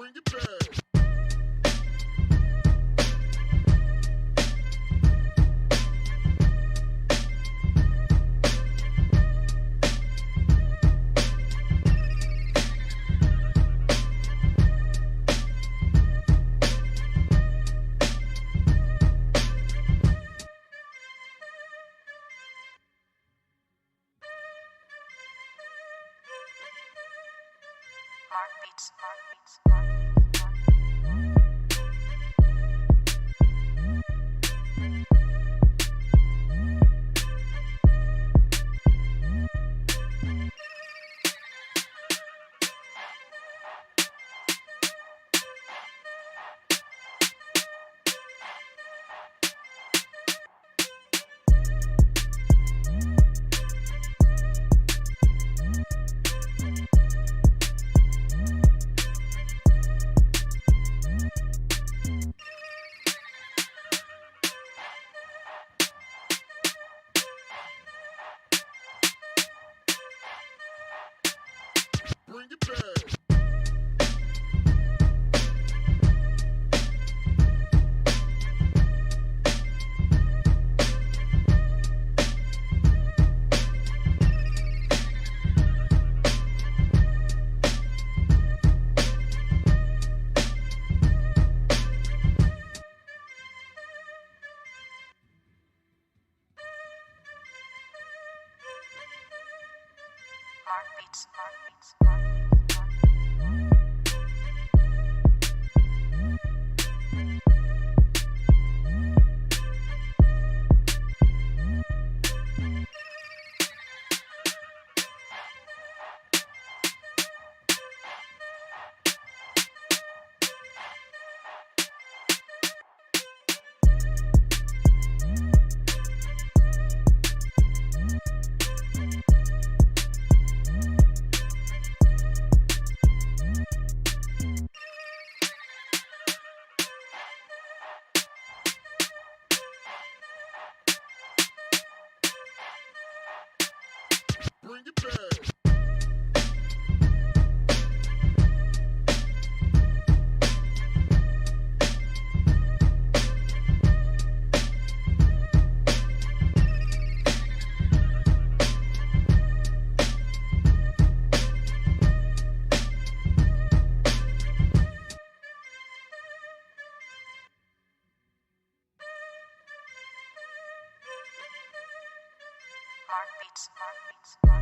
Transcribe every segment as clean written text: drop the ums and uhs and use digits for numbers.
Bring it back. Mark Beats, Mark Beats, Mark Beats. Bring it back. Mark Beats, Mark Beats, Mark Beats, Mark Beats. Bring it back. Mark Beats, Mark Beats, Mark Beats, Mark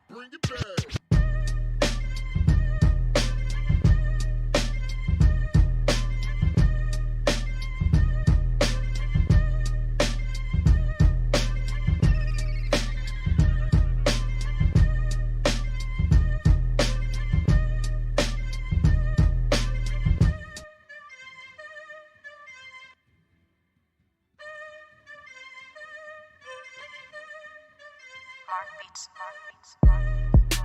Beats. Bring it back. Mark Beats, Mark Beats, Mark Beats, Mark Beats.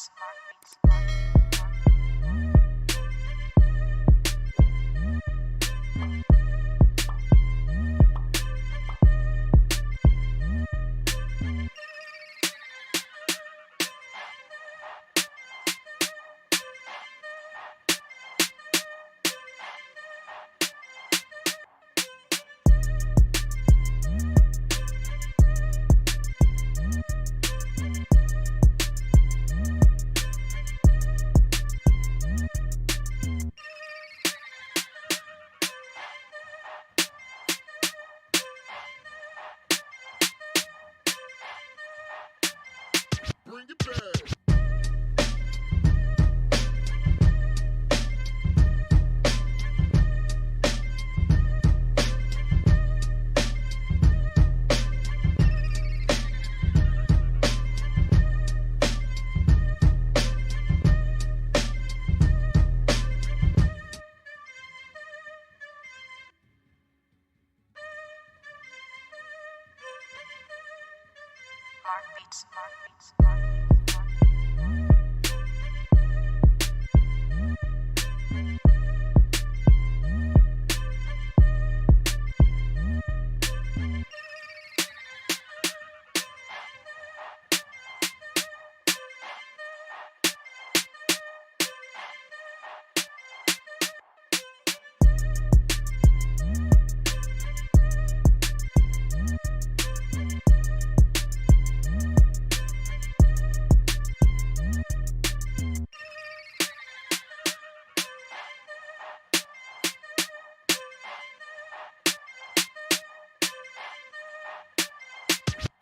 Beats, Mark Beats, Mark. Bring it back. Mark Beats, Mark Beats, Mark.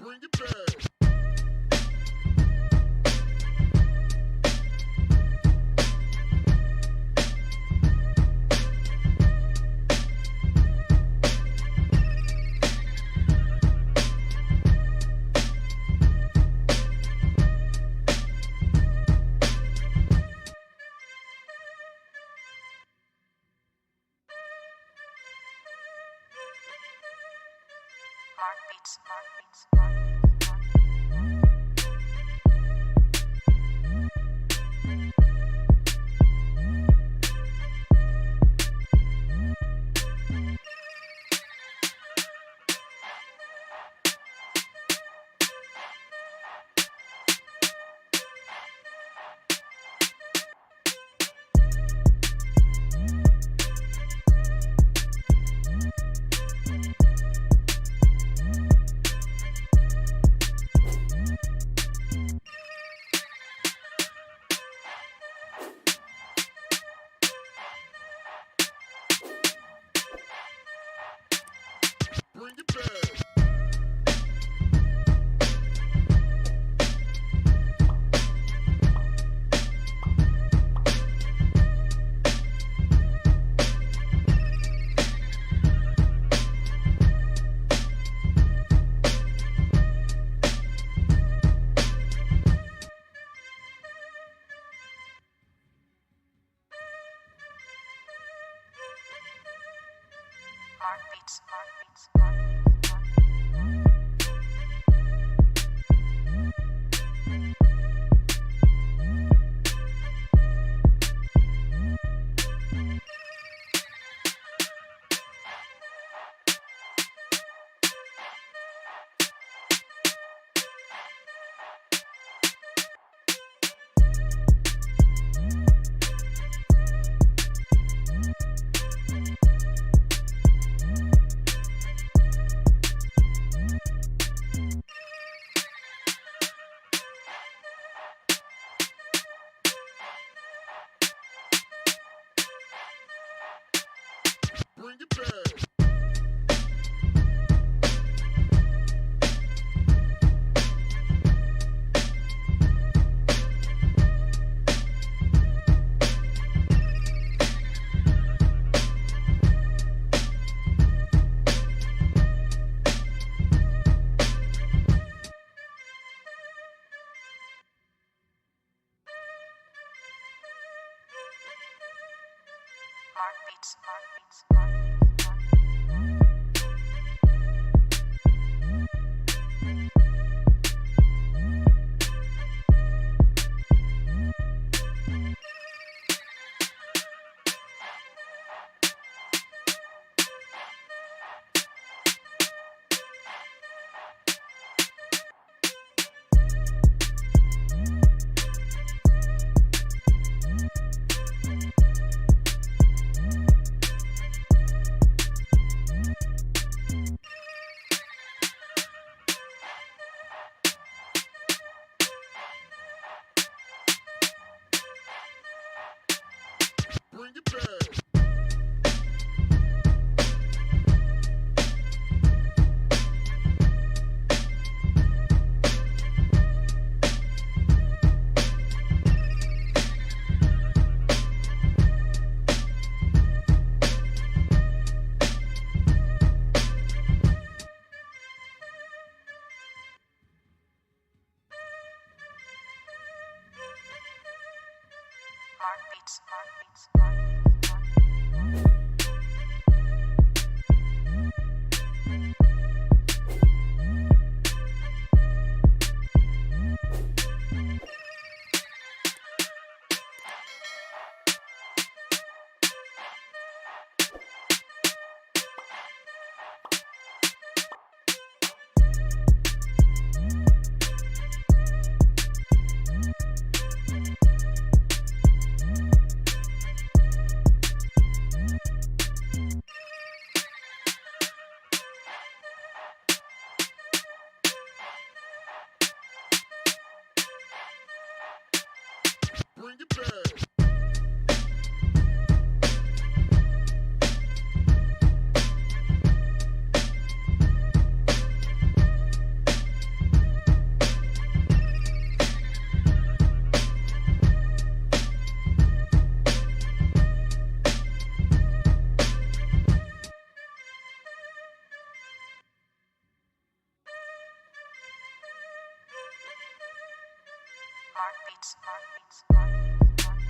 Bring it back. Mark Beats, Mark Beats, Mark. Bring it back. Mark Beats, Mark Beats, Mark. Bring it back. Mark Beats, Mark Beats, Mark. back. Mark Beats, Mark Beats, Mark Beats, Bring it back. Mark Beats, Mark Beats, Mark Beats,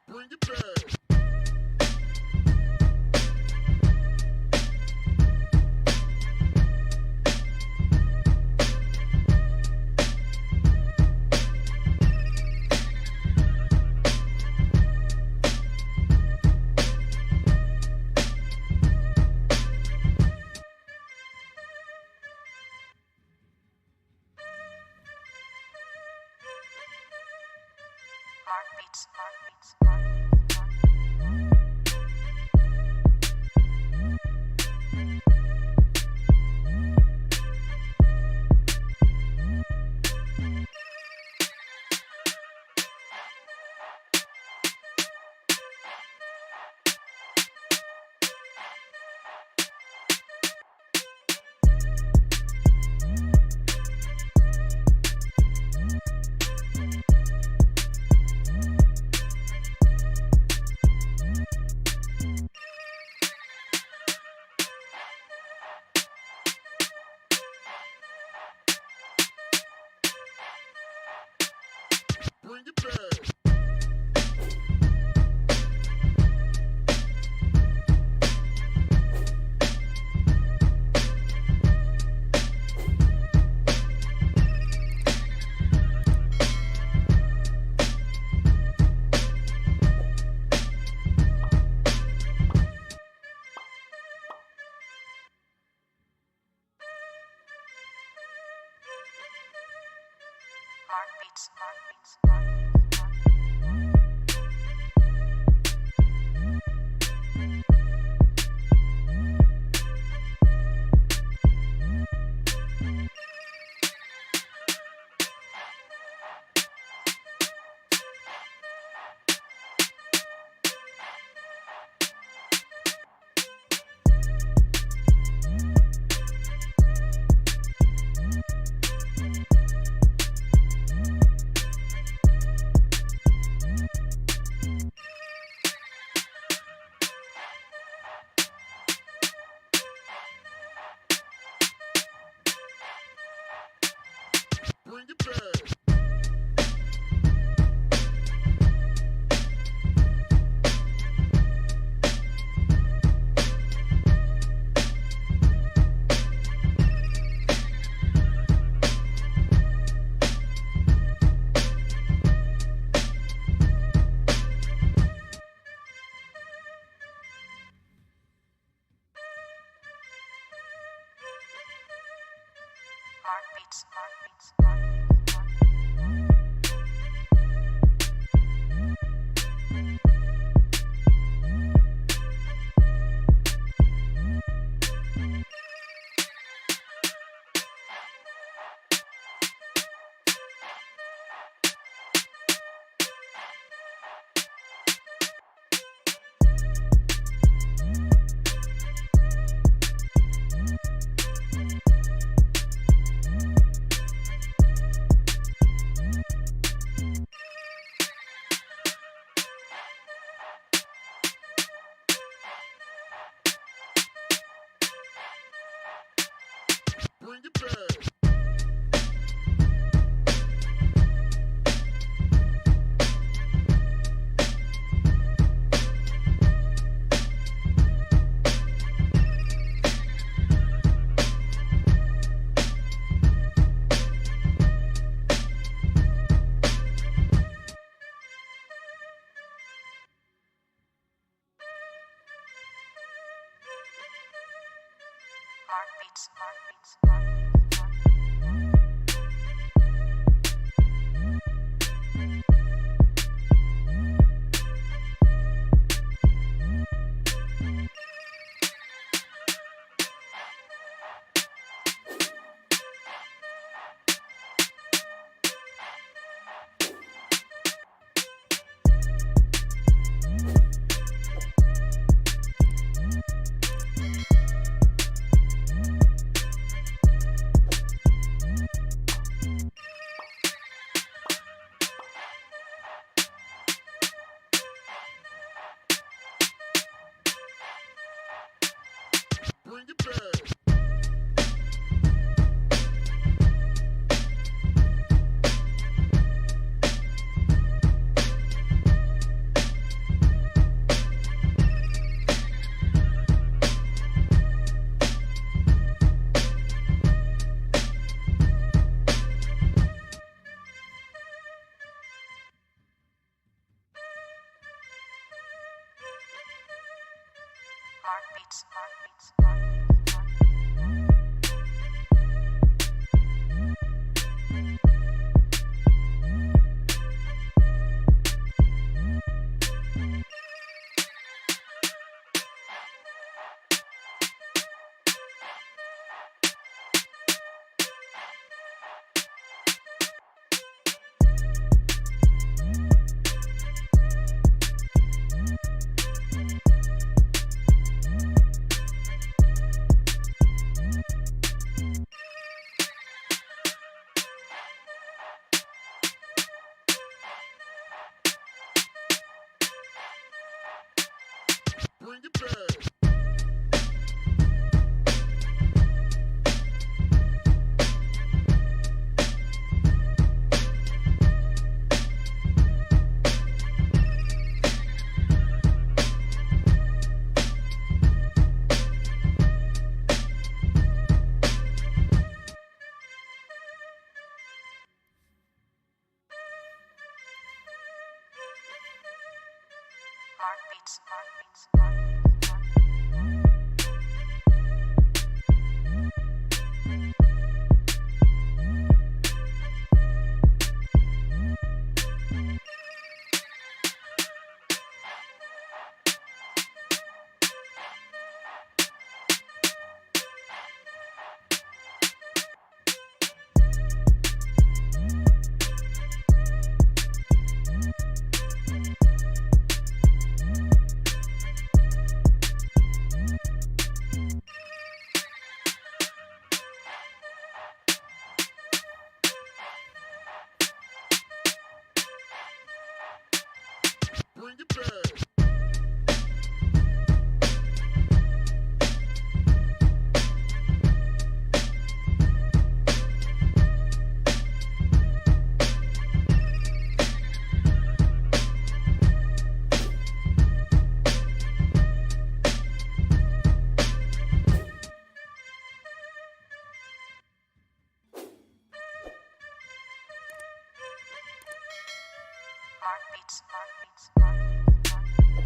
Bring it back. Mark Beats, Mark Beats, Mark Beats, Bring it back. Mark Beats, Mark Beats, Mark Beats, Mark Beats. Bring it back. Mark Beats, Mark Beats, Mark Bring it back. Mark Beats, Mark Beats, Mark Bring it back. Mark Beats, Mark Beats, Mark Bring it back. Mark Beats, Mark Beats, Mark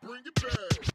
Bring it back.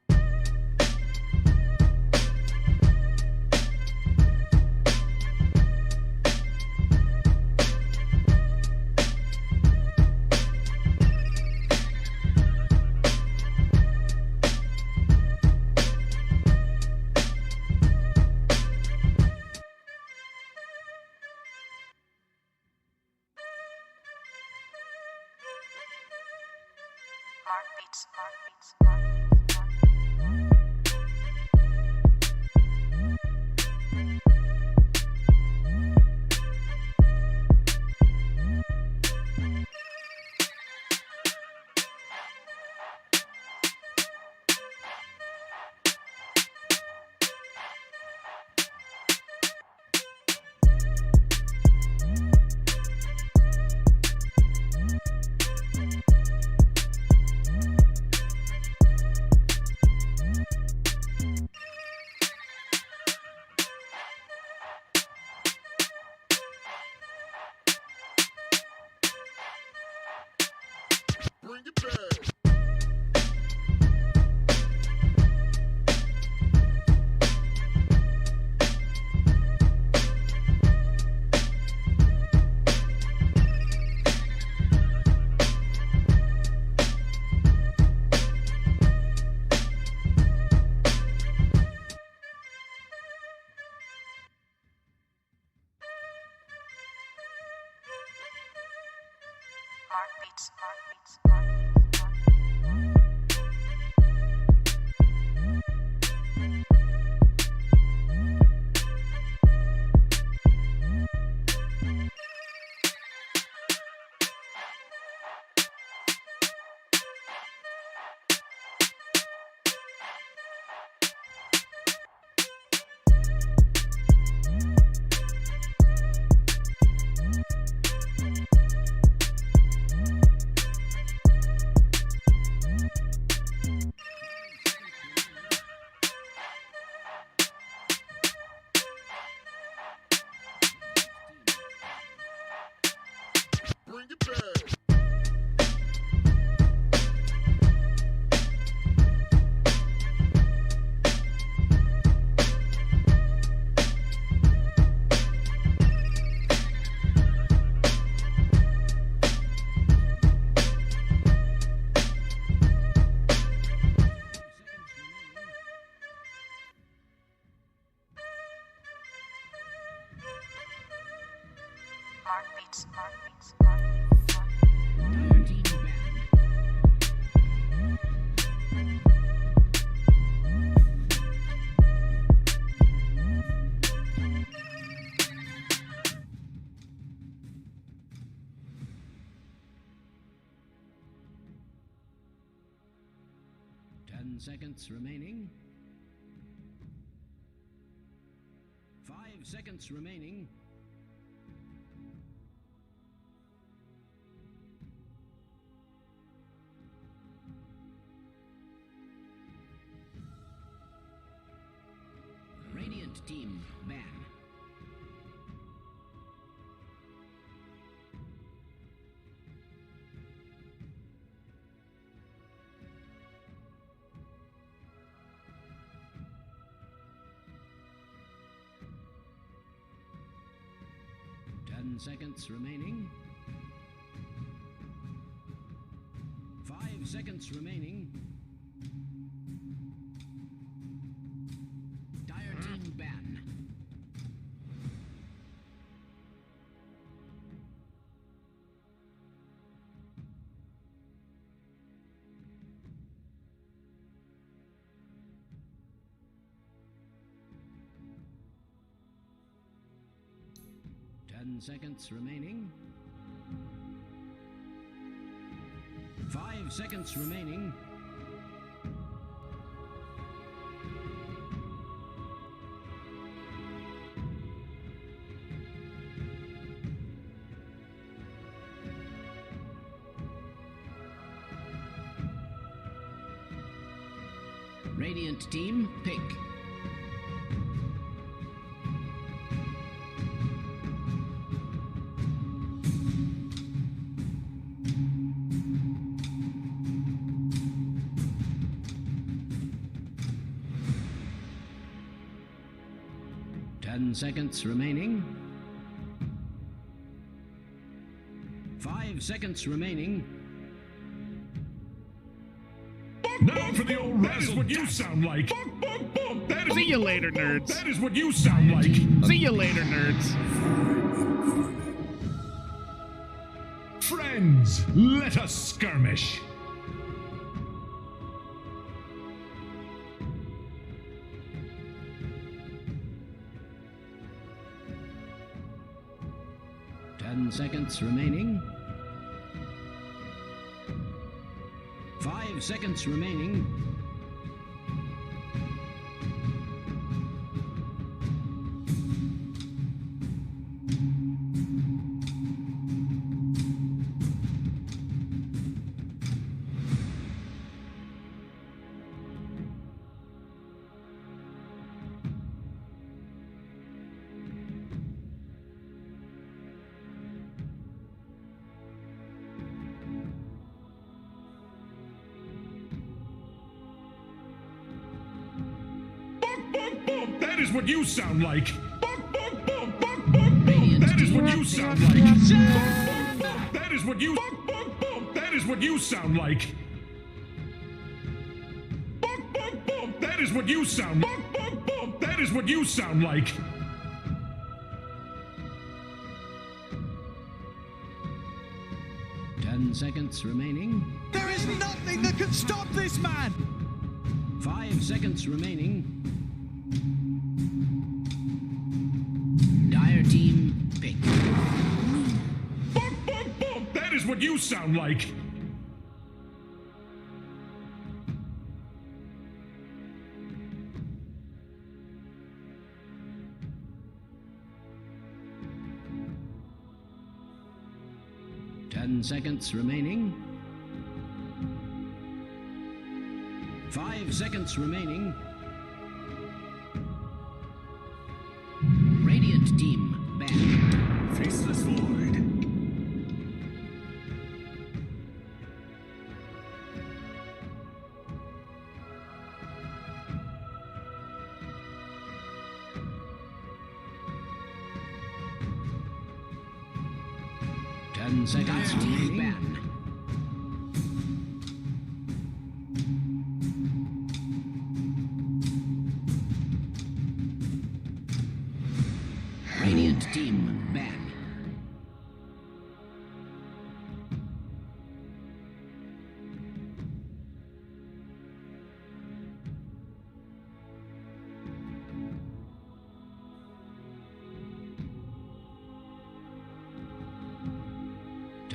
beats. Dire team banned. 10 seconds remaining. 5 seconds remaining. Radiant team ban. Seconds remaining. 5 seconds remaining. Dire team ban. Seconds remaining. 5 seconds remaining. Radiant team pick. Seconds remaining. 5 seconds remaining. Now for the old That is what you sound like. That is See you later, nerds. That is what you sound like. See you later, nerds. Friends, let us skirmish. Seconds remaining. 5 seconds remaining. That is what you sound like. That is what you sound like. That is what you. That is what you sound like. That is what you sound. That is what you sound like. Seconds remaining. There is nothing that can stop this man! 5 seconds remaining. Dire team pick. That is what you sound like. Seconds remaining. 5 seconds remaining. Radiant team back. Faceless void. Seconds remaining. Radiant team ban.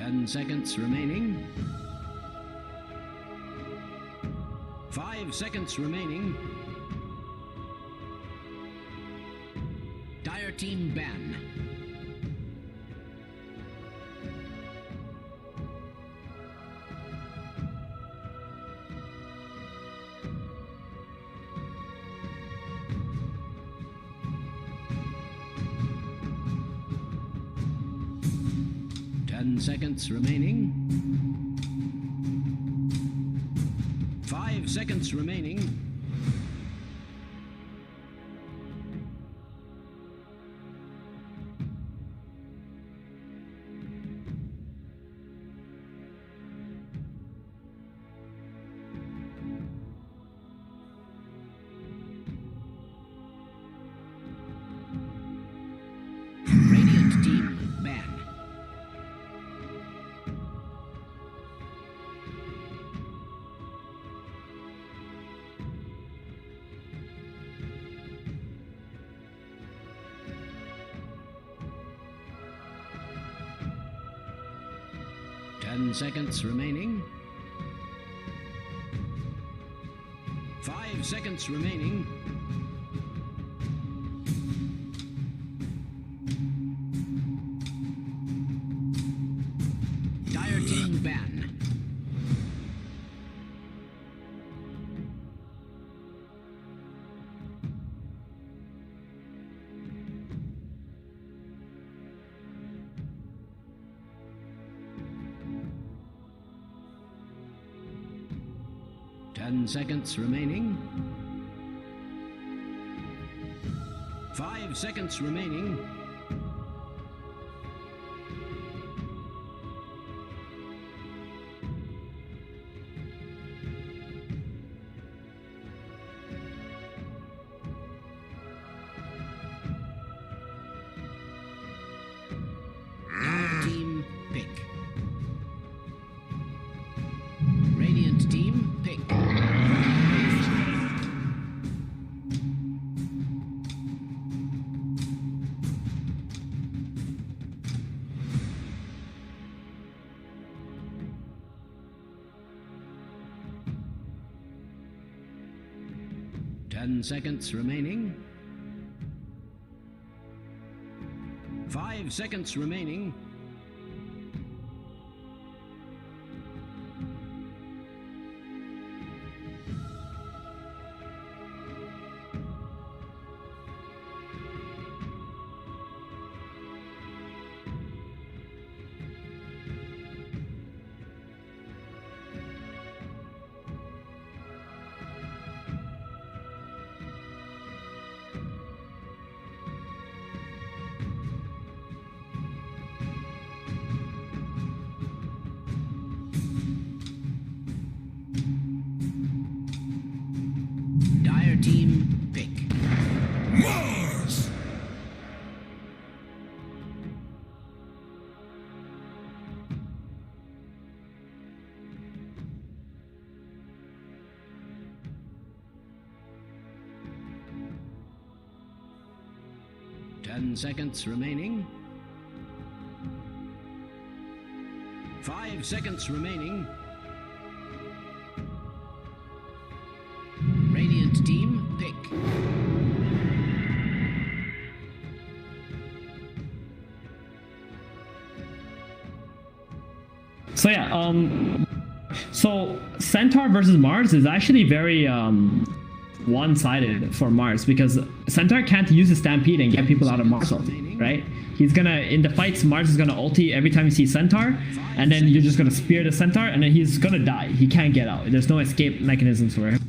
10 seconds remaining. 5 seconds remaining. Dire team ban. Seconds remaining. 5 seconds remaining. Radiant team ban. 10 seconds remaining. 5 seconds remaining. Dire team ban. Seconds remaining. 5 seconds remaining. Our team pick. Radiant team pick. 10 seconds remaining. 5 seconds remaining. Team pick. Mars! Ten seconds remaining. 5 seconds remaining. Radiant team pick. So yeah, so Centaur versus Mars is actually very one-sided for Mars, because Centaur can't use his Stampede and get people out of Mars ulti, right? He's gonna, in the fights, Mars is gonna ulti every time you see Centaur, and then you're just gonna spear the Centaur, and then he's gonna die. He can't get out. There's no escape mechanisms for him.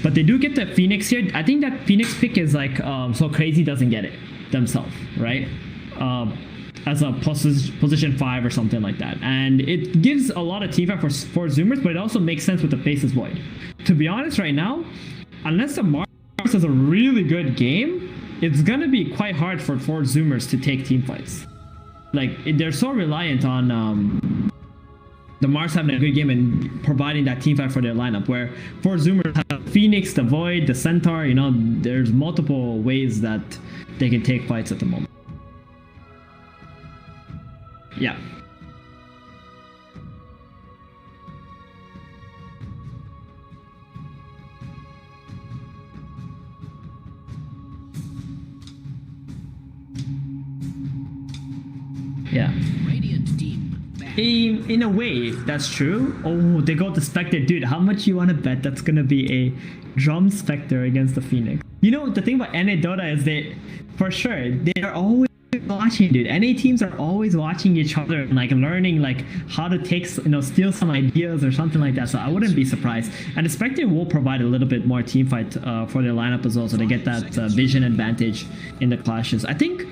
But they do get the Phoenix here. I think that Phoenix pick is like, so Crazy doesn't get it themselves, right? As a position 5 or something like that. And it gives a lot of teamfight for Zoomers, but it also makes sense with the Faceless Void. To be honest right now, unless the Mars has a really good game, it's gonna be quite hard for Zoomers to take teamfights. Like, they're so reliant on the Mars having a good game and providing that teamfight for their lineup, where for Zoomers have Phoenix, the Void, the Centaur, you know, there's multiple ways that they can take fights at the moment. Yeah. Yeah. Radiant team back. In a way, that's true. Oh, they go to Spectre. Dude, how much you want to bet that's going to be a Drum Spectre against the Phoenix? You know, the thing about NA Dota is they, for sure, they are always watching, dude. NA teams are always watching each other and like learning like how to take, steal some ideas or something like that. So I wouldn't be surprised. And the Spectre will provide a little bit more team fight for their lineup as well, so they get that vision advantage in the clashes. I think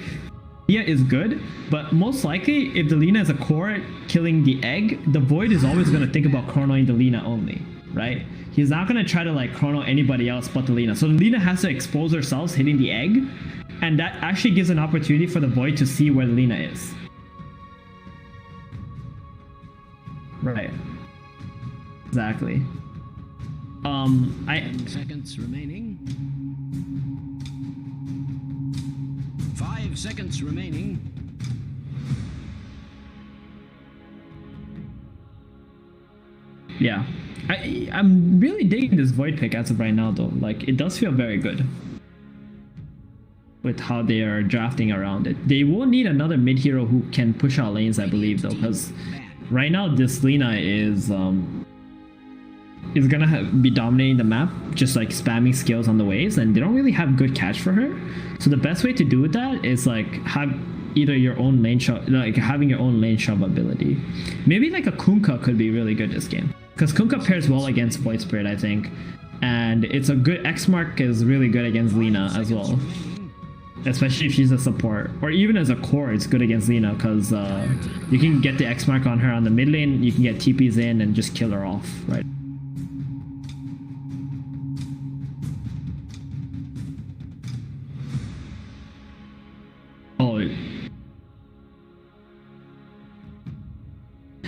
Lina is good, but most likely if the Lina is a core killing the egg, the Void is always going to think about chronoing the Lina only, right? He's not going to try to like chrono anybody else but the Lina. So the Lina has to expose herself hitting the egg, and that actually gives an opportunity for the Void to see where the Lina is. Right. Exactly. 10 seconds remaining. 5 seconds remaining. Yeah. I'm really digging this Void pick as of right now though. Like, it does feel very good with how they are drafting around it. They will need another mid hero who can push out lanes, I believe, though, because right now this Lina is gonna be dominating the map, just like spamming skills on the waves, and they don't really have good catch for her. So the best way to do that is like have either your own lane shove, like having your own lane shove ability. Maybe like a Kunkka could be really good this game, because Kunkka pairs well against Void Spirit, I think, and it's a good X Mark is really good against Lina as well. Especially if she's a support, or even as a core, it's good against Lina because you can get the X mark on her on the mid lane, you can get TPs in and just kill her off, right? Oh,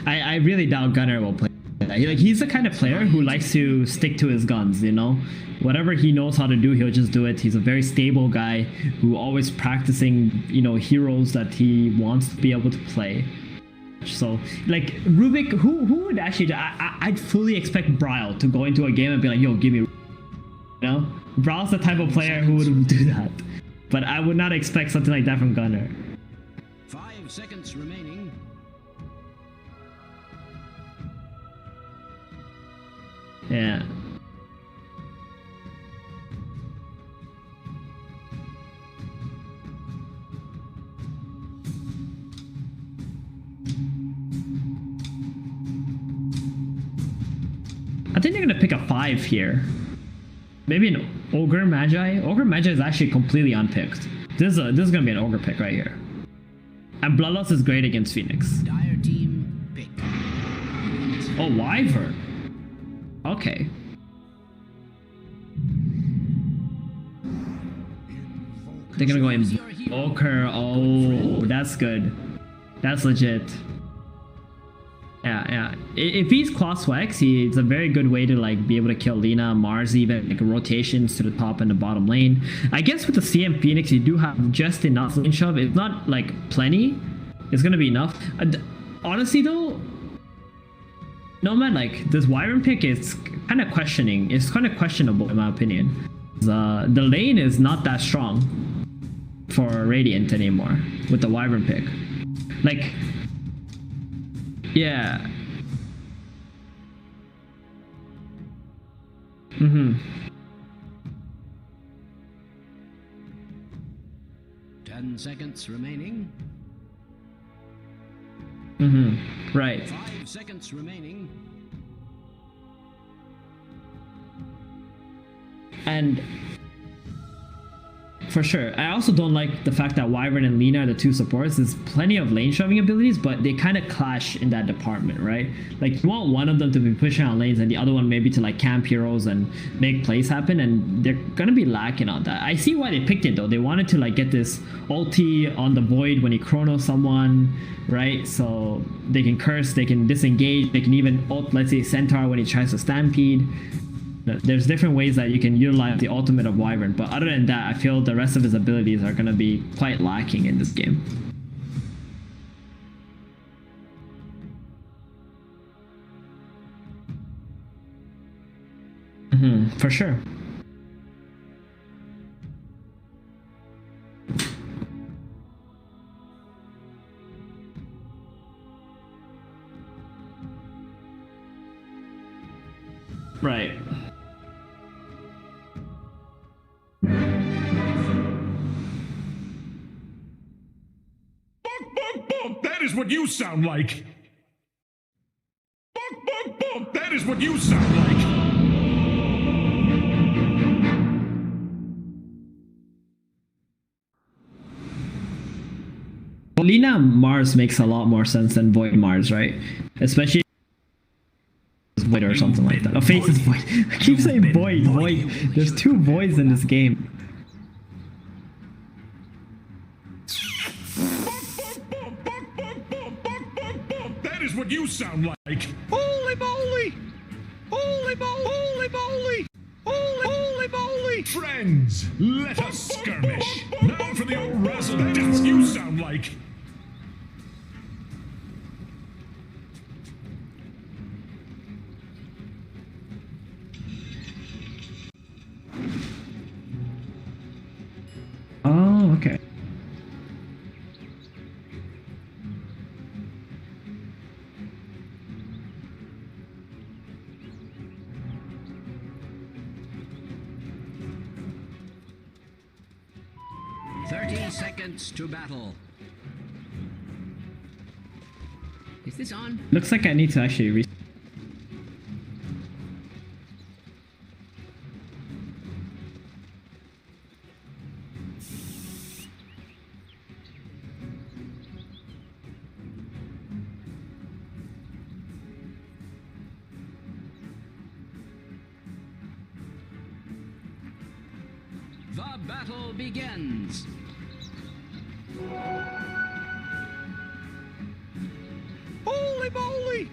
I really doubt Gunnar will play that. Like, he's the kind of player who likes to stick to his guns, you know? Whatever he knows how to do, he'll just do it. He's a very stable guy who always practicing, heroes that he wants to be able to play. So, like, Rubik, who would actually... I'd fully expect Bryle to go into a game and be like, yo, give me... You know? Bryle's the type of player who would do that. But I would not expect something like that from Gunnar. 5 seconds remaining. Yeah. I think they're gonna pick a 5 here. Maybe an Ogre Magi. Ogre Magi is actually completely unpicked. This is gonna be an Ogre pick right here. And Bloodlust is great against Phoenix. Dire team pick. Oh, Wyvern. Okay. They're gonna go Invoker. Oh, that's good. That's legit. Yeah. If he's Claw Swax, it's a very good way to like be able to kill Lina, Mars, even like rotations to the top and the bottom lane. I guess with the CM Phoenix, you do have just enough lane shove. It's not like plenty. It's gonna be enough. Honestly though, no man, like this Wyvern pick is kind of questioning. It's kind of questionable in my opinion. The lane is not that strong for Radiant anymore with the Wyvern pick. Like, yeah. 10 seconds remaining. Right. 5 seconds remaining. And for sure, I also don't like the fact that Wyvern and Lina are the two supports. There's plenty of lane shoving abilities, but they kind of clash in that department, right? Like, you want one of them to be pushing out lanes and the other one maybe to like camp heroes and make plays happen, and they're gonna be lacking on that. I see why they picked it though. They wanted to like get this ulti on the Void when he chronos someone, right? So they can curse, they can disengage, they can even ult, let's say, Centaur when he tries to stampede. There's different ways that you can utilize the ultimate of Wyvern, but other than that, I feel the rest of his abilities are going to be quite lacking in this game. For sure. Right. That is what you sound like. That is what you sound like. Lina Mars makes a lot more sense than Void Mars, right? Especially Void or something like that. Oh, Face is Void. I keep saying Void. There's two Voids in this game. That is what you sound like. Holy moly! Holy moly! Holy moly! Holy moly! Friends, let us skirmish. Now for the old razzle. That is what you sound like. Oh, okay. Seconds to battle. Is this on? Looks like I need to actually The battle begins. Holy moly!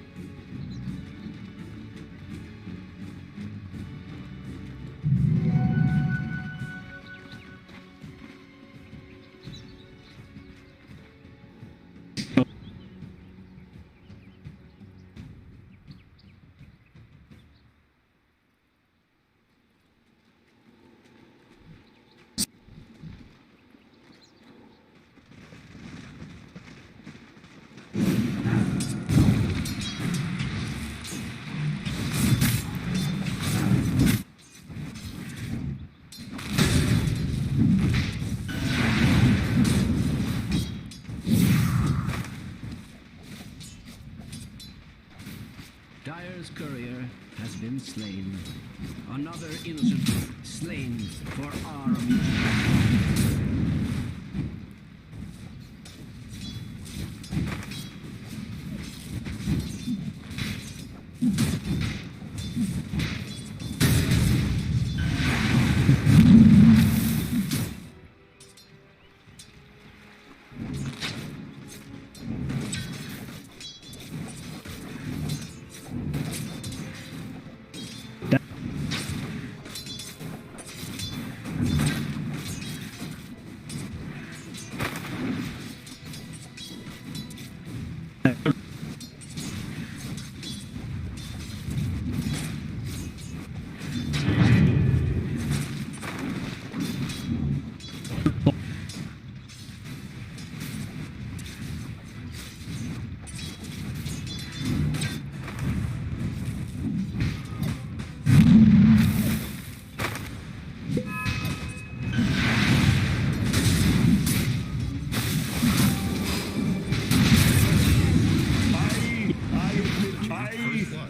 Dyer's courier has been slain. Another innocent slain for our amusement.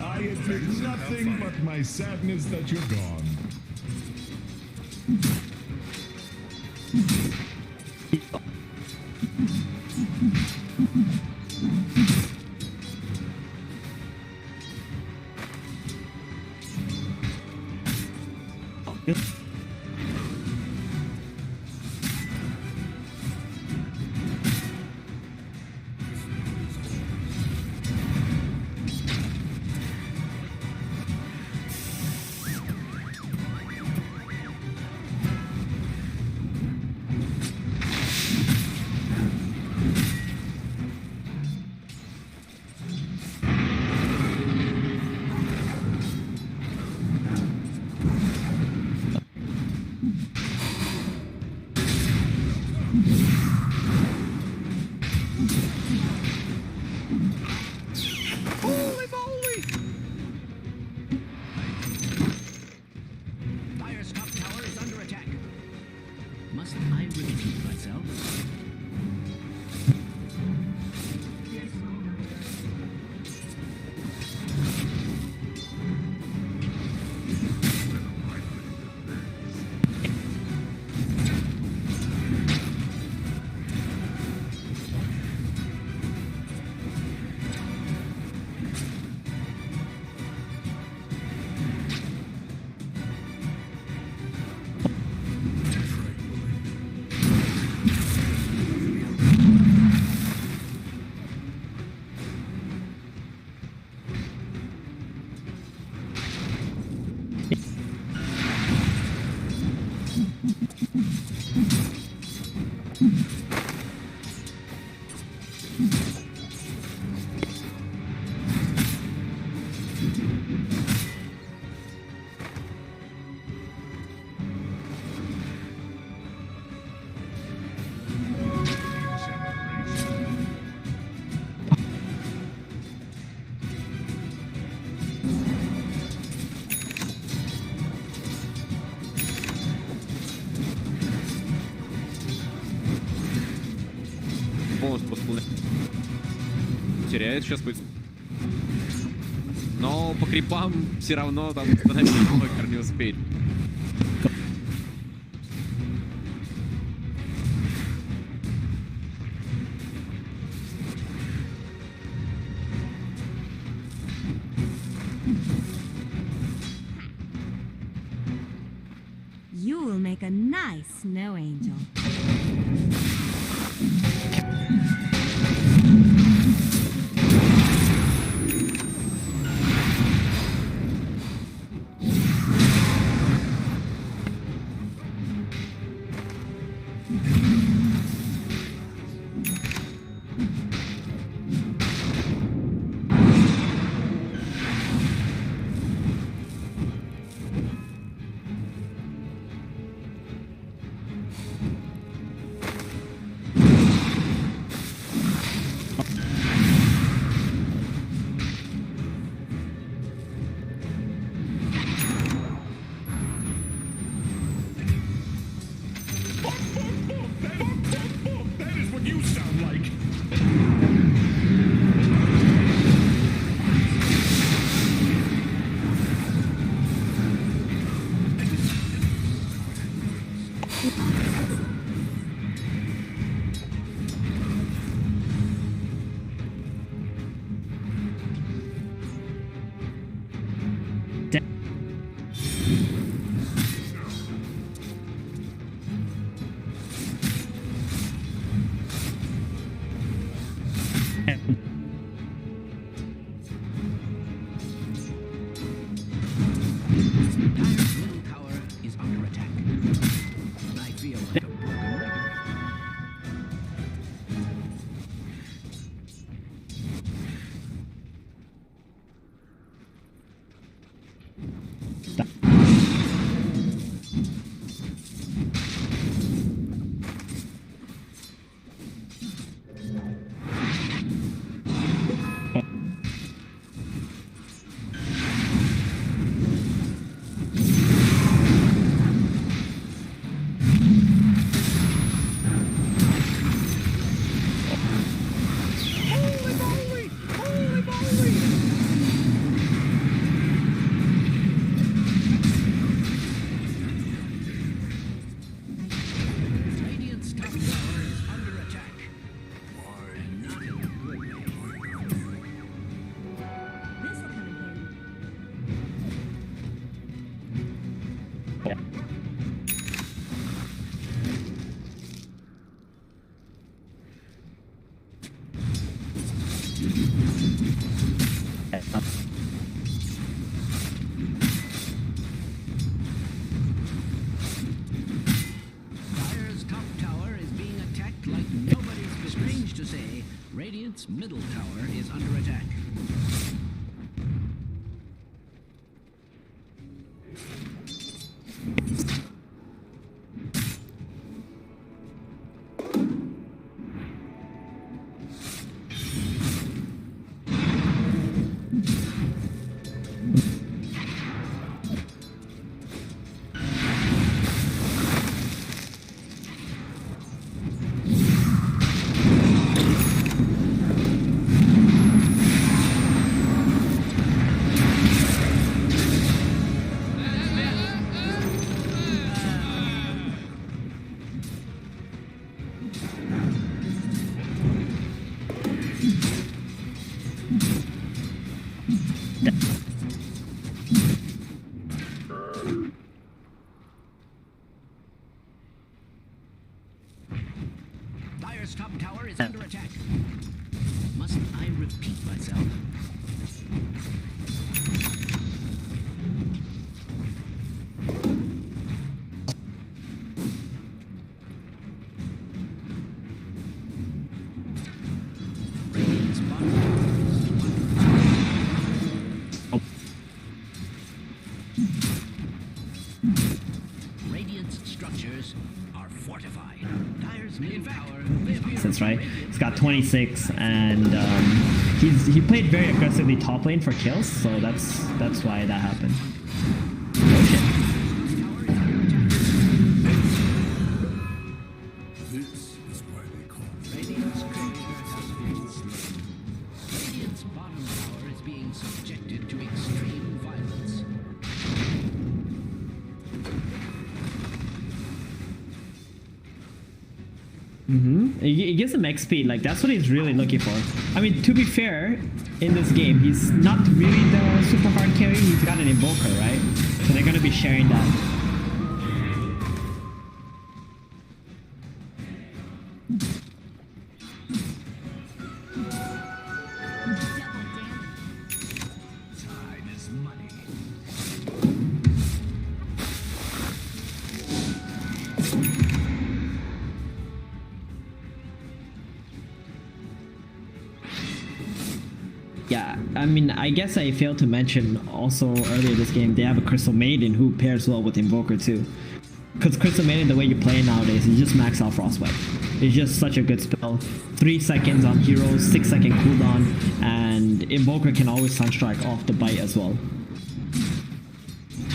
I admit nothing but my sadness that you're gone. полностью по теряет сейчас будет. Но по крипам все равно там Нокер не успеет. You will make a nice snow angel. That is what you sound like. Dire's middle tower is under attack. I feel like a broken record. Holy moly! Holy moly! Radiant's top tower is under attack. And not in a good way. This'll come in handy. Dire's top tower is being attacked like nobody's. Strange to say, Radiant's middle tower is under attack. Dire's top tower is under attack. Must I repeat myself? Radiant's bottom tower is Radiant's structures are fortified. Dire's main tower Since right, he's got 26, and he played very aggressively top lane for kills, so that's why that happened. Oh shit. This is why they call me. Radiant's courier It gives him XP. Like, that's what he's really looking for. I mean, to be fair, in this game, he's not really the super hard carry. He's got an Invoker, right? So they're gonna be sharing that. Time is money. Yeah, I mean, I guess I failed to mention also earlier this game, they have a Crystal Maiden who pairs well with Invoker too. Because Crystal Maiden, the way you play it nowadays, is just max out Frostbite. It's just such a good spell. 3 seconds on heroes, 6-second cooldown, and Invoker can always Sunstrike off the bite as well.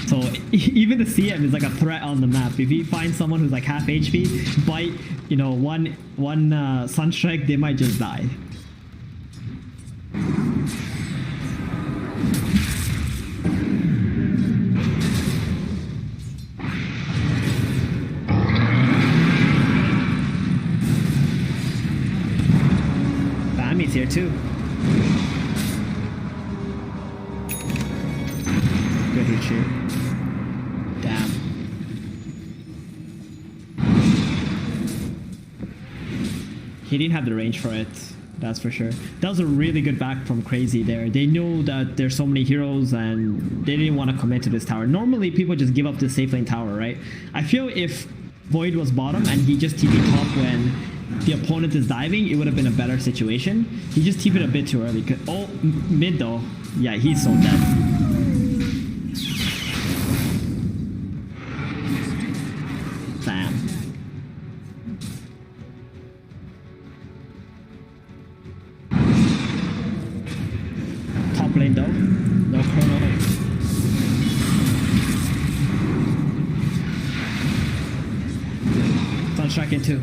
So even the CM is like a threat on the map. If he finds someone who's like half HP, bite, you know, one Sunstrike, they might just die. Bami's here too. Good hit shoot. Damn. He didn't have the range for it, that's for sure. That was a really good back from Crazy there. They knew that there's so many heroes and they didn't want to commit to this tower. Normally people just give up this safe lane tower, right? I feel if Void was bottom and he just TP top when the opponent is diving, it would have been a better situation. He just TP'd a bit too early. Oh, mid though. Yeah, he's so dead. Damn. Top lane though. No chrono. Sunstrike in too.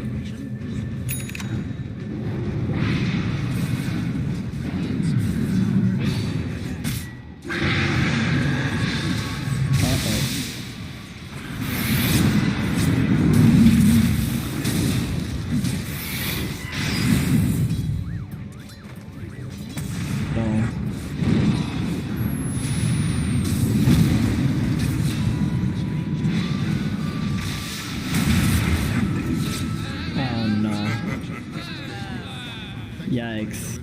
Yikes.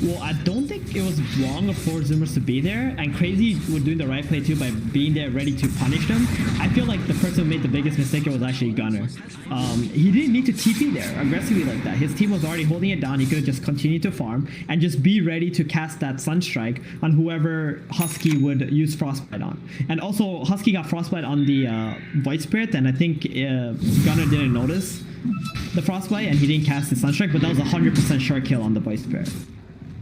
Well, I don't think it was wrong of 4 Zoomers to be there, and Crazy were doing the right play too by being there ready to punish them. I feel like the person who made the biggest mistake was actually Gunner. He didn't need to TP there aggressively like that. His team was already holding it down. He could have just continued to farm and just be ready to cast that Sunstrike on whoever Husky would use Frostbite on. And also, Husky got Frostbite on the Void Spirit, and I think Gunner didn't notice the Frostbite and he didn't cast the Sunstrike, but that was a 100% sure kill on the Void Spirit.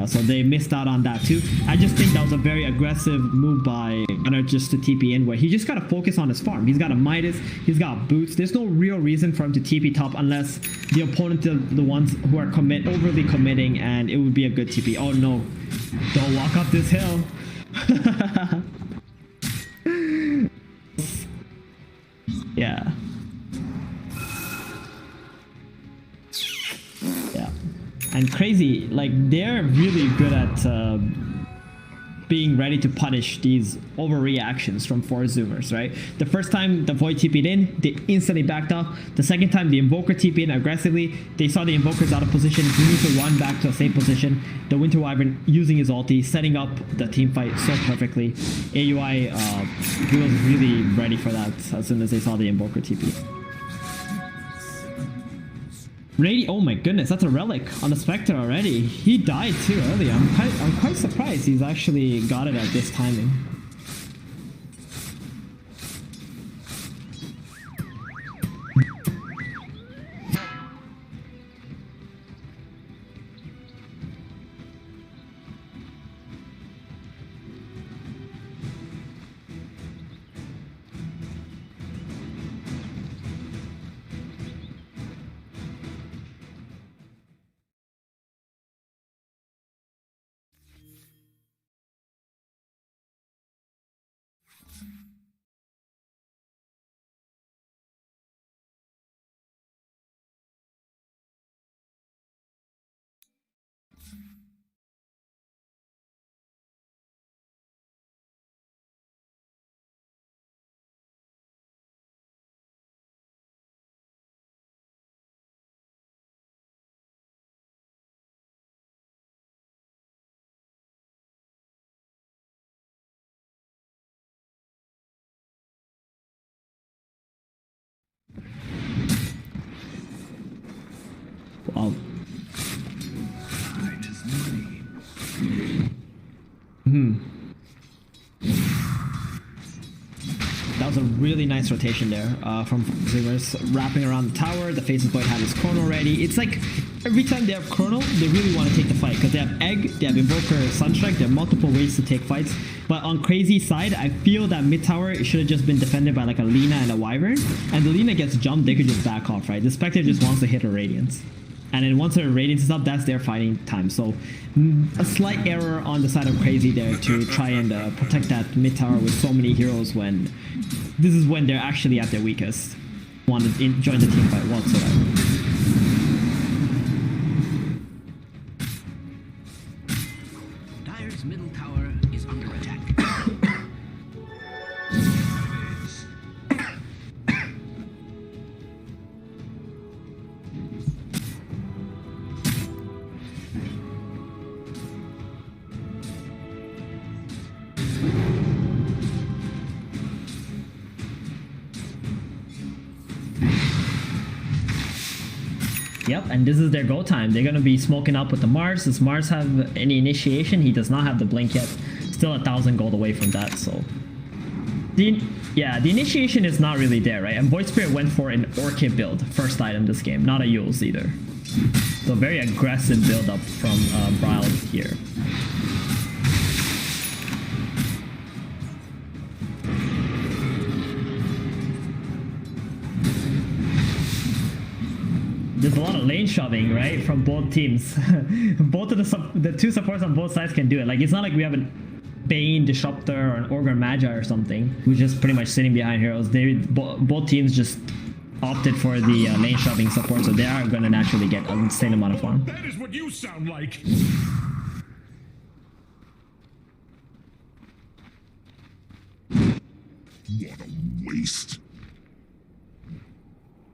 So they missed out on that too. I just think that was a very aggressive move by Gunner just to TP in, where he just got to focus on his farm. He's got a Midas, he's got boots. There's no real reason for him to TP top unless the opponent are the ones who are overly committing, and it would be a good TP. Oh no, don't walk up this hill. Yeah. And Crazy, like, they're really good at being ready to punish these overreactions from 4 Zoomers, right? The first time the Void TP'd in, they instantly backed off. The second time the Invoker TP'd in aggressively, they saw the Invoker's out of position. He needs to run back to a safe position. The Winter Wyvern using his ulti, setting up the team fight so perfectly. AUI, he was really ready for that as soon as they saw the Invoker TP. Oh my goodness, that's a relic on the Spectre already. He died too early. I'm quite surprised he's actually got it at this timing. That was a really nice rotation there from Zoomers. Wrapping around the tower, the Faces Blade had his chrono ready. It's like every time they have chrono, they really want to take the fight because they have Egg, they have Invoker, Sunstrike, there are multiple ways to take fights. But on Crazy's side, I feel that mid tower it should have just been defended by like a Lina and a Wyvern. And the Lina gets jumped, they could just back off, right? The Spectre just wants to hit her Radiance. And then once her Radiance is up, that's their fighting time. So a slight error on the side of Crazy there to try and protect that mid tower with so many heroes when this is when they're actually at their weakest. Want to join the team fight whatsoever. Dire's middle tower is under attack. Yep, and this is their go time. They're going to be smoking up with the Mars. Does Mars have any initiation? He does not have the blink yet. Still 1,000 gold away from that, so... the initiation is not really there, right? And Void Spirit went for an Orchid build, first item this game, not a Yules either. So very aggressive build up from Bryle here. There's a lot of lane shoving, right, from both teams. Both of the two supports on both sides can do it. Like, it's not like we have a Bane, Disruptor, or an Ogre Magi or something who's just pretty much sitting behind heroes. Both teams just opted for the lane shoving support, so they are going to naturally get an insane amount of farm. That is what you sound like. What a waste.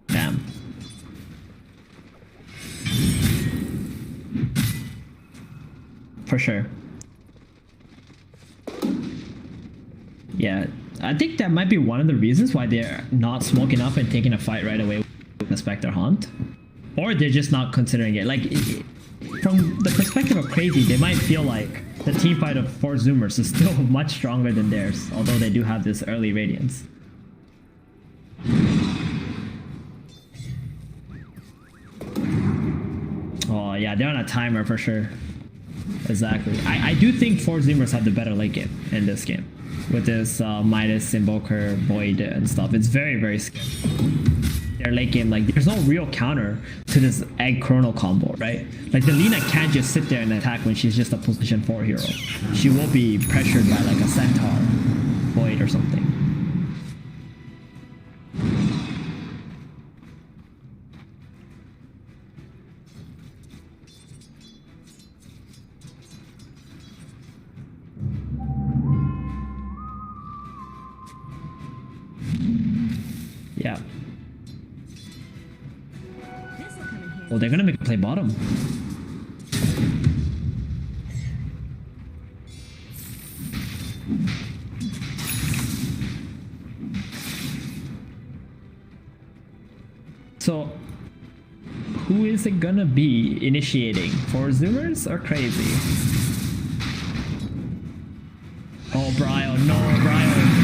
Damn. For sure. Yeah, I think that might be one of the reasons why they're not smoking up and taking a fight right away with the Spectre Haunt. Or they're just not considering it. Like, from the perspective of Crazy, they might feel like the team fight of 4 Zoomers is still much stronger than theirs, although they do have this early Radiance. Oh yeah, they're on a timer for sure. Exactly. I do think 4 Zoomers have the better late game in this game. With this Midas, Invoker, Void, and stuff. It's very, very scary. Their late game, like, there's no real counter to this Egg Chrono combo, right? Like, the Lina can't just sit there and attack when she's just a position 4 hero. She will be pressured by, like, a Centaur, Void, or something. Yeah. Well, they're gonna make a play bottom. So, who is it gonna be initiating? 4 Zoomers or Crazy? Oh, Bryle, no, Bryle.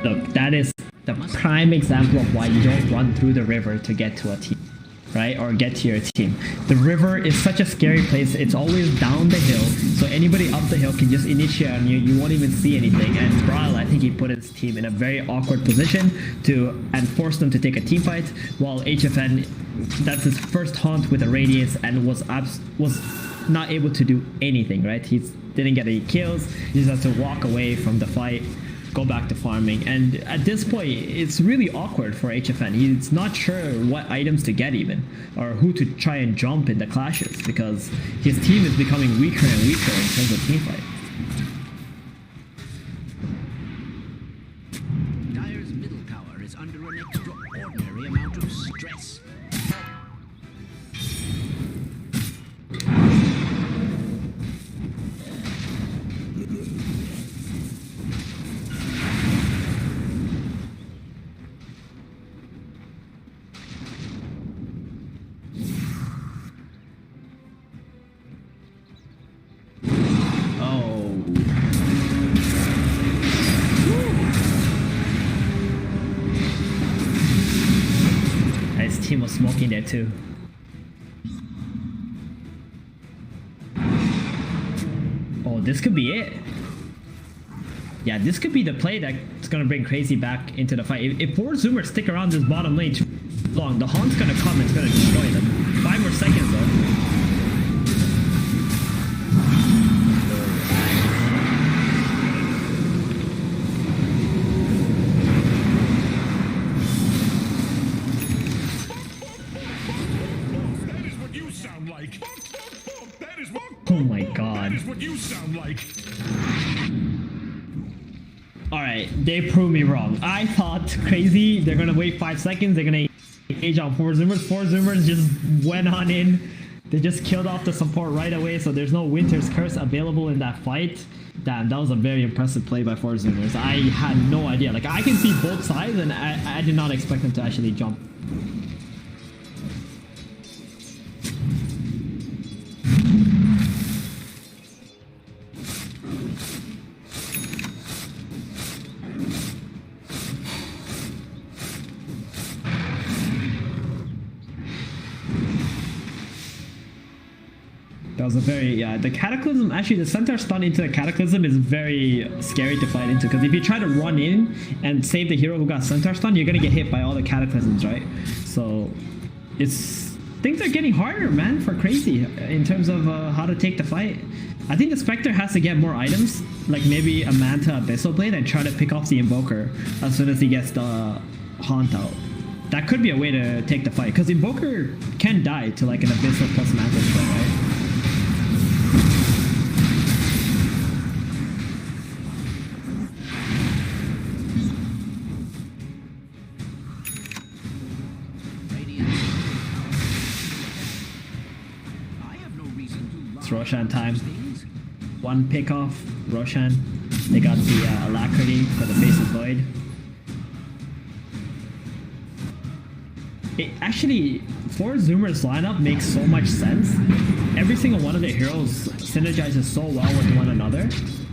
Look, that is the prime example of why you don't run through the river to get to a team. right, or get to your team. The river is such a scary place. It's always down the hill, so anybody up the hill can just initiate on you. You won't even see anything. And Brawl, I think he put his team in a very awkward position and forced them to take a team fight, while HFN, that's his first haunt with a Radiance and was not able to do anything, right? He didn't get any kills. He just has to walk away from the fight, go back to farming, and at this point it's really awkward for HFN. He's not sure what items to get even, or who to try and jump in the clashes, because his team is becoming weaker and weaker in terms of team fight. Dire's middle tower is under an extraordinary amount of stress. Team was smoking there too. Oh, this could be it. Yeah, this could be the play that's gonna bring Crazy back into the fight. If 4 Zoomers stick around this bottom lane too long, the Haunt's gonna come and it's gonna destroy them. 5 more seconds though. Oh my god. That is what you sound like. Alright, they proved me wrong. I thought Crazy, they're gonna wait 5 seconds, they're gonna age on 4 Zoomers. 4 Zoomers just went on in. They just killed off the support right away, so there's no Winter's Curse available in that fight. Damn, that was a very impressive play by 4 Zoomers. I had no idea. Like, I can see both sides, and I did not expect them to actually jump. That was a very, yeah, the Cataclysm, actually the Centaur stun into the Cataclysm is very scary to fight into, because if you try to run in and save the hero who got Centaur stun, you're gonna get hit by all the Cataclysms, right? So, things are getting harder, man, for Crazy in terms of how to take the fight. I think the Spectre has to get more items, like maybe a Manta Abyssal Blade, and try to pick off the Invoker as soon as he gets the Haunt out. That could be a way to take the fight, because Invoker can die to like an Abyssal plus Manta spell, right? It's Roshan time. One pick off, Roshan. They got the Alacrity for the Face of Void. It actually, 4 Zoomers lineup makes so much sense. Every single one of their heroes synergizes so well with one another.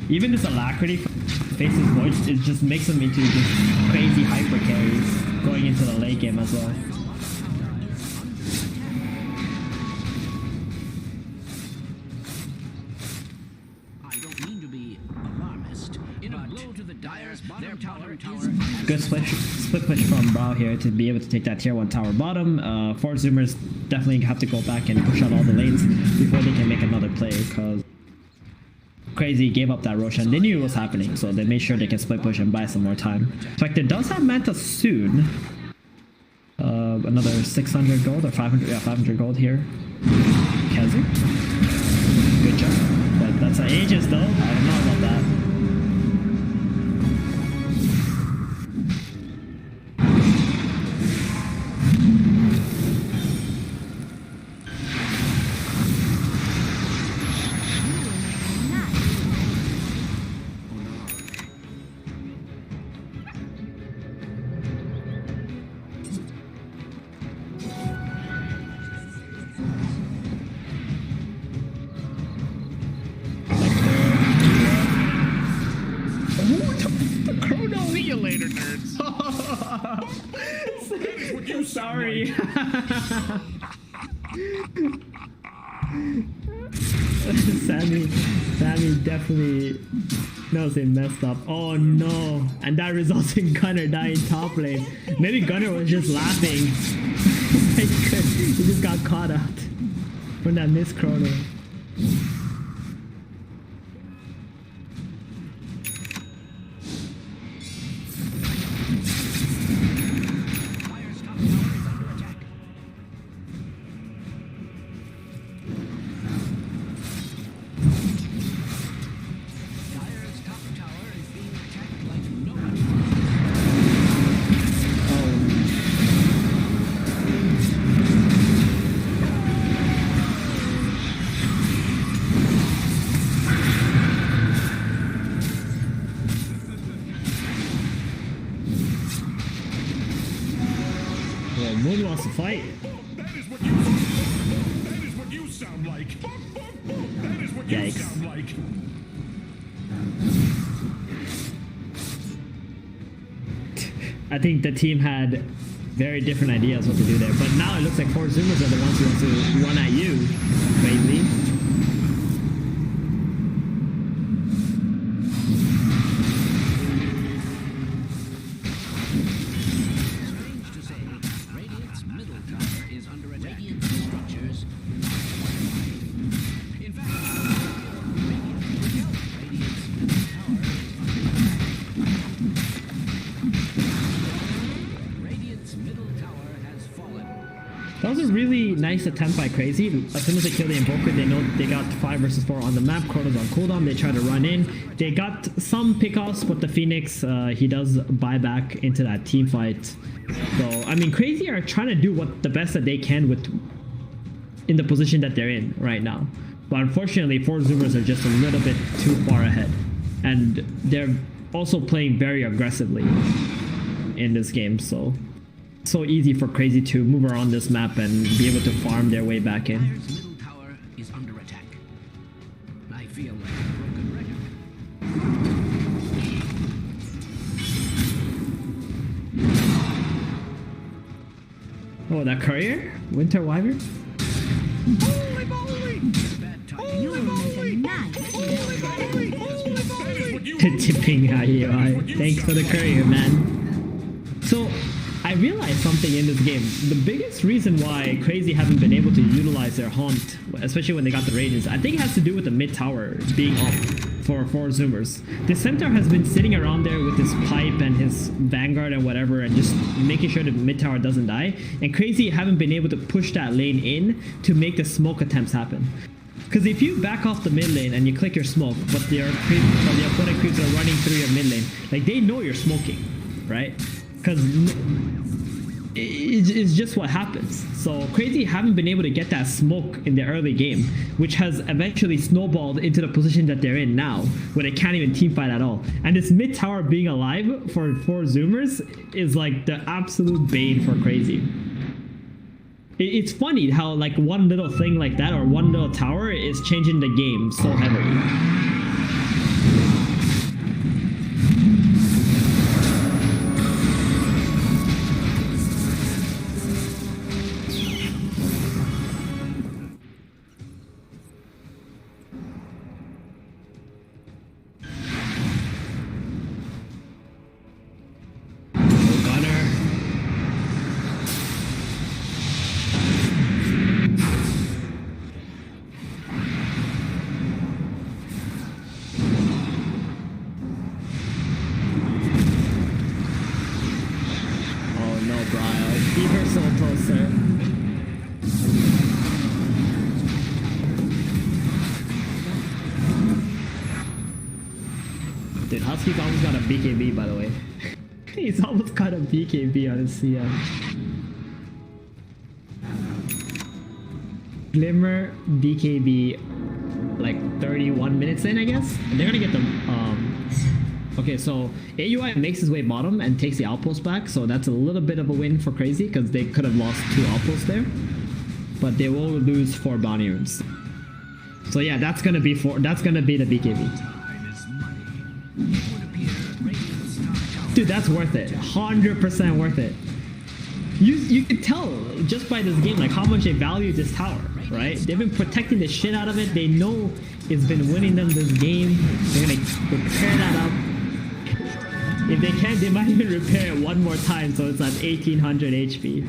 Even this Alacrity for Face of Void, it just makes them into just crazy hyper carries going into the late game as well. Good split push from Brawl here to be able to take that tier 1 tower bottom. 4 Zoomers definitely have to go back and push out all the lanes before they can make another play, because Crazy gave up that Roshan. They knew it was happening, so they made sure they can split push and buy some more time. In fact, it does have Manta soon. Another 600 gold or 500, yeah, 500 gold here. Kazu. Good job. But that's Aegis though. I don't know about that. That is what you sound Sorry. Sammy definitely knows he messed up. Oh no. And that results in Gunner dying top lane. Maybe Gunner was just laughing. He just got caught out from that missed chrono. Dire's top tower is under attack. Dire's top tower is being attacked like nobody. Well, Moon wants to fight. That is what you sound like. That is what you Yikes. sound like. I think the team had very different ideas what to do there. But now it looks like 4 Zoomers are the ones who want to run at you. Crazy. Strange to say, Radiant's middle tower is under attack. Radiant structures. In fact, Radiant's middle tower Radiant's middle tower has fallen. That was a really nice attempt by Crazy. As soon as they kill the Invoker, they know they got 5 versus 4 on the map. Chrono's on cooldown. They try to run in. They got some pickoffs, but the Phoenix, he does buy back into that team fight. So, I mean, Crazy are trying to do what the best that they can with in the position that they're in right now. But unfortunately, 4 Zoomers are just a little bit too far ahead. And they're also playing very aggressively in this game, so easy for Crazy to move around this map and be able to farm their way back in. Dire's middle tower is under attack. I feel like a broken record. Oh, that courier? Winter Wyvern? Holy moly! Bad time. You will make a nice Holy moly! Holy That is moly! what you Tipping IUI. Thanks for the courier, man. So, I realized something in this game. The biggest reason why Crazy haven't been able to utilize their haunt, especially when they got the Radiance, I think it has to do with the mid tower being up for 4 Zoomers. The Centaur has been sitting around there with his pipe and his Vanguard and whatever and just making sure the mid tower doesn't die. And Crazy haven't been able to push that lane in to make the smoke attempts happen. Because if you back off the mid lane and you click your smoke, but the opponent creeps are running through your mid lane, like they know you're smoking, right? Because it's just what happens. So Crazy haven't been able to get that smoke in the early game, which has eventually snowballed into the position that they're in now, where they can't even teamfight at all. And this mid tower being alive for 4 Zoomers is like the absolute bane for Crazy. It's funny how like one little thing like that or one little tower is changing the game so heavily. Dude, Husky's almost got a BKB, by the way. He's almost got a BKB on his CM. Glimmer BKB like 31 minutes in, I guess. And they're gonna get them. Okay, so AUI makes his way bottom and takes the outpost back, so that's a little bit of a win for Crazy because they could have lost 2 outposts there, but they will lose 4 bounty rooms. So yeah, that's gonna be the BKB. Dude, that's worth it. 100% worth it. You can tell just by this game like how much they value this tower, right? They've been protecting the shit out of it. They know it's been winning them this game. They're gonna repair that up. If they can, they might even repair it one more time so it's at 1800 HP.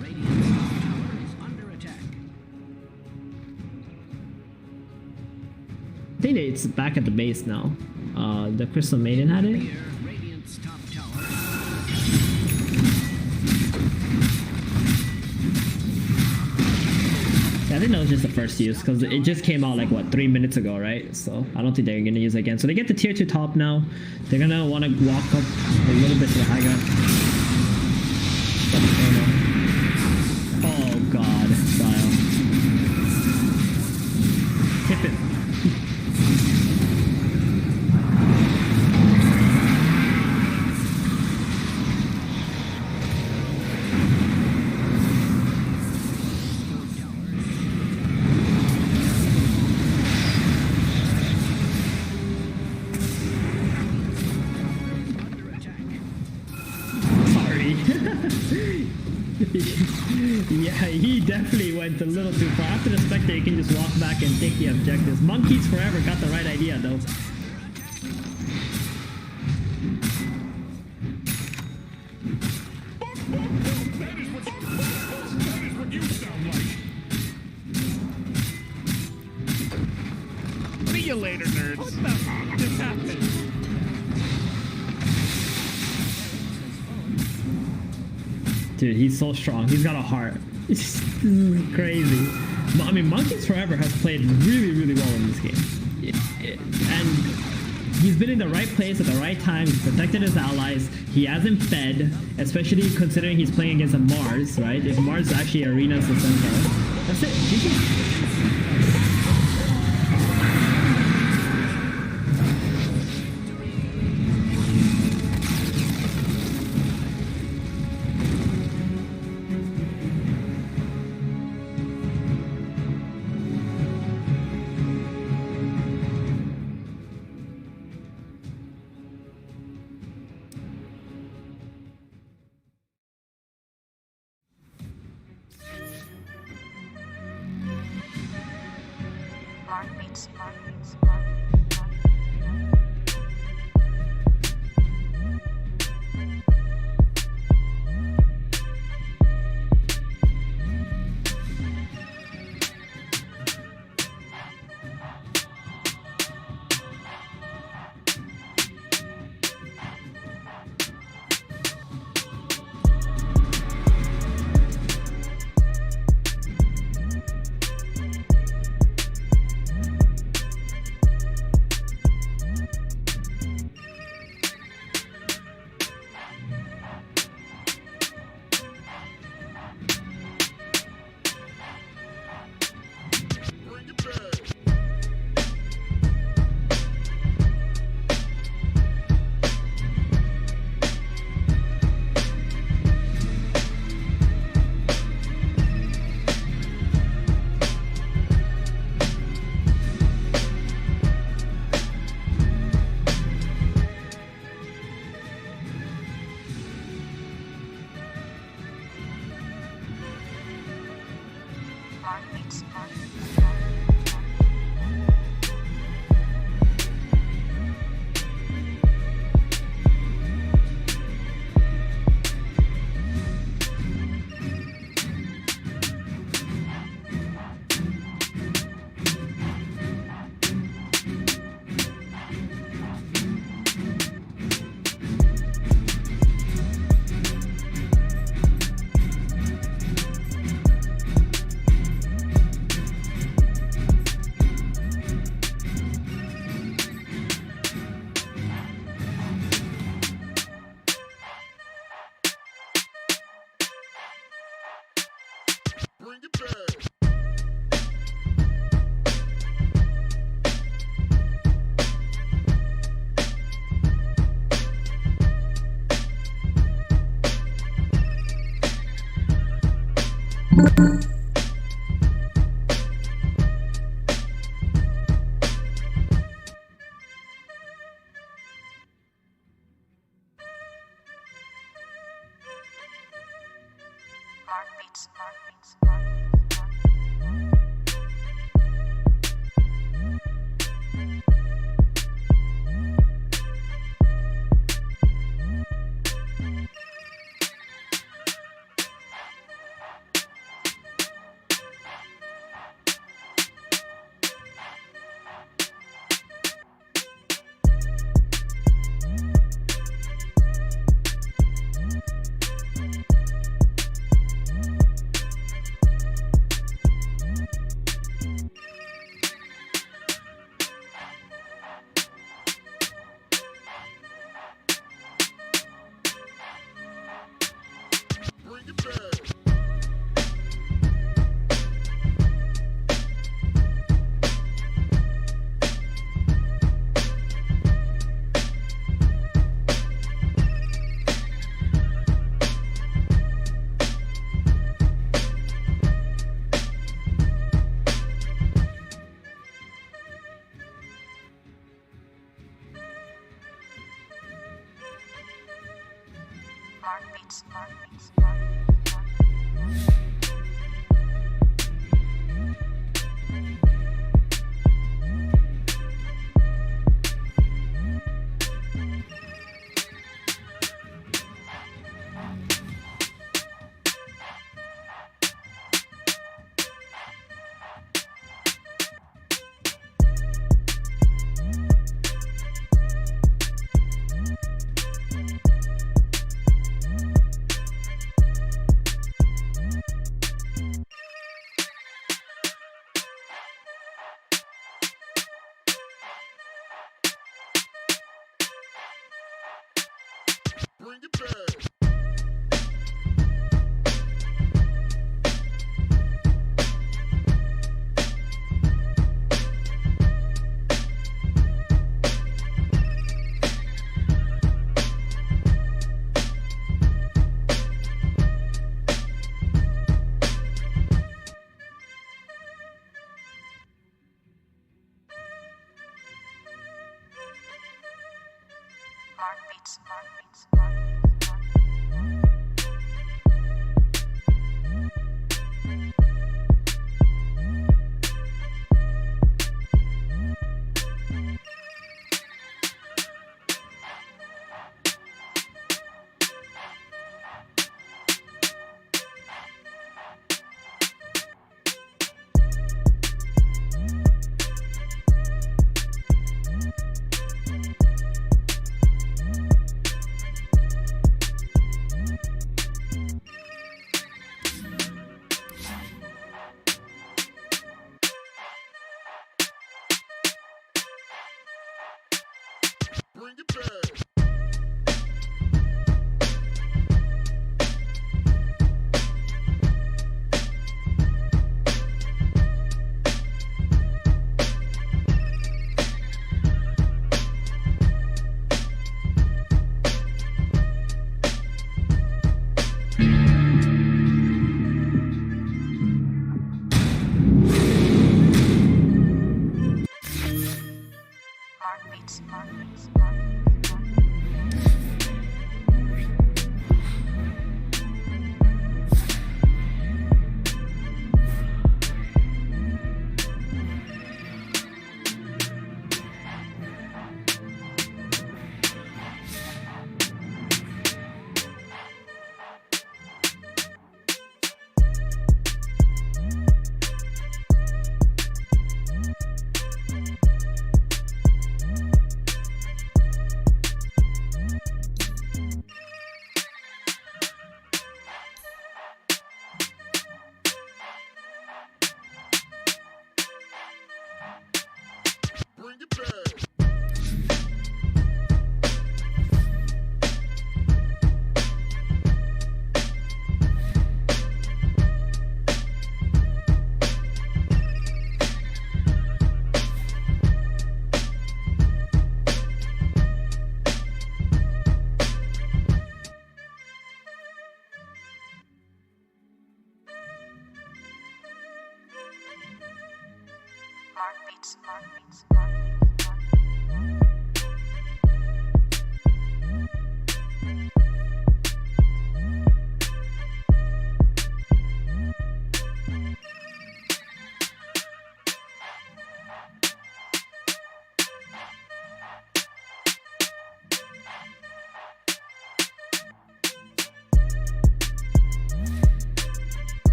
Radiant's top tower is under attack. I think it's back at the base now. The Crystal Maiden had it. Here, Radiant's top tower. Yeah, I think that was just the first use because it just came out like what 3 minutes ago, right? So I don't think they're gonna use it again. So they get the tier 2 top now. They're gonna want to walk up a little bit to the high ground. Oh god, style. Tip it. Yeah, he definitely went a little too far. After the Spectre, you can just walk back and take the objectives. Monkeys Forever got the right idea, though. That is what you sound like. See you later, nerds. What the fuck just happened? Dude, he's so strong. He's got a heart. This is crazy. I mean, Monkeys Forever has played really, really well in this game. And he's been in the right place at the right time. He's protected his allies. He hasn't fed, especially considering he's playing against a Mars, right? If Mars actually arenas the Centaur. That's it. GG. Mark beats, Mark beats, Bring it back. Mark beats, Mark beats. Bring it back. Beats, Mark Beats, Mark Bring it back. Mark Beats, Mark Beats, Mark Bring it back. Mark Beats, Mark Beats, Mark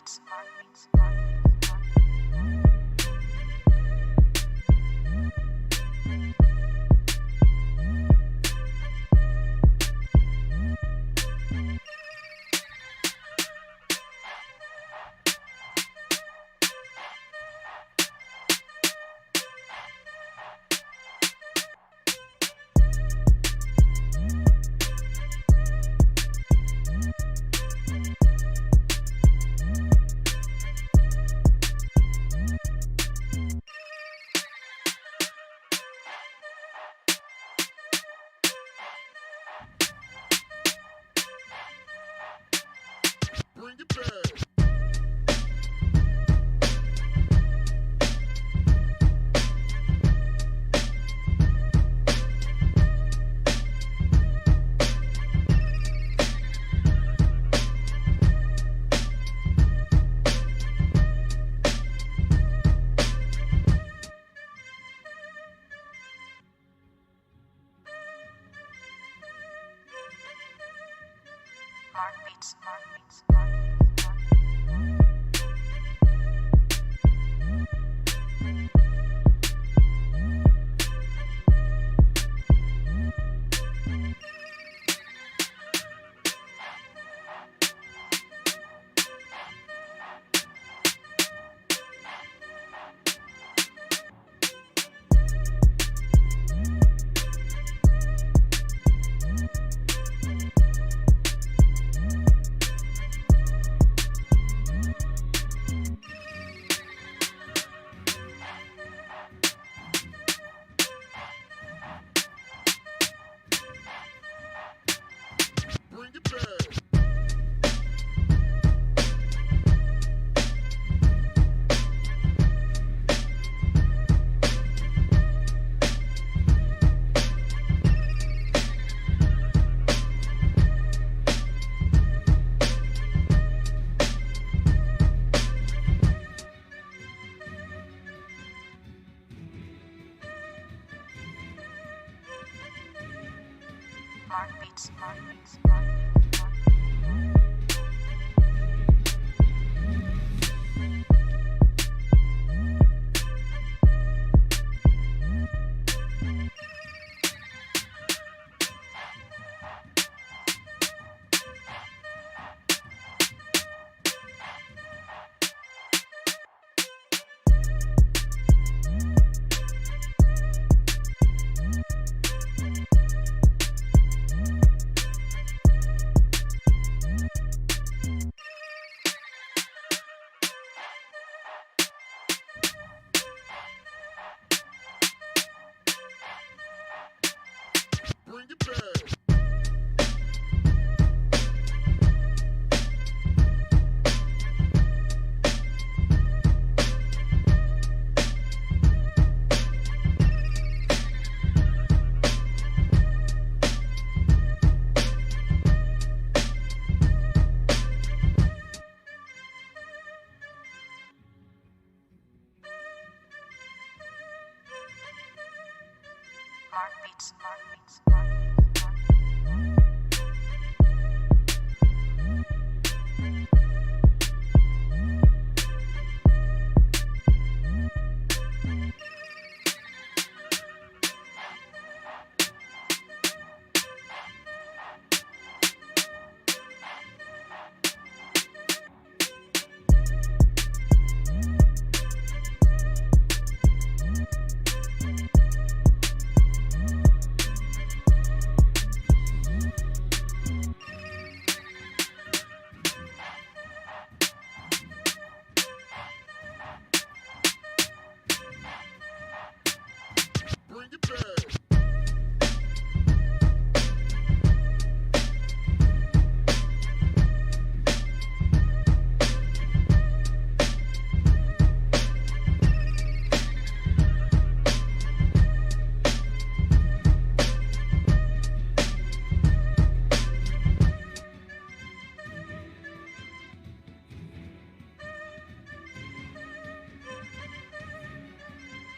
Beats, Mark Beats, Mark Beats, Mark Beats. Bring it back. Mark Beats, Mark Beats, Mark Beats, Mark Beats. Bring it back. Mark Beats, Mark Beats, Mark Beats, Mark Beats. Bring it back. Mark Beats, Mark Beats, Mark Beats, Mark Beats. Bring it back.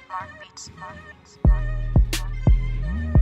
Mark Beats, Mark Beats, Mark Beats, Mark Beats.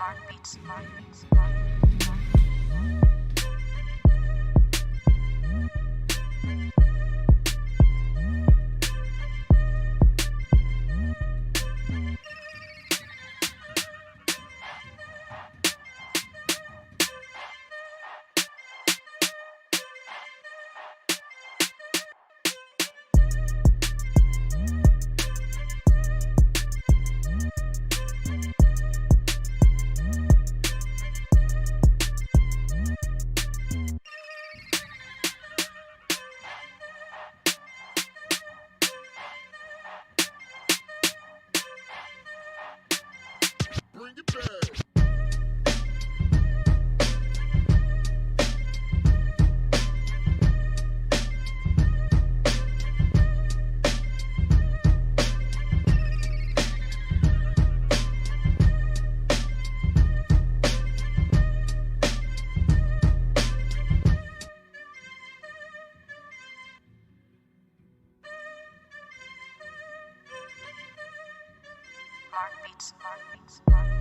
Mark Beats. Bring it back. Mark Beats. Bring it back.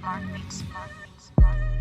Mark Beats. Bring it back.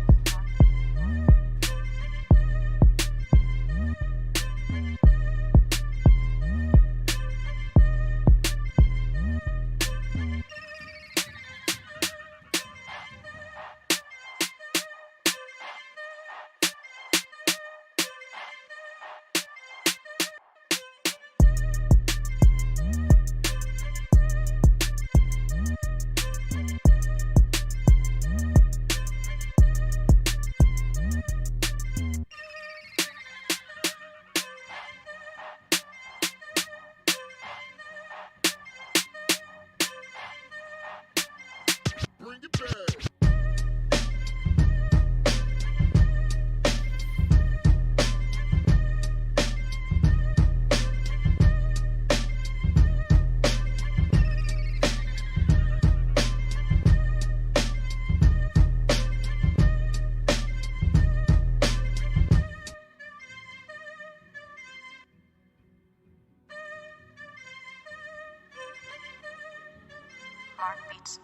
Mark Beats.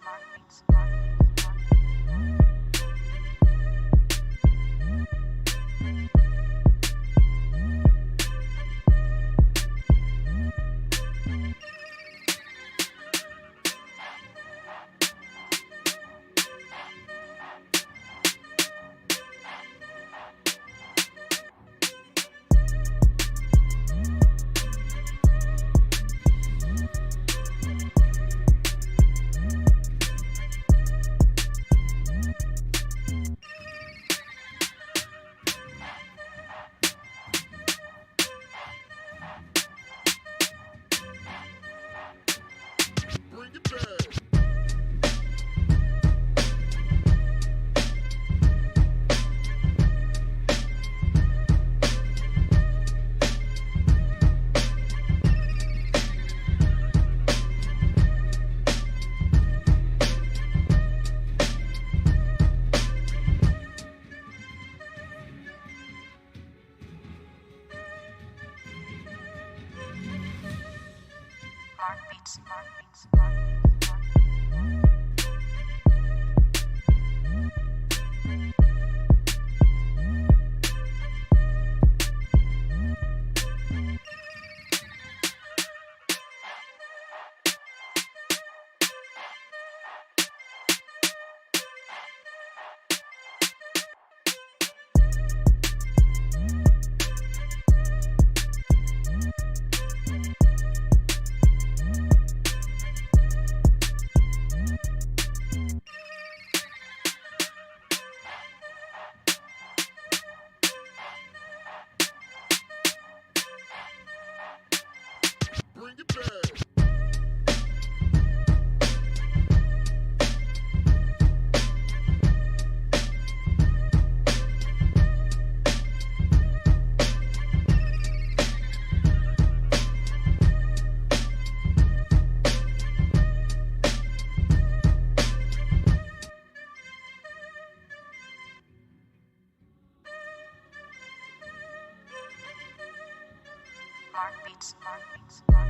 Mark Beats. Mark Beats. Mark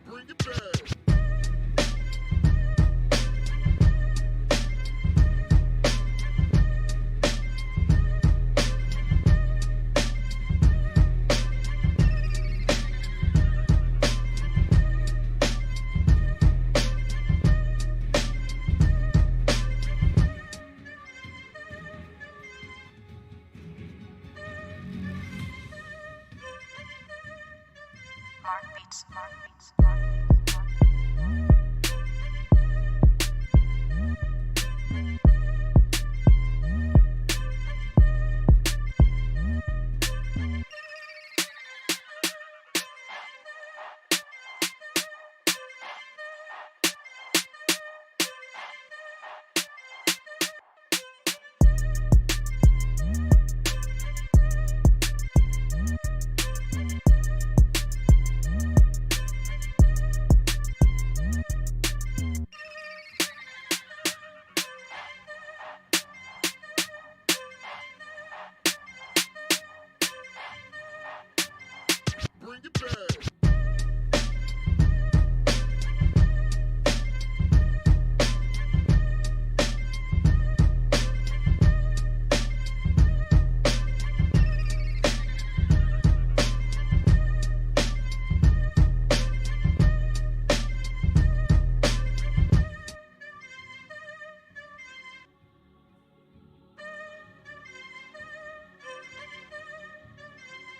Bring it back. Mark Beats. Mark Beats. Mark Bring it back.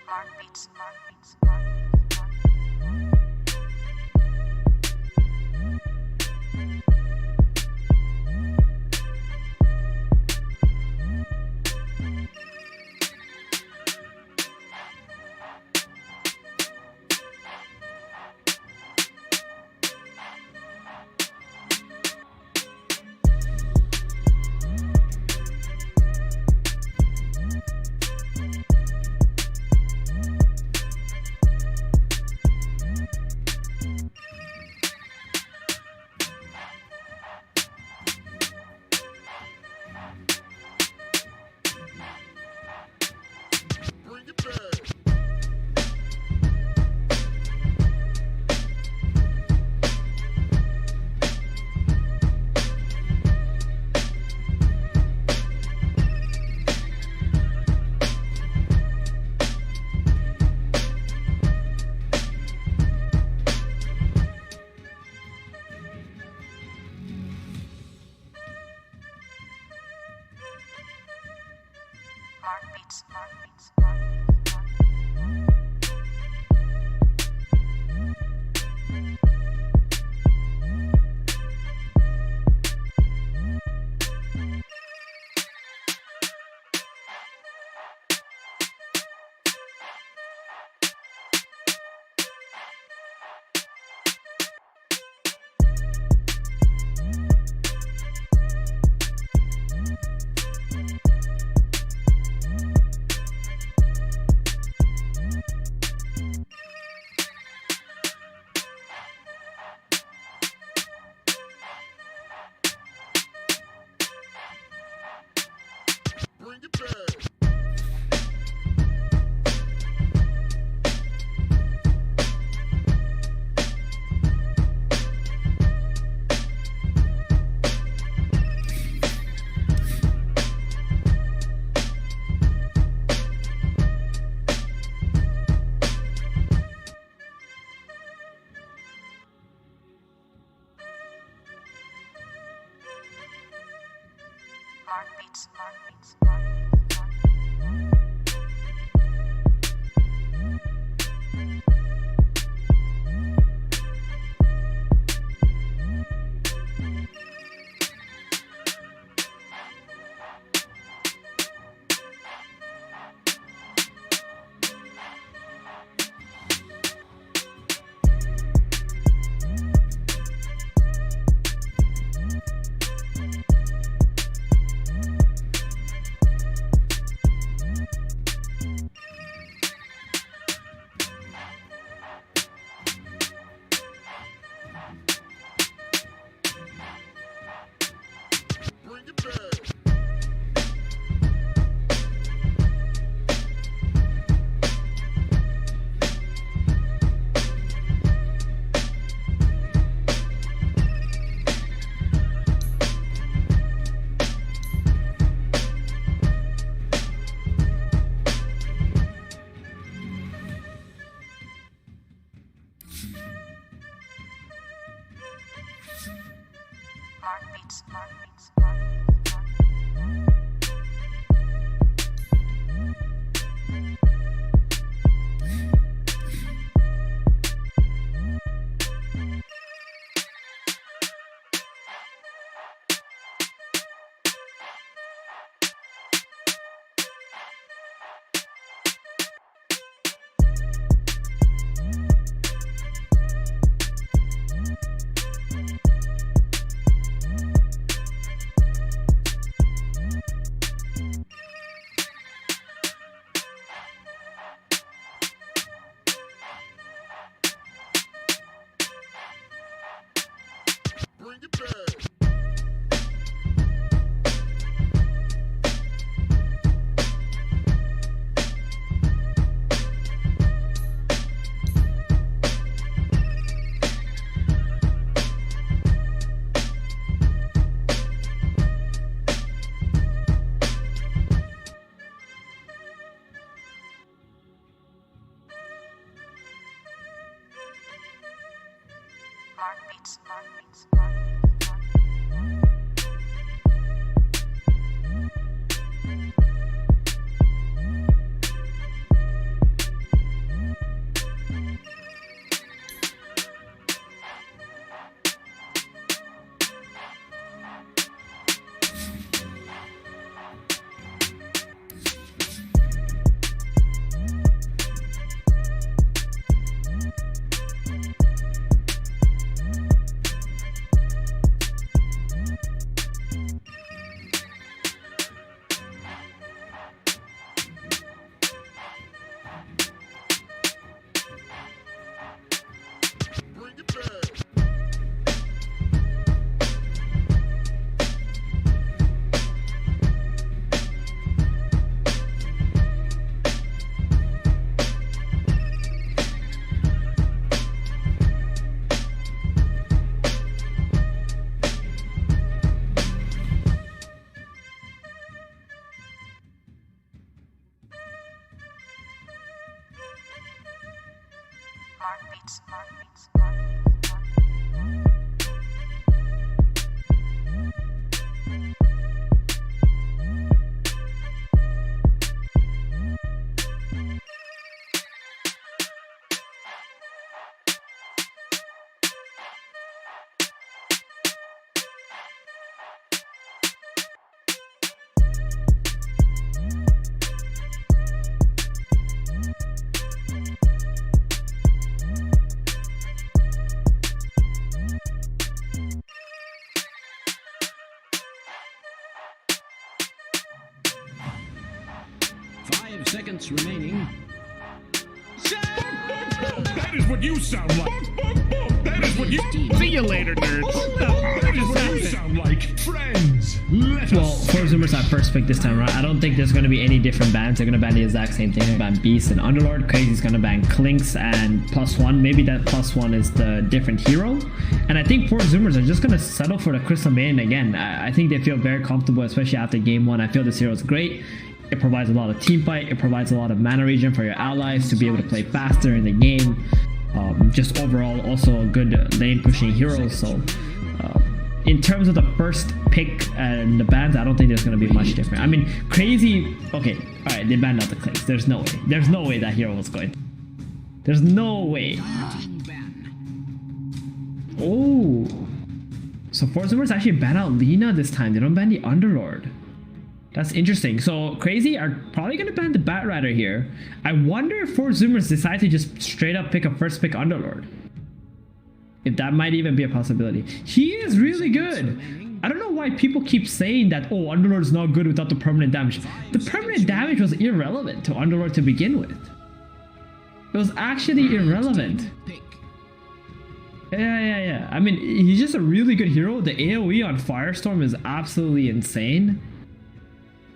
Mark Beats. Mark Beats. Mark Bring it back. Mark Beats. Mark Beats. Mark beats, Mark beats, Mark beats, Mark beats. Bring it back. Mark beats, Mark beats, Mark beats, Mark beats. Five seconds remaining. That is what you sound like. That is what you. See you later, nerds. That is what you sound like. Friends, let Well, us. Four Zoomers at first pick this time around. I don't think there's going to be any different bans. They're going to ban the exact same thing. They're going to ban Beast and Underlord. Crazy's going to ban Clinks and +1. Maybe that +1 is the different hero. And I think Four Zoomers are just going to settle for the Crystal Maiden again. I think they feel very comfortable, especially after game 1. I feel this hero is great. It provides a lot of team fight. It provides a lot of mana regen for your allies to be able to play faster in the game. Just overall, also a good lane pushing hero. So in terms of the first pick and the bans, I don't think there's going to be much different. I mean, Crazy, okay, all right, they banned out the Clinks. There's no way. There's no way that hero was going. There's no way. Team ban. Oh. So Four Zoomers actually ban out Lina this time. They don't ban the Underlord. That's interesting. So Crazy are probably going to ban the Batrider here. I wonder if Four Zoomers decide to just straight up pick a first pick Underlord. If that might even be a possibility. He is really good. I don't know why people keep saying that, oh, Underlord is not good without the permanent damage. The permanent damage was irrelevant to Underlord to begin with. It was actually irrelevant. Pick. Yeah. I mean, he's just a really good hero. The AoE on Firestorm is absolutely insane.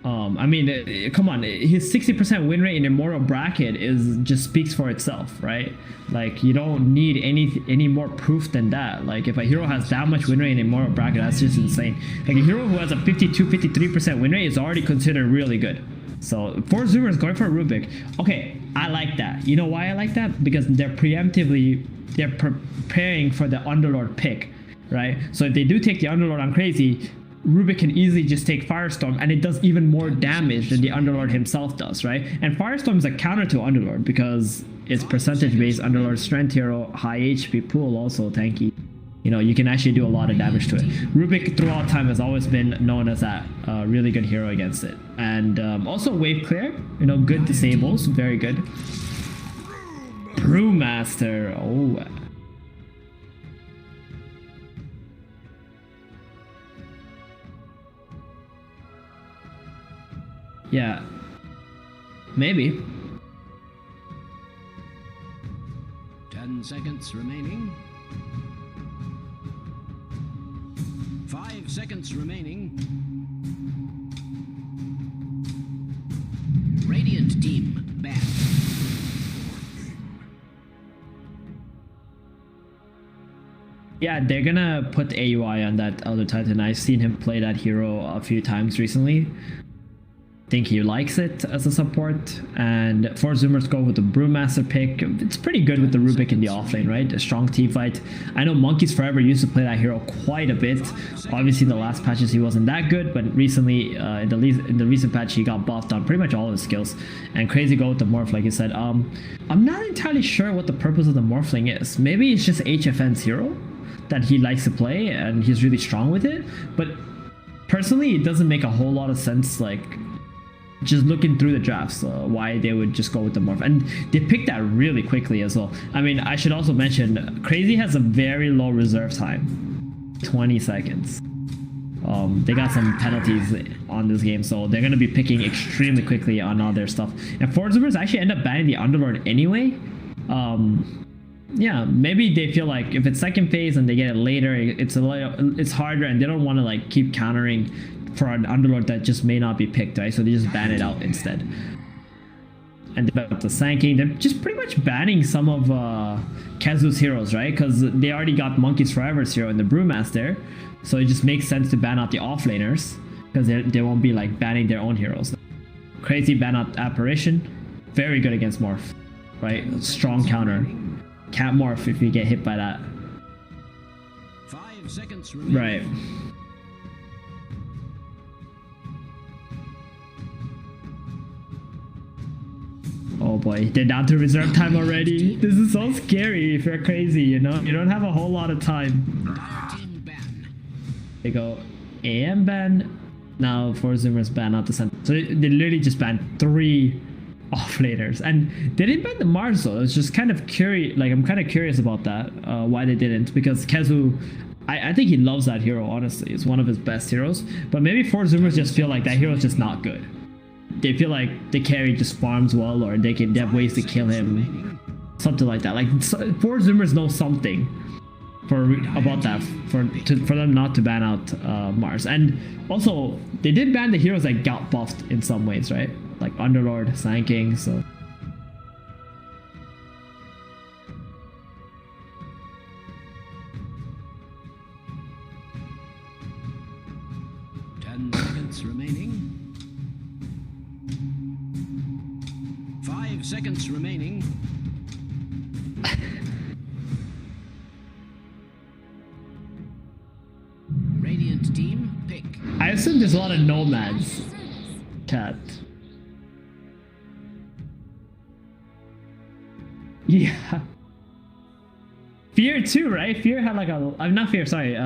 I mean, come on, his 60% win rate in Immortal bracket is just speaks for itself, right? Like, you don't need any more proof than that. Like, if a hero has that much win rate in Immortal bracket, that's just insane. Like, a hero who has a 52-53% win rate is already considered really good. So, Four Zoomers going for a Rubik. Okay, I like that. You know why I like that? Because they're preparing for the Underlord pick, right? So if they do take the Underlord on Crazy, Rubik can easily just take Firestorm, and it does even more damage than the Underlord himself does, right? And Firestorm is a counter to Underlord because it's percentage-based. Underlord strength hero, high HP pool, also tanky. You know, you can actually do a lot of damage to it. Rubik throughout time has always been known as that really good hero against it. And also wave clear, you know, good disables, very good. Brewmaster, oh. Yeah, maybe. 10 seconds remaining. 5 seconds remaining. Radiant team ban. Yeah, they're gonna put AUI on that Elder Titan. I've seen him play that hero a few times recently. think he likes it as a support. And for Zoomers go with the Brewmaster pick. It's pretty good with the Rubik in the offlane, right? A strong team fight. I know Monkeys Forever used to play that hero quite a bit. Obviously, in the last patches he wasn't that good, but recently in the recent patch he got buffed on pretty much all his skills. And Crazy go with the Morph, like you said. I'm not entirely sure what the purpose of the Morphling is. Maybe it's just HFN's hero that he likes to play and he's really strong with it. But personally, it doesn't make a whole lot of sense, like just looking through the drafts, why they would just go with the Morph. And they picked that really quickly as well. I mean, I should also mention, Crazy has a very low reserve time. 20 seconds. They got some penalties on this game, so they're going to be picking extremely quickly on all their stuff. And Zoomers actually end up banning the Underlord anyway. Yeah, maybe they feel like if it's second phase and they get it later, it's harder, and they don't want to like keep countering for an Underlord that just may not be picked, right? So they just ban it out instead. And about the Sanking, they're just pretty much banning some of Kazu's heroes, right? Because they already got Monkeys Forever's hero in the Brewmaster, so it just makes sense to ban out the offlaners because they won't be like banning their own heroes. Crazy ban out Apparition, very good against Morph, right? Strong counter. Can't Morph if you get hit by that. 5 seconds remaining. Right. Oh boy, they're down to reserve time already. This is so scary if you're Crazy, you know? You don't have a whole lot of time. Team ban. They go AM ban. Now for Zoomers ban out the center. So they literally just banned 3 offlaners. And they didn't ban the Mars though. It's just kind of curious. Like, I'm kind of curious about that. Why they didn't. Because Kazu, I think he loves that hero, honestly. It's one of his best heroes. But maybe 4 Zoomers just feel like that hero is just not good. They feel like the carry just farms well, or they have ways to kill him, something like that. Like 4 Zoomers know something about that for them not to ban out Mars. And also they did ban the heroes that got buffed in some ways, right? Like Underlord, Sanking. So remaining. 5 seconds remaining. Radiant team pick. I assume there's a lot of nomads. Cat. Yeah. Fear too, right? Fear had like a... I'm not Fear, sorry.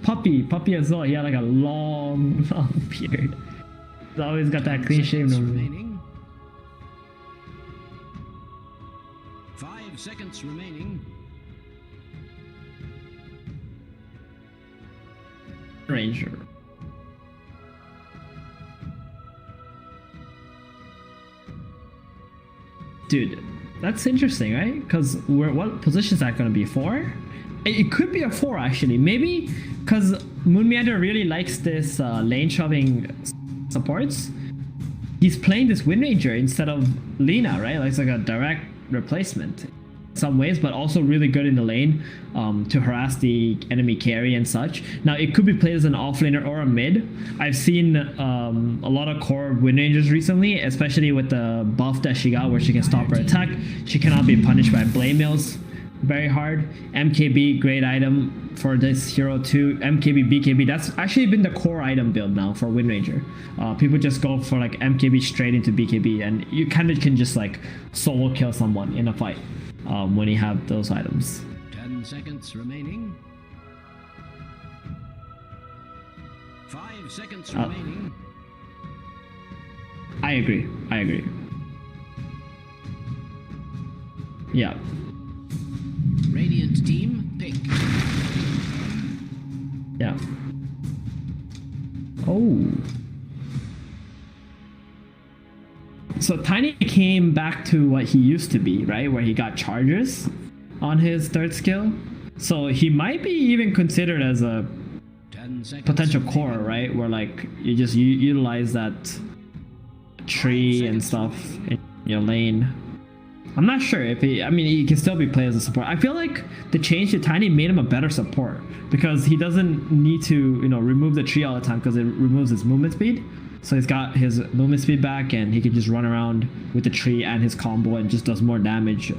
Puppy as well. He had like a long beard. He's always got that clean shave. Remaining. 5 seconds remaining. Ranger. Dude, that's interesting, right? Because what position is that going to be? 4? It could be a 4 actually. Maybe because Moonmeander really likes this lane shoving supports. He's playing this Wind Ranger instead of Lina, right? Like it's like a direct replacement in some ways, but also really good in the lane to harass the enemy carry and such. Now it could be played as an offlaner or a mid. I've seen a lot of core Wind Rangers recently, especially with the buff that she got where she can stop her attack. She cannot be punished by blade mills very hard. MKB, great item for this hero too. MKB, BKB, that's actually been the core item build now for Wind Ranger. People just go for like MKB straight into BKB, and you kind of can just like solo kill someone in a fight when you have those items. 10 seconds remaining. 5 seconds remaining. I agree. Yeah. Radiant team pick. Yeah. Oh. So Tiny came back to what he used to be, right? Where he got charges on his 3rd skill. So he might be even considered as a potential core, right? Where like you just utilize that tree and stuff in your lane. I'm not sure if he can still be played as a support. I feel like the change to Tiny made him a better support because he doesn't need to, remove the tree all the time because it removes his movement speed. So he's got his movement speed back, and he can just run around with the tree and his combo and just does more damage.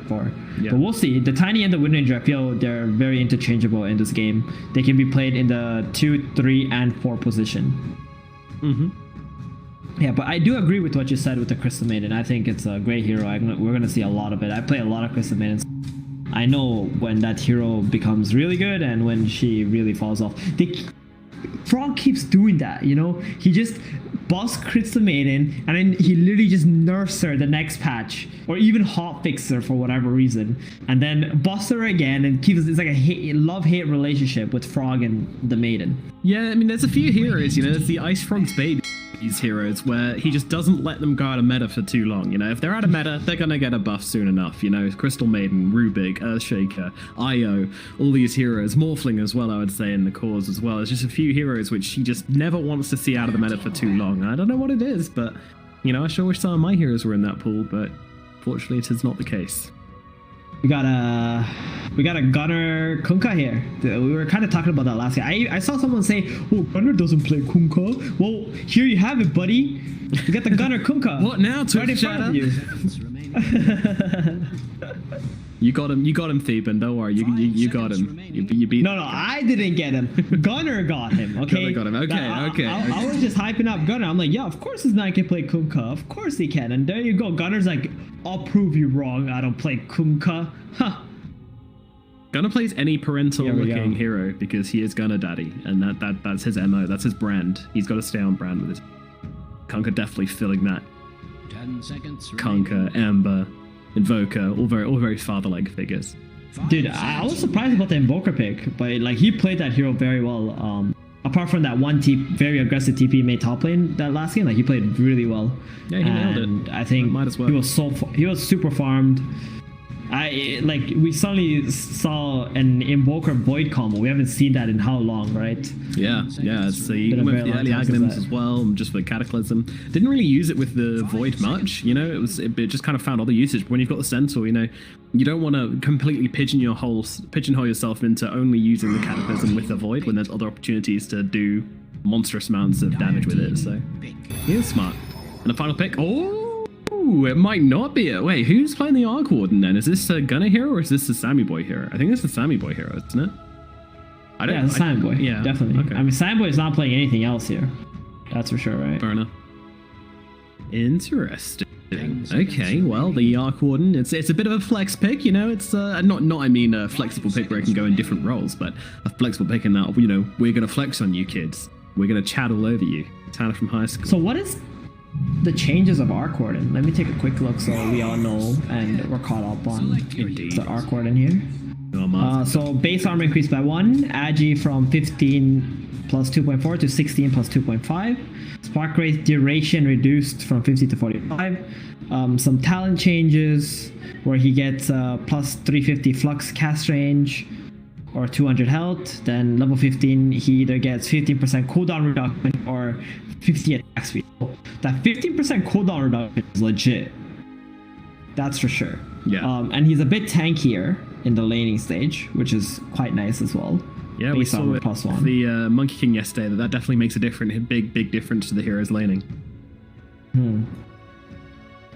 But we'll see. The Tiny and the Wind Ranger, I feel they're very interchangeable in this game. They can be played in the 2, 3, and 4 position. Yeah, but I do agree with what you said with the Crystal Maiden. I think it's a great hero. We're going to see a lot of it. I play a lot of Crystal Maidens. I know when that hero becomes really good and when she really falls off. Frog keeps doing that, you know? He just busts Crystal Maiden and then he literally just nerfs her the next patch, or even hotfixes her for whatever reason, and then busts her again and keeps. It's like a love-hate relationship with Frog and the Maiden. Yeah, I mean, there's a few heroes, you know, there's the Ice Frog's baby. These heroes where he just doesn't let them go out of meta for too long. You know, if they're out of meta, they're gonna get a buff soon enough. You know, Crystal Maiden, Rubik, Earthshaker, Io, all these heroes, Morphling as well, I would say, in the cause as well. There's just a few heroes which he just never wants to see out of the meta for too long. I don't know what it is, but you know, I sure wish some of my heroes were in that pool, but fortunately it is not the case. We got a Gunner Kunkka here. We were kind of talking about that last year. I saw someone say, "Oh, Gunner doesn't play Kunkka." Well, here you have it, buddy. You got the Gunner Kunkka. What now, right in front of you. You got him, Theban. Don't worry, you got him. You beat. No, I didn't get him. Gunner got him. Okay. Gunner got him. Okay. I was just hyping up Gunner. I'm like, yeah, of course this guy can play Kunkka. Of course he can. And there you go. Gunner's like, I'll prove you wrong. I don't play Kunkka. Huh. Gunner plays any parental-looking hero because he is Gunner Daddy, and that's his MO. That's his brand. He's got to stay on brand with it. Kunkka definitely filling that. 10 seconds. Kunkka, Amber, Invoker, all very father-like figures. Dude, I was surprised about the Invoker pick, but like he played that hero very well. Apart from that one very aggressive TP made top lane that last game, like he played really well. Yeah, he nailed it. I think might as well. He was super farmed. We suddenly saw an Invoker Void combo. We haven't seen that in how long, right? Yeah. So he went for the early Aghanims as well, just for Cataclysm. Didn't really use it with the Void much, you know. It just kind of found other usage. When you've got the Centaur, you know, you don't want to completely pigeonhole yourself into only using the Cataclysm with the Void when there's other opportunities to do monstrous amounts of damage with it. So he is smart. And the final pick. Oh, it might not be it. Wait, who's playing the Arc Warden then? Is this a Gunner hero or is this a Sammy Boy hero? I think it's the Sammy Boy hero, isn't it? Yeah, it's Sammy Boy. Yeah, definitely. Okay. I mean, Sammy Boy is not playing anything else here. That's for sure, right? Fair enough. Interesting. Okay, well, the Arc Warden, it's a bit of a flex pick, you know. It's a flexible pick where it can go in different roles, but a flexible pick in that, you know, we're gonna flex on you kids. We're gonna chat all over you. Tanner from high school. So what is the changes of Arc Warden? Let me take a quick look so we all know and we're caught up on the Arc Warden here. So base armor increased by 1, Agi from 15 plus 2.4 to 16 plus 2.5. Spark rate duration reduced from 50 to 45. Some talent changes where he gets plus 350 flux cast range or 200 health. Then level 15 he either gets 15% cooldown reduction or 50 attack speed. That 15% cooldown reduction is legit. That's for sure. Yeah. And he's a bit tankier in the laning stage, which is quite nice as well. Yeah, we saw it plus 1. The Monkey King yesterday. That definitely makes a big difference to the hero's laning.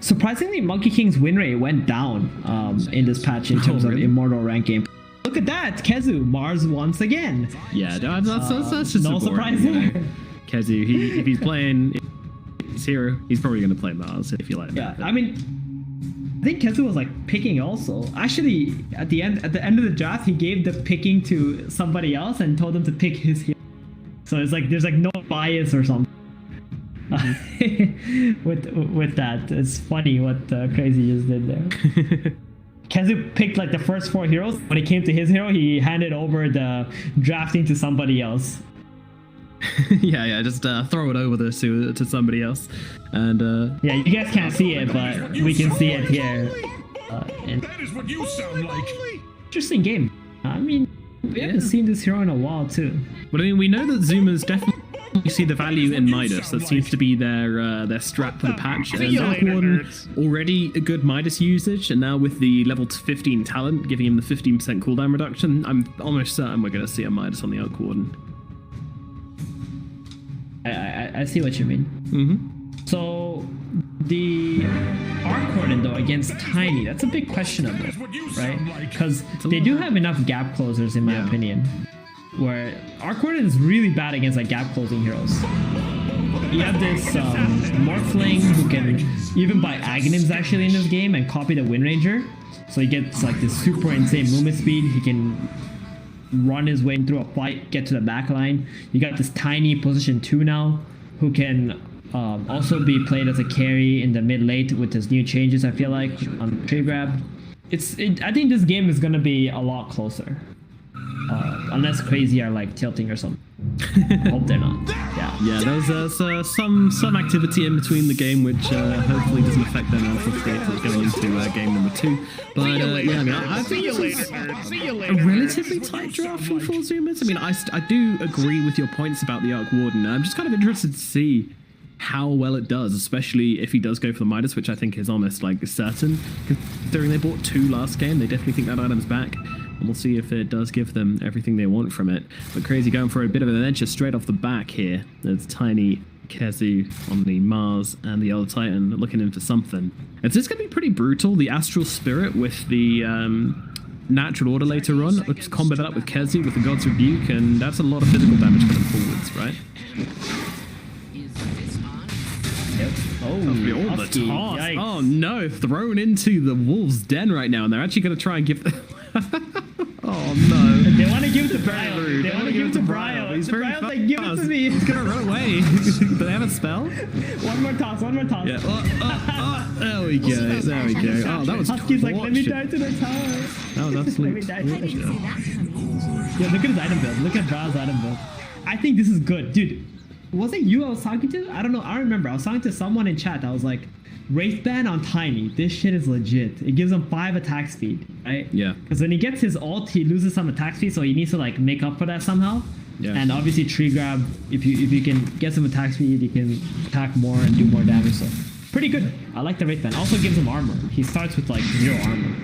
Surprisingly, Monkey King's win rate went down in this patch in terms of Immortal rank game. Look at that, Kezu, Mars once again. Yeah, that's just no surprise there. Kezu, if he's playing his hero, he's probably going to play Mars if you like. Yeah, I mean, I think Kezu was like picking also. Actually, at the end of the draft, he gave the picking to somebody else and told them to pick his hero. So it's like there's like no bias or something with that. It's funny what Crazy just did there. Kezu picked like the first 4 heroes. When it came to his hero, he handed over the drafting to somebody else. yeah, just throw it over to somebody else. And yeah, you guys can't see it, but we can see it here. That is what you sound like. Interesting game. I mean, we haven't seen this hero in a while too. But I mean, we know that Zoomers definitely see the value in Midas. That seems to be their strat for the patch. And Arc Warden, already a good Midas usage, and now with the level 15 talent giving him the 15% cooldown reduction, I'm almost certain we're going to see a Midas on the Arc Warden. I see what you mean. Mm-hmm. So the Arc Warden though against Tiny, that's a big questionable, right? Because they do have enough gap closers in my opinion. Where Arc Warden is really bad against like gap closing heroes. You have this Morphling who can even buy Aghanims actually in this game and copy the Wind Ranger. So he gets like this super insane movement speed. He can run his way through a fight, get to the back line. You got this Tiny position 2 now who can also be played as a carry in the mid late with his new changes. I feel like on tree grab. I think this game is gonna be a lot closer. Unless Crazy are like tilting or something. Hope they're not. Yeah, there's some activity in between the game which hopefully doesn't affect them until going into game number 2. But yeah, I mean, I think it's a relatively tight draft for Zoomers. I mean, I do agree with your points about the Arc Warden. I'm just kind of interested to see how well it does, especially if he does go for the Midas, which I think is almost like certain. Considering they bought 2 last game, they definitely think that item's back. And we'll see if it does give them everything they want from it. But Crazy going for a bit of an adventure straight off the back here. There's Tiny, Kezu on the Mars, and the other Titan looking in for something. It's just going to be pretty brutal. The Astral Spirit with the Natural Order later on. Let's combo that up with Kezu with the God's Rebuke, and that's a lot of physical damage coming forwards, right? Oh, all the toss. Oh no, thrown into the wolf's den right now, and they're actually going to try and give... Oh no. They want to give it to Brio. They want to give it to Brio. He's very fast. Like, give it to me. He's going to run away. Do they have a spell? One more toss. Yeah. There we go. There we go. Oh, that was Husky's like, let me die to the tower. That was absolute. Yeah, look at his item build. Look at Brio's item build. I think this is good. Dude, was it you I was talking to? I don't know. I remember. I was talking to someone in chat. I was like, Wraithband on Tiny. This shit is legit. It gives him 5 attack speed, right? Yeah. Because when he gets his ult, he loses some attack speed, so he needs to like make up for that somehow. Yeah. And obviously tree grab, if you can get some attack speed, you can attack more and do more damage. So pretty good. I like the Wraithband. Also gives him armor. He starts with like 0 armor.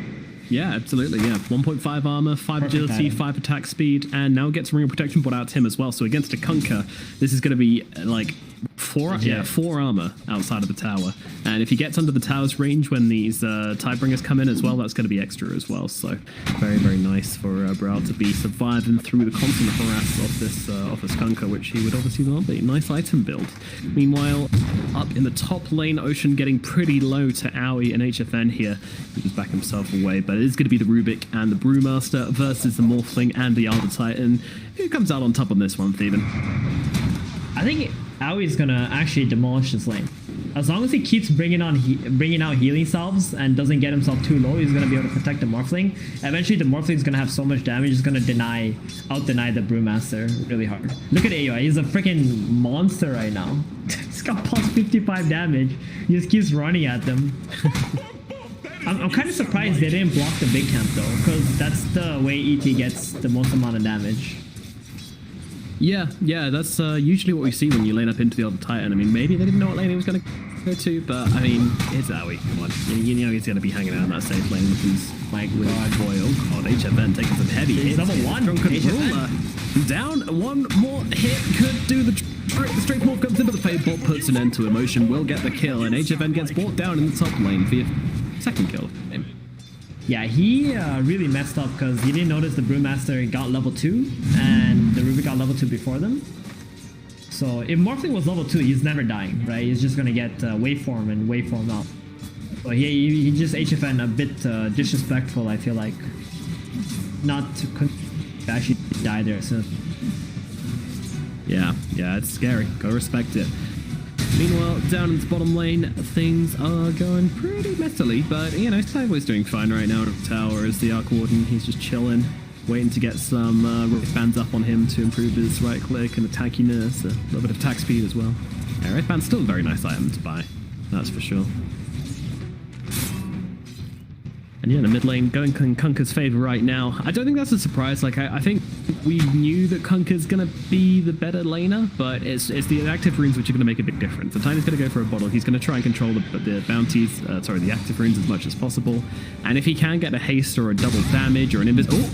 Yeah, absolutely. Yeah, 1.5 armor, 5 agility, 5 attack speed, and now gets Ring of Protection brought out to him as well. So against a Kunkka, this is going to be like 4 armor outside of the tower. And if he gets under the tower's range when these Tidebringers come in as well, that's going to be extra as well. So very, very nice for Brawl to be surviving through the constant harass of this Kunkka, which he would obviously not be. Nice item build. Meanwhile, up in the top lane, Ocean getting pretty low to Aoi and HFN here. He can back himself away, but it is going to be the Rubik and the Brewmaster versus the Morphling and the Elder Titan. Who comes out on top on this one, Theban? I think Aoi is gonna actually demolish this lane. As long as he keeps bringing out healing salves and doesn't get himself too low, he's gonna be able to protect the Morphling. Eventually, the Morphling is gonna have so much damage, it's gonna out-deny the Brewmaster really hard. Look at AOI, he's a freaking monster right now. He's got plus 55 damage. He just keeps running at them. I'm kind of surprised they didn't block the big camp though, because that's the way ET gets the most amount of damage. Yeah, that's usually what we see when you lane up into the Elder Titan. I mean, maybe they didn't know what lane he was going to go to, but I mean, it's Aoi. Come on. You know he's going to be hanging out in that safe lane with his boy. Oh god, HFN taking some heavy hits. Level 1. HFN down. One more hit could do the trick. The straight morph comes in, but the Fade Bolt puts an end to Emotion. Will get the kill, and HFN gets brought down in the top lane for your second kill. Yeah, he really messed up because he didn't notice the Brewmaster got level 2 and the Rubik got level 2 before them. So if Morphling was level 2, he's never dying, right? He's just gonna get waveform and waveform out. So he just HFN a bit disrespectful, I feel like. Not to actually die there soon. Yeah, it's scary. Gotta respect it. Meanwhile, down in the bottom lane, things are going pretty messily, but, you know, Tideboy's doing fine right now at the tower as the Arc Warden. He's just chilling, waiting to get some Wraithbands up on him to improve his right click and attackiness, a little bit of attack speed as well. Yeah, Wraithband's still a very nice item to buy, that's for sure. And yeah, the mid lane going in Kunker's favor right now. I don't think that's a surprise. Like, I think we knew that Kunker's going to be the better laner, but it's the active runes which are going to make a big difference. The Tiny's going to go for a bottle. He's going to try and control the bounties, the active runes as much as possible. And if he can get a haste or a double damage or an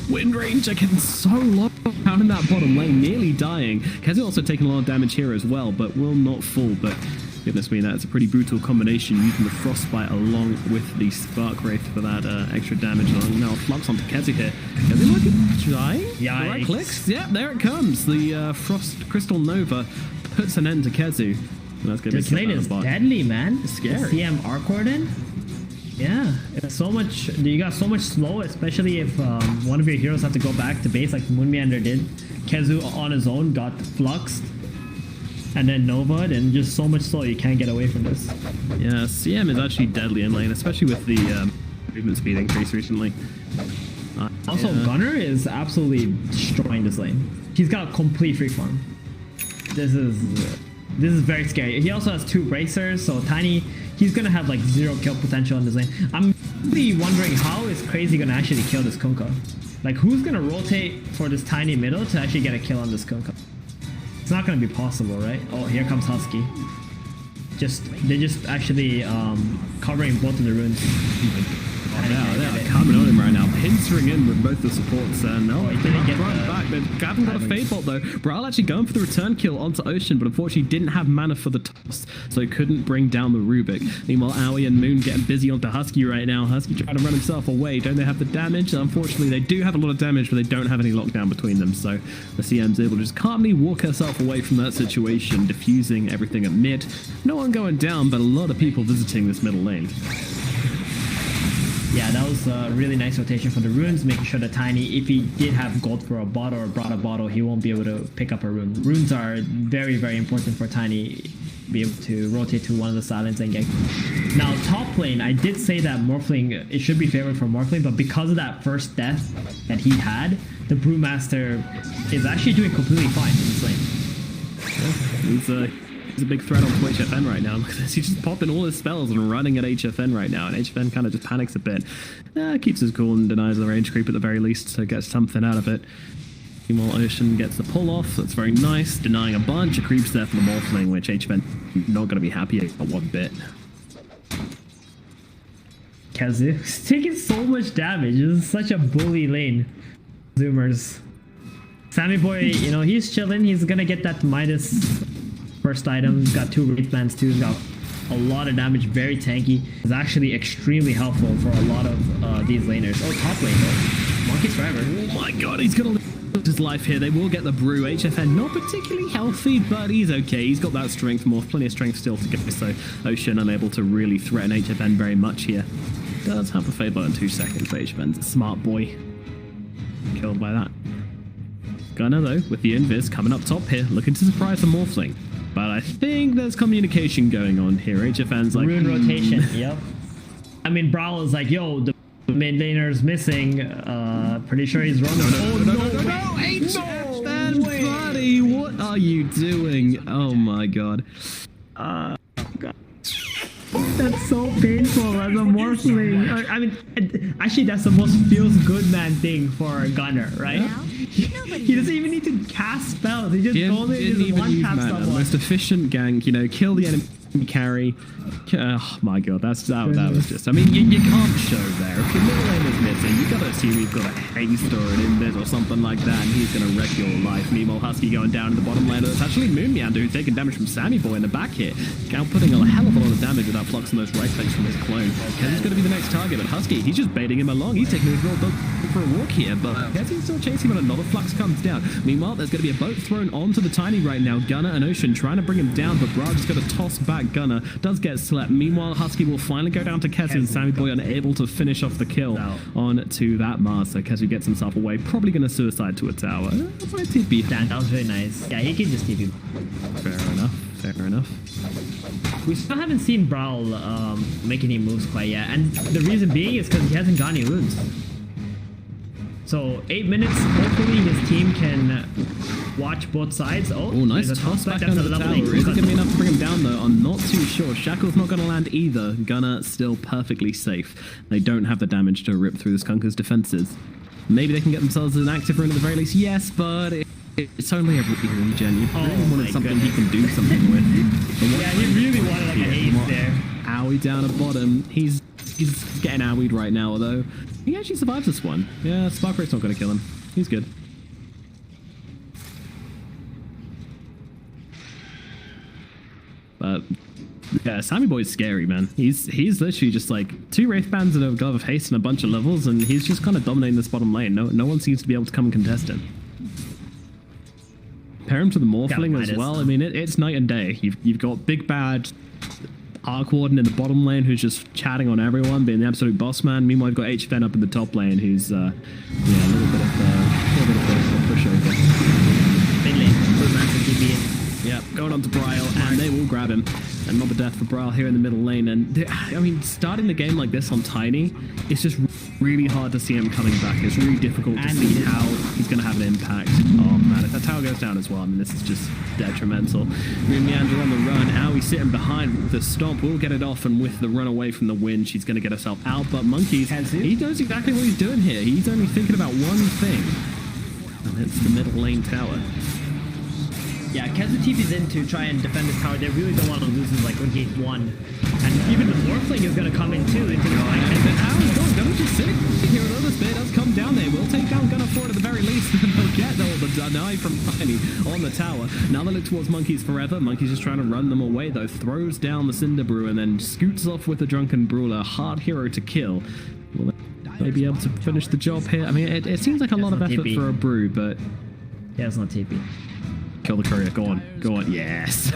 wind ranger getting so low down in that bottom lane, nearly dying. Kezi also taking a lot of damage here as well, but will not fall. But goodness me, that's a pretty brutal combination, using the Frostbite along with the Spark Wraith for that extra damage. Now Flux onto Kezi here. Kezi looking dying. Yikes. Right clicks. Yep, there it comes. The Frost Crystal Nova puts an end to Kezi. That's gonna This lane is deadly, man. It's scary. The CM Arcorden. Yeah, it's so much. You got so much slow, especially if one of your heroes have to go back to base like Moonmeander did. Kezu on his own got fluxed, and then Nova, and just so much slow you can't get away from this. Yeah, CM is actually deadly in lane, especially with the movement speed increase recently. Also, Gunner is absolutely destroying this lane. He's got complete free farm. This is very scary. He also has 2 bracers, so Tiny, he's gonna have like 0 kill potential in this lane. I'm really wondering how is Crazy gonna actually kill this Kunkka. Like, who's gonna rotate for this Tiny middle to actually get a kill on this Kunkka? It's not gonna be possible, right? Oh, here comes Husky. They're just actually covering both of the runes. Yeah, they're coming on him right now, pincering in with both the supports, and he didn't get back. They haven't got a Fade Bolt though. Brawl actually going for the return kill onto Ocean, but unfortunately didn't have mana for the toss, so couldn't bring down the Rubik. Meanwhile, Aoi and Moon getting busy onto Husky right now. Husky trying to run himself away. Don't they have the damage? Unfortunately, they do have a lot of damage, but they don't have any lockdown between them, so the CM's able to just calmly walk herself away from that situation, diffusing everything at mid. No one going down, but a lot of people visiting this middle lane. Yeah, that was a really nice rotation for the runes, making sure that Tiny, if he did have gold for a bottle or brought a bottle, he won't be able to pick up a rune. Runes are very, very important for Tiny be able to rotate to one of the silence and get. Now, top lane, I did say that Morphling, it should be favored for Morphling, but because of that first death that he had, the Brewmaster is actually doing completely fine in this lane. He's a big threat onto HFN right now. He's just popping all his spells and running at HFN right now, and HFN kind of just panics a bit. Keeps his cool and denies the range creep at the very least, so gets something out of it. Meanwhile, Ocean gets the pull off. That's very nice, denying a bunch of creeps there for the Morphling, which HFN not going to be happy about one bit. Kazu is taking so much damage. This is such a bully lane. Zoomers. Sammy Boy, you know, he's chilling. He's gonna get that Midas first item. He's got 2 Wraith Bands too. He's got a lot of damage, very tanky. It's actually extremely helpful for a lot of these laners. Oh, top lane though. Monkey's forever. Oh my god, he's gonna lose his life here. They will get the brew. HFN not particularly healthy, but he's okay. He's got that strength, plenty of strength still to go. So Ocean unable to really threaten HFN very much here. Does have the Fade Bolt in 2 seconds. HFN's a smart boy. Killed by that. Gunner though, with the Invis coming up top here, looking to surprise the Morphling. But I think there's communication going on here. HFN's like... Rune rotation, yep. I mean, Brawl is like, yo, the mid laner's missing. Pretty sure he's wrong. No, HFN, buddy, what are you doing? Oh my god. God. That's so painful as a Morphling. I mean, actually, that's the most feels good man thing for a Gunner, right? He doesn't even need to cast spells. He just goes in and just one-tap someone. The most efficient gank, you know, kill the enemy carry. Oh my god, that was just... I mean, you can't show there. If your middle lane is missing, you gotta assume he's got a haste or an invis or something like that, and he's gonna wreck your life. Meanwhile, Husky going down to the bottom lane. It's actually Moonmeander who's taking damage from Sammy Boy in the back here. Outputting a hell of a lot of damage without fluxing those right clicks from his clone. Kezi's gonna be the next target, but Husky, he's just baiting him along. He's taking his real boat for a walk here, but Kezi's still chasing when another flux comes down. Meanwhile, there's gonna be a boat thrown onto the Tiny right now. Gunner and Ocean trying to bring him down, but Brad just gonna toss back Gunner. Does get slept. Meanwhile, Husky will finally go down to Kezi, and Sammy Boy unable to finish off the kill on to that Mars. So Kezi gets himself away, probably going to suicide to a tower. My TP. Damn, that was very nice. Yeah, he can just TP. Fair enough. We still haven't seen Brawl make any moves quite yet, and the reason being is because he hasn't got any runes. So 8 minutes. Hopefully his team can watch both sides. Oh, Nice there's a toss back that's under a the level tower. eight. Is it going to be enough to bring him down, though? I'm not too sure. Shackle's not going to land either. Gunner still perfectly safe. They don't have the damage to rip through the Skunker's defenses. Maybe they can get themselves an active rune at the very least. Yes, but it's only a regen. You really wanted something he can do something with. Yeah, he really wanted like an ace there. Owie down at bottom. He's getting owied right now, although he actually survives this one. Yeah, Spark Rate's not going to kill him. He's good. But yeah, Sammy Boy's scary, man. He's literally just like 2 Wraith Bands and a Glove of Haste and a bunch of levels, and he's just kind of dominating this bottom lane. No one seems to be able to come and contest him. Pair him to the Morphling as well. I mean, it's night and day. You've got Big Bad Arc Warden in the bottom lane who's just chatting on everyone, being the absolute boss man. Meanwhile, you've got HFN up in the top lane who's yeah, a little bit of a pushover. Mid lane, full massive DB in. Yeah, going on to Bryle, and they will grab him. And mob of death for Bryle here in the middle lane. And I mean, starting the game like this on Tiny, it's just really hard to see him coming back. It's really difficult to see how he's going to have an impact. Oh man, if that tower goes down as well, I mean, this is just detrimental. Meander on the run. Owie sitting behind with the stomp. Will get it off, and with the run away from the wind, she's going to get herself out. But Monkeys, he knows exactly what he's doing here. He's only thinking about one thing, and it's the middle lane tower. Yeah, Kezu TP's in to try and defend this tower. They really don't want to lose this like on gate 1. And even the Morphling is going to come in too into the fight. And then Gunner just sitting here. Another spear does come down there. We'll take down Gunner for it at the very least. And they'll get the deny from Tiny on the tower. Now they look towards Monkeys forever. Monkeys just trying to run them away though. Throws down the Cinder Brew and then scoots off with the Drunken Brawler. Hard hero to kill. Will they be able to finish the job here? I mean, it seems like a lot of effort for a brew, but... Yeah, it's not TP. Kill the courier. Go on. Yes.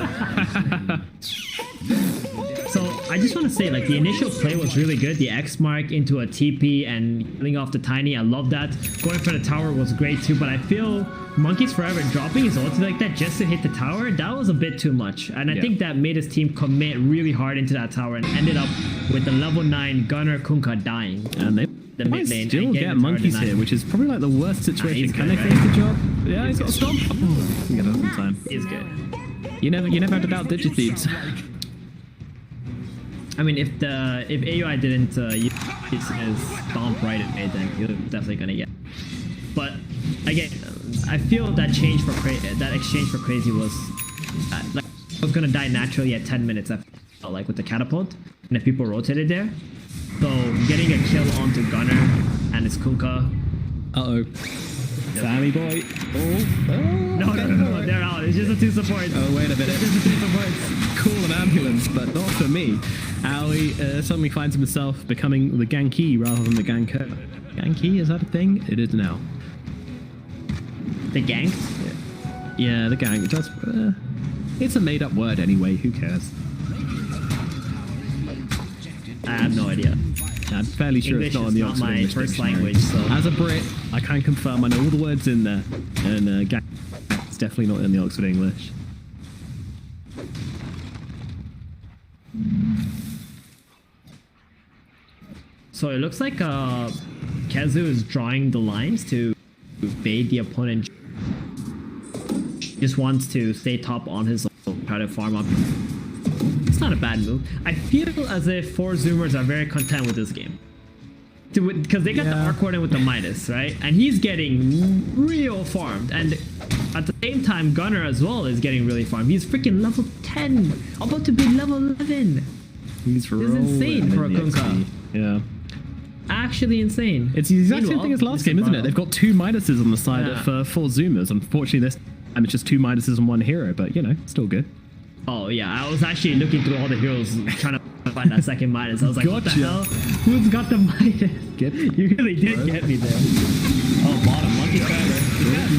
So I just want to say, like, the initial play was really good. The X mark into a TP and killing off the Tiny. I love that. Going for the tower was great too, but I feel Monkeys Forever dropping his ulti like that just to hit the tower, that was a bit too much. And I think that made his team commit really hard into that tower and ended up with the level 9 Gunner Kunkka dying. And they might still get Monkeys here, which is probably like the worst situation. Can they finish the job? Yeah, he's got a stomp. Oh, he got it on time. He's good. You never have to doubt Digithieves. I mean, if AUI didn't use his stomp right at mid, then he was definitely gonna get. But again, I feel that exchange for Crazy was like was gonna die naturally at 10 minutes. I felt like with the catapult, and if people rotated there. So getting a kill onto Gunner and his Kunkka. Uh-oh. Sammy boy. No, they're out. It's just the 2 supports. Oh, wait a minute. It's just the 2 supports. Cool an ambulance, but not for me. Owie suddenly finds himself becoming the Ganki rather than the Ganko. Ganki, is that a thing? It is now. The gank? Yeah, the gang. Just, it's a made-up word anyway. Who cares? I have no idea. I'm fairly sure English it's not on the is Oxford not my English first Dictionary. language, so... As a Brit, I can confirm I know all the words in there. And gang, it's definitely not in the Oxford English. So it looks like Kezu is drawing the lines to bait the opponent. Just wants to stay top on his own, try to farm up. It's not a bad move. I feel as if 4 Zoomers are very content with this game. Because they got the Arc Warden with the Midas, right? And he's getting real farmed. And at the same time, Gunner as well is getting really farmed. He's freaking level 10. About to be level 11. He's insane for a Kunkka. Yeah. Actually insane. It's the exact same thing as last game, isn't it? They've got 2 Midases on the side of 4 Zoomers. Unfortunately, this time it's just 2 Midases and 1 hero, but, you know, still good. Oh, yeah. I was actually looking through all the heroes trying to find that second Midas. I was like, what the hell? Who's got the Midas? You really did get me there. Oh, bottom. Monkey Forever.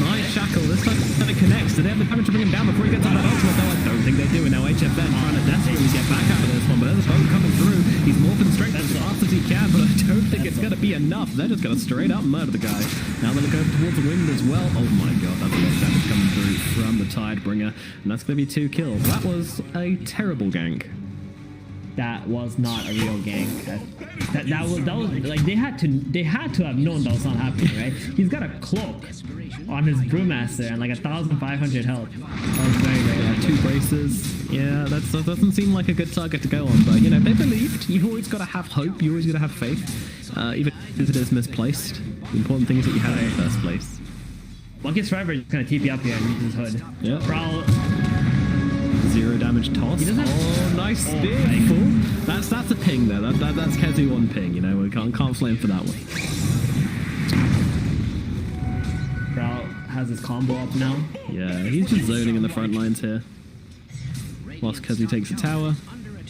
Nice Shackle. This time it connects. Do they have the damage to bring him down before he gets on that ultimate? Though I don't think they do. And now HFN trying to desperately get back out of this one. But there's a boat coming through. He's morphing straight as fast as he can. But I don't think it's going to be enough. They're just going to straight up murder the guy. Now they're going towards the wind as well. Oh my god. That's a lot of damage coming through from the Tidebringer. And that's going to be 2 kills. That was a terrible gank. that was not a real gank. That was like they had to have known that was not happening, right? He's got a cloak on his brewmaster and like 1,500 health. That was very, very Yeah, 2 braces. Yeah, that doesn't seem like a good target to go on, but you know, they believed. You've always got to have hope, you always got to have faith, even if it is misplaced. The important thing is that you have it in the first place. Monkey's Forever is gonna TP up here and use his hood. Yeah. Prowl. 0 damage toss. Oh, nice spear. Cool. That's a ping there. That's Kezu on ping. You know, we can't flame for that one. Prowl has his combo up now. Yeah, he's just zoning in the front lines here. Whilst Kezu takes a tower.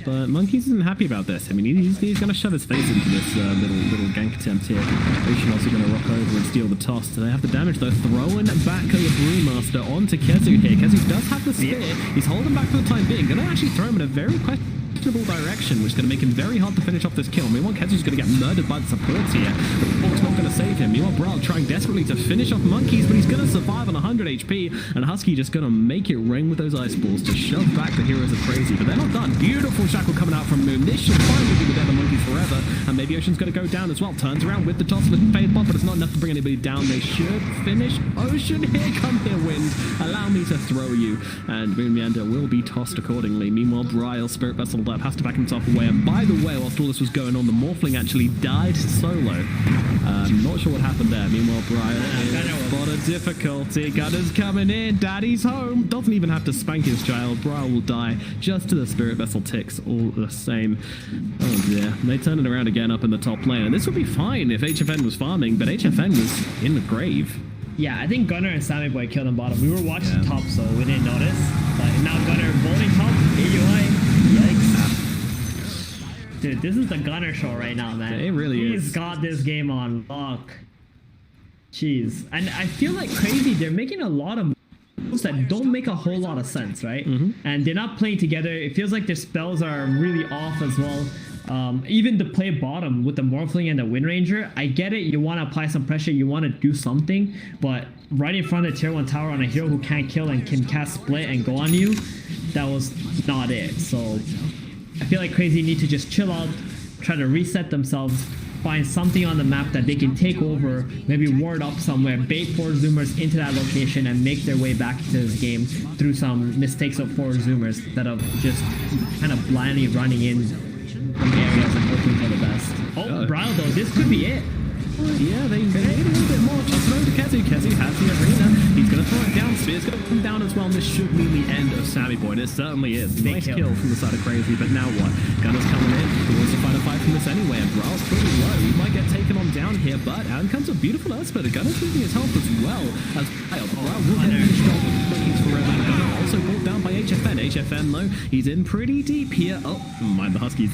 But Monkeys isn't happy about this. I mean, he's going to shove his face into this little gank attempt here. Ocean also going to rock over and steal the toss. Do they have the damage though? Throwing back the Brewmaster onto Kezu here. Kezu does have the spear. He's holding back for the time being. Going to actually throw him in a very questionable direction, which is going to make him very hard to finish off this kill. Meanwhile, Kezu's going to get murdered by the supports here. The support's not going to save him. Meanwhile, Brawl trying desperately to finish off Monkeys, but he's going to survive on 100 HP. And Husky just going to make it rain with those ice balls to shove back the heroes of Crazy. But they're not done. Beautiful shackle coming out from Moon. This should finally be the death of Monkeys forever. And maybe Ocean's going to go down as well. Turns around with the toss of the fade bot, but it's not enough to bring anybody down. They should finish. Ocean, here come here, wind. Allow me to throw you. And Moon Meander will be tossed accordingly. Meanwhile, Bryle, Spirit Vessel up, has to back himself away. And by the way, whilst all this was going on, the Morphling actually died solo. Not sure what happened there. Meanwhile, Bryle is spot of difficulty. Gunner's coming in. Daddy's home. Doesn't even have to spank his child. Bryle will die just to the Spirit Vessel ticks all the same. Oh dear. They turn it around again up in the top lane. And this would be fine if HFN was farming, but HFN was in the grave. Yeah, I think Gunner and Sammy Boy killed on bottom. We were watching top, so we didn't notice. But now Gunner voting top, AUI. Yikes. Dude, this is the Gunner show right now, man. It really is. He's got this game on lock. Jeez. And I feel like Crazy, they're making a lot of moves that don't make a whole lot of sense, right? And they're not playing together. It feels like their spells are really off as well. Even to play bottom with the Morphling and the Wind Ranger, I get it. You want to apply some pressure. You want to do something. But right in front of the tier 1 tower on a hero who can't kill and can cast split and go on you, that was not it. So I feel like Crazy need to just chill out, try to reset themselves, find something on the map that they can take over, maybe ward up somewhere, bait 4 Zoomers into that location and make their way back to this game through some mistakes of 4 Zoomers instead of just kind of blindly running in from areas and hoping for the best. Oh, Bryle though, this could be it. Yeah, they need a little bit more. Just throw to Kezu. Kezu has the arena. He's going to throw it down. Spear's going to come down as well. And this should mean the end of Sammy Boy. And it certainly is. Nice kill from the side of Crazy. But now what? Gunner's coming in. He wants to find a fight from this anyway. And Bryle's pretty low. He might get taken on down here. But out comes a beautiful Esper. The Gunner's losing his health as well as Bryle. Bryle will get finished off with Monkeys forever. And Gunner also brought down by HFN. HFN though, he's in pretty deep here. Oh, mind the Huskies.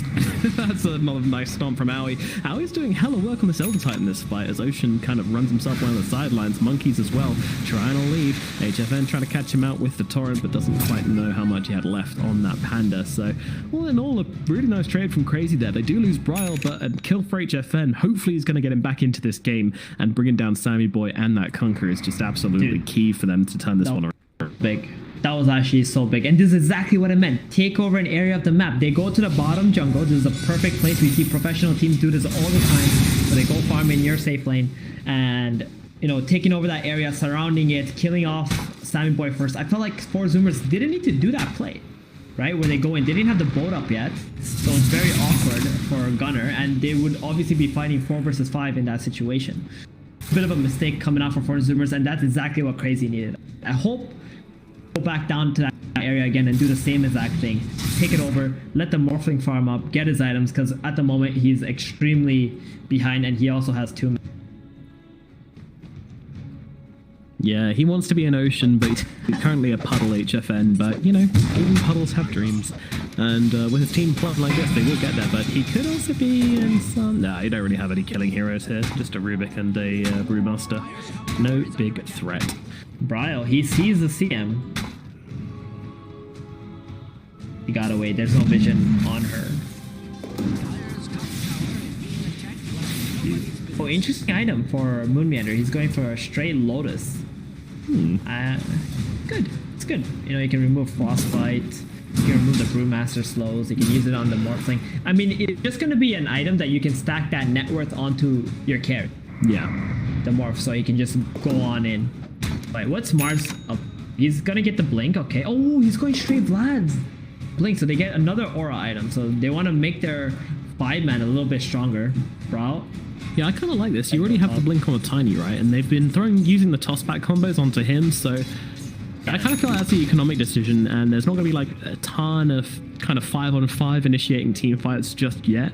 That's another nice stomp from Aoi. Aoi's doing hella work on this Elder Titan this fight as Ocean kind of runs himself around the sidelines. Monkeys as well trying to lead. HFN trying to catch him out with the torrent, but doesn't quite know how much he had left on that panda. So all in all, a really nice trade from Crazy there. They do lose Bryle, but a kill for HFN. Hopefully he's going to get him back into this game, and bringing down Sammy Boy and that Conquer is just absolutely key for them to turn this one around. Big. That was actually so big. And this is exactly what I meant. Take over an area of the map. They go to the bottom jungle. This is a perfect place. We see professional teams do this all the time. So they go farm in your safe lane and, you know, taking over that area, surrounding it, killing off Sammy Boy first. I felt like 4 Zoomers didn't need to do that play, right? Where they go in. They didn't have the boat up yet. So it's very awkward for Gunner. And they would obviously be fighting 4 versus 5 in that situation. Bit of a mistake coming out for 4 Zoomers. And that's exactly what Crazy needed. I hope go back down to that area again and do the same exact thing. Take it over, let the Morphling farm up, get his items, because at the moment he's extremely behind and he also has 2. Yeah, he wants to be an Ocean, but he's currently a Puddle HFN, but, you know, even Puddles have dreams. And with his team plugged like this, they will get there, but he could also be in some... Nah, you don't really have any killing heroes here, just a Rubik and a Brewmaster. No big threat. Bryle, he sees the CM. He got away, there's no vision on her. Oh, interesting item for Moon Meander. He's going for a straight Lotus. Good, it's good. You know, you can remove Frostbite. You can remove the Brewmaster slows. You can use it on the Morphling. I mean, it's just going to be an item that you can stack that net worth onto your carry. Yeah. The Morph, so he can just go on in. Wait, what's Mars up? He's going to get the Blink. Okay. Oh, he's going straight Vlad's Blink. So they get another Aura item. So they want to make their 5-man a little bit stronger. Bro. Yeah, I kind of like this. You already have the Blink on a Tiny, right? And they've been using the toss-back combos onto him, so I kind of feel like that's the economic decision, and there's not going to be like a ton of kind of 5-on-5 initiating team fights just yet.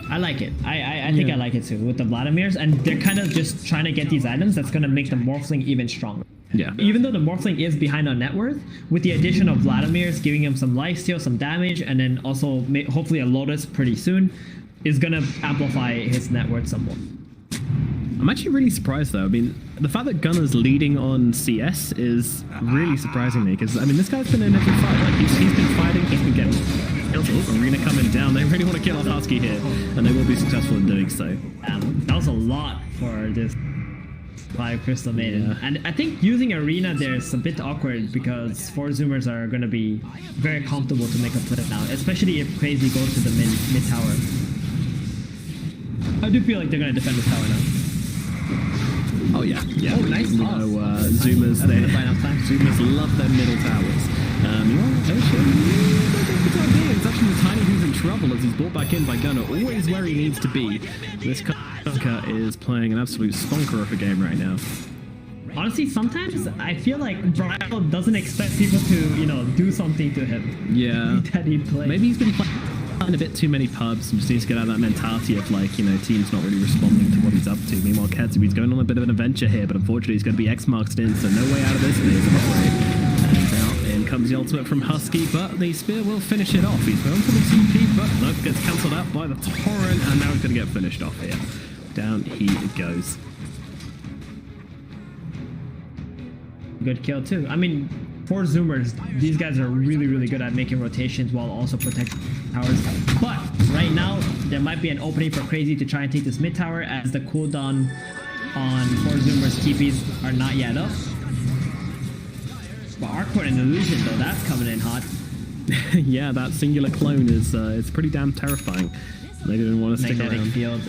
I like it. I think I like it too with the Vladimirs, and they're kind of just trying to get these items that's going to make the Morphling even stronger. Yeah. Even though the Morphling is behind on net worth, with the addition of Vladimir's giving him some lifesteal, some damage, and then also hopefully a Lotus pretty soon, is going to amplify his net worth somewhat. I'm actually really surprised though. I mean, the fact that Gunner's leading on CS is really surprising me, because I mean, this guy's been in every fight. Like he's been fighting, he's been getting kills. Arena coming down. They really want to kill off Husky here, and they will be successful in doing so. That was a lot for this 5 Crystal Maiden. Yeah. And I think using Arena there is a bit awkward because 4 Zoomers are going to be very comfortable to make a play now, especially if Crazy goes to the mid tower. I do feel like they're going to defend this tower now. Oh yeah, yeah. Oh, nice. You know, Zoomers, Zoomers love their middle towers. It's actually Tiny who's in trouble as he's brought back in by Gunner, always where he needs to be. This Kunkka is playing an absolute stonker of a game right now. Honestly, sometimes I feel like Brio doesn't expect people to, you know, do something to him. Yeah. That he plays. Maybe he's been playing a bit too many pubs and just needs to get out of that mentality of like, you know, team's not really responding to what he's up to. Meanwhile, Ketsubi's going on a bit of an adventure here, but unfortunately he's going to be X-marked in, so no way out of this phase, I'm afraid. And now in comes the ultimate from Husky, but the spear will finish it off. He's going for the TP, but no, gets cancelled out by the torrent, and now he's going to get finished off here. Down he goes. Good kill too. I mean, 4 Zoomers, these guys are really, really good at making rotations while also protecting towers. But right now, there might be an opening for Crazy to try and take this mid tower as the cooldown on 4 Zoomers TPs are not yet up. But Arcport and Illusion though, that's coming in hot. Yeah, that singular clone is it's pretty damn terrifying. They didn't want to stick Magnetic around. Field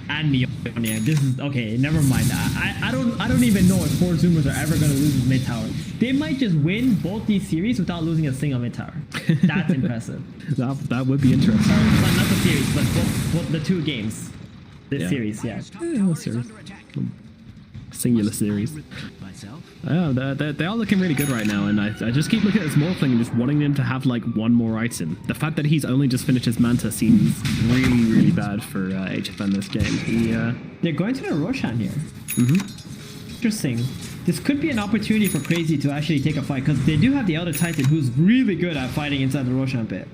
and Mjolnir. This is okay. Never mind. I don't even know if 4 Zoomers are ever going to lose this mid tower. They might just win both these series without losing a single mid tower. That's impressive. That would be interesting. Not the series, but both the 2 games. This series, yeah. Series. Singular series. Oh, they are looking really good right now, and I just keep looking at this Morphling and just wanting them to have like one more item. The fact that he's only just finished his Manta seems really, really bad for HFN this game. They're going to the Roshan here. Mm-hmm. Interesting. This could be an opportunity for Crazy to actually take a fight, because they do have the Elder Titan who's really good at fighting inside the Roshan pit.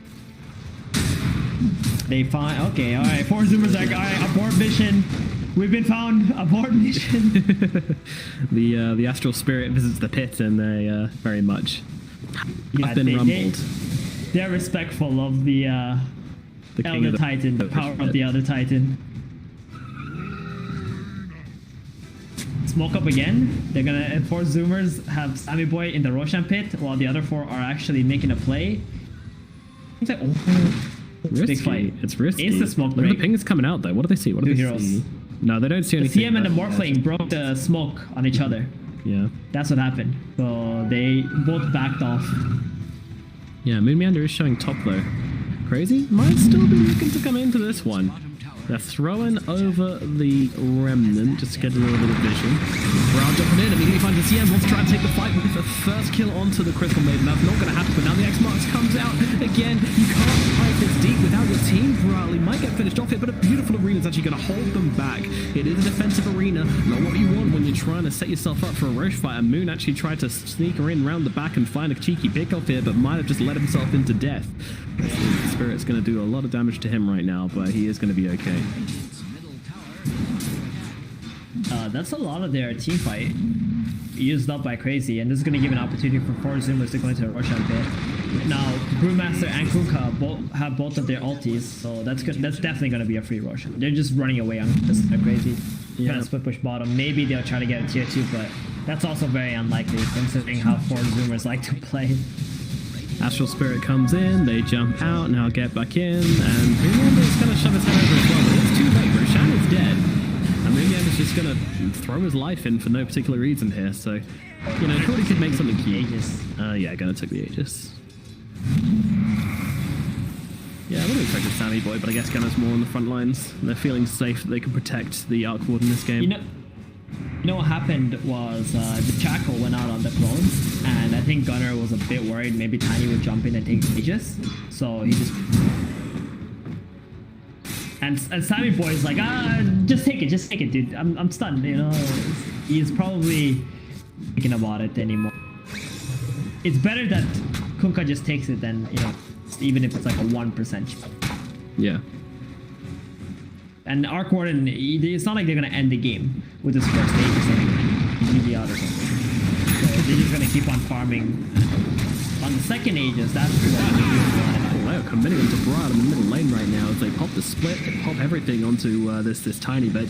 They find... Okay, alright. 4 Zoomers are like, alright, abort mission. We've been found. Abort mission. The astral spirit visits the pit, and they very much have been rumbled. They're respectful of the Elder Titan, the power of the Elder Titan. Smoke up again. They're gonna 4 Zoomers have Sammy Boy in the Roshan pit, while the other 4 are actually making a play. It's like, oh, risky. big fight. It's risky. Insta smoke Look break. at the ping is coming out though. What do they see? What do they see? No, they don't see anything. The CM and the Morphling broke the smoke on each other. Yeah. That's what happened. So they both backed off. Yeah, Moon Meander is showing top though. Crazy might still be looking to come into this one. They're throwing over the Remnant just to get a little bit of vision. Brown jumping in, immediately finds the CM, wants to try and take the fight with the first kill onto the Crystal Maiden. That's not going to happen, but now the X-Marks comes out again. You can't fight this deep without your team. Bradley might get finished off here, but a beautiful arena is actually going to hold them back. It is a defensive arena, not what you want when you're trying to set yourself up for a Roche fight. And Moon actually tried to sneak her in round the back and find a cheeky pick-off here, but might have just let himself into death. The Spirit's going to do a lot of damage to him right now, but he is going to be okay. That's a lot of their team fight used up by Crazy, and this is going to give an opportunity for 4 Zoomers to go into a Roshan pit. Now, Brewmaster and Kunkka have both of their ultis, so that's good. That's definitely going to be a free Roshan. They're just running away on this. They're Crazy. Yeah. Trying to split push bottom. Maybe they'll try to get a tier 2, but that's also very unlikely considering how 4 Zoomers like to play. Astral Spirit comes in, they jump out, now get back in, and Moonyander's going to shove his head over as well, but it's too late. Roshan is dead, and Moonyander's just going to throw his life in for no particular reason here, so, you know, thought he could make something cute. Aegis. Yeah, gonna take the Aegis. Yeah, I would have expected Sammy Boy, but I guess Gunner's more on the front lines. They're feeling safe that they can protect the Arc Ward in this game. You know what happened was the Jackal went out on the clones, and I think Gunner was a bit worried maybe Tiny would jump in and take Aegis, so he just... And Sammy Boy is like, just take it, dude. I'm stunned, you know. He's probably thinking about it anymore. It's better that Kunkka just takes it than, you know, even if it's like a 1%. Yeah. And Arc Warden, it's not like they're gonna end the game with his first stage or something, GG out or something. So they're just gonna keep on farming. On the second Aegis, that's Oh wow, committing onto Broad in the middle lane right now as they pop the split, they pop everything onto this Tiny, but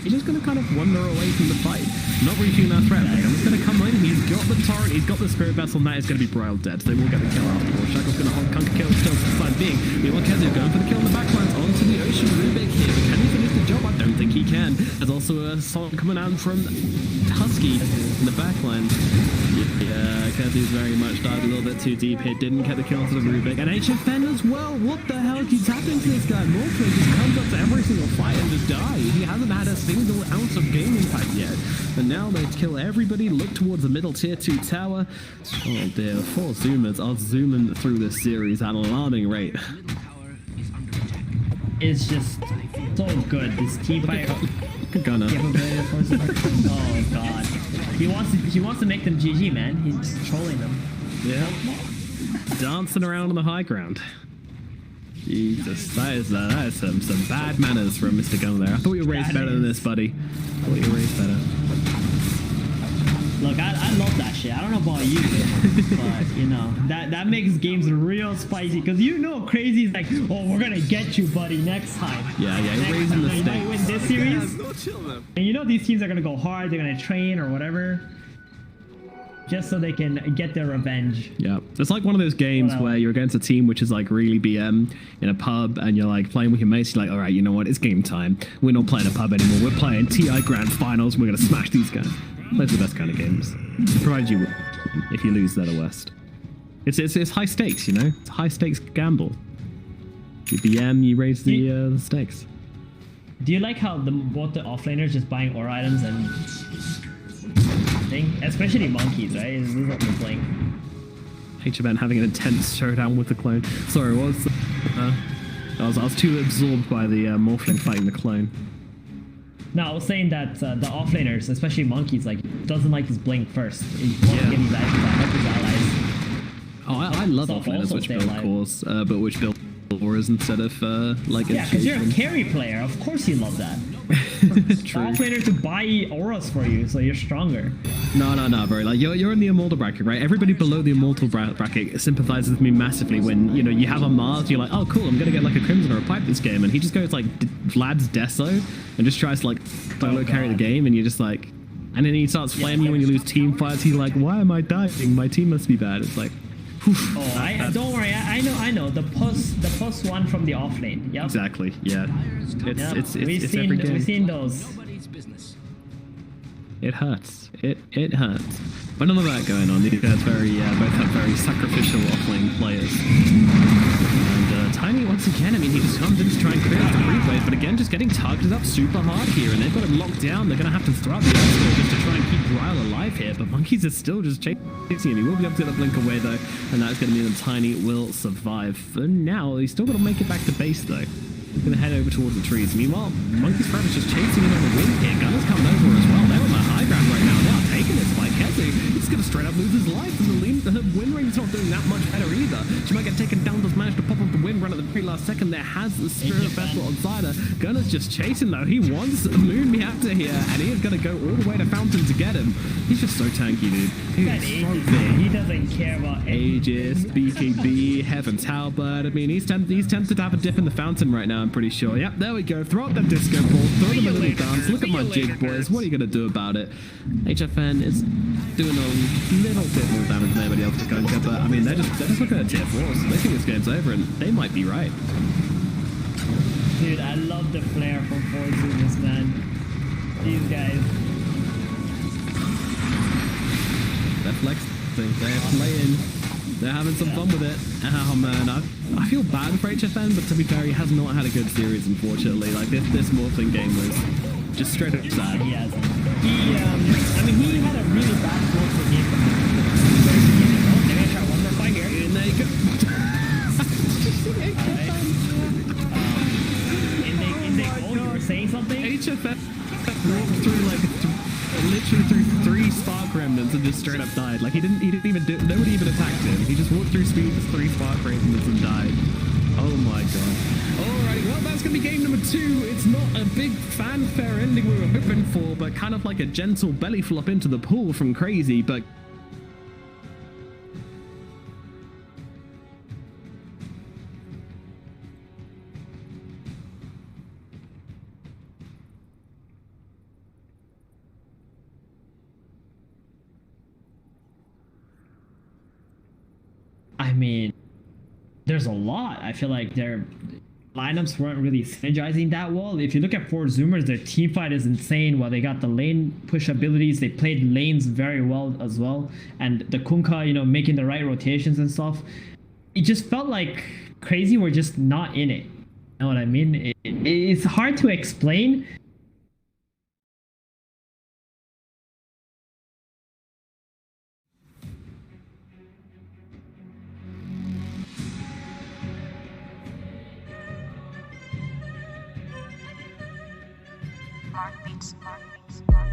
he's just gonna kind of wander away from the fight. Not reaching that threat. I'm just gonna come in, he's got the turret, he's got the Spirit Vessel, and that is gonna be Brile dead. So they will get the kill afterwards. Shackle's gonna hold Kunkka kill still for the time being. Meanwhile, Kezu going for the kill in the backlines onto the Ocean Rubik here. But can he finish the job? I don't think he can. There's also a song coming out from Husky in the backline. Yeah, Kezu's very much dived a little bit too deep here. Didn't get the kill to the Rubik. And HFN as well. What the hell keeps happening to this guy? Morphling just comes up to every single fight and just dies. He hasn't had a single ounce of game impact yet. But now they kill everybody. Look towards the middle tier 2 tower. Oh dear, 4 zoomers are zooming through this series at an alarming rate. It's just so good. This team fight. Gunner. Oh god. He wants to make them GG, man. He's just trolling them. Yeah. Dancing around on the high ground. Jesus, that is some bad manners from Mr. Gunner there. I thought you were raised better than this, buddy. I thought you were raised better. Look, I love that shit. I don't know about you, but you know that makes games real spicy because you know Crazy's like, oh, we're gonna get you, buddy, next time. Yeah, you're raising the stakes. You win this series, and you know these teams are gonna go hard. They're gonna train or whatever, just so they can get their revenge. Yeah, it's like one of those games where you're against a team which is like really BM in a pub, and you're like playing with your mates. You're like, all right, you know what? It's game time. We're not playing a pub anymore. We're playing TI Grand Finals. We're gonna smash these guys. Those are the best kind of games. Provided you win. If you lose, they're the worst. It's high stakes, you know? It's a high stakes gamble. You BM, you raise the stakes. Do you like how both the offlaners just buying aura items and thing? Especially monkeys, right? This is what we're playing. HFN having an intense showdown with the clone. Sorry, what was I was too absorbed by the Morphling fighting the clone. No, I was saying that the offlaners, especially monkeys, like doesn't like his blink first. He wants to get his allies. Oh, I love offlaners which build cores, but which build auras instead of like. Yeah, because you're a carry player. Of course you love that. True. Offlaner to buy auras for you, so you're stronger. No, bro. Like you're in the immortal bracket, right? Everybody below the immortal bracket sympathizes with me massively when you know you have a Mars. You're like, oh cool, I'm gonna get like a Crimson or a Pipe this game, and he just goes like Vlad's Deso and just tries to like solo carry the game, and you're just like, and then he starts flaming you when you lose team fights. He's like, why am I dying? My team must be bad. It's like. Oh, don't worry. I know. The post one from the offlane. Yep. Exactly. Yeah. It's every game. We've seen those. It hurts. It hurts. But none of that going on. These guys both have very sacrificial offlane players. And Tiny once again. I mean, he just comes in to try and clear out the replay, but again, just getting targeted up super hard here, and they've got him locked down. They're gonna have to throw out the escort just to try and keep Brile alive here. But Monkeys is still just chasing him. He will be able to get the blink away though, and that's gonna mean that Tiny will survive. For now, he's still gonna make it back to base though. He's gonna head over towards the trees. Meanwhile, Monkey's Forever just chasing him on the wing here. Gunner's coming over as well. They're on the high ground right now. They are taking this by Kezu. He's gonna straight up lose his life, and the win rate's not doing that much better either. She might get taken down. Does manage to pop up the win run at the very last second. There has the Spirit Vessel on her. Gunner's just chasing though. He wants a Moon Reactor here, and he is gonna go all the way to Fountain to get him. He's just so tanky, dude. He doesn't care about Aegis, BKB, Heaven's Halberd. I mean, he's tempted to have a dip in the Fountain right now, I'm pretty sure. Yep, there we go. Throw up that disco ball, throw them a little dance. Look at my jig, boys. What are you gonna do about it? HFN is doing a little bit more damage than anybody else to Conquer, but I mean, they're just looking at tier 4s. They think this game's over, and they might be right. Dude, I love the flair from Ford Zoomers, man. These guys. They're flexing, they're playing, they're having some fun with it. Oh man, I feel bad for HFN, but to be fair, he has not had a good series, unfortunately. Like this Morphling game was just straight up sad. He hasn't. I mean, he had a really bad Morphling game from the very beginning. Oh, they're gonna try one more fight here. And there you go. In they go, you were saying something? HFN walked through like literally through 3 spark remnants and just straight up died. Like he didn't even do, nobody even attacked him. He just walked through 3 spark remnants and died. Oh my god. Alright, well that's gonna be game number 2. It's not a big fanfare ending we were hoping for, but kind of like a gentle belly flop into the pool from Crazy, but I mean, there's a lot. I feel like their lineups weren't really synergizing that well. If you look at 4 Zoomers, their team fight is insane. While they got the lane push abilities, they played lanes very well as well. And the Kunkka, you know, making the right rotations and stuff. It just felt like Crazy were just not in it. You know what I mean? It's hard to explain. Mark beats. Bring it back.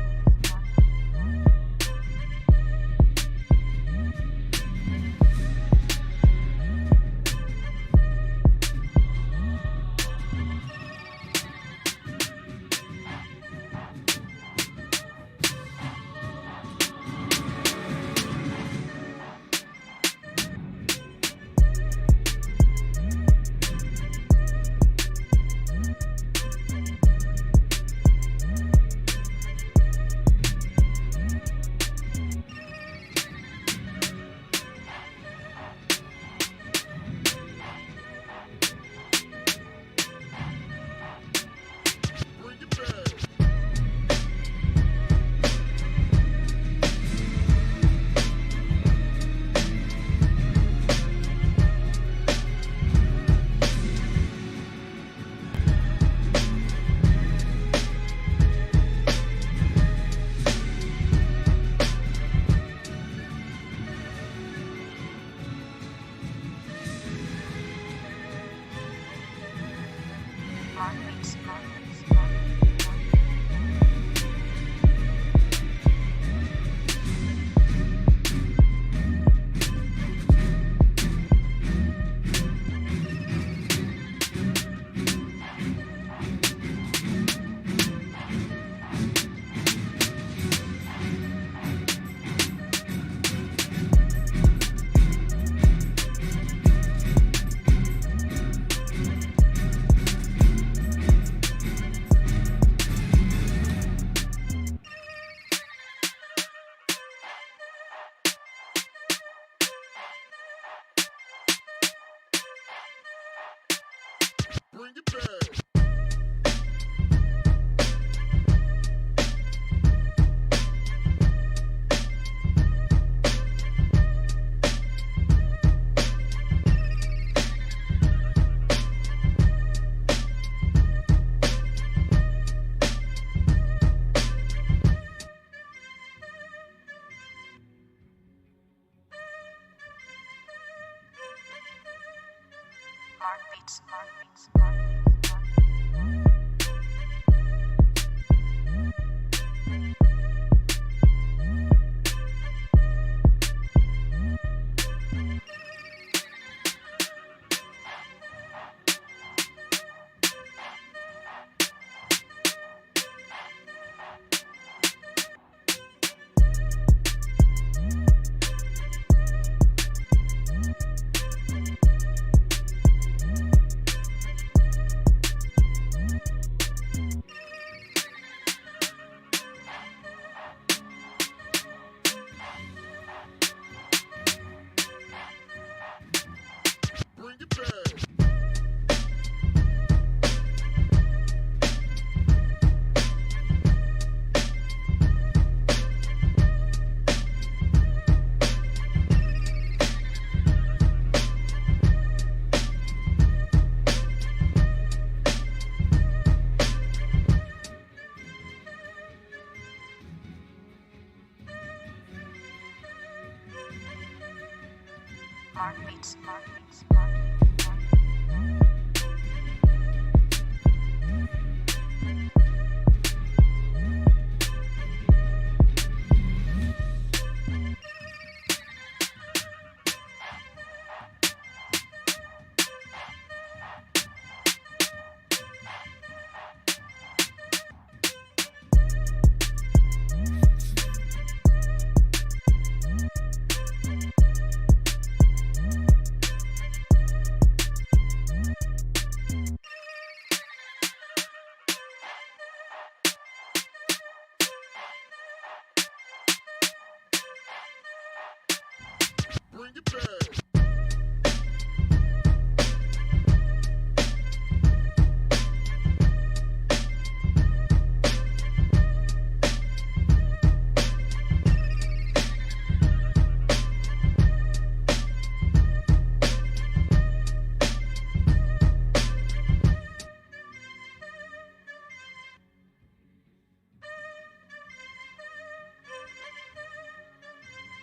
Mark beats. beats. Bring it back.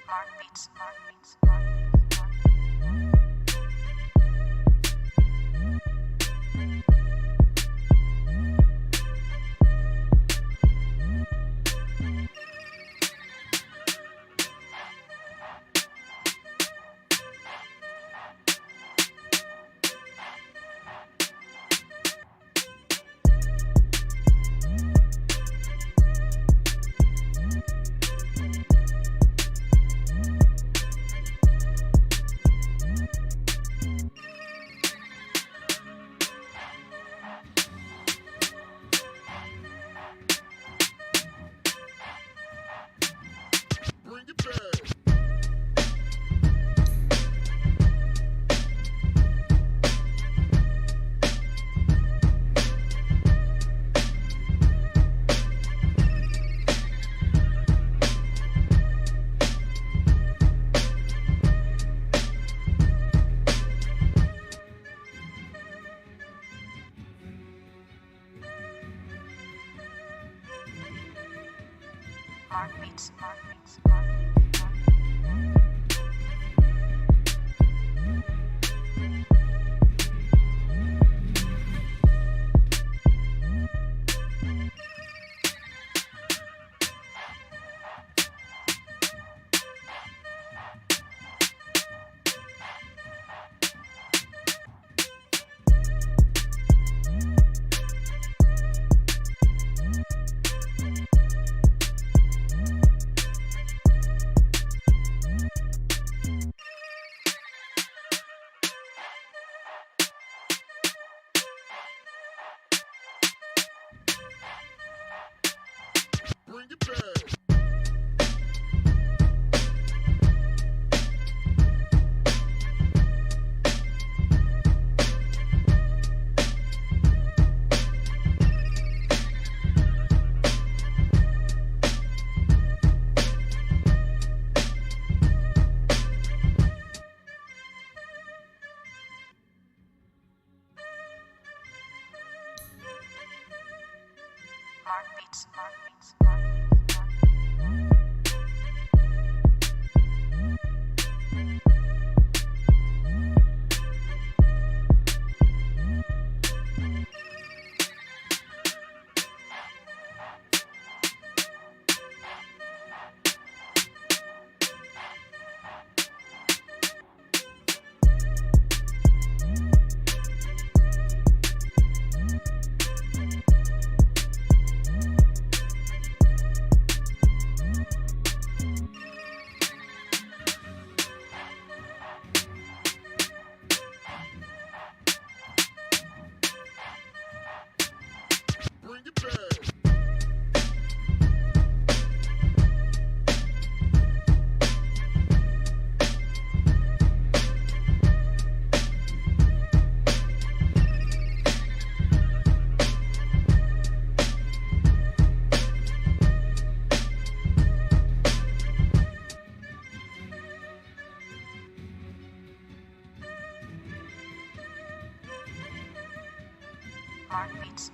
Mark beats. Bring it back. Mark beats. Bring it back. Mark beats. Bring it back. Mark beats.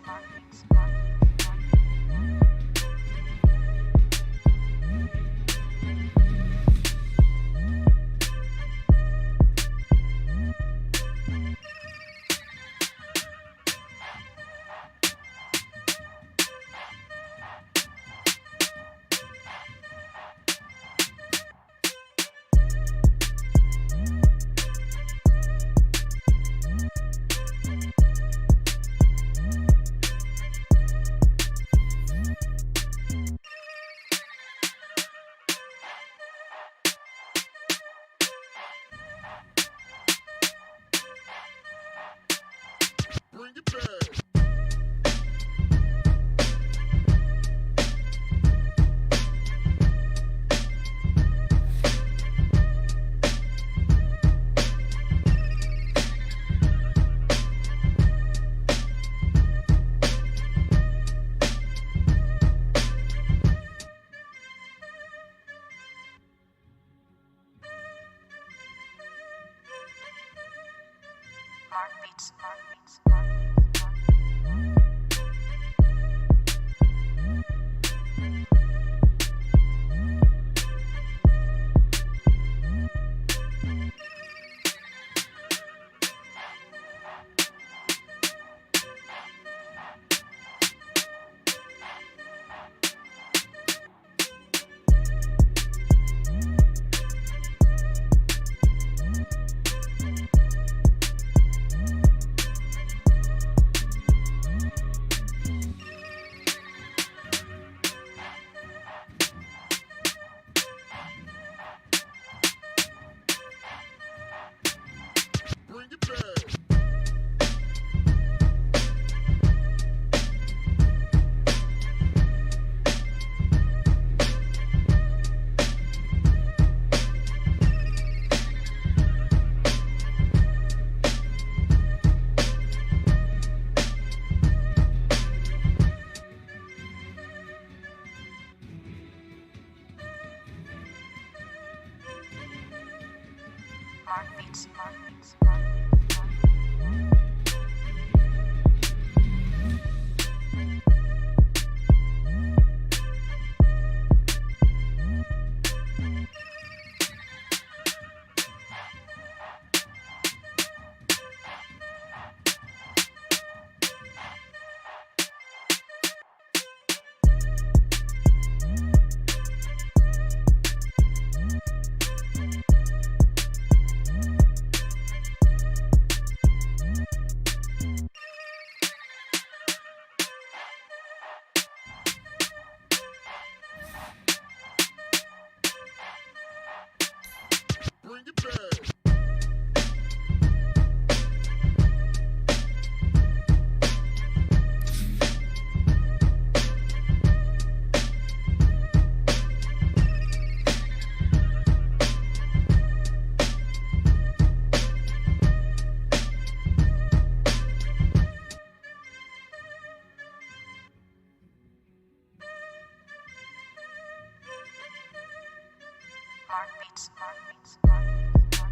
Mark beats, Mark beats, Mark beats, Mark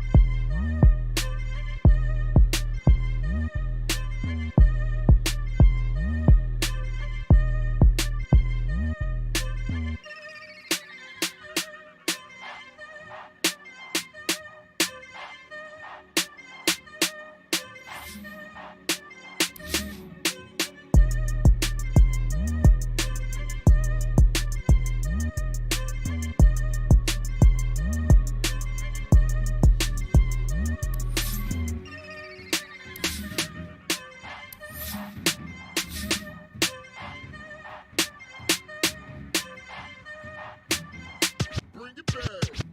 Bring it back.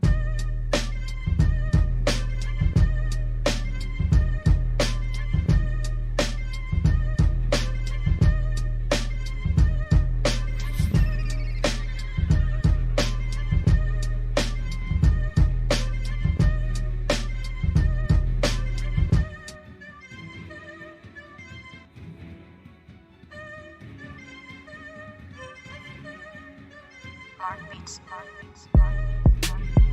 Mark beats, Mark beats, Mark beats, Mark beats.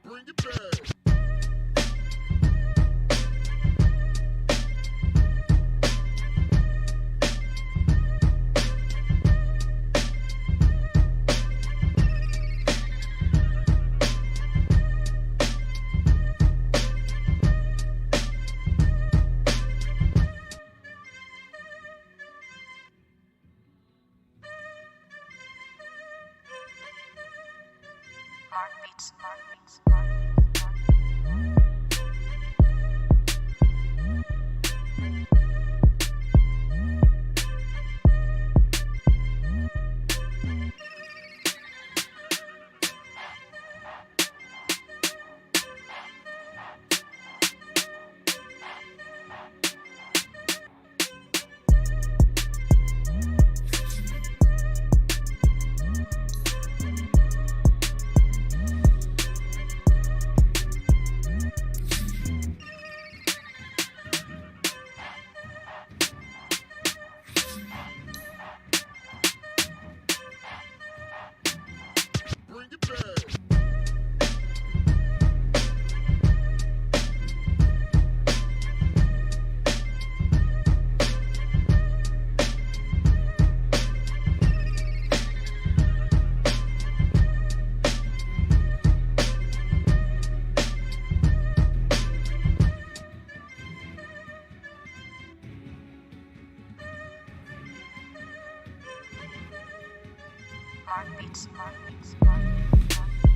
Bring it back. Mark beats, Mark beats, Mark beats, Mark beats. Bring it back. Mark beats, Mark beats, Mark beats, Mark beats.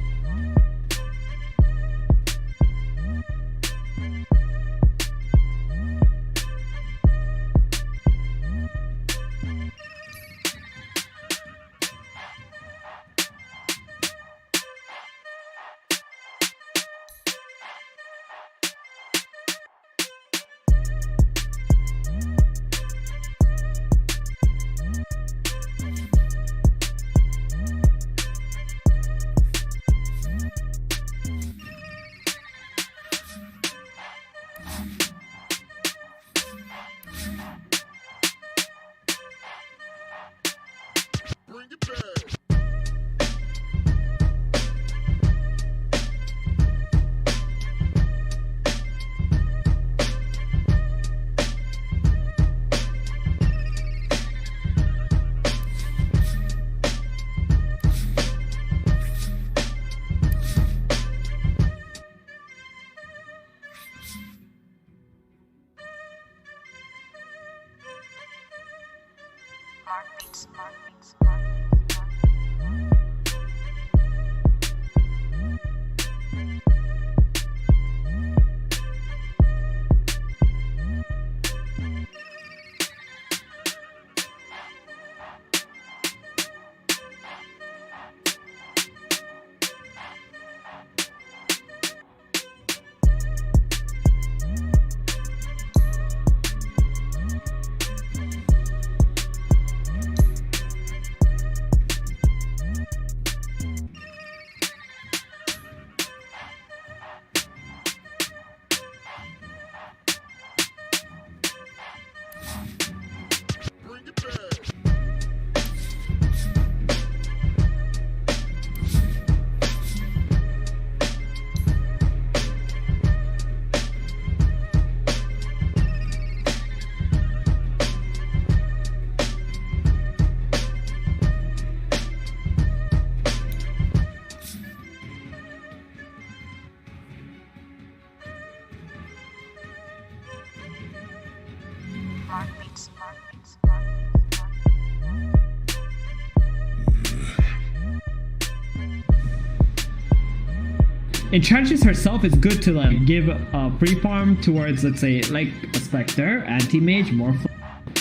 Enchantress herself is good to like give a pre-farm towards, let's say, like a Spectre, Anti-Mage, more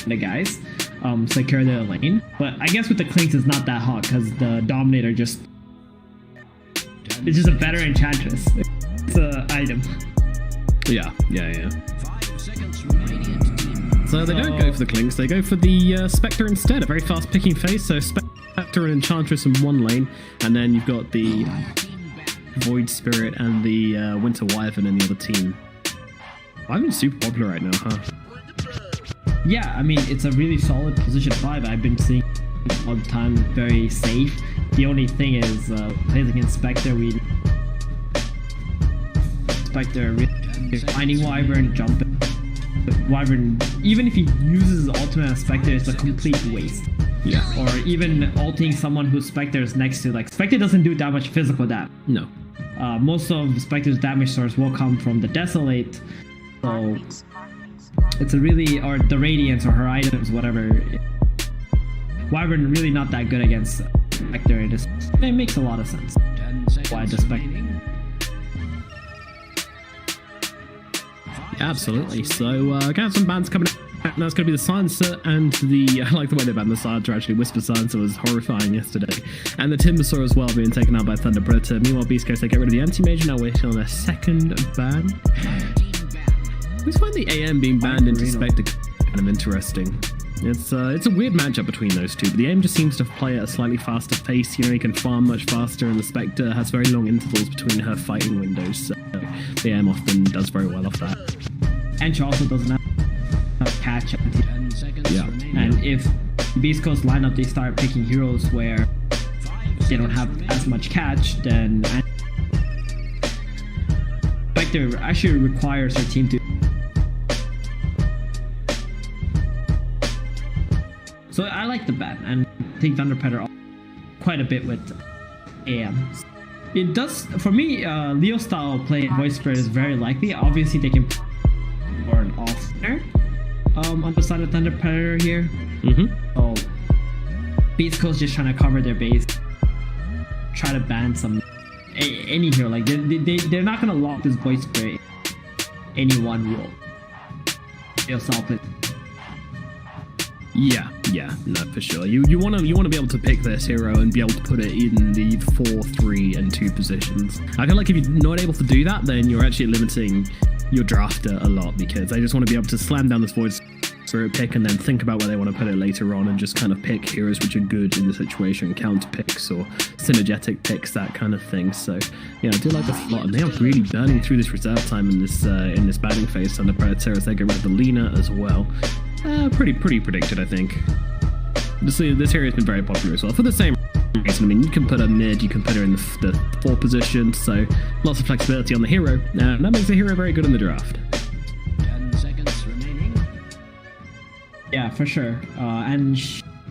the guys, secure their lane. But I guess with the Clinks it's not that hot because the Dominator it's just a better Enchantress. It's an item. Yeah. 5 seconds from Radiant team. So they don't go for the Clinks, they go for the Spectre instead. A very fast picking phase, so Spectre and Enchantress in one lane, and then you've got the Void Spirit and the Winter Wyvern in the other team. Wyvern's super popular right now, huh? Yeah, I mean, it's a really solid position 5. I've been seeing all the time, very safe. The only thing is, plays against Spectre, finding Wyvern, jumping. Wyvern, even if he uses his ultimate as Spectre, it's a complete waste. Yeah. Or even ulting someone who Spectre is next to. Like, Spectre doesn't do that much physical damage. No. Most of Spectre's damage source will come from the Desolate. So it's a really, or the Radiance or her items, whatever. Wyvern really not that good against Spectre. It makes a lot of sense. 10 seconds Why the Spectre? remaining. Yeah, absolutely. So, got some bans coming up. Now it's going to be the Silencer and the... I like the way they banned the Silencer, actually. Whisper Silencer was horrifying yesterday. And the Timbersaw as well, being taken out by Thunder Predator. Meanwhile, Beastcoast, they get rid of the Anti-Mage, now waiting on their second ban. I always find the AM being banned into Spectre kind of interesting. It's a weird matchup between those two, but the AM just seems to play at a slightly faster pace. You know, you can farm much faster, and the Spectre has very long intervals between her fighting windows, so the AM often does very well off that. And she also doesn't have catch. 10 seconds Yeah. remaining. And if Beast Coast lineup, they start picking heroes where they don't have as much catch, then Spectre actually requires her team to. So I like the ban and take Thunder Predator quite a bit with AM. It does, for me, Leo style play Voice Spirit is very likely. Obviously they can or an off-center on the side of Thunder Predator here. So Beast Coast just trying to cover their base, try to ban some any hero. Like they're not gonna lock this Voice Spirit in any one role. Leo style play. Yeah, no, for sure. You want to be able to pick this hero and be able to put it in the 4, 3, and 2 positions. I feel like if you're not able to do that, then you're actually limiting your drafter a lot, because they just want to be able to slam down this Void Spirit pick and then think about where they want to put it later on, and just kind of pick heroes which are good in the situation, counter picks or synergetic picks, that kind of thing. So yeah, I do like this a lot, and they are really burning through this reserve time in this batting phase on the Predator as they get rid of the Lina as well. Pretty predicted, I think. This area has been very popular as well for the same reason. I mean, you can put a mid, you can put her in the 4 position, so lots of flexibility on the hero. That makes the hero very good in the draft. 10 seconds remaining. Yeah, for sure. And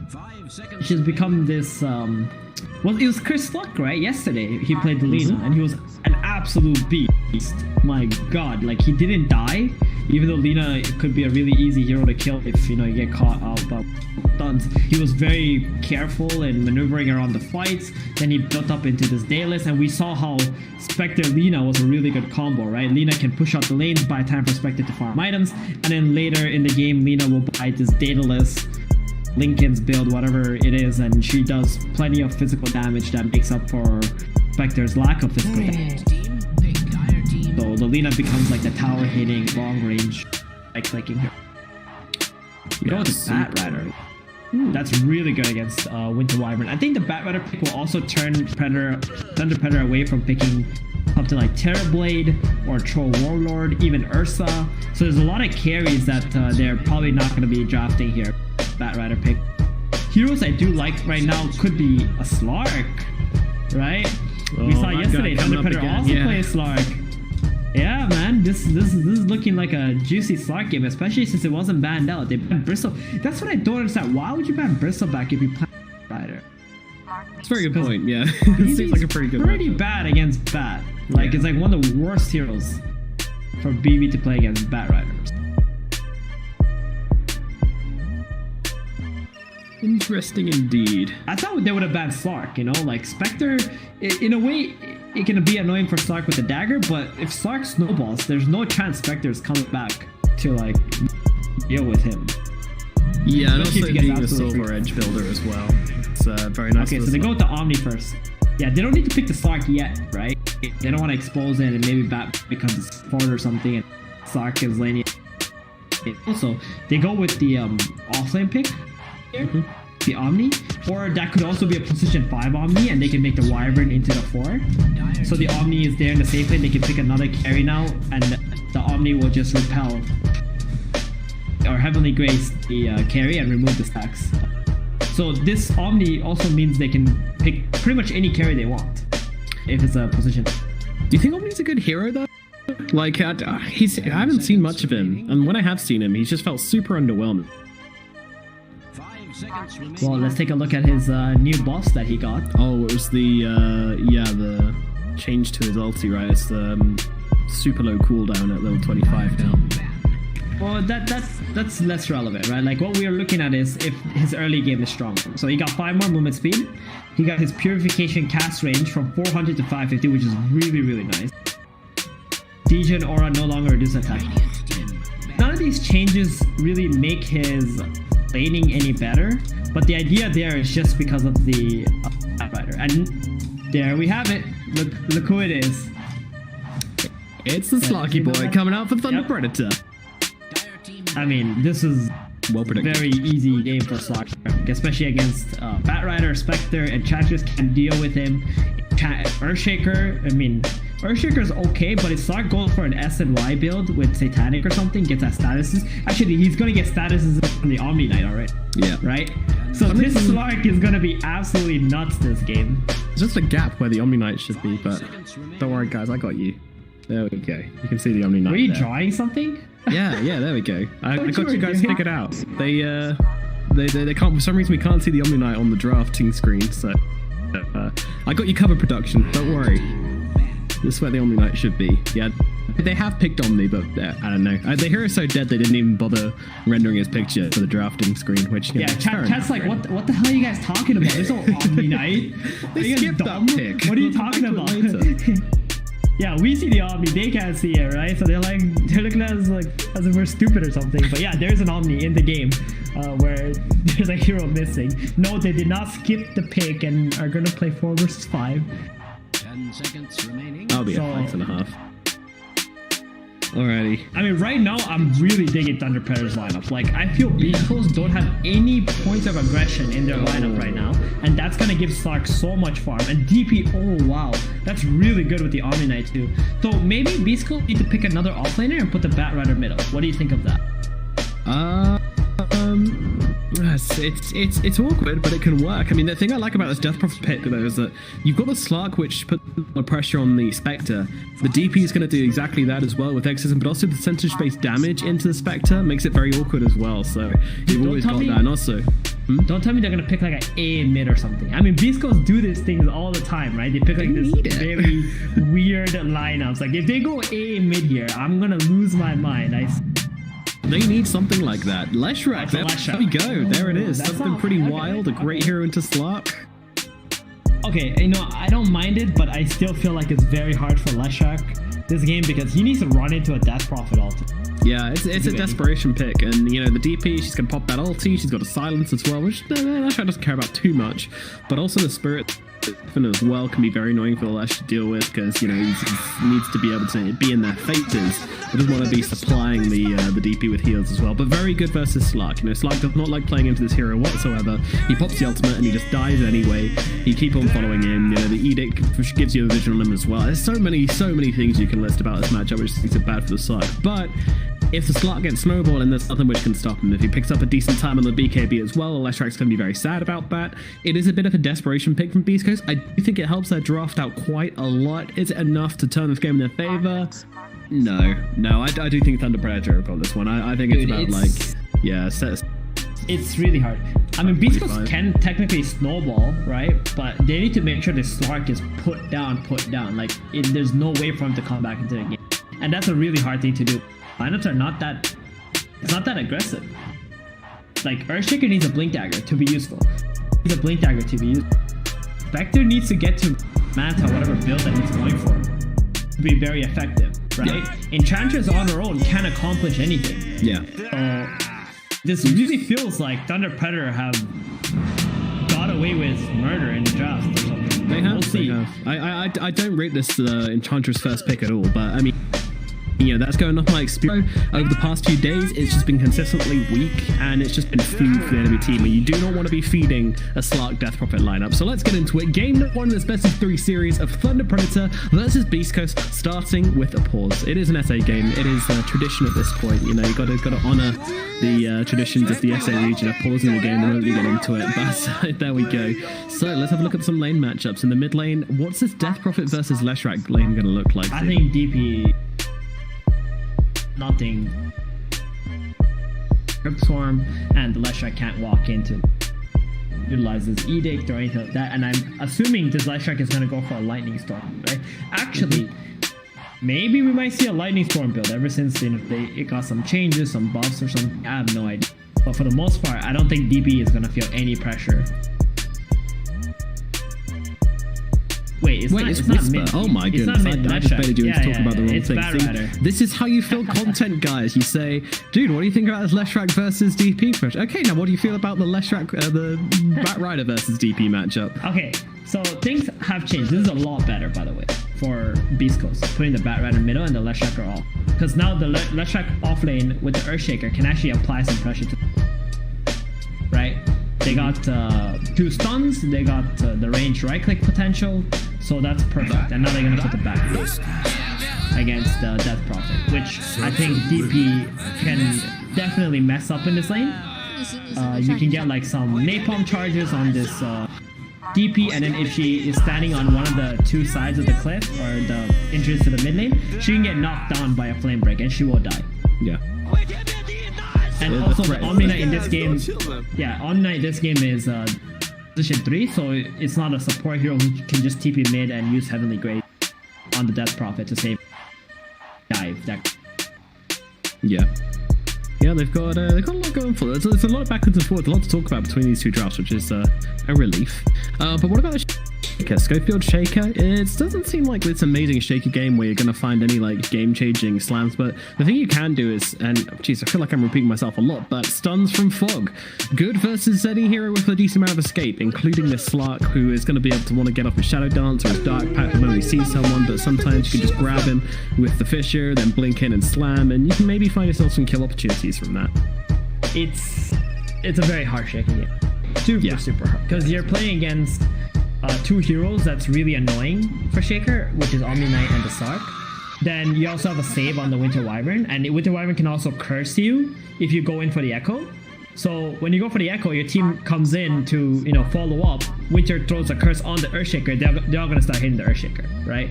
5 seconds. she's become this. Well, it was Chris Luck, right? Yesterday he played the Lina, and he was an absolute beast. My God, like he didn't die, even though Lina could be a really easy hero to kill if you get caught out by stuns. He was very careful in maneuvering around the fights. Then he built up into this Daedalus, and we saw how Spectre Lina was a really good combo, right? Lina can push out the lanes, buy time for Spectre to farm items, and then later in the game, Lina will buy this Daedalus, Lincoln's build, whatever it is, and she does plenty of physical damage that makes up for Spectre's lack of physical damage. Team, big dire team. So the Lina becomes like the tower hitting long range by clicking her. You go with the Bat Rider. That's really good against Winter Wyvern. I think the Bat Rider pick will also turn Thunder Predator away from picking something like Terrorblade or Troll Warlord, even Ursa. So there's a lot of carries that they're probably not going to be drafting here. Bat Rider pick. Heroes I do like right now could be a Slark, right? We saw yesterday Thunder Predator also plays Slark. Yeah, man, this is looking like a juicy Slark game, especially since it wasn't banned out. They banned Bristle. That's what I don't understand. Why would you ban Bristleback if you play Rider? That's a very good point. Yeah, it seems like a pretty good. Pretty bad against Bat. Like it's like one of the worst heroes for BB to play against Bat Riders. Interesting indeed. I thought they would have banned Slark, like Spectre, in a way, it can be annoying for Slark with the dagger, but if Slark snowballs, there's no chance Spectre is coming back to like deal with him. Yeah, and Especially also if he gets being a absolutely Silver Edge builder as well. It's very nice. Okay, so they go with the Omni first. Yeah, they don't need to pick the Slark yet, right? They don't want to expose it and maybe Bat becomes forward or something and Slark is laning. Also, they go with the offlane pick here, the Omni, or that could also be a position 5 Omni and they can make the Wyvern into the 4. So the Omni is there in the safe lane, they can pick another carry now and the Omni will just repel or Heavenly Grace the carry and remove the stacks. So this Omni also means they can pick pretty much any carry they want if it's a position. Do you think Omni's a good hero though? Like, I haven't seen much of him, and when I have seen him, he's just felt super underwhelming. 5 seconds remaining. Well, let's take a look at his new boss that he got. Oh, it was the the change to his ulti, right? It's the super low cooldown at level 25 now. Well, that's less relevant, right? Like what we are looking at is if his early game is strong. So he got 5 more movement speed. He got his purification cast range from 400 to 550, which is really, really nice. Degen aura no longer reduces attack. None of these changes really make his laning any better, but the idea there is just because of the Rider. And there we have it. Look who it is. It's the Slarky boy coming out for Thunder Predator. I mean, this is Well predicted. very easy game for Slark, especially against Batrider, Spectre, and Chatras can deal with him. Earthshaker, I mean, Earthshaker's okay, but if Slark goes for an S and Y build with Satanic or something, gets that statuses. Actually, he's gonna get statuses from the Omni Knight already. Yeah. Right? So this Slark is gonna be absolutely nuts this game. There's just a gap where the Omni Knight should be, but don't worry guys, I got you. There we go. You can see the Omni Knight. Were you there. drawing something? Yeah, there we go. I What got you you guys were doing? figured out. They can't, for some reason we can't see the Omni Knight on the drafting screen, so I got you covered, production, don't worry. This is where the Omni Knight should be. Yeah, they have picked Omni, but I don't know. The hero's so dead they didn't even bother rendering his picture for the drafting screen, which, you Yeah, know, fair Chat's enough, like, right? what the hell are you guys talking about? There's no Omni Knight. They Are you guys skipped that dumb? pick. What are you We'll come talking back to about? it later. Yeah, we see the Omni, they can't see it, right? So they're looking at us like as if we're stupid or something. But yeah, there's an Omni in the game where there's a hero missing. No, they did not skip the pick and are gonna play 4 versus 5. 10 seconds remaining. I'll be So- at 5.5. Alrighty. I mean, right now I'm really digging Thunder Predator's lineup. Like, I feel Beastcoast don't have any points of aggression in their lineup right now, and that's gonna give Slark so much farm. And DP, oh wow, that's really good with the Omni Knight too. So maybe Beastcoast need to pick another offlaner and put the Batrider middle. What do you think of that? It's awkward, but it can work. I mean, the thing I like about this Death Prophet pick, though, is that you've got the Slark, which puts the pressure on the Spectre. The DP is going to do exactly that as well with Exorcism, but also the percentage-based damage into the Spectre makes it very awkward as well. So you've Don't always tell got me- that, and also. Don't tell me they're gonna pick like an A mid or something. I mean, Beastcoast do these things all the time, right? They pick like this need it. very weird lineups. Like if they go A mid here, I'm gonna lose my mind. They need something like that. Leshrac, there Leshrac. we go. There it is. That's Something not- pretty okay, wild. A great okay. hero into Slark. Okay, you know, I don't mind it, but I still feel like it's very hard for Leshrac this game because he needs to run into a Death Prophet ult. Yeah, it's a desperation pick, and you know the DP, she's gonna pop that ulti. She's got a silence as well, which Leshrac doesn't care about too much. But also the Spirit as well can be very annoying for Lesh to deal with because you know he needs to be able to be in their faces. He doesn't want to be supplying the DP with heals as well. But very good versus Slark. You know, Slark does not like playing into this hero whatsoever. He pops the ultimate and he just dies anyway. You keep on following him. You know, the Edict which gives you a vision on him as well. There's so many things you can list about this matchup, which makes it bad for the side. But if the Slark gets snowballed, and there's nothing which can stop him. If he picks up a decent time on the BKB as well, Leshrac's going to be very sad about that. It is a bit of a desperation pick from Beastcoast. I do think it helps their draft out quite a lot. Is it enough to turn this game in their favor? No, I do think Thunder Predator got this one. I think it's Dude, about it's- like, yeah, It's really hard. I mean, Beastcoast 45. can technically snowball, right? But they need to make sure the Slark is put down. Like, there's no way for him to come back into the game. And that's a really hard thing to do. Lineups are not that... It's not that aggressive. Like, Earthshaker needs a Blink Dagger to be useful. Needs a Blink Dagger to be useful. Spectre needs to get to Manta, whatever build that he's going for, to be very effective, right? Enchantress on her own can't accomplish anything. Yeah. So this really feels like Thunder Predator have got away with murder in the draft or something. They have. We'll see. I don't rate this Enchantress first pick at all, but I mean, you know, that's going off my experience over the past few days. It's just been consistently weak, and it's just been food for the enemy team, and you do not want to be feeding a Slark Death Prophet lineup. So let's get into it. Game 1 in this best of 3 series of Thunder Predator versus Beastcoast, starting with a pause. It is an SA game. It is a tradition at this point. You know, you got to honor the traditions of the SA region of pausing the game and really get into it. But there we go. So let's have a look at some lane matchups. In the mid lane, what's this Death Prophet versus Leshrac lane going to look like? I think DP... nothing. Crypt Swarm, and the Leshrac can't walk into utilize this edict or anything like that, and I'm assuming this Leshrac is gonna go for a lightning storm, right? Actually, maybe we might see a lightning storm build ever since, you know, it got some changes, some buffs or something. I have no idea, but for the most part, I don't think DP is gonna feel any pressure. Wait, it's not mid. Oh my goodness, I just baited you into talking about the wrong thing. See, this is how you feel content, guys. You say, dude, what do you think about this Leshrac versus DP match? Okay, now what do you feel about the Leshrac, the Bat Rider versus DP matchup? Okay, so things have changed. This is a lot better, by the way, for Beastcoast, putting the Bat Rider in the middle and the Leshrac are off. Because now the Leshrac off lane with the Earthshaker can actually apply some pressure to, right? They got 2 stuns, they got the range right-click potential, so that's perfect. And now they're going to put the back against Death Prophet, which I think DP can definitely mess up in this lane. You can get like some napalm charges on this DP, and then if she is standing on one of the 2 sides of the cliff or the entrance to the mid lane, she can get knocked down by a flame break and she will die. Yeah. And also the Omni Knight in this game, Omni Knight this game is position 3, so it's not a support hero who can just TP mid and use Heavenly Grace on the Death Prophet to save dive. Yeah, they've got a lot going for them. There's a lot of backwards and forwards, a lot to talk about between these 2 drafts, which is a relief. But what about the Shaker? Schofield Shaker? It doesn't seem like it's an amazing Shaker game where you're going to find any like game-changing slams, but the thing you can do is, and geez, I feel like I'm repeating myself a lot, but stuns from Fog. Good versus any hero with a decent amount of escape, including this Slark, who is going to be able to want to get off his Shadow Dance or his Dark Pact when he sees someone, but sometimes you can just grab him with the Fissure, then blink in and slam, and you can maybe find yourself some kill opportunities from that. It's a very hard Shaker game. Super hard. Because you're playing against 2 heroes that's really annoying for Shaker, which is Omni Knight and the Slark. Then you also have a save on the Winter Wyvern, and Winter Wyvern can also curse you if you go in for the Echo. So when you go for the Echo, your team comes in to, you know, follow up. Winter throws a curse on the Earthshaker. They're all gonna start hitting the Earthshaker, right?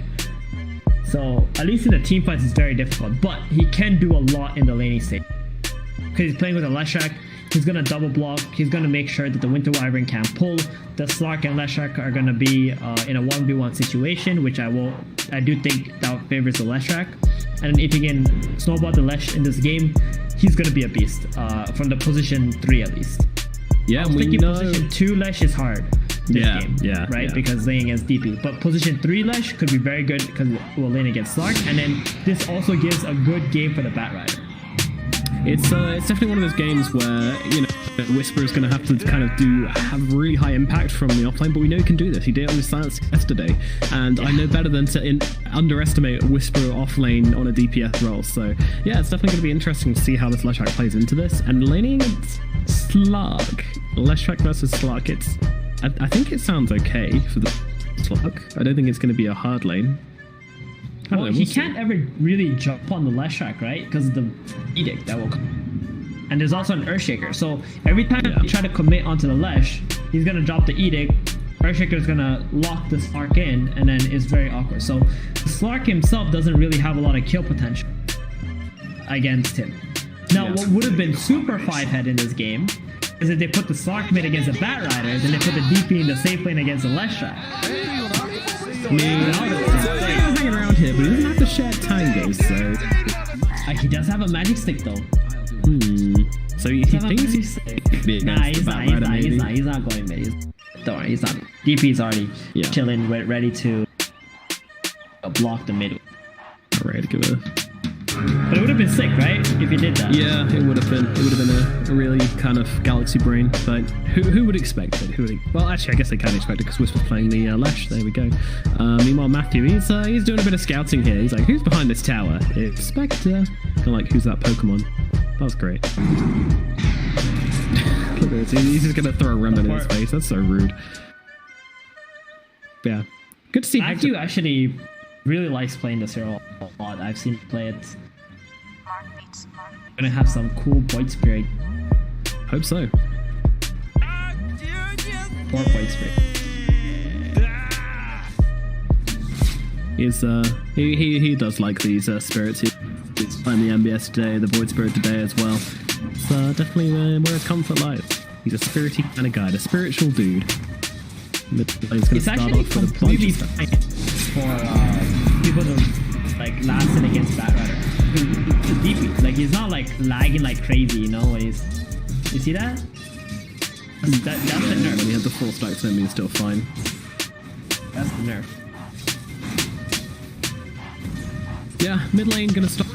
So at least in the team fights, it's very difficult. But he can do a lot in the laning stage because he's playing with a Leshrac. He's gonna double block. He's gonna make sure that the Winter Wyvern can't pull. The Slark and Leshrac are gonna be in a 1v1 situation, which I do think that favors the Leshrac. And if you can snowball the Lesh in this game, he's gonna be a beast from the position 3 at least. Yeah, I was thinking position 2 Lesh is hard this game, right? Yeah. Because laying against DP. But position 3 Lesh could be very good because it will lane against Slark. And then this also gives a good game for the Bat Rider. It's definitely one of those games where, you know, Whisper is going to have to kind of have really high impact from the offlane, but we know he can do this. He did it on his Silence yesterday, and I know better than to underestimate Whisper offlane on a DPS role. So yeah, it's definitely going to be interesting to see how this Leshrac plays into this. And laning against Slark, Leshrac versus Slark, I think it sounds okay for the Slark. I don't think it's going to be a hard lane. Well, he can't ever really jump on the Leshrac, right? Because of the edict that will come. And there's also an Earthshaker. So every time you try to commit onto the Lesh, he's going to drop the edict. Earthshaker is going to lock the Slark in, and then it's very awkward. So the Slark himself doesn't really have a lot of kill potential against him. Now, what would have been super 5-head in this game is if they put the Slark mid against the Bat Rider, then they put the DP in the safe lane against the Leshrac. He's hanging around here, but he doesn't have to share tangos, so... He does have a magic stick, though. So he thinks he's... Nah, he's not going mid. Don't worry, he's not. DP's already chilling, ready to block the mid. Alright, give it. But it would have been sick, right? If you did that. Yeah, it would have been. It would have been a really kind of galaxy brain. But who would expect it? Well, actually, I guess they can expect it because Wisp was playing the Lash. There we go. Meanwhile, Matthew, he's doing a bit of scouting here. He's like, who's behind this tower? It's Spectre. I'm like, who's that Pokemon? That was great. Look at this. He's just gonna throw a remnant in his face. That's so rude. Yeah. Good to see Matthew actually really likes playing this hero a lot. I've seen him play it. Mark beats. Gonna have some cool Void Spirit. Hope so. Or Void Spirit. He does like these spirits. He's playing the MBS today, the Void Spirit today as well. It's definitely where his comfort lies. He's a spirity kind of guy, a spiritual dude. It's actually completely fine for people to like last it against Batrider. It's a DP. Like he's not like lagging like crazy, you know, when he's. You see that? That's the nerf. When he had the full stack to him, he's still fine. That's the nerf. Yeah, mid lane gonna stop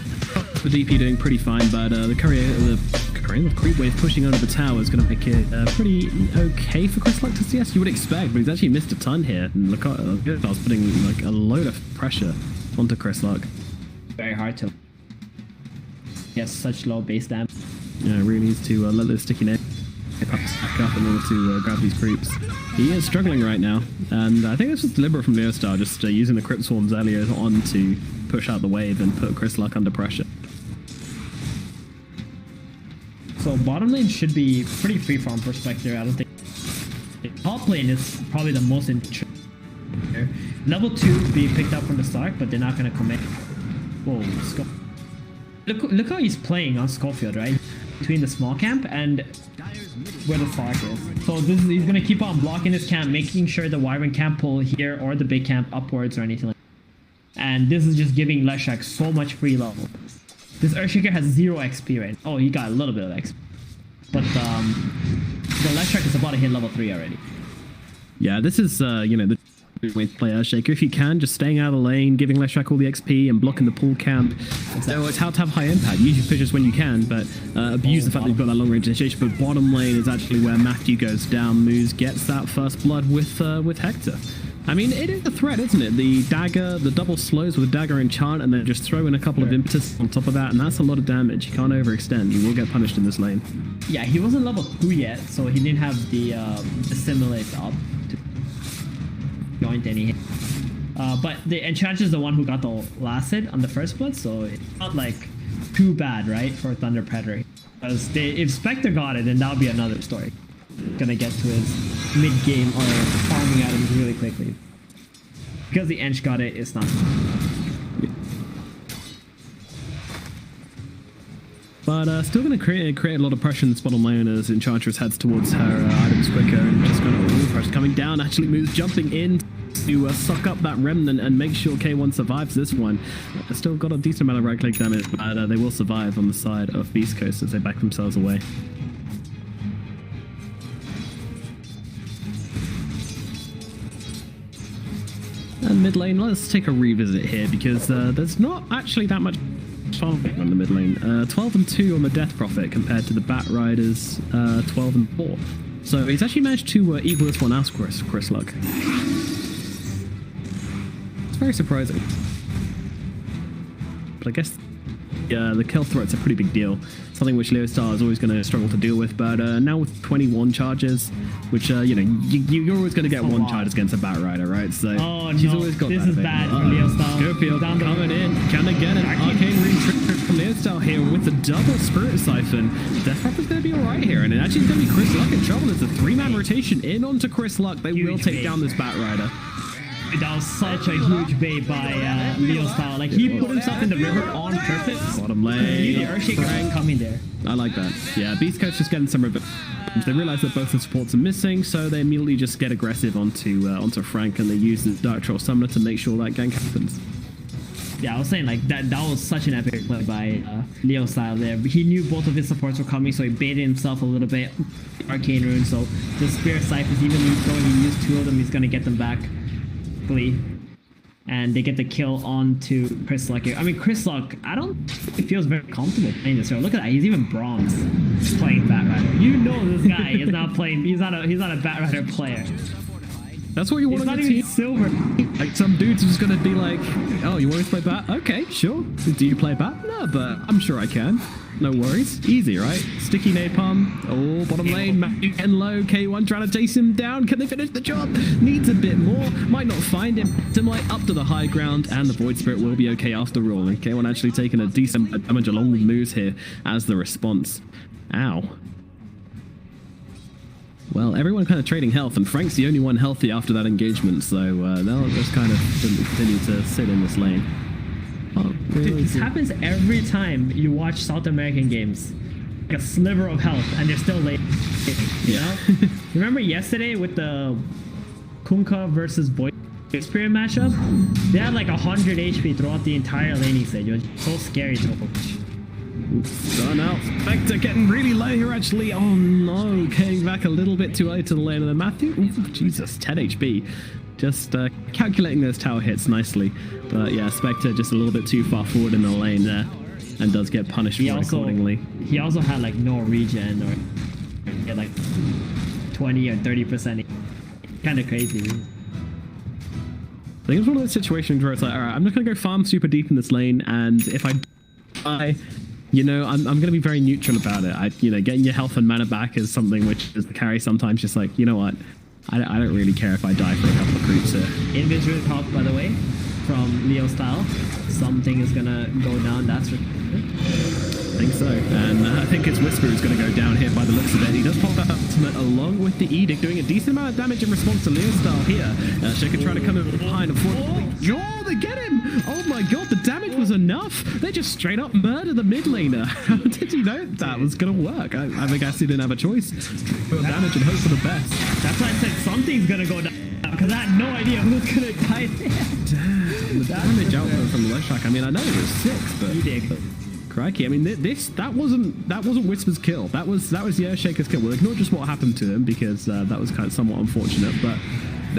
the DP doing pretty fine, but the creep wave pushing under the tower is going to make it pretty okay for Chrysaluck to CS. You would expect, but he's actually missed a ton here. And look, I was putting like a load of pressure onto Chrysaluck. Very hard to. He has such low base damage. Yeah, really needs to let those sticky nails stack up in order to grab these creeps. He is struggling right now, and I think this was deliberate from Neostar, just using the Crypt Swarms earlier on to push out the wave and put Chrysaluck under pressure. So bottom lane should be pretty free from perspective. I don't think top lane is probably the most interesting. Level 2 being picked up from the start, but they're not gonna commit. Whoa, look how he's playing on Schofield, right? Between the small camp and where the Sark is. So he's gonna keep on blocking his camp, making sure the Wyvern can't pull here or the big camp upwards or anything like that. And this is just giving Leshak so much free level. This Earthshaker has 0 XP, right? Oh, he got a little bit of XP. But the Leshak is about to hit level 3 already. Yeah, this is, you know, the way to play Earthshaker. If you can, just staying out of the lane, giving Leshak all the XP and blocking the pool camp. So it's how to have high impact. Use your pitches when you can, but abuse the fact that you've got that long range initiation. But bottom lane is actually where Matthew goes down. Moose gets that first blood with Hector. I mean, it is a threat, isn't it? The dagger, the double slows with dagger enchant, and then just throw in a couple of impetus on top of that, and that's a lot of damage. You can't overextend. You will get punished in this lane. Yeah, he wasn't level 2 yet, so he didn't have the assimilate up to joint any hit. But the enchant is the one who got the last hit on the first blood, so it's not like too bad, right, for Thunder Predator. Because if Spectre got it, then that would be another story. Gonna get to his mid game or farming items really quickly. Because the Ench got it, it's not. But still going to create a lot of pressure in this bottom lane as Enchantress heads towards her items quicker, and just going to pressure coming down. Actually moves jumping in to suck up that remnant and make sure K1 survives this one. Still got a decent amount of right click damage, but they will survive on the side of Beastcoast as they back themselves away. And mid lane, let's take a revisit here because there's not actually that much fun on the mid lane. 12 and 2 on the Death Prophet compared to the Bat Riders 12 and 4. So he's actually managed to equal this one out, Chrysaluck. It's very surprising. But I guess the kill threat's a pretty big deal. Something which Leo Star is always going to struggle to deal with, but now with 21 charges, which, you know, you're always going to get one charge against a Bat Rider, right? So she's always got this that is bad for Leo Star. Schofield coming in. Can they get an Arcane Ring trigger from Leo Star here with the double Spirit Siphon? Death Prophet's going to be alright here, and it actually is going to be Chrysaluck in trouble. There's a 3-man rotation in onto Chrysaluck. They will take down this Bat Rider. That was such a huge bait by Leo Style. Like, he put himself in the river on purpose. Bottom lane. The Earthshaker coming there. I like that. Yeah, Beastcoast just getting some revenge. They realize that both the supports are missing, so they immediately just get aggressive onto Frank, and they use the Dark Troll Summoner to make sure that gank happens. Yeah, I was saying, like, that was such an epic play by Leo Style there. He knew both of his supports were coming, so he baited himself a little bit. Arcane Rune, so the Spirit Cyphers, even though he used 2 of them, he's going to get them back. and they get the kill onto Chris Luck. I mean, Chris Luck, it feels very comfortable playing this hero. Look at that, he's even bronze playing Batrider. You know this guy is not playing, he's not a Batrider player. That's what you want He's on not your even team. silver. Like some dude's just gonna be like, oh, you want me to play Bat? Okay, sure. Do you play Bat? No, but I'm sure I can. No worries. Easy, right? Sticky napalm. Oh, bottom lane. Matthew getting low. K1 trying to chase him down. Can they finish the job? Needs a bit more. Might not find him. Timlight up to the high ground, and the Void Spirit will be okay after all. And K1 actually taking a decent damage along with moves here as the response. Ow. Well, everyone kind of trading health, and Frank's the only one healthy after that engagement, so they'll just kind of continue to sit in this lane. Oh, Dude, this happens every time you watch South American games. Like a sliver of health, and they're still late. You know? Remember yesterday with the Kunkka versus Void Spirit matchup? They had like 100 HP throughout the entire laning stage. It was so scary to watch. Done out. Spectre getting really low here, actually. Oh no, getting back a little bit too early to the lane. And then Matthew, ooh, Jesus, 10 HP. Just calculating those tower hits nicely. But yeah, Spectre just a little bit too far forward in the lane there. And does get punished for it accordingly. He also had like no regen or get like 20 or 30%. Kind of crazy. I think it's one of those situations where it's like, all right, I'm just going to go farm super deep in this lane. And if I die, you know, I'm going to be very neutral about it. Getting your health and mana back is something which is the carry sometimes. Just like, you know what? I don't really care if I die for a couple of creeps here. Invisible help, by the way, from Leo style. Something is gonna go down. That's for I think so. And I think his Whisper is going to go down here by the looks of it. He does pop that ultimate along with the Edict, doing a decent amount of damage in response to Leo style here. Shaker trying to come in behind. Unfortunately, oh, they get him! Oh my god, the damage was enough. They just straight up murder the mid laner. How did you know that was going to work? I guess he didn't have a choice. Put damage and hope for the best. That's why I said something's going to go down. Because I had no idea who's going to die there. Damn, the damage output from the Leshak. I mean, I know it was 6, but... He did. Crikey, I mean, that wasn't Whisper's kill. That was the Earthshaker's kill. We'll ignore just what happened to him because that was kind of somewhat unfortunate. But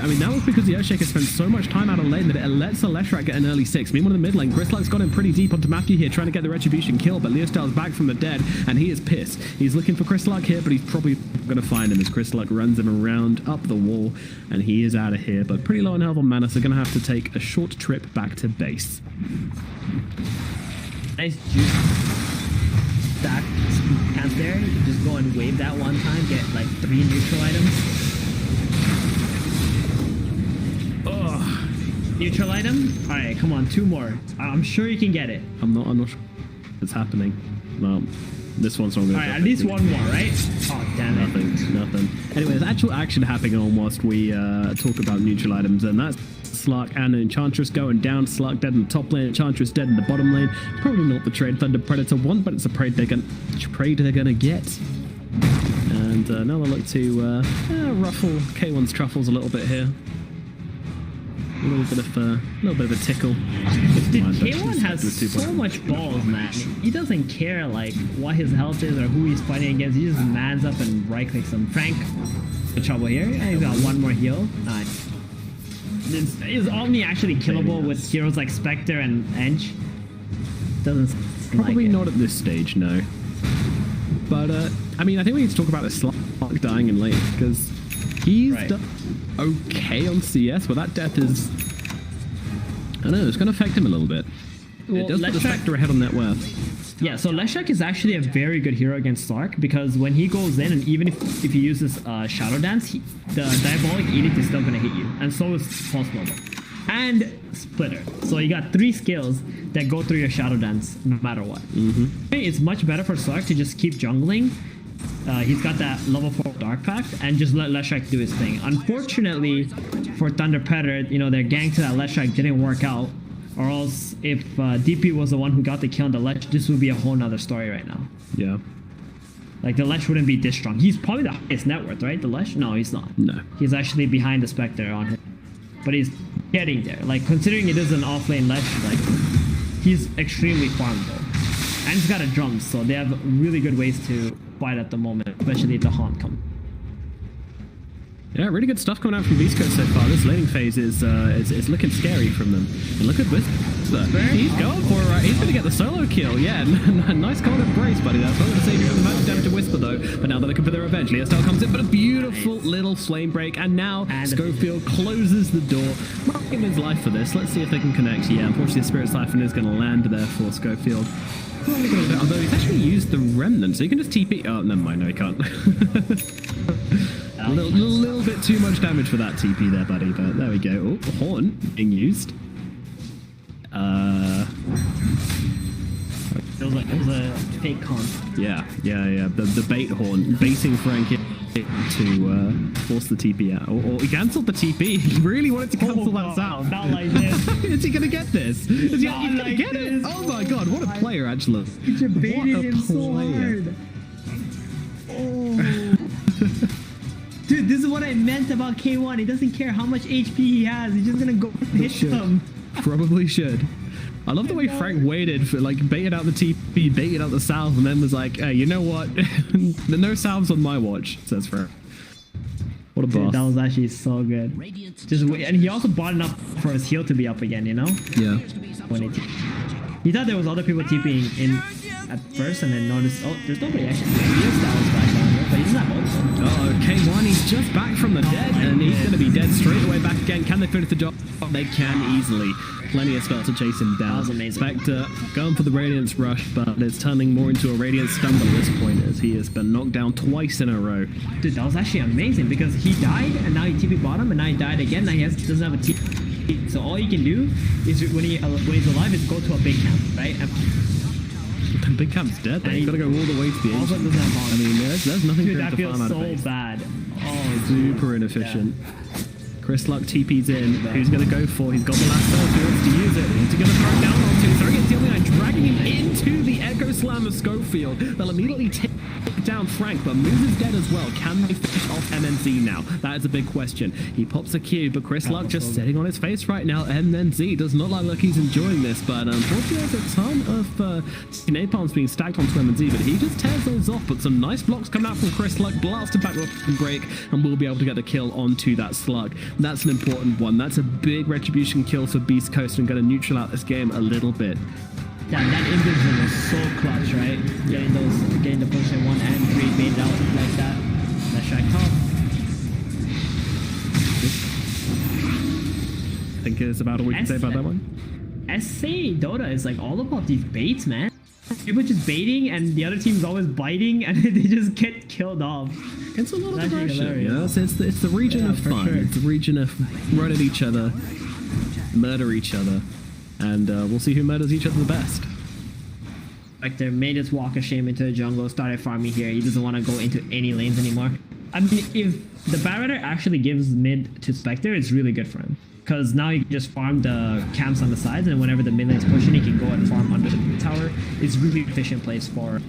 I mean, that was because the Earthshaker spent so much time out of lane that it lets the Leshak get an early 6. Meanwhile, in the mid lane, Grislak's got him pretty deep onto Matthew here, trying to get the Retribution kill. But Leostyle's back from the dead, and he is pissed. He's looking for Grislak here, but he's probably going to find him as Grislak runs him around up the wall, and he is out of here. But pretty low on health on mana, so going to have to take a short trip back to base. Nice juice stack camp there. You can just go and wave that one time, get like 3 neutral items. Ugh. Neutral item? Alright, come on, 2 more. I'm sure you can get it. I'm not sure it's happening. Well, this one's not going to Alright, at least 1 more, right? Oh, damn it. Nothing. Anyway, there's actual action happening on whilst we talk about neutral items, and that's Slark and Enchantress going down. Slark dead in the top lane, Enchantress dead in the bottom lane. Probably not the trade Thunder Predator want, but it's a trade they're gonna get. And now they'll look to ruffle K1's truffles a little bit here. A little bit of a tickle. Dude, K1 has so much balls, man. He doesn't care like what his health is or who he's fighting against. He just mans up and right clicks him. Frank, in trouble here. He's got 1 more heal. Nice. Is Omni actually killable with heroes like Spectre and Ench? Doesn't probably like not at this stage, no. But I mean, I think we need to talk about this Slark dying in late because he's done okay on CS, but that death is, I don't know, it's going to affect him a little bit. Well, it does put the Spectre ahead on net worth. Yeah, so Leshak is actually a very good hero against Slark because when he goes in, and even if he uses Shadow Dance, the Diabolic Edict is still going to hit you. And so is Pulse Global. And Splitter. So you got 3 skills that go through your Shadow Dance no matter what. It's much better for Slark to just keep jungling. He's got that level 4 Dark Pact and just let Leshak do his thing. Unfortunately for Thunder Predator, their gang to that Leshak didn't work out. Or else, if DP was the one who got the kill on the Lesh, this would be a whole nother story right now. Yeah. Like, the Lesh wouldn't be this strong. He's probably the highest net worth, right? The Lesh? No, he's not. No. He's actually behind the Spectre on him. But he's getting there. Like, considering it is an offlane Lesh, like, he's extremely farmable. And he's got a drum, so they have really good ways to fight at the moment, especially if the Haunt come. Yeah, really good stuff coming out from Beastcoast so far. This laning phase is looking scary from them. And look at Whisper. He's going for it, right? He's going to get the solo kill. Yeah, nice cold embrace, buddy. That's not going to save you from the massive damage to Whisper, though. But now they're looking for their revenge. Leostyle comes in, but a beautiful little flame break. And now Schofield closes the door. Marking his life for this. Let's see if they can connect. Yeah, unfortunately, Spirit Siphon is going to land there for Schofield. Although he's actually used the Remnant, so you can just TP. Oh, never mind. No, he can't. A little bit too much damage for that TP there, buddy, but there we go. Oh, Horn being used. It was a fake con. Yeah. The bait Horn, baiting Frank to force the TP out. Or he cancelled the TP. He really wanted to cancel that sound. Not like this. Is he going to get this? Is he going to get it? Oh my god, what a player, Angela. You baited him so hard. Oh. Dude, this is what I meant about K1. He doesn't care how much HP he has. He's just gonna go hit him. Probably should. I love the way Frank waited for, like, baited out the TP, baited out the salve, and then was like, hey, you know what? No salves on my watch, says Frank. What a boss. Dude, that was actually so good. Just wait, and he also bought enough for his heal to be up again, you know? Yeah. When he thought there was other people TPing in at first, and then noticed, oh, there's nobody actually. That was back down there, but he's not also. Oh, K1, he's just back from the dead, and he's going to be dead straight away back again. Can they finish the job? They can easily. Plenty of spells to chase him down. That was amazing. Spectre going for the Radiance Rush, but it's turning more into a Radiant Stumble at this point, as he has been knocked down twice in a row. Dude, that was actually amazing, because he died, and now he TP bottom, and now he died again, now he doesn't have a TP. So all you can do is, when he's alive, is go to a big camp, right? The big camp's dead, though. You've got to go all the way to the also doesn't have I mean, there's nothing Dude, for him that to farm feels out of so base. bad. Oh, Super inefficient. Chris Luck TP's in. Who's going to go for? He's got the last spell. He wants to use it. He's going to throw it down onto. Throwing it dealing line, dragging him into the Echo Slam of Schofield. They'll immediately take down Frank, but Moose is dead as well. Can they finish off MNZ now? That is a big question. He pops a Q, but Chris Luck just sitting on his face right now. MNZ does not look like he's enjoying this, but unfortunately there's a ton of napalms being stacked onto MNZ, but he just tears those off. But some nice blocks coming out from Chris Luck, blasted back and break, and we'll be able to get the kill onto that slug. That's an important one. That's a big retribution kill for Beastcoast and going to neutral out this game a little bit. That invision was so clutch, right? Getting the position 1 and 3 baited out like that. That strike top. I think it's about all we can say about that one. SA Dota is like all about these baits, man. People just baiting and the other team's always biting and they just get killed off. It's a lot of aggression, hilarious. you know? It's the region of fun. Sure. It's the region of run at each other, murder each other, and we'll see who murders each other the best. Spectre made his walk of shame into the jungle, started farming here. He doesn't want to go into any lanes anymore. I mean, if the Batrider actually gives mid to Spectre, it's really good for him. Because now he can just farm the camps on the sides, and whenever the mid lane's pushing, he can go and farm under the tower. It's really efficient place for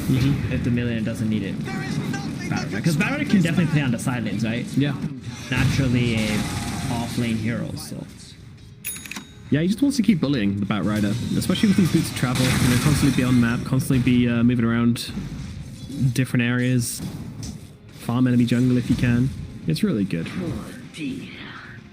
if the mid lane doesn't need it. Because Batrider can definitely play on the side lanes, right? Yeah. Naturally a off-lane hero, so... Yeah, he just wants to keep bullying the Batrider, especially with these boots of travel. You know, constantly be on map, constantly be moving around different areas, farm enemy jungle if you can. It's really good.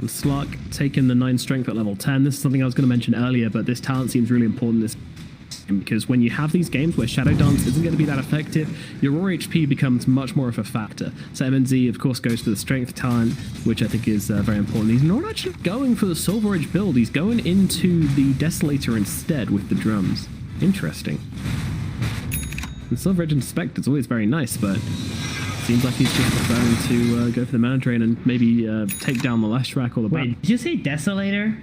And Slark taking the 9 strength at level 10. This is something I was going to mention earlier, but this talent seems really important this game because when you have these games where Shadow Dance isn't going to be that effective, your raw HP becomes much more of a factor. So MNZ, of course, goes for the strength talent, which I think is very important. He's not actually going for the Silver Edge build. He's going into the Desolator instead with the drums. Interesting. And Silver Edge and Spectre is always very nice, but seems like he's just preferring to go for the mana drain and maybe take down the Lashrak or the Wait, did you say Desolator?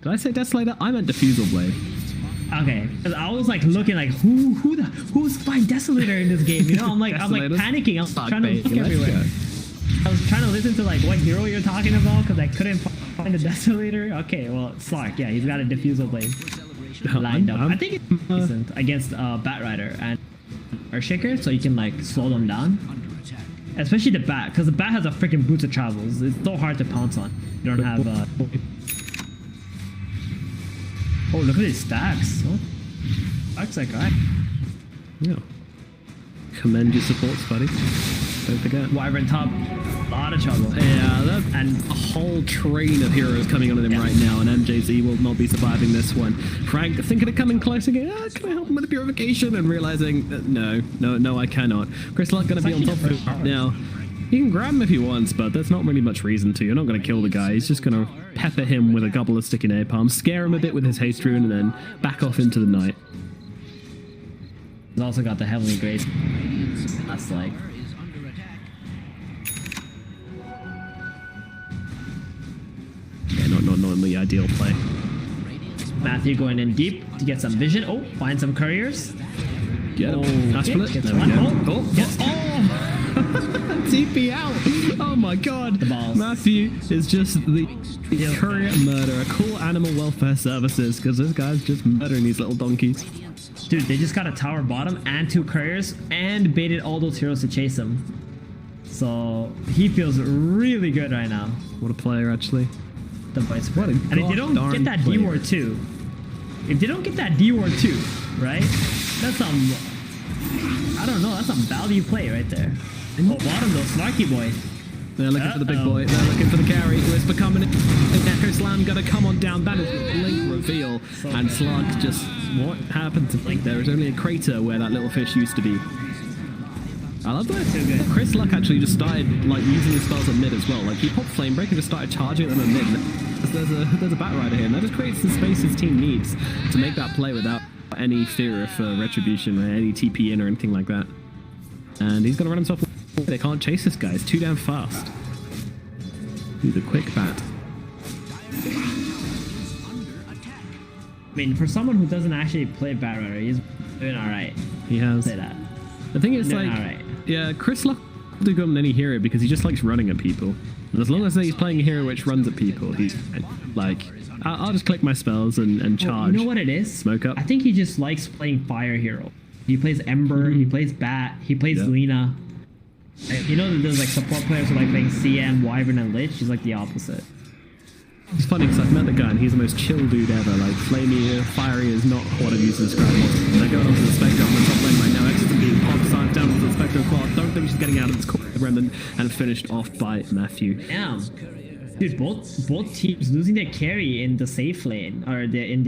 Did I say Desolator? I meant Diffusal Blade. Okay, because I was like looking like who's buying Desolator in this game? You know, I'm like panicking. I was trying to look everywhere. I was trying to listen to like what hero you're talking about because I couldn't find a Desolator. Okay, well Slark, yeah, he's got a Diffusal Blade lined up. I think it's decent against Batrider and Earthshaker, so you can like slow them down. Especially the Bat, because the Bat has a freaking boots of travels. It's so hard to pounce on. You don't have oh, look at his stacks. Oh, stacks that guy. Yeah. Commend your supports, buddy. Don't forget. Wyvern top, a lot of trouble. Yeah, and a whole train of heroes coming on him right now, and MJZ will not be surviving this one. Frank thinking of coming close again. Can I help him with the purification? And realizing, no, I cannot. Chris Luck going to be on top of it right now. You can grab him if he wants, but there's not really much reason to. You're not going to kill the guy. He's just going to pepper him with a couple of sticky napalm, scare him a bit with his haste rune, and then back off into the night. He's also got the Heavenly Grace. That's like... Yeah, not the ideal play. Matthew going in deep to get some vision. Oh, find some couriers. Get him. That's split. Gets There we one. go. TP out. Oh my god. The balls. Matthew is just the courier murderer. Cool animal welfare services, because this guy's just murdering these little donkeys. Dude, they just got a tower bottom and 2 couriers and baited all those heroes to chase him. So he feels really good right now. What a player, actually. The vice What a and if they don't get that player. D-Ward 2, right? That's some, I don't know, that's some value play right there. Oh, bottom though, Snarky boy. They're looking for the big boy. They're looking for the carry. Whisper coming in. Echo Slam gonna come on down. That is the Blink reveal. And Slug just... What happened to Blink? There is only a crater where that little fish used to be. I love that. Chris Luck actually just started like using his spells at mid as well. Like he popped Flame Break and just started charging them at mid. There's a Bat Rider here, and that just creates the space his team needs to make that play without any fear of retribution or any TP in or anything like that. And he's gonna run himself. They can't chase this guy. It's too damn fast. Do the quick bat. I mean, for someone who doesn't actually play Bat Rider, he's doing alright. He has. Say that. The thing is, Doing like, alright. yeah, Chris Luck will do good on any hero because he just likes running at people. And as long as he's playing a hero which runs at people, he's like, I'll just click my spells and charge. You know what it is? Smoke up. I think he just likes playing fire hero. He plays Ember, he plays Bat, he plays Lina. You know that there's like support players who like playing CM, Wyvern, and Lich. He's like the opposite. It's funny because I've met the guy and he's the most chill dude ever. Like, flamey, fiery is not what I've used to describe him. They're going onto the Spectre on the top lane right now. Exit being popped side down to the Spectre as well. Don't think she's getting out of this corner and finished off by Matthew. Damn. Dude, both teams losing their carry in the safe lane, or in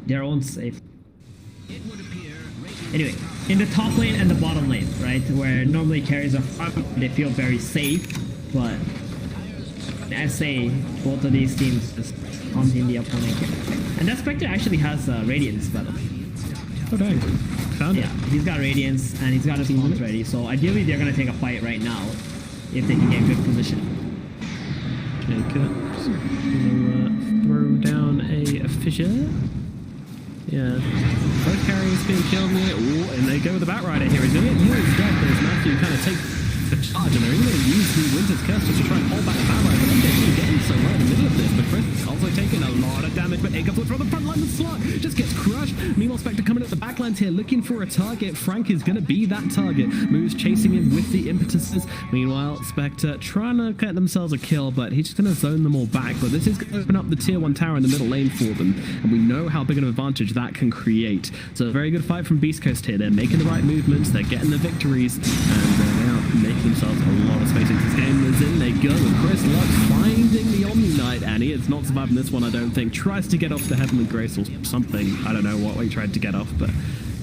their own safe. Anyway, in the top lane and the bottom lane, right, where normally carries are front, they feel very safe, but I say both of these teams just haunting the opponent. And that Spectre actually has Radiance, by the way. Oh dang. Found it. Yeah, he's got Radiance and he's got his pawns ready, so ideally they're going to take a fight right now if they can get good position. Jacob throw down a fissure. Yeah, both carriers being killed here. Ooh, and they go with the Bat Rider here. He's going to get Yule's dead, but as Matthew kind of takes the charge, and they're even going to use the Winter's Curse just to try and hold back the Bat Rider. But MJ's getting so right in the middle of this, but Chris is also taking a lot of damage, but Hiccups from the front line, the Slug just gets crushed. Meanwhile, Spectre coming at the backlands here, looking for a target. Frank is going to be that target. Moves chasing him with the impetuses. Meanwhile, Spectre trying to get themselves a kill, but he's just going to zone them all back. But this is going to open up the tier 1 tower in the middle lane for them, and we know how big an advantage that can create. So a very good fight from Beastcoast here. They're making the right movements, they're getting the victories, and they are making themselves a lot of space into this game. As in they go, and Chris Luck finding the Omni Knight, and he is not surviving this one, I don't think. Tries to get off the Heavenly Grace or something. I don't know what he tried to get off, but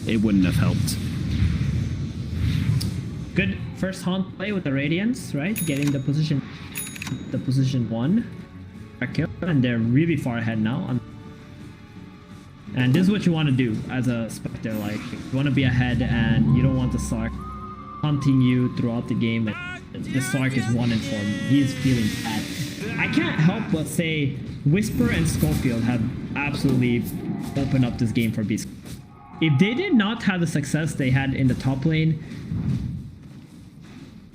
it wouldn't have helped. Good first haunt play with the Radiance, right? Getting the position 1. And they're really far ahead now. And this is what you want to do as a Spectre. Like, you want to be ahead and you don't want the Sark hunting you throughout the game. The Sark is 1 in form. He's feeling bad. I can't help but say Whisper and Schofield have absolutely opened up this game for Beast. If they did not have the success they had in the top lane,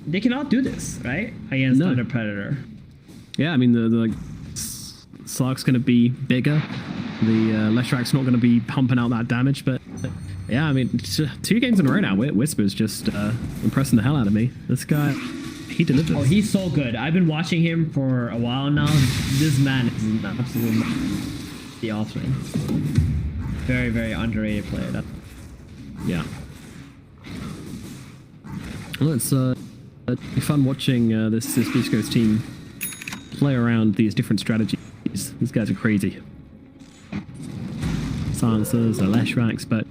they cannot do this, right? Against Thunder Predator. Yeah, I mean, the Slark's going to be bigger. The Leshrak's not going to be pumping out that damage, but yeah, I mean, 2 games in a row now. Whisper's just impressing the hell out of me. This guy, he delivers. Oh, he's so good. I've been watching him for a while now. This man is an absolute the offlane. Very, very underrated player. Yeah. Let's be fun watching this Beastcoast team play around these different strategies. These guys are crazy. Silencers, Lash racks, but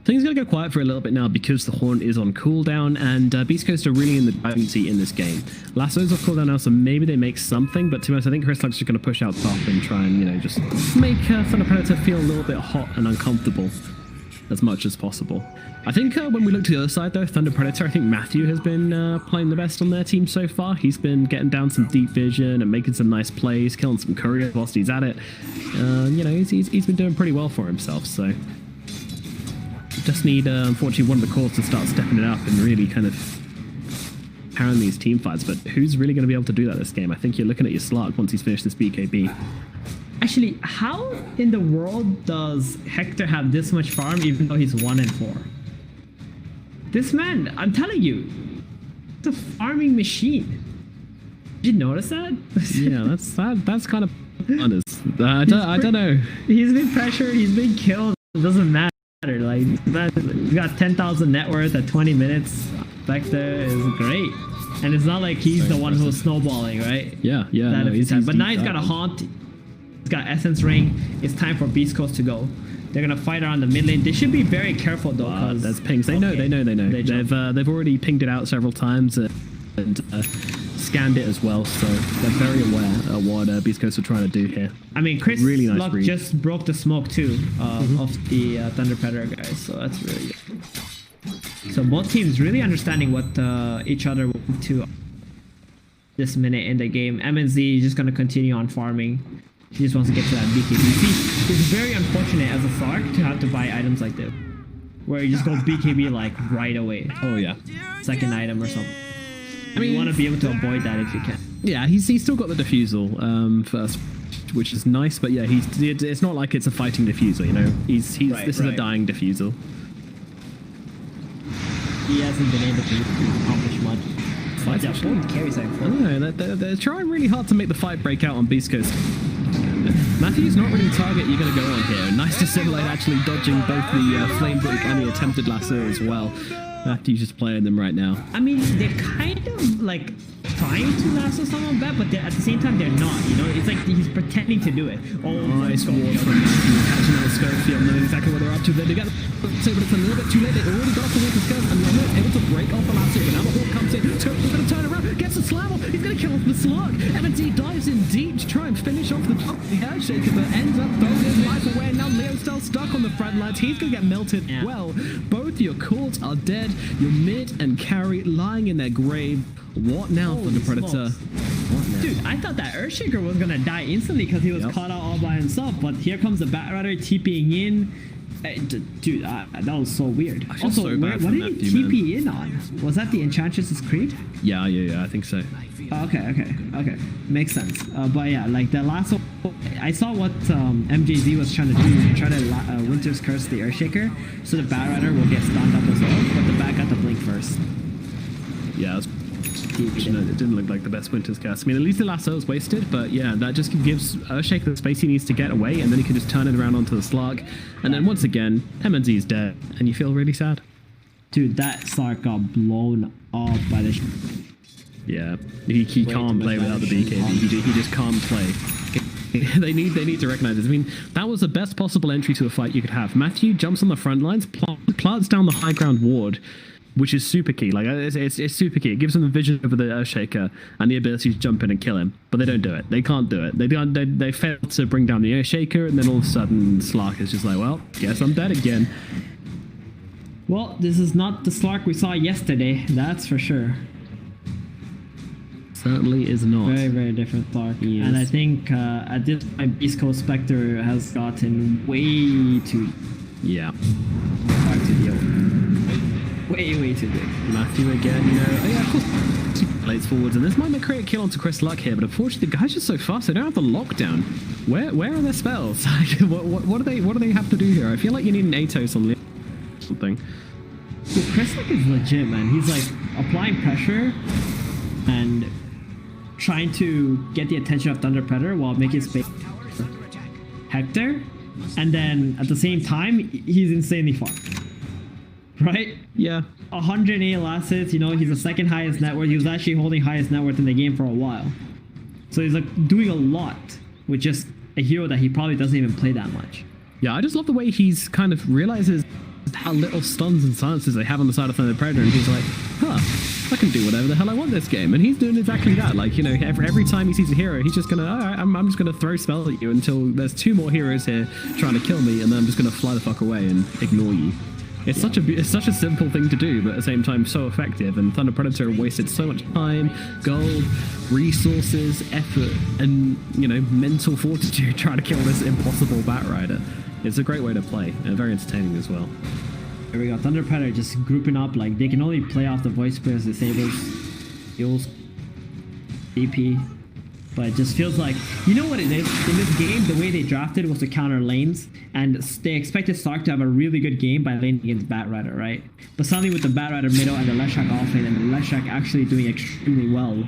things are going to go quiet for a little bit now because the Horn is on cooldown, and Beastcoast are really in the driving seat in this game. Lasso's off cooldown now, so maybe they make something, but to be honest, I think Chris Luck's just going to push out top and try and, you know, just make Thunder Predator feel a little bit hot and uncomfortable as much as possible. I think when we look to the other side, though, Thunder Predator, I think Matthew has been playing the best on their team so far. He's been getting down some deep vision and making some nice plays, killing some couriers whilst he's at it. You know, he's been doing pretty well for himself, so... Just need, unfortunately, one of the cores to start stepping it up and really kind of powering these team fights. But who's really going to be able to do that this game? I think you're looking at your Slark once he's finished this BKB. Actually, how in the world does Hector have this much farm even though he's 1 and 4? This man, I'm telling you, it's a farming machine. Did you notice that? Yeah, that's kind of honest. I don't know. He's been pressured, he's been killed, it doesn't matter. Like, he's got 10,000 net worth at 20 minutes. Vector is great. And it's not like he's the one who's snowballing, right? Yeah, no, but now he's got a haunt. He's got Essence Ring. It's time for Beastcoast to go. They're gonna fight around the mid lane. They should be very careful though, because there's pings. They know. They've already pinged it out several times and scanned it as well, so they're very aware of what Beastcoast are trying to do here. I mean, Chris really nice Luck read. just broke the smoke too of the Thunder Predator guys, so that's really good. So both teams really understanding what each other will do this minute in the game. MNZ is just gonna continue on farming. He just wants to get to that BKB. See, it's very unfortunate as a Sark to have to buy items like this, where you just go BKB like right away. Oh yeah. Second item or something. I mean, you want to be able to avoid that if you can. Yeah, he's still got the defusal first, which is nice, but yeah, it's not like it's a fighting defusal, you know. This is a dying defusal. He hasn't been able to accomplish much. Fight actually carries that. I don't know, they're trying really hard to make the fight break out on Beastcoast. Matthew's not really the target you're going to go on here. Nice to simulate actually dodging both the flame break and the attempted lasso as well. Matthew's just playing them right now. I mean, they're kind of like trying to lasso someone back, but at the same time they're not, you know? It's like he's pretending to do it. Oh, nice ward from Matthew, catching out the Scofield, knowing exactly what they're up to. They're together, but it's a little bit too late. They already got off the Winter Scope, and they're able to break off the lasso. But now the Hawk comes in, Scope's going to turn around, gets a slammer, he's going to kill off the Slug. MNT dives in deep to try and finish off the Earthshaker, but ends up throwing his life away. Now Leo's still stuck on the front lines. He's going to get melted. Yeah. Well, both your cores are dead. Your mid and carry lying in their grave. What now for the Predator? Dude, I thought that Earthshaker was gonna die instantly because he was caught out all by himself, but here comes the Batrider TPing in. Dude, that was so weird. Also, so what did he TP in on? Was that the Enchantress's Creed? Yeah, I think so. Okay. Makes sense. But yeah, like the last one, I saw what MJZ was trying to do, try to Winter's Curse the Earthshaker, so the Batrider will get stunned up as well, but the Bat got the blink first. Yeah, it didn't look like the best Winter's Curse. I mean, at least the lasso is wasted, but yeah, that just gives Earthshaker the space he needs to get away, and then he can just turn it around onto the Slug. And then once again, MNZ's dead, and you feel really sad. Dude, that Slark got blown off by the... Yeah, he can't play without the BKB. He just can't play. they need to recognize this. I mean, that was the best possible entry to a fight you could have. Matthew jumps on the front lines, plants down the high ground ward, which is super key. Like, it's super key. It gives them the vision over the Earthshaker and the ability to jump in and kill him. But they don't do it. They can't do it. They fail to bring down the Earthshaker, and then all of a sudden, Slark is just like, well, guess I'm dead again. Well, this is not the Slark we saw yesterday. That's for sure. Certainly is not. Very, very different Slark. Yes. And I think at this point, Beastcoast Spectre has gotten way too... Yeah. Hard to deal with. Way too big. Matthew again, you know. Oh yeah, of course. He plays forwards, and this might create a kill onto Chris Luck here, but unfortunately, the guy's just so fast. They don't have the lockdown. Where are their spells? what do they have to do here? I feel like you need an Atos on something. Dude, Chris Luck is legit, man. He's like applying pressure and trying to get the attention of Thunder Predator while making space for Hector, and then at the same time, he's insanely far. Right? Yeah. 108 last hits. You know, he's the second highest net worth. He was actually holding highest net worth in the game for a while. So he's like doing a lot with just a hero that he probably doesn't even play that much. Yeah, I just love the way he's kind of realizes how little stuns and silences they have on the side of Thunder Predator, and he's like, huh, I can do whatever the hell I want this game. And he's doing exactly that. Like, you know, every time he sees a hero, he's just gonna, all right, I'm just gonna throw spells at you until there's 2 more heroes here trying to kill me, and then I'm just gonna fly the fuck away and ignore you. It's such a simple thing to do, but at the same time so effective. And Thunder Predator wasted so much time, gold, resources, effort, and, you know, mental fortitude trying to kill this impossible Batrider. It's a great way to play, and very entertaining as well. Here we go, Thunder Predator just grouping up. Like, they can only play off the voice players, disables, heals, DP. But it just feels like, you know what it is? In this game, the way they drafted was to counter lanes, and they expected Stark to have a really good game by laning against Batrider, right? But suddenly with the Batrider middle and the Leshrac off lane, and the Leshrac actually doing extremely well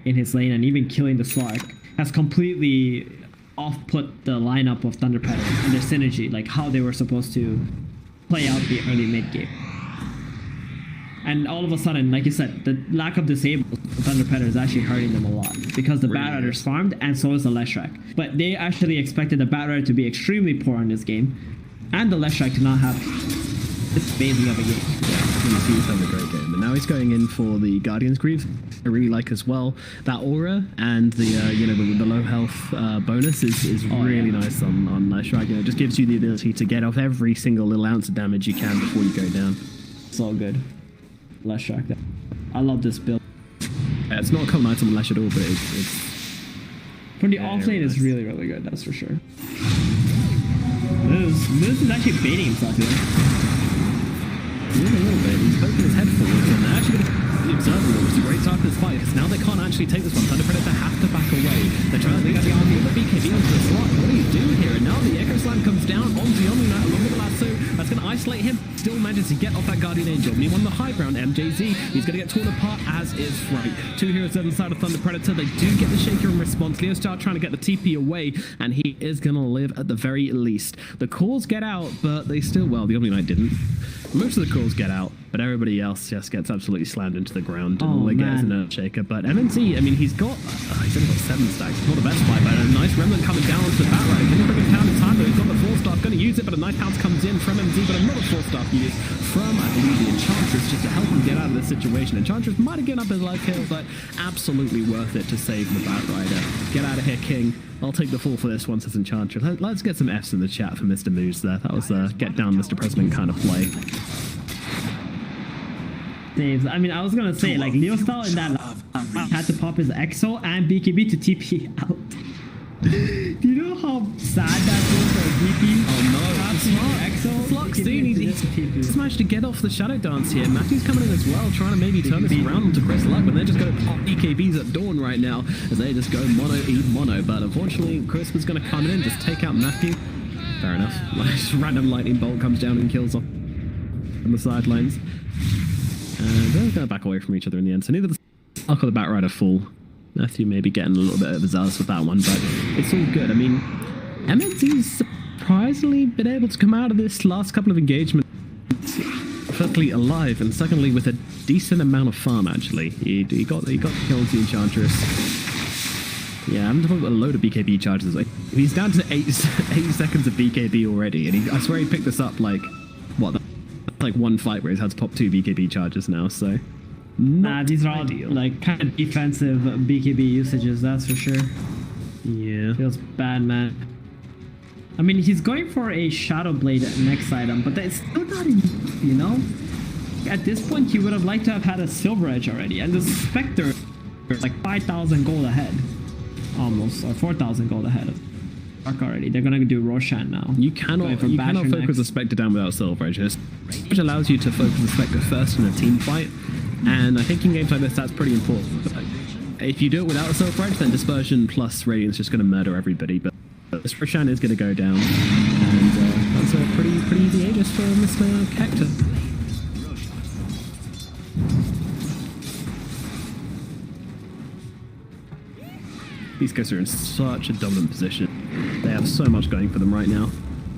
in his lane and even killing the Stark, has completely off-put the lineup of Thunder Predator and their synergy, like how they were supposed to play out the early mid game. And all of a sudden, like you said, the lack of disables for Thunder Predator is actually hurting them a lot, because the Batrider's farmed and so is the Leshrac. But they actually expected the Batrider to be extremely poor in this game, and the Leshrac to not have this amazing of a game. He's having a great game, and now he's going in for the Guardian's Greaves. I really like as well that aura, and the you know, the low health bonus is really nice on Leshrac. You know, it just gives you the ability to get off every single little ounce of damage you can before you go down. So good. Leshrac. I love this build. Yeah, it's not a common item on Lesh at all, but it's from the off lane is really, really good, that's for sure. This is actually baiting himself here. Yeah, a little bit. He's poking his head forwards, and they're actually going to be observing him, which is a great start to this fight, because now they can't actually take this one. Thunder Predator have to back away. They're trying to get the army of the BKB onto the slot. What do you do here? And now the Echo Slam comes down onto the Omni Knight along with the lasso. That's going to isolate him. Still manages to get off that Guardian Angel. And he won the high ground, MJZ. He's going to get torn apart, as is Fright. 2 heroes on the side of Thunder Predator. They do get the Shaker in response. Leo Star trying to get the TP away, and he is going to live at the very least. The calls get out, but they still, well, the Omni Knight didn't. Most of the calls get out, but everybody else just gets absolutely slammed into the ground, and all they get is an Earthshaker. But MNC, I mean, he's only got 7 stacks. It's not the best fight, but a nice Remnant coming down onto the Batrider. Can he bring him down in time? Though he's got the 4-star, going to use it, but a Night Pounce comes in from MNC, but another 4-star use from, I believe, the Enchantress, just to help him get out of this situation. Enchantress might have given up his life kill, but absolutely worth it to save the Batrider. Get out of here, King. I'll take the fall for this one, says Enchantress. Let's get some Fs in the chat for Mr. Moose there. That was a get down, Mr. President kind of play. Saves. I mean, I was gonna say, like, Leo Style in that had to pop his EXO and BKB to TP out. Do you know how sad that was for a DP? Oh no, Flux, he's managed to get off the Shadow Dance here. Matthew's coming in as well, trying to maybe turn this around onto Chris Luck, but they're just going to pop BKBs at dawn right now, as they just go mono, eat mono. But unfortunately, Chris was going to come in, just take out Matthew. Fair enough. Like, just random lightning bolt comes down and kills off on the sidelines. And they're going to back away from each other in the end. So neither the Stark or the Batrider fall. Matthew maybe getting a little bit overzealous with that one, but it's all good. I mean, MNC's surprisingly been able to come out of this last couple of engagements, firstly alive, and secondly with a decent amount of farm. Actually, he got the kill on the Enchantress. Yeah, I'm talking about a load of BKB charges. Like, he's down to 8 seconds of BKB already, and I swear he picked this up like what, like one fight where he's had to pop 2 BKB charges now. So. Nah, these are all like kind of defensive BKB usages, that's for sure. Yeah. Feels bad, man. I mean, he's going for a Shadow Blade next item, but that's still not enough, you know? At this point, he would have liked to have had a Silver Edge already, and the Spectre is like 5,000 gold ahead. Almost, or 4,000 gold ahead of Dark already. They're gonna do Roshan now. You cannot focus a Spectre down without Silver Edge, which allows you to focus the Spectre first in a team fight. And I think in games like this, that's pretty important. If you do it without a Silver Edge, then Dispersion plus Radiance is just going to murder everybody. But this Roshan is going to go down. And that's a pretty easy Aegis for Mr. Hector. Beastcoast are in such a dominant position. They have so much going for them right now.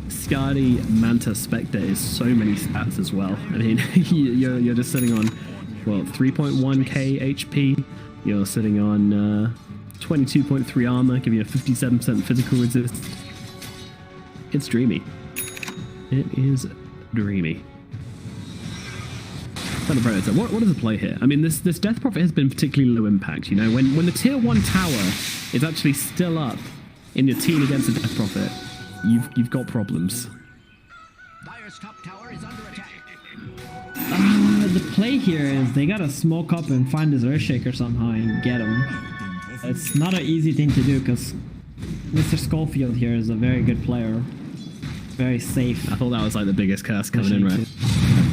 Skadi, Manta, Spectre is so many stats as well. I mean, you're just sitting on, well, 3.1k HP. You're sitting on 22.3 armor, giving you a 57% physical resist. It's dreamy. It is dreamy. Thunder Predator, what is the play here? I mean, this Death Prophet has been particularly low impact, you know? When the tier 1 tower is actually still up in your team against the Death Prophet, you've got problems. Dire's top tower is under attack. The play here is they gotta smoke up and find this Earthshaker somehow and get him. It's not an easy thing to do because Mr. Schofield here is a very good player. Very safe. I thought that was like the biggest curse coming in, right?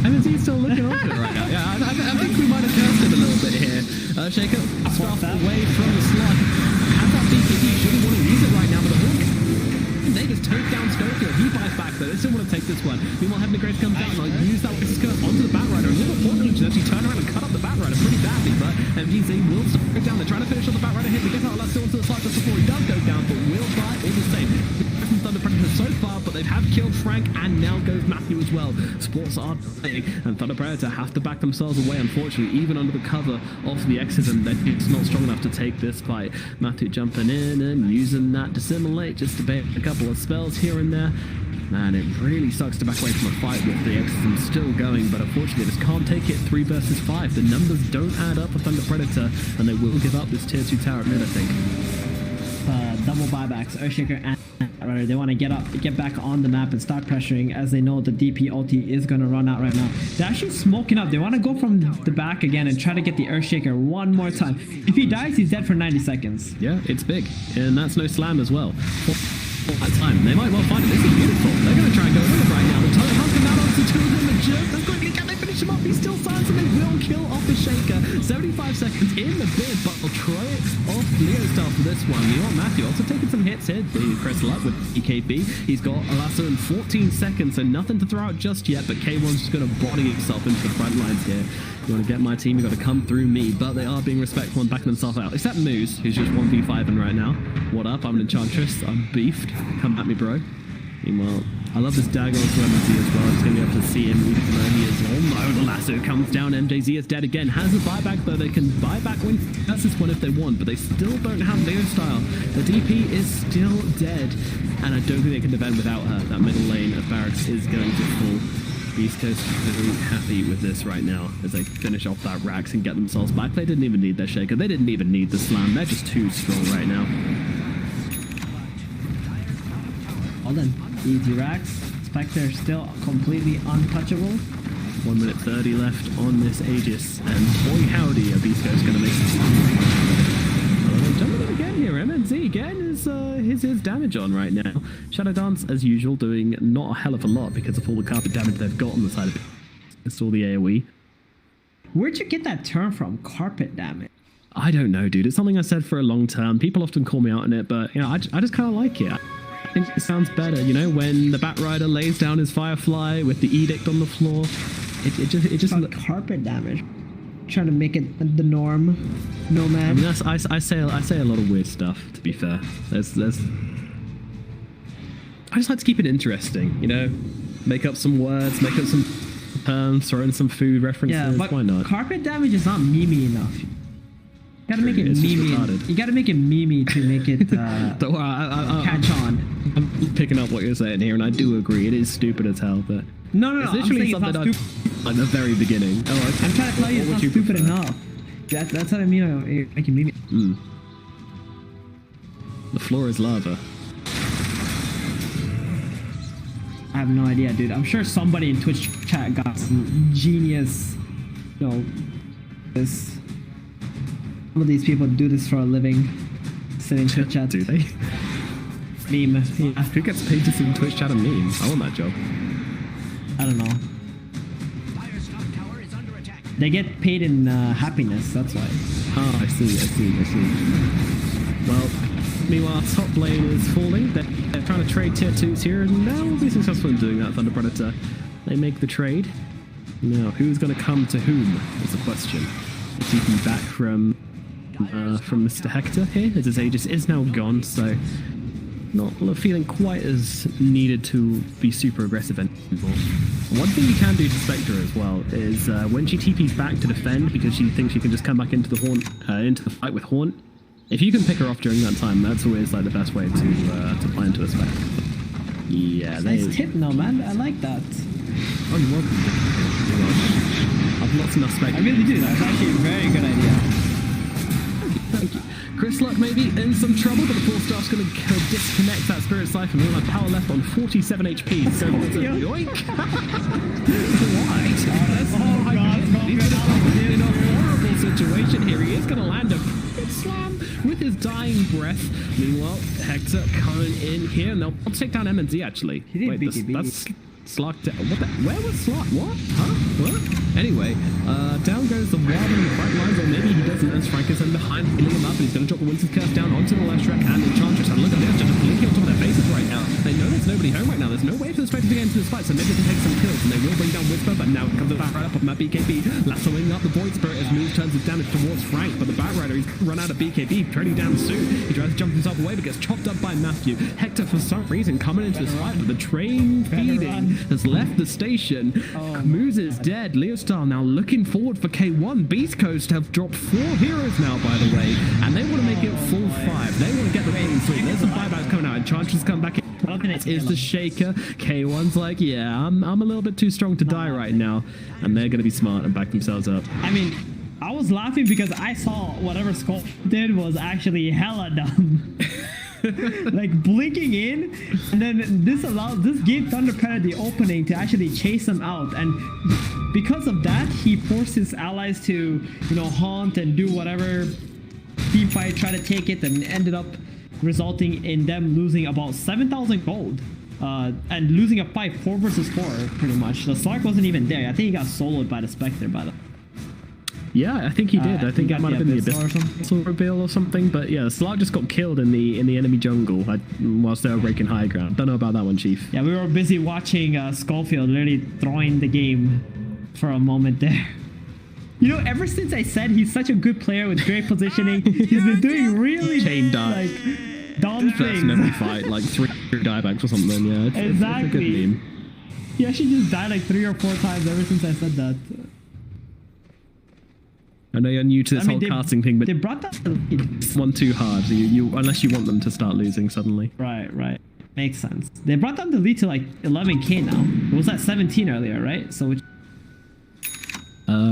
I mean, he's still looking after it right now. Yeah, I think we might have cursed him a little bit here. Shaker, stuff away from the slot. Has that BKB? Shouldn't want to use it right now, but the Hawk. They just take down Schofield. He buys back though. They still want to take this one. Meanwhile, Heavenly Grace comes down and like, use that Wix's curse onto the Batrider. A little important to actually turn around and cut up the Batrider pretty badly, but MGZ will go down. They're trying to finish on the Batrider hit. They get out last still into the slot just before he does go down, but will buy all the same. Thunder Predator so far, but they have killed Frank, and now goes Matthew as well. Sports are dying, and Thunder Predator have to back themselves away, unfortunately, even under the cover of the Exodus. It's not strong enough to take this fight. Matthew jumping in and using that Dissimulate just to bait a couple of spells here and there. Man, it really sucks to back away from a fight with the Exodus still going, but unfortunately, they just can't take it 3 versus 5. The numbers don't add up for Thunder Predator, and they will give up this tier 2 tower at mid, I think. Double buybacks, Earthshaker and Batrider. They want to get back on the map and start pressuring as they know the DP ulti is going to run out right now. They're actually smoking up. They want to go from the back again and try to get the Earthshaker one more time. If he dies, he's dead for 90 seconds. Yeah, it's big. And that's no slam as well. All that time. They might well find it. This is beautiful. They're going to try and go with it right now. The Tony Hunt's come out onto 2 of them and jerk them quickly. Can they finish him up? He's still silent and they will kill off the Shaker. 75 seconds in the bid, but they'll try it off Leo style for this one. You know what, Matthew also taking some hits here. The Crystal up with EKB. He's got a lasso in 14 seconds, so nothing to throw out just yet, but K1's just going to body himself into the front lines here. You want to get my team, you got to come through me, but they are being respectful and backing themselves out. Except Moose, who's just 1v5ing right now. What up? I'm an Enchantress. I'm beefed. Come at me, bro. Meanwhile, I love this dagger on Clemency as well. Just going to be able to see him even though he is. Oh no, the lasso comes down. MJZ is dead again. Has a buyback though. They can buy back win. That's this one if they want, but they still don't have Leo style. The DP is still dead, and I don't think they can defend without her. That middle lane of Barracks is going to fall. Beastcoast very happy with this right now as they finish off that Rax and get themselves back. They didn't even need their Shaker. They didn't even need the slam. They're just too strong right now. Well then, easy Rax. Spectre still completely untouchable. 1 minute 30 left on this Aegis, and boy howdy, a Beastcoast going to make some jumping in again here. MNZ again is his damage on right now. Shadow Dance, as usual, doing not a hell of a lot because of all the carpet damage they've got on the side of it. It's all the AoE. Where'd you get that term from? Carpet damage? I don't know, dude. It's something I said for a long time. People often call me out on it, but you know, I just kind of like it. I think it sounds better, you know, when the Batrider lays down his Firefly with the Edict on the floor. It just carpet damage. Trying to make it the norm. Nomad. I mean, I say a lot of weird stuff. To be fair, there's. I just like to keep it interesting, you know. Make up some words, make up some terms, throw in some food references. Yeah, but why not? Carpet damage is not memey enough. You gotta make it memey. You gotta make it memey to make it Don't worry, catch on. I'm picking up what you're saying here, and I do agree. It is stupid as hell, but no. It's literally something I at the very beginning. Oh, I'm trying to tell you it's not stupid enough. That's what I mean. Make it memey. The floor is lava. I have no idea, dude. I'm sure somebody in Twitch chat got some genius, you know, this. Some of these people do this for a living. Sit in Twitch chat. Do they? Meme. Yeah. Who gets paid to sit in Twitch chat and memes? I want that job. I don't know. They get paid in happiness, that's why. Oh, I see. Well, meanwhile, top lane is falling. They're trying to trade tier 2s here, and now we'll be successful in doing that, Thunder Predator. They make the trade. Now, who's going to come to whom is the question. The TP back from Mr. Hector here, as his Aegis is now gone, so not feeling quite as needed to be super aggressive anymore. One thing you can do to Spectre as well is when she TPs back to defend because she thinks she can just come back into the fight with Haunt. If you can pick her off during that time, that's always like the best way to play into a Spectre. Yeah, nice tip, no man. I like that. Oh, you're welcome. I've lost enough Spectre. I really do. That's actually a very good idea. Thank you. Chris Luck maybe in some trouble, but the 4-star's going to disconnect that Spirit Siphon. We'll have power left on 47 HP. So yoink! Why? Oh god, he's in a horrible situation here. He is going to land a good slam with his dying breath. Meanwhile, Hector coming in here, and they'll take down MNZ actually. He did that's Slark. What the? Where was Slark? What? Huh? What? Anyway, down goes the Wild and the front lines, or maybe he doesn't, as Frank is in behind, healing him up, and he's going to drop the Winter's Curse down onto the left track and Enchantress. And look at this, just blinking on top of their faces right now. They know there's nobody home right now. There's no way for the Spectre to get into this fight, so maybe they can take some kills, and they will bring down Whisper, but now it comes back right up on that BKB, lassoing up the Void Spirit as Moose turns his damage towards Frank, but the Batrider, he's run out of BKB, turning down soon. He tries to jump himself away, but gets chopped up by Matthew. Hector, for some reason, coming into this fight, but the train feeding has left the station. Moose is dead. Leostar now looking forward for K1. Beastcoast have dropped 4 heroes now, by the way, and they want to make it full 5. They want to get the winning sweep. There's some buybacks coming out. Enchantress come back in. Is the Shaker. K1's like, yeah, I'm a little bit too strong to die right now, and they're going to be smart and back themselves up. I mean, I was laughing because I saw whatever Skull did was actually hella dumb. Like blinking in, and then this gave Thunder Predator the opening to actually chase him out, and because of that he forced his allies to, you know, haunt and do whatever team fight, try to take it, and ended up resulting in them losing about 7,000 gold and losing a fight 4 versus 4 pretty much. The Slark wasn't even there. I think he got soloed by the Spectre by the Yeah, I think he did. I think that might have been the Abyssal reveal or something. But yeah, Slark just got killed in the enemy jungle whilst they were breaking high ground. Don't know about that one, Chief. Yeah, we were busy watching Skullfield literally throwing the game for a moment there. You know, ever since I said he's such a good player with great positioning, he's been doing really like dumb things. In every fight, like 3 diebacks or something. Yeah, it's a good meme. He actually just died like 3 or 4 times ever since I said that. I know you're new to this whole casting thing, but they brought that one too hard. You unless you want them to start losing suddenly. Right. Makes sense. They brought down the lead to like 11k now. It was at 17 earlier, right? So.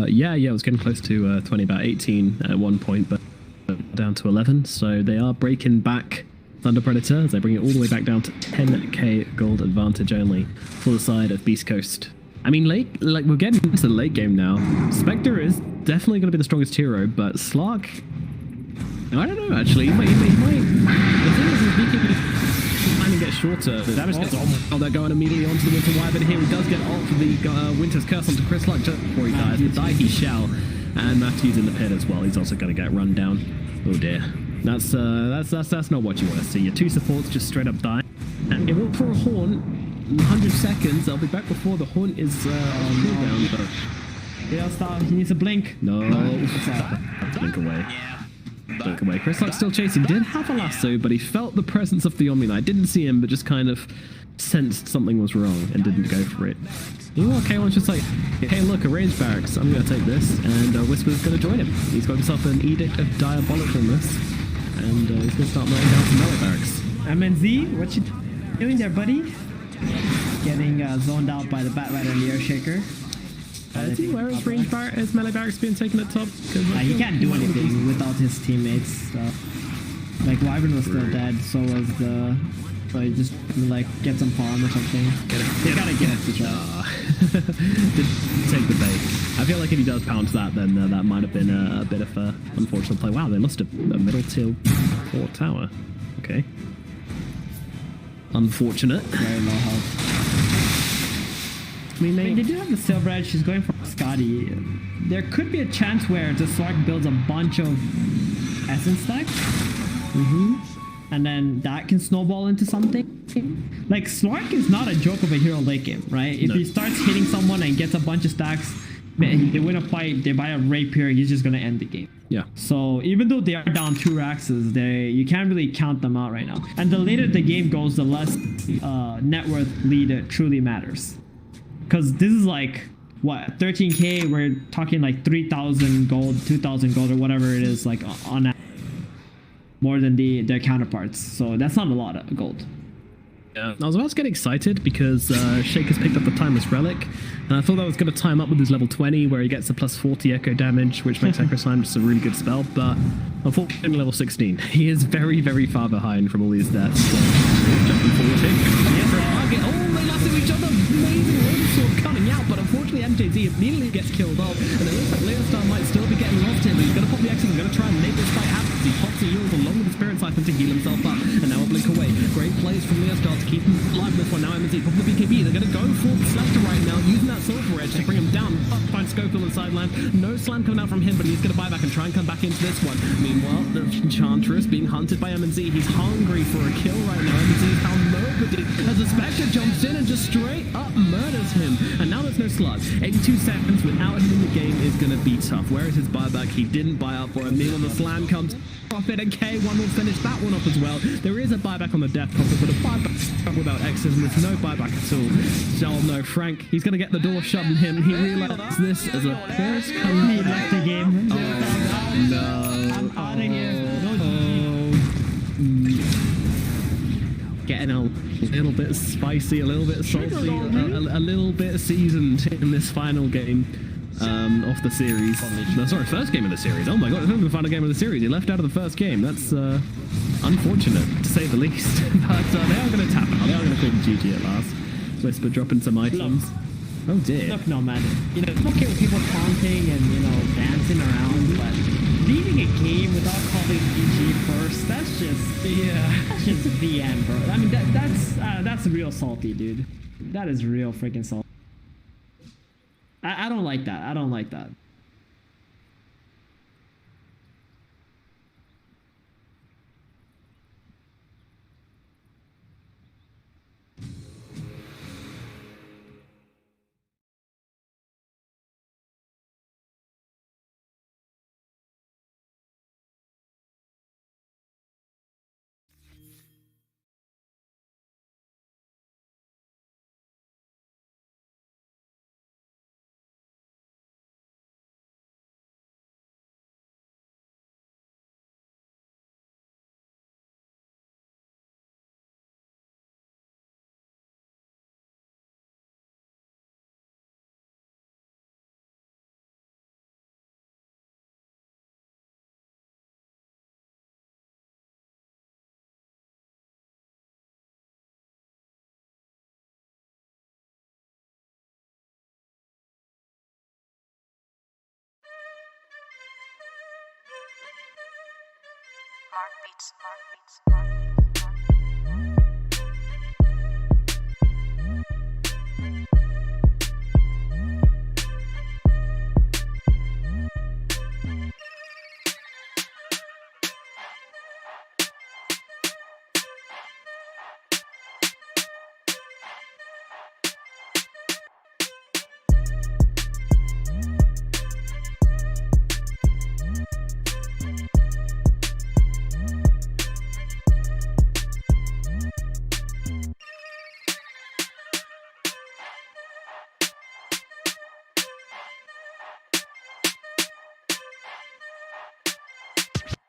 Yeah, it was getting close to 20, about 18 at one point, but down to 11. So they are breaking back Thunder Predator as they bring it all the way back down to 10k gold advantage only for the side of Beastcoast. I mean, we're getting into the late game now. Spectre is definitely going to be the strongest hero, but Slark, I don't know, actually. He might. The thing is, if BKB timing gets shorter, the damage gets on. They're going immediately onto the Winter Wyvern here. He does get ult for the Winter's Curse onto Chris Luck just before he dies, but die he shall. And Matthew's in the pit as well. He's also going to get run down. Oh dear. That's not what you want to see. Your 2 supports just straight up die. And it will for a Haunt. 100 seconds. I'll be back before the Haunt is cooldown. Yeah, stop. He needs a blink. No. Blink away. Blink away. Chris Luck still chasing. Did have a lasso, but he felt the presence of the Omni Knight. Didn't see him, but just kind of sensed something was wrong and didn't go for it. K1's just like, hey, look, a range barracks. I'm going to take this. And Whisper's going to join him. He's got himself an Edict of Diabolicalness. And he's going to start laying down some melee barracks. MNZ, what you doing there, buddy? Getting zoned out by the Batrider and the Earthshaker. Is he aware his range bar, his melee barracks being taken at top? He can't do anything without his teammates. Like Wyvern was still dead, so was the. So he just like get some farm or something. They gotta get it. Take the bait. I feel like if he does pounce that, then that might have been a bit of a unfortunate play. Wow, they lost a middle tier 4 tower. Okay. Unfortunate. Very low health. I mean, they do have the Silver Edge. She's going for Scotty. There could be a chance where the Slark builds a bunch of Essence stacks. And then that can snowball into something. Like, Slark is not a joke of a hero late game, right? If he starts hitting someone and gets a bunch of stacks, they win a fight, they buy a rapier, he's just going to end the game. Yeah. So even though they are down 2 Raxes, you can't really count them out right now. And the later the game goes, the less net worth lead truly matters. Because this is like, what, 13k, we're talking like 3,000 gold, 2,000 gold, or whatever it is, like on average, more than their counterparts. So that's not a lot of gold. Yeah. I was about to get excited because Shake has picked up the Timeless Relic, and I thought that was going to time up with his level 20 where he gets a plus 40 echo damage, which makes Echo Slam just a really good spell, but unfortunately level 16. He is very, very far behind from all these deaths. So, jumping forward here. Yeah, for a target. Oh, they lasso each other. Amazing longsword coming out, but unfortunately MJZ immediately gets killed off, and it looks like Leostar might still be getting lost here, but he's going to pop the X and he's going to try and make this fight happen. He pops the heals along with the Spirit Siphon to heal himself up, and now a blink away. Great plays from Leostar to keep him alive this one. Now MZ, pop the BKB. They're going to go for Slaster right now, using that Sulfur Edge to bring him down. Find Schofield on the sideline. No slam coming out from him, but he's going to buy back and try and come back into this one. Meanwhile, the Enchantress being hunted by MZ. He's hungry for a kill right now. MZ found nobody as the Spectre jumps in and just straight up murders him. And now there's no slug. 82 seconds without him in the game is going to be tough. Where is his buyback? He didn't buy up for him. Meanwhile, the slam comes off it, and K1 will finish that one off as well. There is a buyback on the Death Prophet, but a buyback without X's, and there's no buyback at all. Oh no, Frank, he's going to get the door shut on him. He realizes this as a first come. He left the game. Oh no. I'm out of here. Getting a little bit spicy, a little bit salty, a little bit seasoned in this final game of the series. No, sorry, first game of the series. Oh my god, it's not even the final game of the series. He left out of the first game. That's unfortunate, to say the least. But they are going to tap out. They are going to call the GG at last. Whisper dropping some items. Oh dear. Look, no man. You know, it's okay with people taunting and, you know, dancing around, but leaving a game without calling GG first, that's just VM, bro. I mean, that's real salty, dude. That is real freaking salty. I don't like that. I don't like that. Mark beats, Mark beats, Mark beats.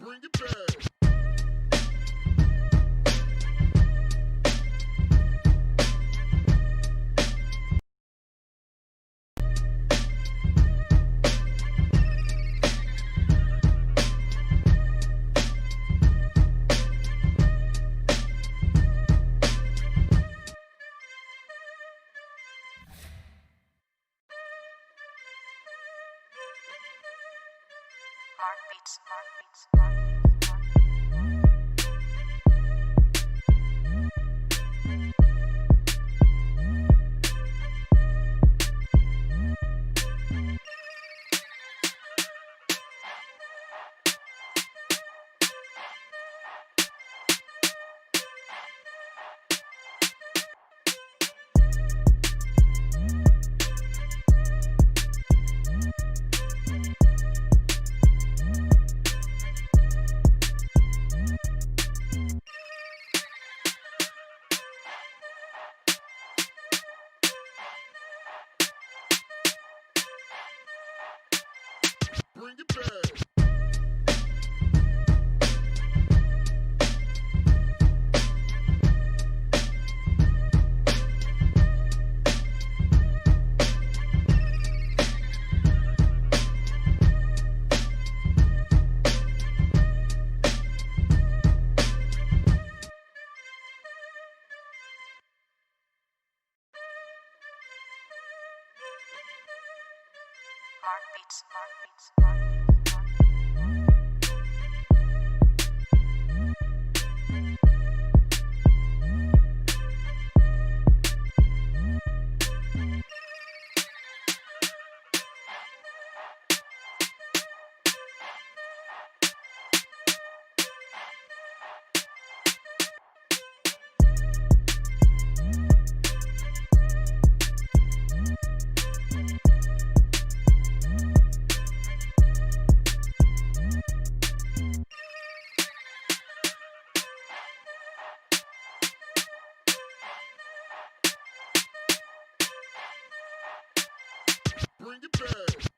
Bring it back. Mark beats, Mark beats, Mark beats, Mark beats. Mark Beats, Mark Beats, Mark Beats, Mark Beats. Bring it back.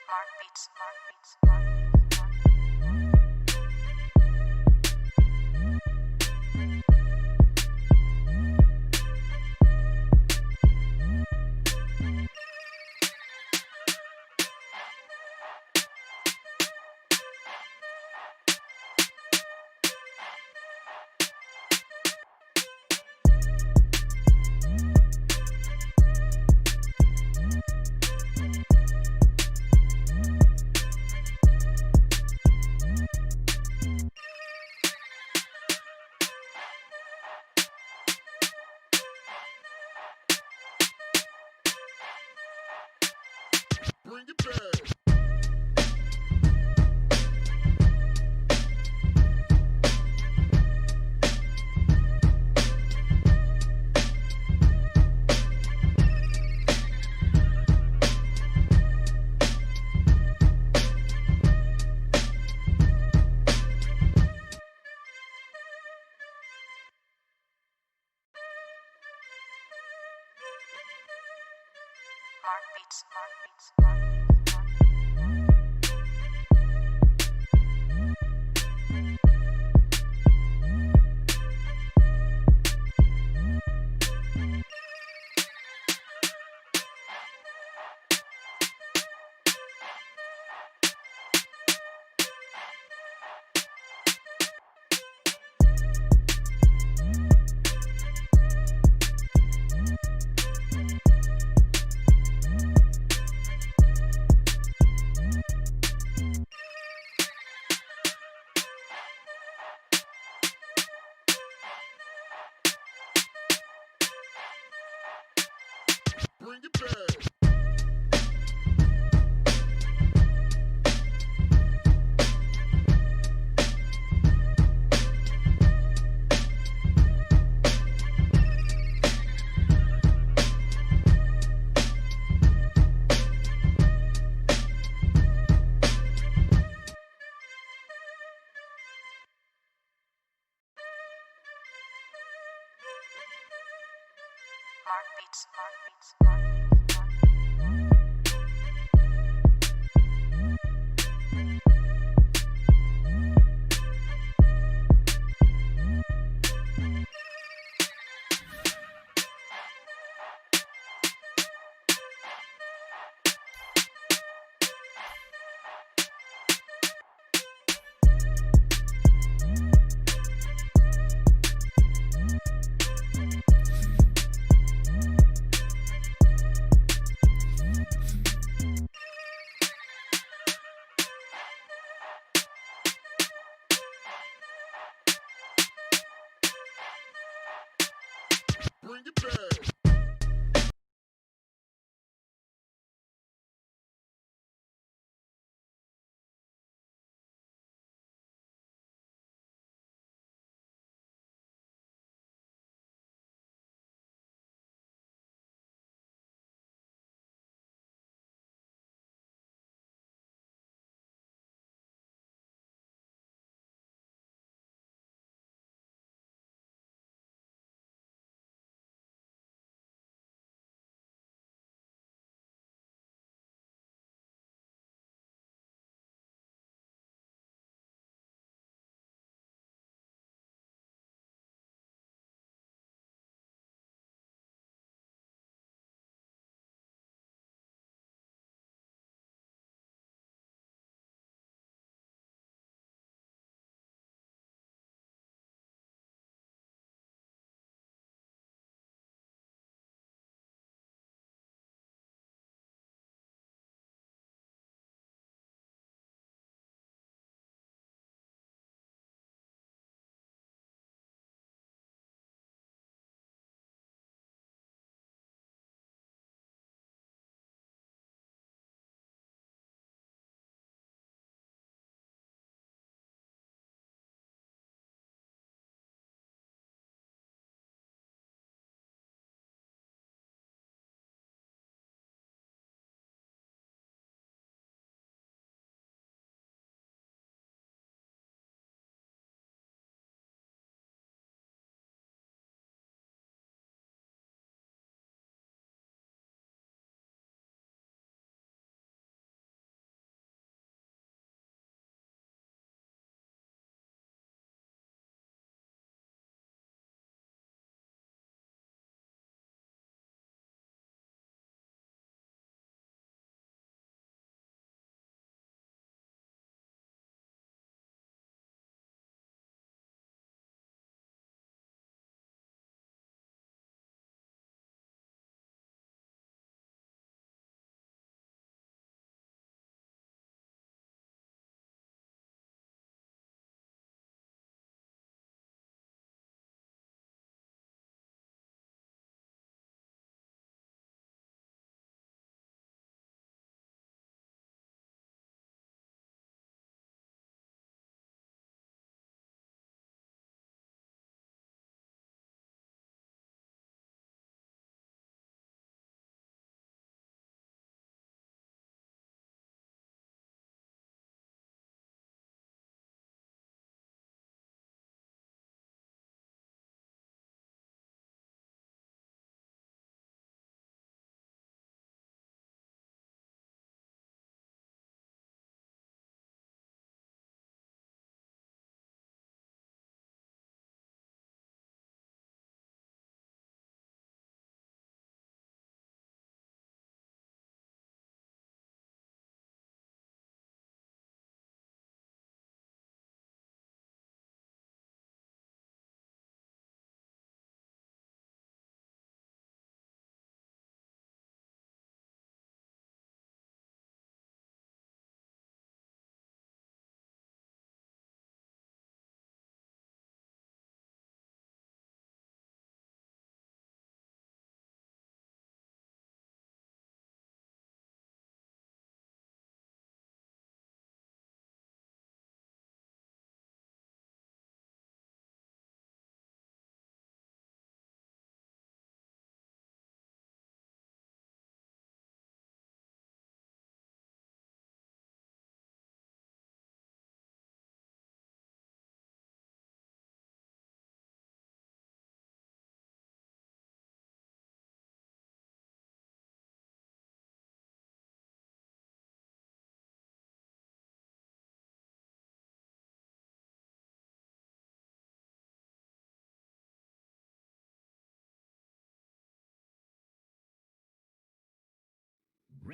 Mark Beats, Mark Beats, Mark Beats, Mark Beats. Bring it back. Mark Beats, Mark Beats, Mark Beats, Mark Beats. Bring it back. Mark Beats, Mark Beats, Mark Beats, Mark Beats.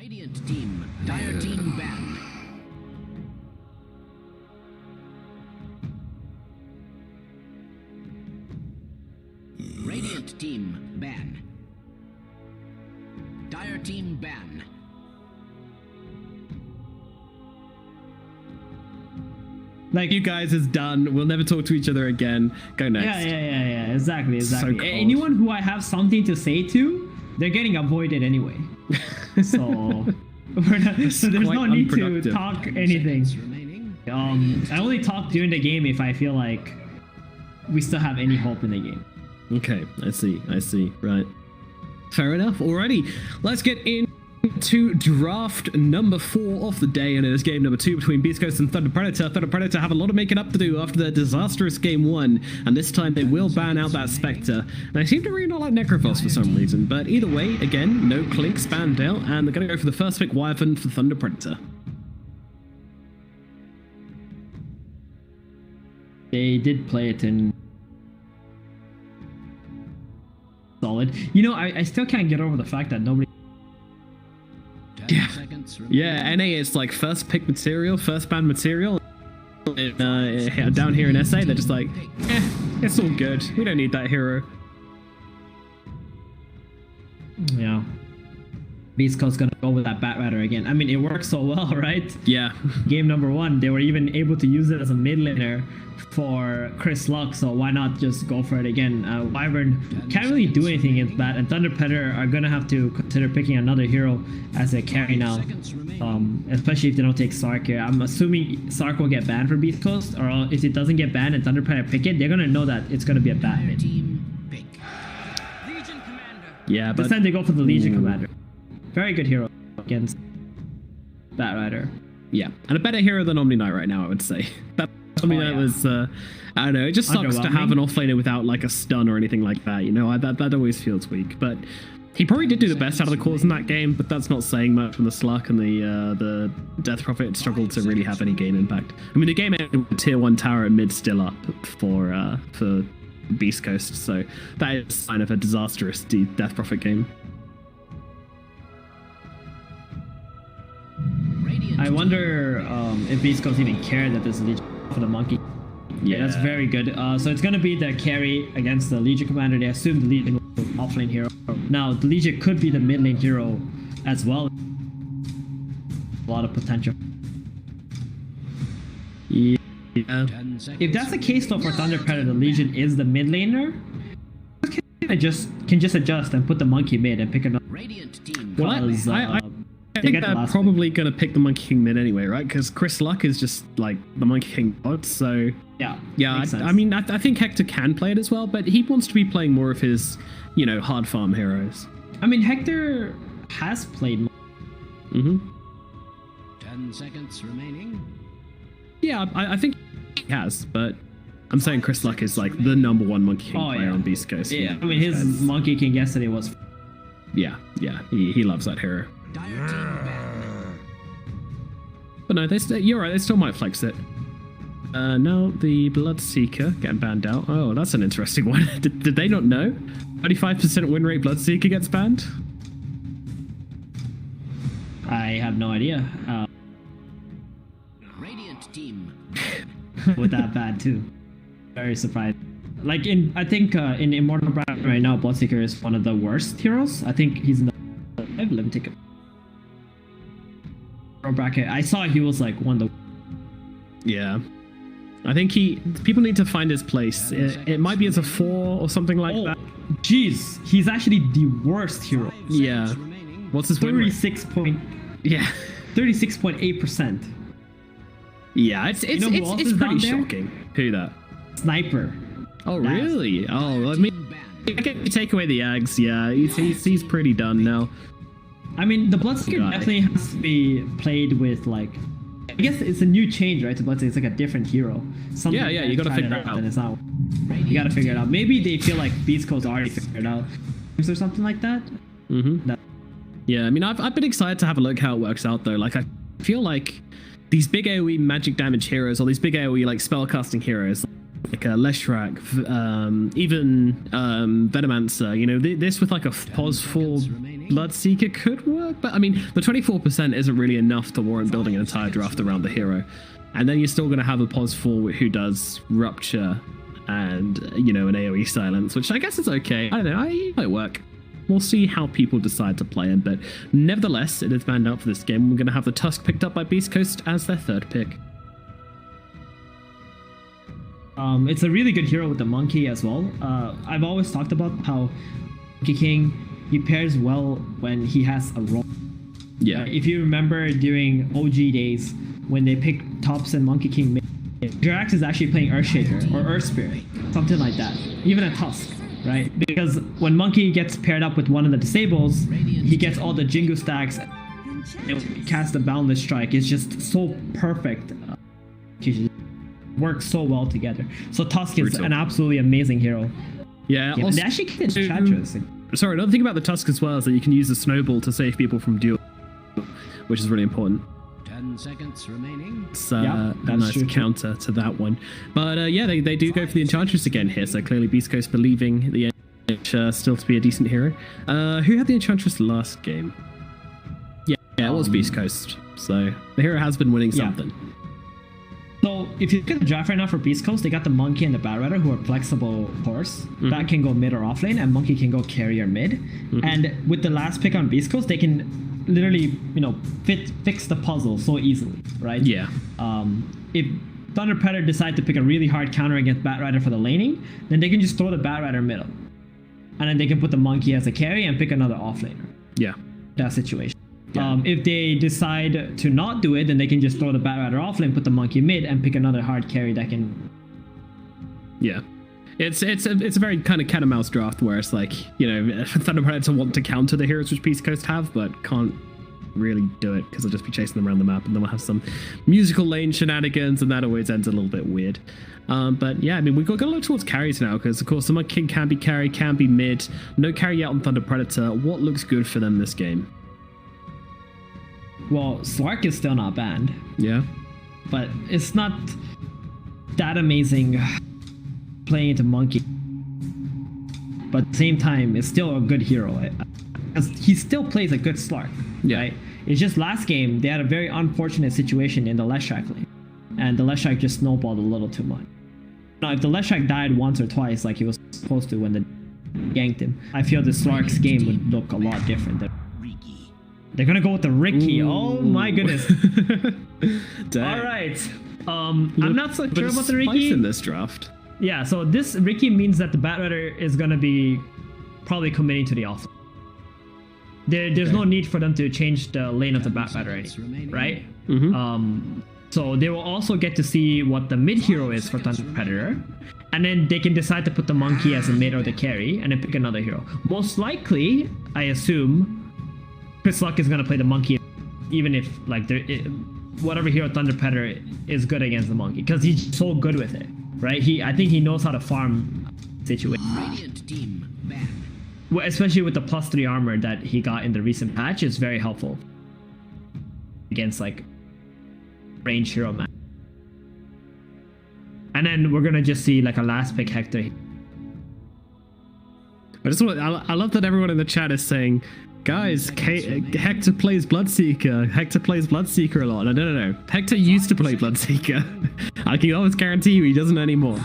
Radiant team, Dire team banned. Radiant team ban. Dire team ban. Like, you guys is done. We'll never talk to each other again. Go next. Yeah. Exactly. So cold. Anyone who I have something to say to, they're getting avoided anyway. So, so there's no need to talk anything. I only talk during the game if I feel like we still have any hope in the game. Okay, I see. Right. Fair enough. Alrighty, let's get into draft number 4 of the day, and it is game number 2 between Beastcoast and Thunder Predator. Thunder Predator have a lot of making up to do after their disastrous game 1, and this time they will ban out that Spectre. And I seem to really not like Necrophos for some reason, but either way, again, no Clinks banned out, and they're going to go for the first pick Wyvern for Thunder Predator. They did play it in solid. You know, I still can't get over the fact that nobody. Yeah, NA is like first pick material, first band material. Down here in SA, they're just like, it's all good. We don't need that hero. Yeah. Beastcoast's gonna go with that Batrider again. I mean, it works so well, right? Yeah. Game number 1, they were even able to use it as a mid laner for Chris Luck, so why not just go for it again? Wyvern can't really do anything against that, and Thunder Predator are gonna have to consider picking another hero as a carry now, especially if they don't take Sark here. I'm assuming Sark will get banned for Beastcoast, or if it doesn't get banned and Thunder Predator pick it, they're gonna know that it's gonna be a bad mid. Yeah, but this time they go for the Legion Commander. Very good hero against Batrider. Yeah, and a better hero than Omni Knight right now, I would say. That Omni Knight was, I don't know, it just sucks to have an offlaner without like a stun or anything like that, you know, that always feels weak. But he probably did do the best out of the cores in that game, but that's not saying much when the Slug and the Death Prophet struggled to really have any game impact. I mean, the game ended with tier 1 tower at mid still up for Beast Coast, so that is a sign of a disastrous Death Prophet game. I wonder if Beastcoast even care that there's a Legion for the monkey. Yeah, that's very good. So it's going to be the carry against the Legion Commander. They assume the Legion will be offlane hero. Now, the Legion could be the mid lane hero as well. A lot of potential. Yeah. If that's the case though for Thunder Predator, the Legion is the mid laner, can just adjust and put the monkey mid and pick another. Well, I think they're probably going to pick the Monkey King mid anyway, right? Because Chris Luck is just like the Monkey King god, so... Yeah, I mean, I think Hector can play it as well, but he wants to be playing more of his, you know, hard farm heroes. I mean, Hector has played... 10 seconds remaining. Yeah, I think he has, but I'm saying Chris Luck is like the #1 Monkey King player on Beast Coast. Yeah, I mean, his Monkey King yesterday was... Yeah, he loves that hero. But no, you're right, they still might flex it. Now the Bloodseeker getting banned out. Oh, that's an interesting one. Did they not know? 35% win rate Bloodseeker gets banned? I have no idea. Radiant team. With that bad too. Very surprised. Like I think in Immortal Bracket right now, Bloodseeker is one of the worst heroes. I think he's in the... Let me take it. Bracket. I saw he was like one of the... Yeah. I think people need to find his place. It might be as a 4 or something like that. Jeez, he's actually the worst hero. Yeah. What's his win rate? 36.8%. Yeah, it's pretty shocking. Who that? Sniper. Oh really? Oh, I mean, take away the Ags. Yeah, he's pretty done now. I mean, the Bloodseeker definitely has to be played with, like... I guess it's a new change, right? To Bloodseeker, it's like a different hero. Yeah, you gotta figure it out. It's not, you gotta figure it out. Maybe they feel like Beastcoast already figured it out. Is there something like that? Mm-hmm. Yeah, I mean, I've been excited to have a look how it works out, though. Like, I feel like these big AoE magic damage heroes, or these big AoE, like, spellcasting heroes, like Leshrac, even Venomancer, you know, this with, like, a pos 4 Bloodseeker could work, but I mean, the 24% isn't really enough to warrant building an entire draft around the hero. And then you're still going to have a pos 4 who does Rupture and, you know, an AoE silence, which I guess is okay. I don't know, it might work. We'll see how people decide to play him, but nevertheless, it is banned out for this game. We're going to have the Tusk picked up by Beastcoast as their third pick. It's a really good hero with the monkey as well. I've always talked about how Monkey King, he pairs well when he has a role. Yeah. If you remember during OG days when they picked Tops and Monkey King mid, Jirax is actually playing Earthshaker or Earth Spirit, something like that. Even a Tusk, right? Because when Monkey gets paired up with one of the disables, he gets all the Jingu stacks and casts the Boundless Strike. It's just so perfect. Works so well together. So Tusk is an absolutely amazing hero. Yeah, also, they actually get Chatras. Sorry, another thing about the Tusk as well is that you can use the Snowball to save people from duel, which is really important. 10 seconds remaining. It's a nice counter to that one. But yeah, they do go for the Enchantress again here, so clearly Beastcoast believing the still to be a decent hero. Who had the Enchantress last game? Yeah, it was Beastcoast. So the hero has been winning something. So if you look at the draft right now for Beastcoast, they got the Monkey and the Bat Rider who are flexible horse. Bat can go mid or off lane, and Monkey can go carry or mid. And with the last pick on Beastcoast, they can literally, you know, fix the puzzle so easily, right? Yeah. If Thunder Predator decide to pick a really hard counter against Bat Rider for the laning, then they can just throw the Bat Rider middle. And then they can put the Monkey as a carry and pick another off laner. Yeah. That situation. If they decide to not do it, then they can just throw the Bat Rider off lane, put the Monkey mid, and pick another hard carry that can... Yeah. It's a very kind of cat and mouse draft where it's like, you know, Thunder Predator want to counter the heroes which Beastcoast have, but can't really do it because they'll just be chasing them around the map, and then we'll have some musical lane shenanigans, and that always ends a little bit weird. But yeah, I mean, we've got to look towards carries now because, of course, the Monkey King can be carry, can be mid. No carry yet on Thunder Predator. What looks good for them this game? Well, Slark is still not banned. Yeah. But it's not that amazing playing into Monkey. But at the same time, it's still a good hero. He still plays a good Slark. Yeah. Right? It's just last game, they had a very unfortunate situation in the Leshrac lane. And the Leshrac just snowballed a little too much. Now, if the Leshrac died once or twice like he was supposed to when they ganked him, I feel the Slark's game would look a lot different. They're gonna go with the Ricky. Ooh. Oh my goodness. All right. I'm not so sure about the Ricky in this draft. Yeah, so this Ricky means that the Bat Rider is gonna be probably committing to the off. There's no need for them to change the lane of the Bat Rider anymore, right? So they will also get to see what the mid hero is for Thunder Predator, and then they can decide to put the Monkey as a mid or the carry, and then pick another hero. Most likely, I assume, Chris Luck is gonna play the Monkey, even if like whatever hero Thunder Predator is good against the Monkey, because he's so good with it, right? I think he knows how to farm situation. Radiant team banned. Well, especially with the +3 armor that he got in the recent patch, is very helpful against like range hero match. And then we're gonna just see like a last pick Hector. I love that everyone in the chat is saying, guys, Hector plays Bloodseeker. Hector plays Bloodseeker a lot. No. Hector used to play Bloodseeker. I can always guarantee you he doesn't anymore.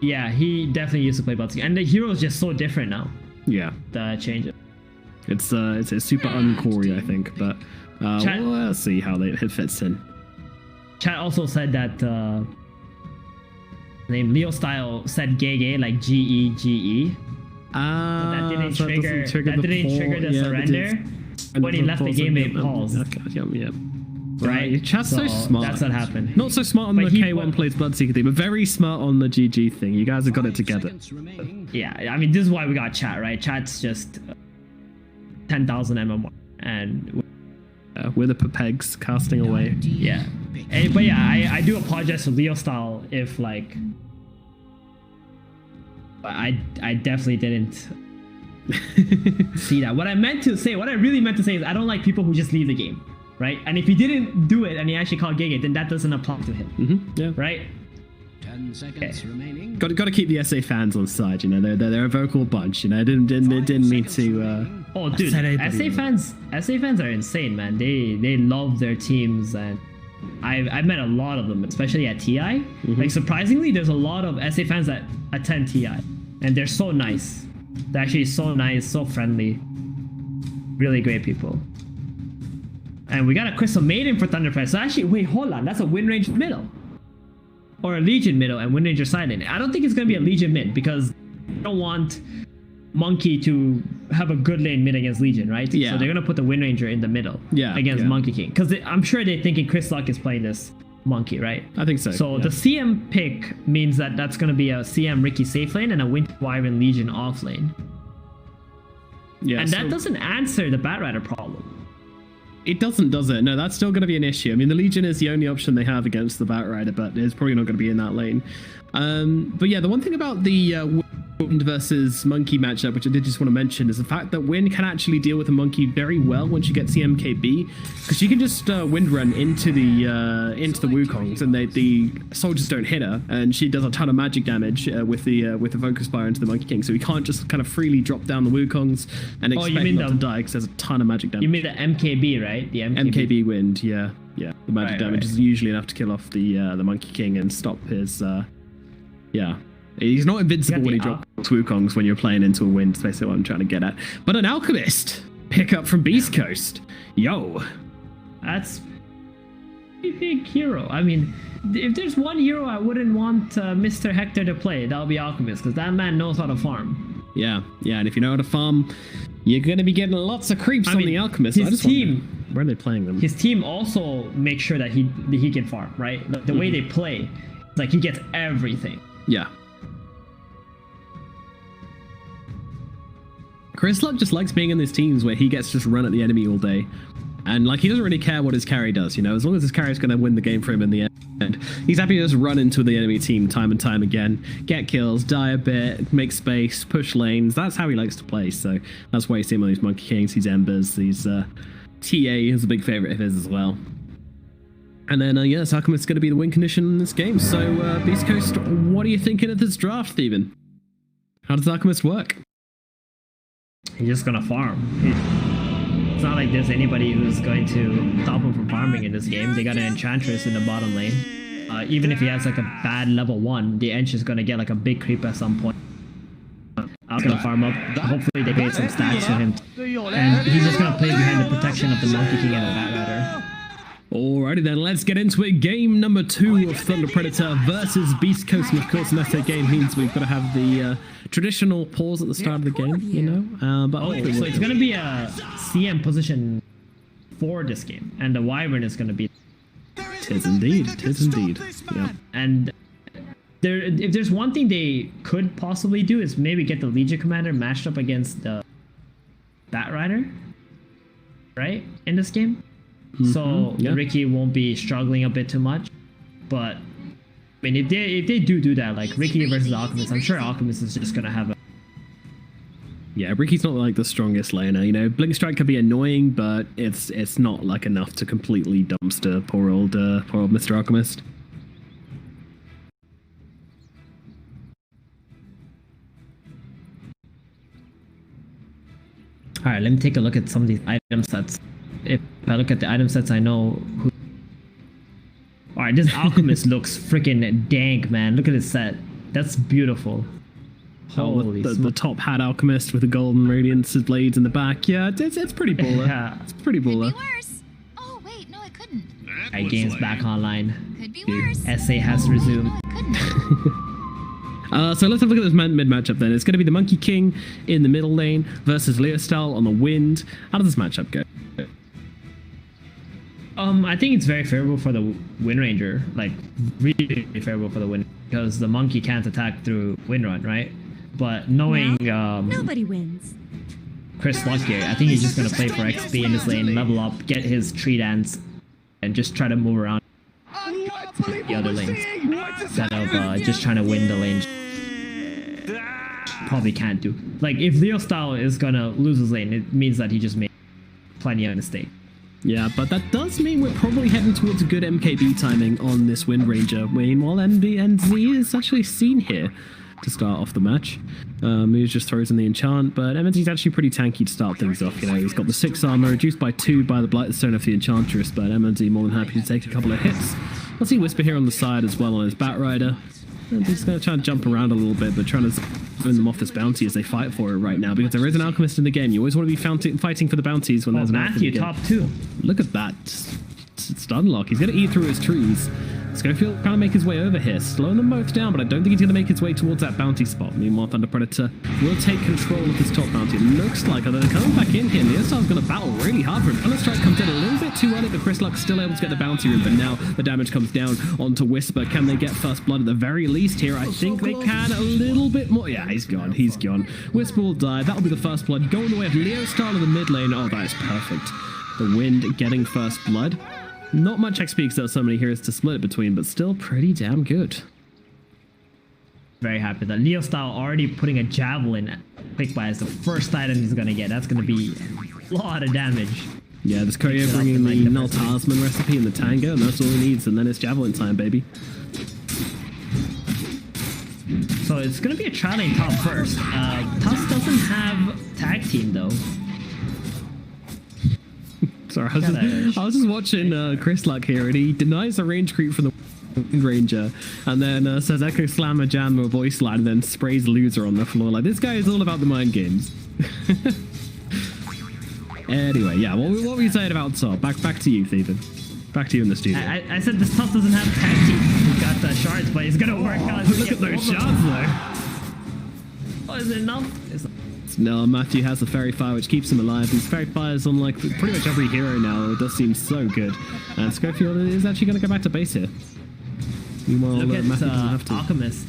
Yeah, he definitely used to play Bloodseeker. And the hero is just so different now. Yeah. The change. It's super uncorey, I think. But we'll see how it fits in. Chat also said that name Leo Style said Gege like Gege. That didn't trigger the surrender when he left the game. They paused. Yep. Right, chat's so smart. That's what happened. Not so smart on the K1 plays Bloodseeker thing, but very smart on the GG thing. You guys have got it together. Yeah, I mean, this is why we got chat, right? Chat's just 10,000 MMR, and we're the pegs casting away. Yeah, but yeah, I do apologize for Leo Style if like I definitely didn't see that. What I really meant to say is I don't like people who just leave the game, right? And if he didn't do it and he actually called Gege, then that doesn't apply to him. Yeah. Right? 10 seconds remaining. Got to keep the SA fans on side. You know, they're a vocal bunch. You know, didn't mean to. Oh, dude, SA fans are insane, man. They love their teams, and I've met a lot of them, especially at TI. Like, surprisingly, there's a lot of SA fans that attend TI, and they're so nice. They're actually so nice, so friendly. Really great people. And we got a Crystal Maiden for Thunderpress. So actually, wait, hold on. That's a Wind Ranger middle. Or a Legion middle and Wind Ranger silent. I don't think it's going to be a Legion mid because you don't want Monkey to have a good lane mid against Legion, right? Yeah. So they're going to put the Wind Ranger in the middle against Monkey King. Because I'm sure they're thinking Chris Luck is playing this Monkey, right? I think so. So the CM pick means that that's going to be a CM Ricky safe lane and a Winter Wyvern Legion off lane. Yeah, and that doesn't answer the Batrider problem. It doesn't, does it? No, that's still going to be an issue. I mean, the Legion is the only option they have against the Batrider, but it's probably not going to be in that lane. But yeah, the one thing about the Wind versus Monkey matchup, which I did just want to mention, is the fact that Wind can actually deal with a Monkey very well when she gets the MKB, because she can just Wind run into the Wukongs, and the soldiers don't hit her, and she does a ton of magic damage with the Focus Fire into the Monkey King. So we can't just kind of freely drop down the Wukongs and expect them to die because there's a ton of magic damage. You mean the MKB, right? The MKB Wind, yeah. The magic damage is usually enough to kill off the Monkey King and stop his He's not invincible when he drops Wukongs when you're playing into a Wind. That's basically what I'm trying to get at. But an Alchemist pick up from Beastcoast. Yo. That's a big hero. I mean, if there's one hero I wouldn't want Mr. Hector to play, that would be Alchemist, because that man knows how to farm. Yeah, and if you know how to farm, you're going to be getting lots of creeps on the Alchemist. His team... Where are they playing them? His team also makes sure that he can farm, right? The way they play, it's like he gets everything. Yeah. Chris Luck just likes being in these teams where he gets to just run at the enemy all day. And like, he doesn't really care what his carry does, you know, as long as his carry is going to win the game for him in the end. He's happy to just run into the enemy team time and time again, get kills, die a bit, make space, push lanes. That's how he likes to play. So that's why you see him on these Monkey Kings, these Embers, these TA is a big favorite of his as well. And then, yes, Alchemist's going to be the win condition in this game. So, Beastcoast, what are you thinking of this draft, Steven? How does Alchemist work? He's just gonna farm. It's not like there's anybody who's going to stop him from farming in this game. They got an Enchantress in the bottom lane. Even if he has like a bad level 1, the Ench is gonna get like a big creep at some point. I'm gonna farm up. Hopefully they create some stacks for him. And he's just gonna play behind the protection of the Monkey King and the Batrider. Alrighty then, let's get into it. Game number 2 of Thunder Predator versus Beastcoast. And of course, an SA game means we've got to have the traditional pause at the start of the game, you know? But so it's going to be a CM position for this game. And the Wyvern is going to be... Tis indeed. Yeah. And if there's one thing they could possibly do is maybe get the Legion Commander matched up against the Batrider, right? In this game. So Ricky won't be struggling a bit too much, but I mean, if they do that, like Ricky versus Alchemist, I'm sure Alchemist is just gonna have a... Yeah, Ricky's not like the strongest laner, you know. Blink Strike can be annoying, but it's not like enough to completely dumpster poor old Mr. Alchemist. All right, let me take a look at some of these item sets. If I look at the item sets, I know who... Alright, this Alchemist looks freaking dank, man. Look at his set. That's beautiful. Holy the top hat Alchemist with the golden radiance blades in the back. Yeah, it's pretty baller. Yeah. It's pretty baller. Could be worse. Oh, wait, no, it couldn't. Alright, game's back online. Could be worse. SA has resumed. No, it couldn't. So let's have a look at this mid matchup then. It's going to be the Monkey King in the middle lane versus Leostal on the Wind. How does this matchup go? I think it's very favorable for the Wind Ranger, like really favorable for the Wind, because the Monkey can't attack through Wind Run, right? But knowing nobody wins. Chris Luck here, I think he's just gonna play for XP in this lane, level up, get his tree dance, and just try to move around the other lanes instead of just trying to win the lane. Probably can't do. Like if Leostal is gonna lose his lane, it means that he just made plenty of mistakes. Yeah, but that does mean we're probably heading towards a good MKB timing on this Wind Ranger. Meanwhile, MBNZ is actually seen here to start off the match. Moose just throws in the enchant, but MNZ's actually pretty tanky to start things off. You know, he's got the 6 armor, reduced by 2 by the Blightstone of the Enchantress, but MNZ more than happy to take a couple of hits. We'll see Whisper here on the side as well on his Bat Rider. And he's going to try and jump around a little bit, but trying to win them off this bounty as they fight for it right now, because there is an Alchemist in the game. You always want to be fighting for the bounties when there's an Alchemist in the game. Matthew, top 2. Look at that. Stun lock. He's going to eat through his trees. Schofield trying to make his way over here, slowing them both down, but I don't think he's going to make his way towards that bounty spot. Meanwhile, Thunder Predator will take control of this top bounty. It looks like they're coming back in here. Neostar's going to battle really hard for him. Counter-Strike comes in a little bit too early, but Chris Luck's still able to get the bounty room, but now the damage comes down onto Whisper. Can they get first blood at the very least here? I think they can a little bit more. Yeah, he's gone. He's gone. Whisper will die. That'll be the first blood. Going the way of Neostar to the mid lane. Oh, that is perfect. The Wind getting first blood. Not much XP because there's so many heroes to split it between, but still pretty damn good. Very happy that Leo Style already putting a javelin quick buy as the first item he's gonna get. That's gonna be a lot of damage. Yeah, this Courier bringing the Null Talisman recipe in the Tango, and that's all he needs, and then it's javelin time, baby. So it's gonna be a trial lane top first. Tusk doesn't have tag team though. Sorry, I was just watching Chris Luck here, and he denies the range creep from the Wind Ranger, and then says Echo Slammer Jam or voice line, and then sprays loser on the floor. Like, this guy is all about the mind games. Anyway, yeah, what were you saying about top? Back to you, Thievin. Back to you in the studio. I said this top doesn't have tag team. He's got the shards, but he's gonna work out. Look at those shards, though. Oh, is it enough? No, Matthew has the Fairy Fire, which keeps him alive. These Fairy Fires on like pretty much every hero now. It does seem so good. And Schofield is actually going to go back to base here. Meanwhile, look at Matthew doesn't have to. Alchemist.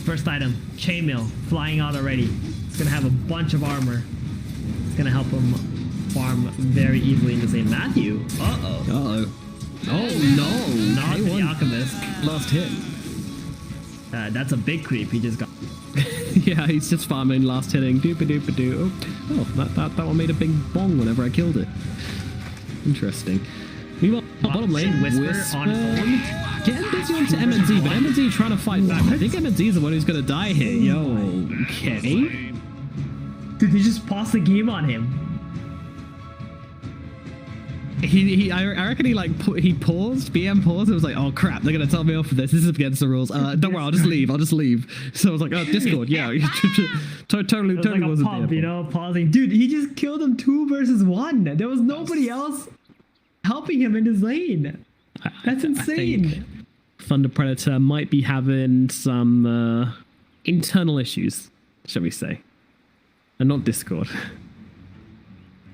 First item, Chainmail, flying out already. It's going to have a bunch of armor. It's going to help him farm very easily into say Matthew. Uh-oh. Uh-oh. Oh, no. Not the Alchemist. Last hit. That's a big creep. He just got... Yeah, he's just farming, last hitting, doopa-doopa-doo. Oh, that one made a big bong whenever I killed it. Interesting. Meanwhile, bottom lane, Whisper on phone. Getting busy onto MNZ, but MNZ trying to fight back. I think MNZ is the one who's going to die here. Yo, okay. Did they just pause the game on him? I reckon he paused, BM paused, and was like, oh crap, they're gonna tell me off for this. This is against the rules. Don't worry, I'll just leave. So I was like, oh, Discord, yeah. totally like wasn't pump, there. you know, pausing. Dude, he just killed him 2 versus 1. There was nobody else helping him in his lane. That's insane. I think Thunder Predator might be having some internal issues, shall we say. And not Discord.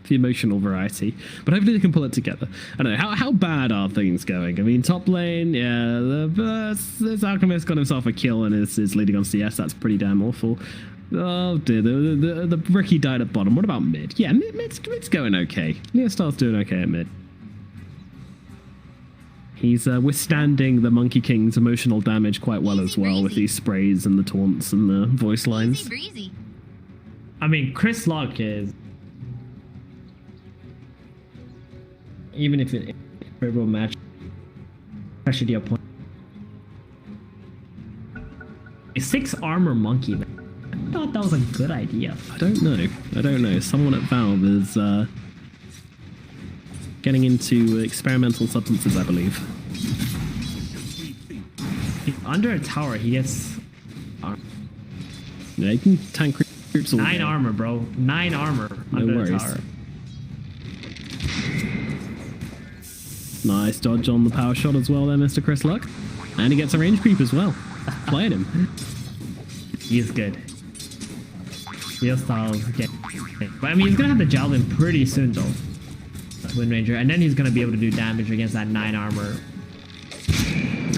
The emotional variety, but hopefully they can pull it together. I don't know, how bad are things going? I mean, top lane, yeah, this Alchemist got himself a kill and is leading on CS. That's pretty damn awful. Oh dear, the Ricky died at bottom. What about mid? Yeah, mid's going okay. Neostar's doing okay at mid. He's withstanding the Monkey King's emotional damage quite well as well with these sprays and the taunts and the voice lines. Breezy. I mean, Chris Luck is... Even if it's a favorable match, pressure the opponent. A 6 armor monkey, man. I thought that was a good idea. I don't know. Someone at Valve is getting into experimental substances, I believe. Under a tower, he gets... Yeah, he can tank creeps all 9 day. armor, bro. 9 armor under the tower. Nice dodge on the power shot as well there, Mr. Chris Luck. And he gets a range creep as well. Playing him. He's good. Real styles get... But I mean, he's going to have the javelin pretty soon, though. Wind Ranger. And then he's going to be able to do damage against that 9 armor.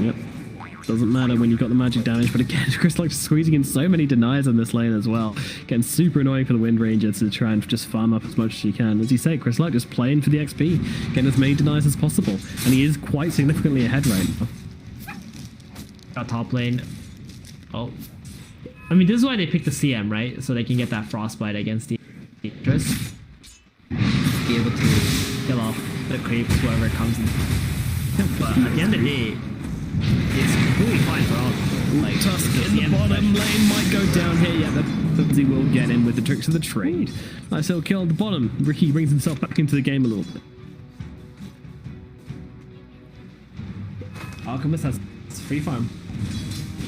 Yep. Doesn't matter when you've got the magic damage, but again, Chris Luck's squeezing in so many denies in this lane as well. Getting super annoying for the Wind Ranger to try and just farm up as much as he can. As you say, Chris Luck just playing for the XP, getting as many denies as possible. And he is quite significantly ahead right now. Got top lane. Oh. I mean, this is why they picked the CM, right? So they can get that frostbite against the... Just be able to kill off the creeps, whoever comes in. But at the end of the day, it's completely fine for all. Like, Tusk in the bottom lane might go down here. Yeah, he will get in with the tricks of the trade. Nice little kill at the bottom. Ricky brings himself back into the game a little bit. Alchemist has free farm.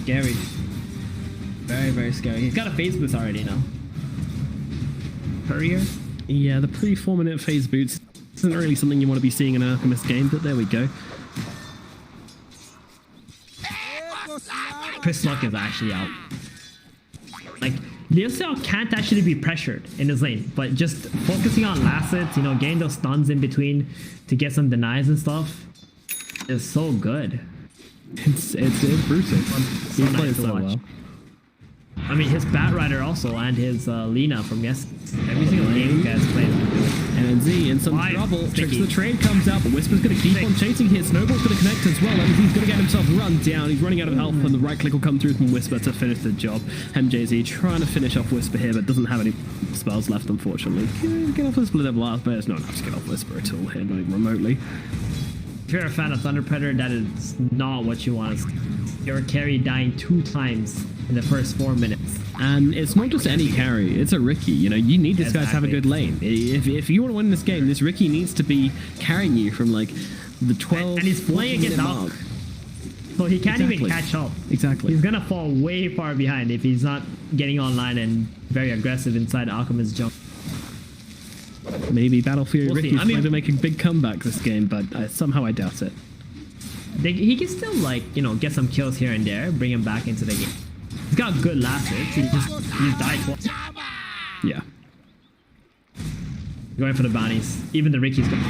Scary. Very, very scary. He's got a phase boost already now. Courier? Yeah, the pre-4 minute phase boots isn't really something you want to be seeing in an Alchemist game, but there we go. Chris Luck is actually out. Like, Leocel can't actually be pressured in his lane, but just focusing on last hits, you know, getting those stuns in between to get some denies and stuff is so good. It's brutal. So He nice plays to so watch. well. I mean, his Batrider also, and his Lina from every single game you guys played. NNZ in some trouble. Tricks of the trade comes out, but Whisper's going to keep on chasing here. Snowball's going to connect as well. He's going to get himself run down. He's running out of health, and the right click will come through from Whisper to finish the job. MJZ trying to finish off Whisper here, but doesn't have any spells left, unfortunately. Get off Whisper level out, but there's no enough to get off Whisper at all here, not even remotely. If you're a fan of Thunder Predator, that is not what you want. Your carry dying 2 times in the first 4 minutes. And it's not just any carry, it's a Ricky. You know, you need this guy to have a good lane. If you want to win this game, this Ricky needs to be carrying you from like the 12. And he's playing against Alk, so he can't even catch up. Exactly. He's gonna fall way far behind if he's not getting online and very aggressive inside Alchemist's jump. Maybe Battlefield We'll see. Ricky's I mean, going to make a big comeback this game, but somehow I doubt it. He can still, like, you know, get some kills here and there, bring him back into the game. He's got good last hits. He died twice. Yeah. Going for the bounties. Even the Ricky's going.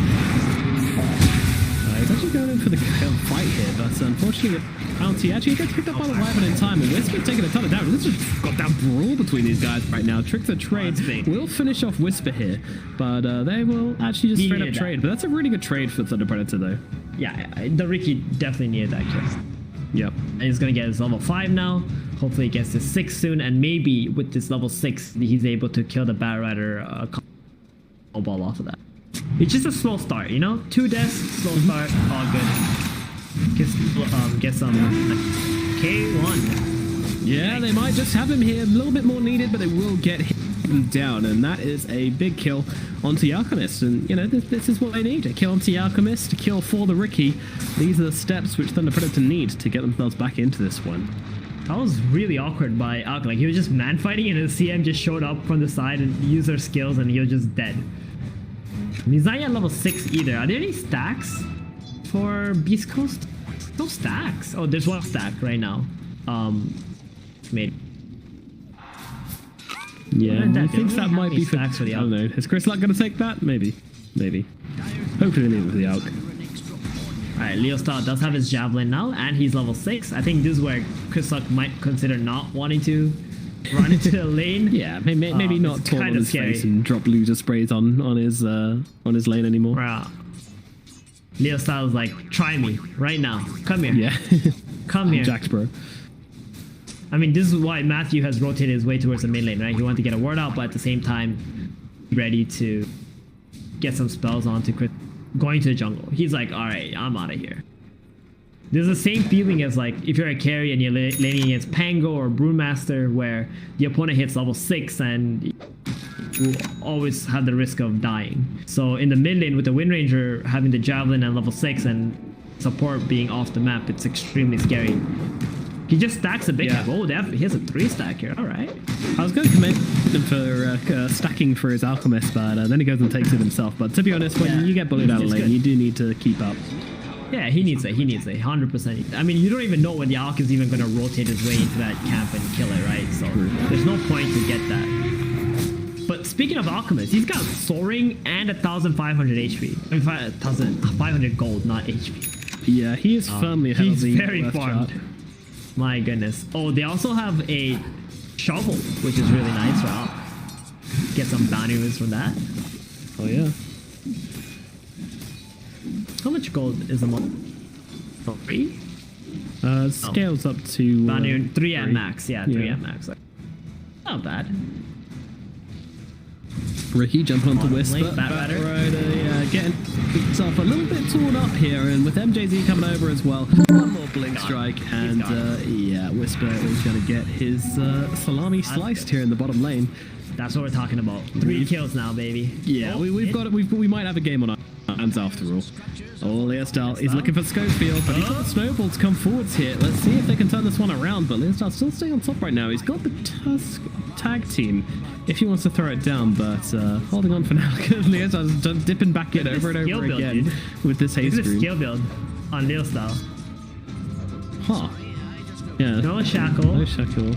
He's actually going in for the fight here, but unfortunately, Bounty actually gets picked up by the Wyvern in time, and Whisper's taking a ton of damage. This is got that brawl between these guys right now. Trick the trade will finish off Whisper here, but they will actually just straight up trade. But that's a really good trade for Thunder Predator, though. Yeah, the Ricky definitely needed that kill. Yep. And he's going to get his level 5 now. Hopefully he gets to 6 soon, and maybe with this level 6, he's able to kill the Batrider ball off of that. It's just a slow start, you know? 2 deaths, slow start, all good. Get some K1. Yeah, they might just have him here, a little bit more needed, but they will get him down, and that is a big kill onto the Alchemist. And, you know, this is what they need. A kill onto the Alchemist, a kill for the Ricky. These are the steps which Thunder Predator need to get themselves back into this one. That was really awkward by Alk. Like, he was just man fighting, and his CM just showed up from the side and used their skills, and he was just dead. And he's not yet level 6 either. Are there any stacks for Beastcoast? No stacks. Oh, there's 1 stack right now. Maybe. Yeah, I think that might be for stacks for the I don't know. Is Chris Luck going to take that? Maybe. Hopefully they leave it for the Alk. Alright, Leo Star does have his Javelin now, and he's level 6. I think this is where Chris Luck might consider not wanting to run into the lane. Yeah, maybe not fall on his scary face and drop loser sprays on his lane anymore. Wow. Leo Styles like, try me right now. Come here. Yeah. Come here. Jax, bro. I mean, this is why Matthew has rotated his way towards the mid lane, right? He wanted to get a word out, but at the same time, ready to get some spells onto Chris. Going to the jungle. He's like, alright, I'm out of here. There's the same feeling as like if you're a carry and you're laning against Pango or Brewmaster, where the opponent hits level 6 and you always have the risk of dying. So in the mid lane with the Wind Ranger having the Javelin and level 6 and support being off the map, it's extremely scary. He just stacks a big cap. Oh, he has a 3 stack here. Alright. I was going to commend him for stacking for his Alchemist, but then he goes and takes it himself. But to be honest, when you get bullied out of lane, you do need to keep up. Yeah, he needs it. 100%. I mean, you don't even know when the Alk is even going to rotate his way into that camp and kill it, right? So there's no point to get that. But speaking of Alchemist, he's got Soaring and 1,500 HP. I mean, 1,500 gold, not HP. Yeah, he is firmly ahead of the He's very farmed. My goodness. Oh, they also have a shovel, which is really nice. Wow. Get some bounty wins from that. Oh, yeah. How much gold is a month? 3? Scales up to... Bounty 3 at max. Yeah, 3 at max. Not bad. Ricky jumping onto Whisper. Batrider. Yeah, getting himself a little bit torn up here, and with MJZ coming over as well, one more blink strike, and yeah, Whisper is going to get his salami sliced here in the bottom lane. That's what we're talking about. 3 kills now, baby. Yeah, we might have a game on our hands after all. Oh, Leostyle is looking for Schofield, but he's got the snowball to come forwards here. Let's see if they can turn this one around, but Leostyle's still staying on top right now. He's got the Tusk tag team if he wants to throw it down, but holding on for now. Leostyle's just dipping back in over and over again with this haste screen. Skill build on Leostyle. Huh. Yeah. No shackle. No shackle.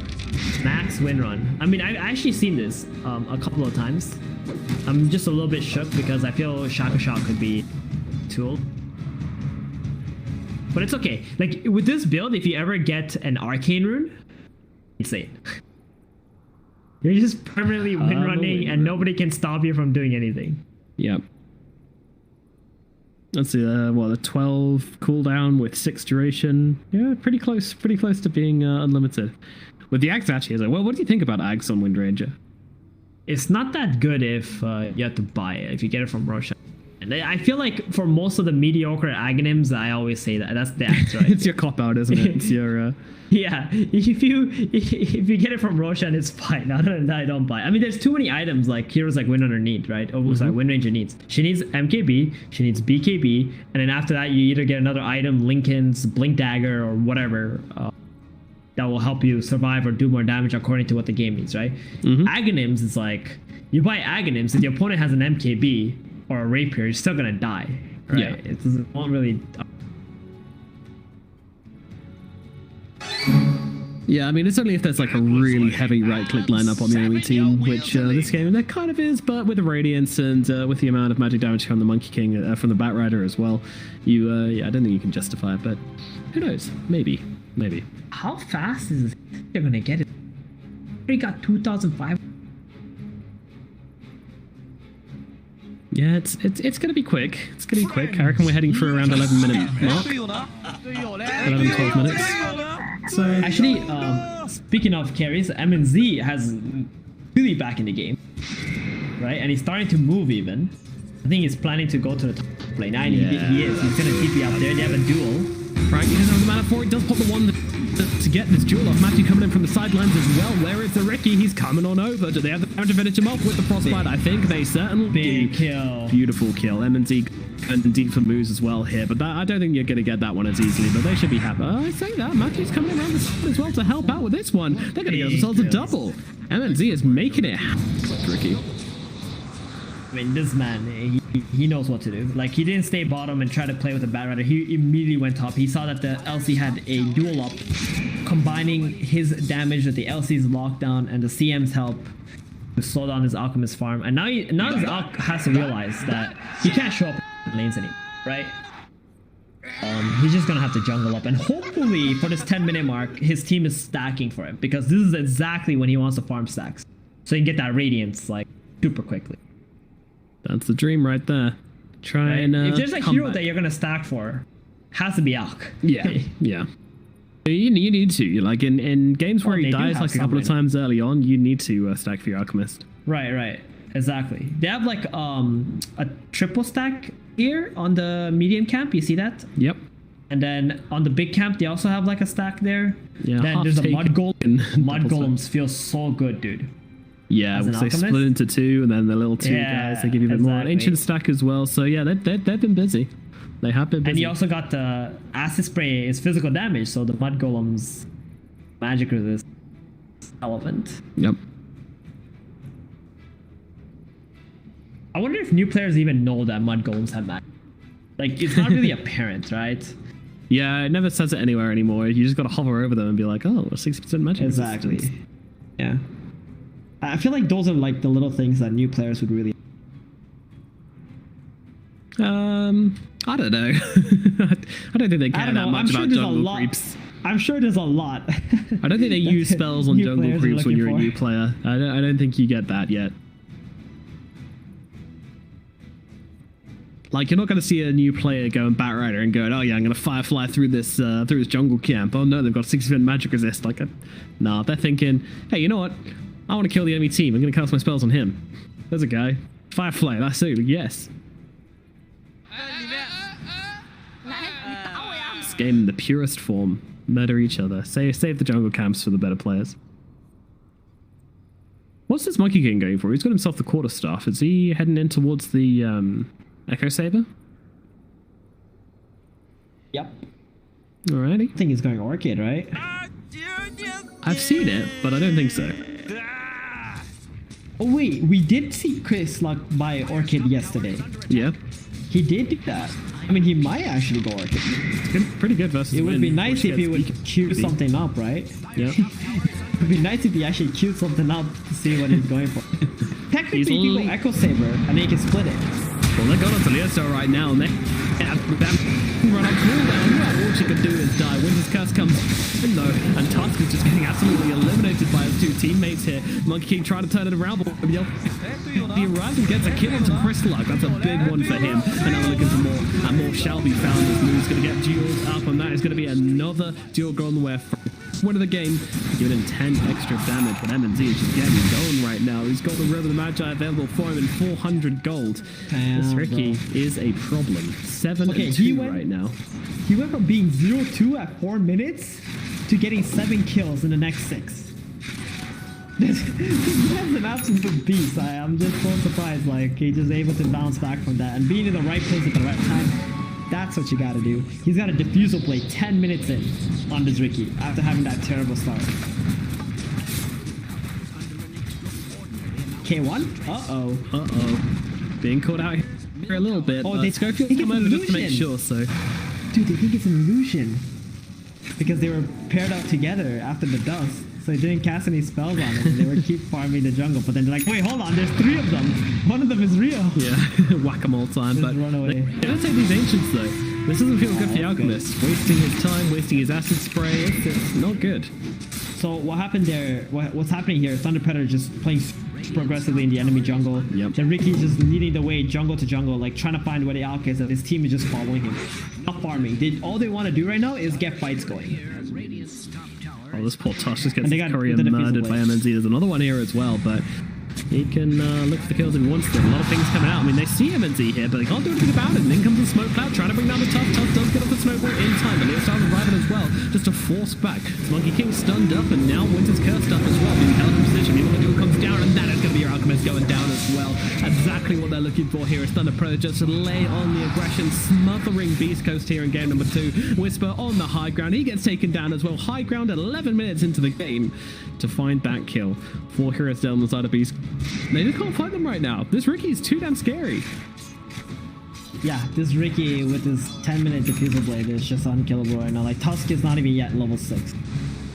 Max win run. I mean, I've actually seen this a couple of times. I'm just a little bit shook because I feel shackle shot could be tool. But it's okay. Like with this build, if you ever get an arcane rune, insane. You're just permanently win running and nobody can stop you from doing anything. Yep. Let's see, the 12 cooldown with 6 duration. Yeah, pretty close to being unlimited. With the Ags actually, is like, well, what do you think about Ags on Wind Ranger? It's not that good if you have to buy it, if you get it from Roshan. And I feel like for most of the mediocre Aghanims, I always say that's the Ags, right? It's your cop out, isn't it? It's your yeah. If you get it from Roshan, it's fine. Other than that, I don't buy. I mean, there's too many items like heroes like Wind Runner need, right? Oh, sorry, Wind Ranger needs. She needs MKB, she needs BKB, and then after that, you either get another item, Lincoln's Blink Dagger, or whatever. That will help you survive or do more damage according to what the game needs, right? Aghanims is like, you buy Aghanims, if the opponent has an MKB or a Rapier, you're still gonna die, right? Yeah. It won't really... Yeah, I mean, it's only if there's like a really heavy right-click lineup on the enemy team, which this game there kind of is, but with the Radiance and with the amount of magic damage from the Monkey King, from the Batrider as well, yeah, I don't think you can justify it, but who knows? Maybe. How fast is they're gonna get it? We got 2,500. Yeah, it's gonna be quick. It's gonna be quick. I reckon we're heading for around 11-minute mark. 11-12 minutes. So actually, speaking of carries, MNZ has really back in the game, right? And he's starting to move even. I think he's planning to go to the top lane. He is. He's gonna TP up there. They have a duel. Right, he doesn't have the mana for it. Does pop the one to get this duel off. Matthew coming in from the sidelines as well. Where is the Ricky? He's coming on over. Do they have the time to finish him off with the Frostbite? I think they certainly Big kill. Beautiful kill. MNZ and deep for moves as well here, but I don't think you're going to get that one as easily, but they should be happy. I say that. Matthew's coming around as well to help out with this one. They're going to give themselves a double. MNZ is making it tricky. I mean, this man, he knows what to do. Like, he didn't stay bottom and try to play with the Batrider. He immediately went top. He saw that the LC had a duel up, combining his damage with the LC's lockdown and the CM's help to slow down his Alchemist farm. And now his Alch has to realize that he can't show up in lanes anymore, right? He's just gonna have to jungle up, and hopefully for this 10-minute mark, his team is stacking for him, because this is exactly when he wants to farm stacks, so he can get that Radiance like super quickly. That's the dream right there. Try and if there's a hero that you're gonna stack for, has to be Alch. Yeah, yeah. You need to. Like in games where he dies like a couple of times early on, you need to stack for your Alchemist. Right. Exactly. They have like a triple stack here on the medium camp. You see that? Yep. And then on the big camp, they also have like a stack there. Yeah. Then there's a Mud Golem. Mud Golems feel so good, dude. Yeah, well, they split into two, and then the little two guys, they give you a bit more. An ancient stack as well. So yeah, they've been busy. They have been busy. And he also got the acid spray is physical damage, so the Mud Golem's magic resist is relevant. Yep. I wonder if new players even know that Mud Golems have magic. Like, it's not really apparent, right? Yeah, it never says it anywhere anymore. You just gotta hover over them and be like, oh, 60% magic Exactly. resistance. Yeah. I feel like those are like the little things that new players would really... I don't know. I don't think they care that much about jungle creeps. I'm sure there's a lot. I don't think they use spells on jungle creeps when you're a new player. I don't think you get that yet. Like, you're not going to see a new player go and Batrider and go, oh yeah, I'm going to Firefly through this jungle camp. Oh no, they've got 60% magic resist. Like, nah, they're thinking, hey, you know what? I want to kill the enemy team. I'm going to cast my spells on him. There's a guy. Firefly, that's it. Yes. This game in the purest form. Murder each other. Save the jungle camps for the better players. What's this Monkey King going for? He's got himself the quarterstaff. Is he heading in towards the Echo Saber? Yep. Alrighty. I think he's going Orchid, right? I've seen it, but I don't think so. Oh wait, we did see Chris like buy Orchid yesterday. Yeah. He did do that. I mean, he might actually go Orchid. It's pretty good versus It would Win, be nice which if he gets would queue something up, right? Yeah. It would be nice if he actually queued something up to see what he's going for. Technically, he can go Echo Saber, and then he can split it. Well, they're going on to Leosto right now, and they have that run on cooldown. All she can do is die. Winter's Curse comes in, though, and Tusk is just getting absolutely eliminated by his two teammates here. Monkey King trying to turn it around, but he arrives and gets a kill onto Crystallock. That's a big one for him. And now we're looking for more, and more shall be found. As Moon's going to get duels up, and that is going to be another duel gone where win of the game, giving him 10 extra damage, but MNZ is just getting going right now. He's got the River of the Magi available for him in 400 gold. Damn, this Ricky is a problem. 7-2 right now. He went from being 0-2 at 4 minutes to getting 7 kills in the next 6. This guy's an absolute beast. I'm just so surprised, like, he's just able to bounce back from that and being in the right place at the right time. That's what you gotta do. He's got a defusal play 10 minutes in on this Ricky after having that terrible start. K1? Uh-oh. Uh-oh. Being caught out here a little bit. Oh, they Schofield's come over just to make sure, so... Dude, they think it's an illusion. Because they were paired up together after the dust. So they didn't cast any spells on it. They were keep farming the jungle. But then they're like, wait, hold on, there's 3 of them. One of them is real. Yeah, whack-a-mole time. Just but run away. They don't take these Ancients, though. This doesn't feel good for the Alchemist. Wasting his time, wasting his acid spray. It's not good. So what happened there, what's happening here, Thunder Predator just playing progressively in the enemy jungle. Yep. Then Ricky's just leading the way jungle to jungle, like trying to find where the Alch is, and his team is just following him. Not farming. All they want to do right now is get fights going. Oh, this poor Tosh just gets got Korea murdered by MNZ. There's another one here as well, but he can look for the kills if he wants to. A lot of things coming out. I mean, they see MNZ here, but they can't do anything about it. And in comes the smoke cloud, trying to bring down the Tusk. Tusk does get off the snowball in time, but Leo Styles arriving as well, just to force back. Monkey King stunned up, and now Winter's cursed up as well, being held in position. Even when the duel comes down, and that is going to be your Alchemist going down as well. Exactly what they're looking for here is Thunder Pro just to lay on the aggression, smothering Beastcoast here in game number 2. Whisper on the high ground. He gets taken down as well. High ground at 11 minutes into the game to find that kill. 4 heroes down the side of Beast. They just can't fight them right now. This Ricky is too damn scary. Yeah, this Ricky with his 10-minute defusal blade is just unkillable right now. Like, Tusk is not even yet level 6.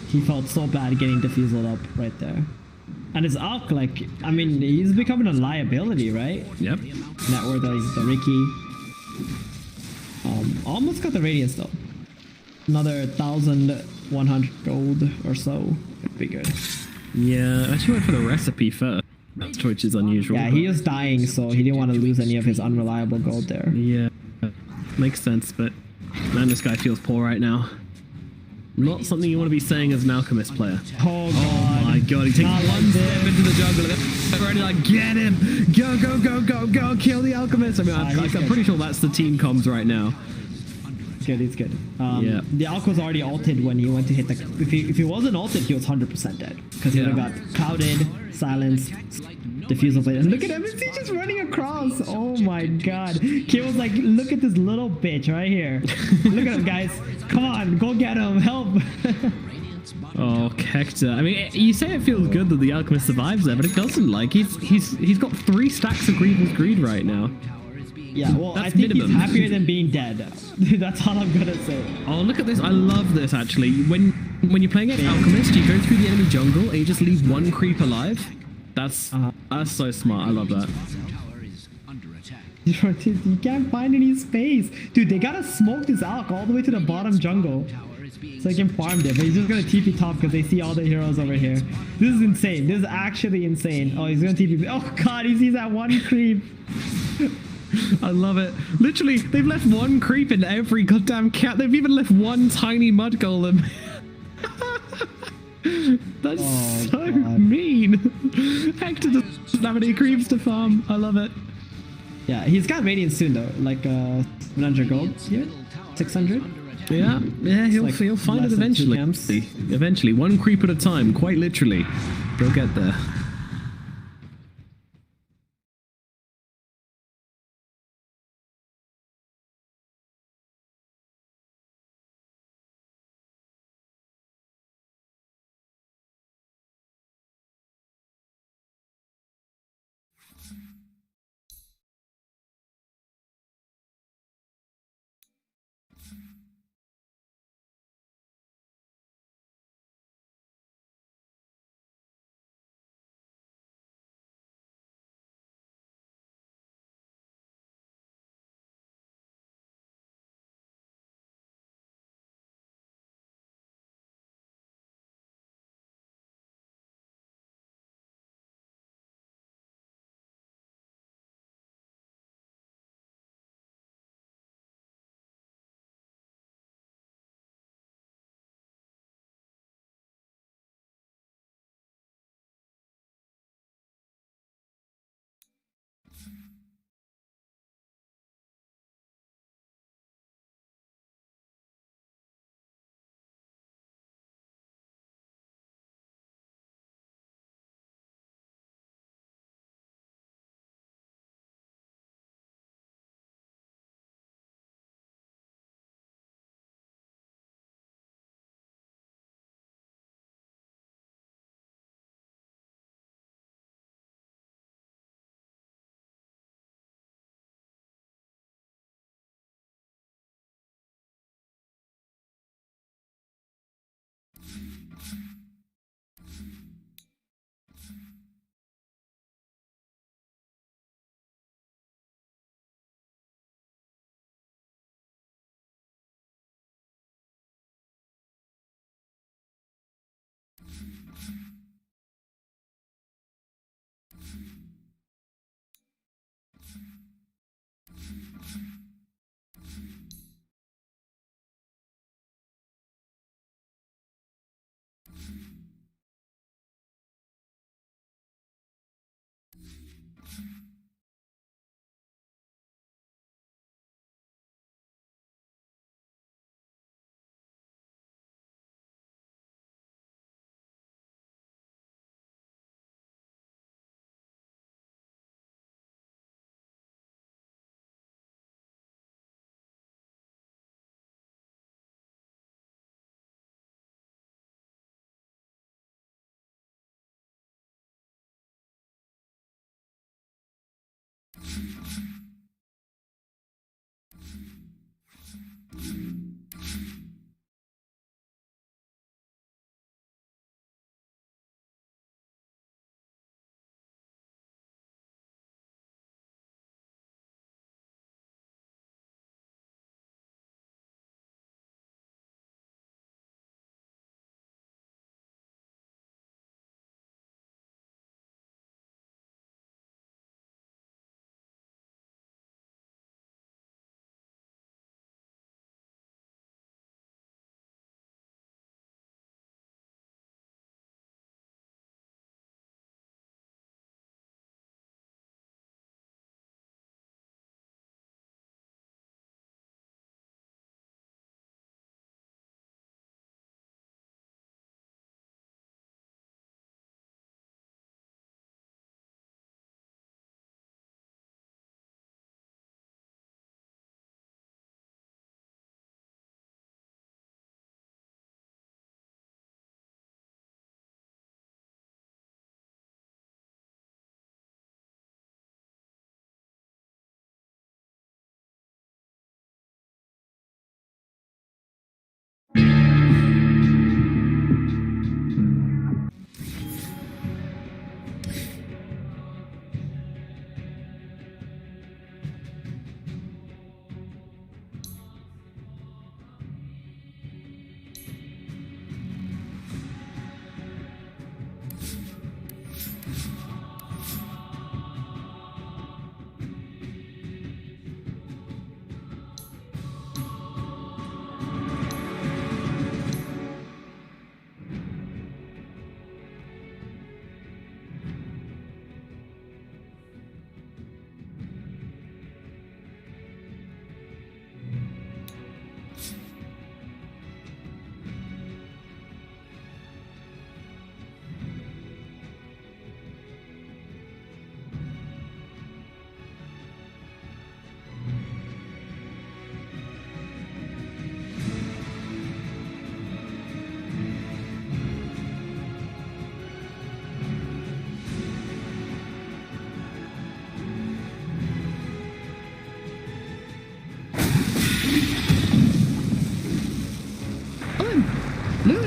He felt so bad getting defusal up right there. And his Alch, like, I mean, he's becoming a liability, right? Yep. Net worth is the Ricky. Almost got the Radiance though. Another 1,100 gold or so. It'd be good. Yeah, I actually went for the recipe first, which is unusual. Yeah, he is dying, so he didn't want to lose any of his unreliable gold there. Yeah, makes sense, but man, this guy feels poor right now. Not something you want to be saying as an Alchemist player. Oh god. Oh my god, he takes one step into the jungle and they're already like, get him! Go, go, go, go, go, kill the Alchemist! I mean, I'm pretty sure that's the team comms right now. Good, he's good. Yeah. The Alch was already ulted when he went to hit the... If he wasn't ulted, he was 100% dead. Because he would have got clouded, silenced, defusal blade. And look at him, he's just running across. Oh my god. Kid was like, look at this little bitch right here. Look at him, guys. Come on, go get him, help. Oh, Kekta. I mean, you say it feels good that the Alchemist survives there, but it doesn't. Like, he's got 3 stacks of Grievel's Greed right now. Yeah, well, that's I think minimum. he's happier than being dead. That's all I'm gonna say. Oh, look at this. I love this, actually. When you're playing against Alchemist, you go through the enemy jungle and you just leave 1 creep alive. That's so smart. I love that. You can't find any space. Dude, they gotta smoke this Alch all the way to the bottom jungle. So they can farm there, but he's just gonna TP top because they see all the heroes over here. This is insane. This is actually insane. Oh, he's gonna TP. Oh god, he sees that 1 creep. I love it. Literally, they've left 1 creep in every goddamn cat. They've even left 1 tiny mud golem. That's so God. mean. Hector doesn't have any creeps to farm. I love it. Yeah, he's got Radiant soon though, like 700 gold here, 600. Yeah, he'll like find it less than 2 eventually. camps. Eventually, one creep at a time, quite literally. He'll get there.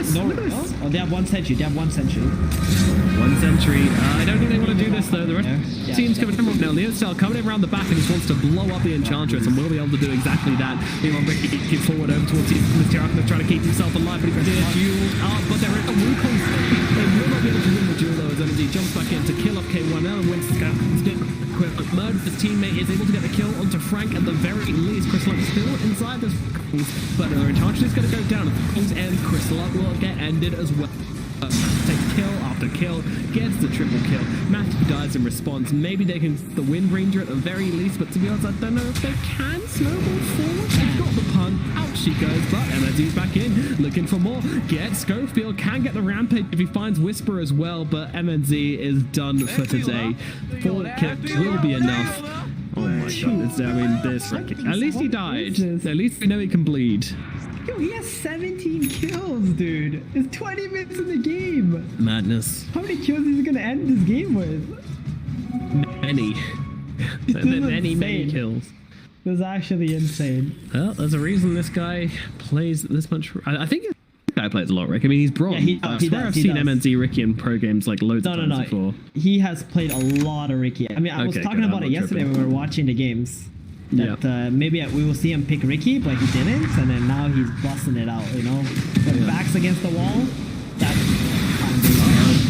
this. No, Look at this. no? Oh, they have one sentry. They have one sentry. One century. I don't think they want to do this though. The rest Yeah. team's coming in now. Leostyle coming in around the back and just wants to blow up the Enchantress and will be able to do exactly that. Meanwhile, Ricky gets forward over towards Mr. Arcanus trying to keep himself alive, but he's dueled up. But there is a Wukong. They will not be able to win the duel though as MD jumps back in to kill off K1L and wins the scout. Murdered his teammate, is able to get the kill onto Frank at the very least. Chris Luck still inside this, but the Enchantress is going to go down. And Chris Luck will get ended as well. Takes kill after kill, gets the triple kill. Matthew dies in response. Maybe they can the Wind Ranger at the very least, but to be honest, I don't know if they can snowball forward. They've got the punt. Out she goes, but MSD's back in, looking for more. Gets Schofield, can get the rampage if he finds Whisper as well, but MNZ is done for today. 4 kills will be enough. Oh my god, I mean, this. At least he died. At least we know he can bleed. Yo, he has 17 kills, dude. It's 20 minutes in the game. Madness. How many kills is he gonna end this game with? Many. Many kills. This is actually insane. Well, there's a reason this guy plays this much. I think this guy plays a lot, Rick. I mean, he's bronze. Yeah, I swear I've seen MNZ Ricky in pro games like loads of times before. He has played a lot of Ricky. I mean, I was talking about it yesterday when we were watching the games. That maybe we will see him pick Ricky, but he didn't, and then now he's busting it out, you know? But backs against the wall, that's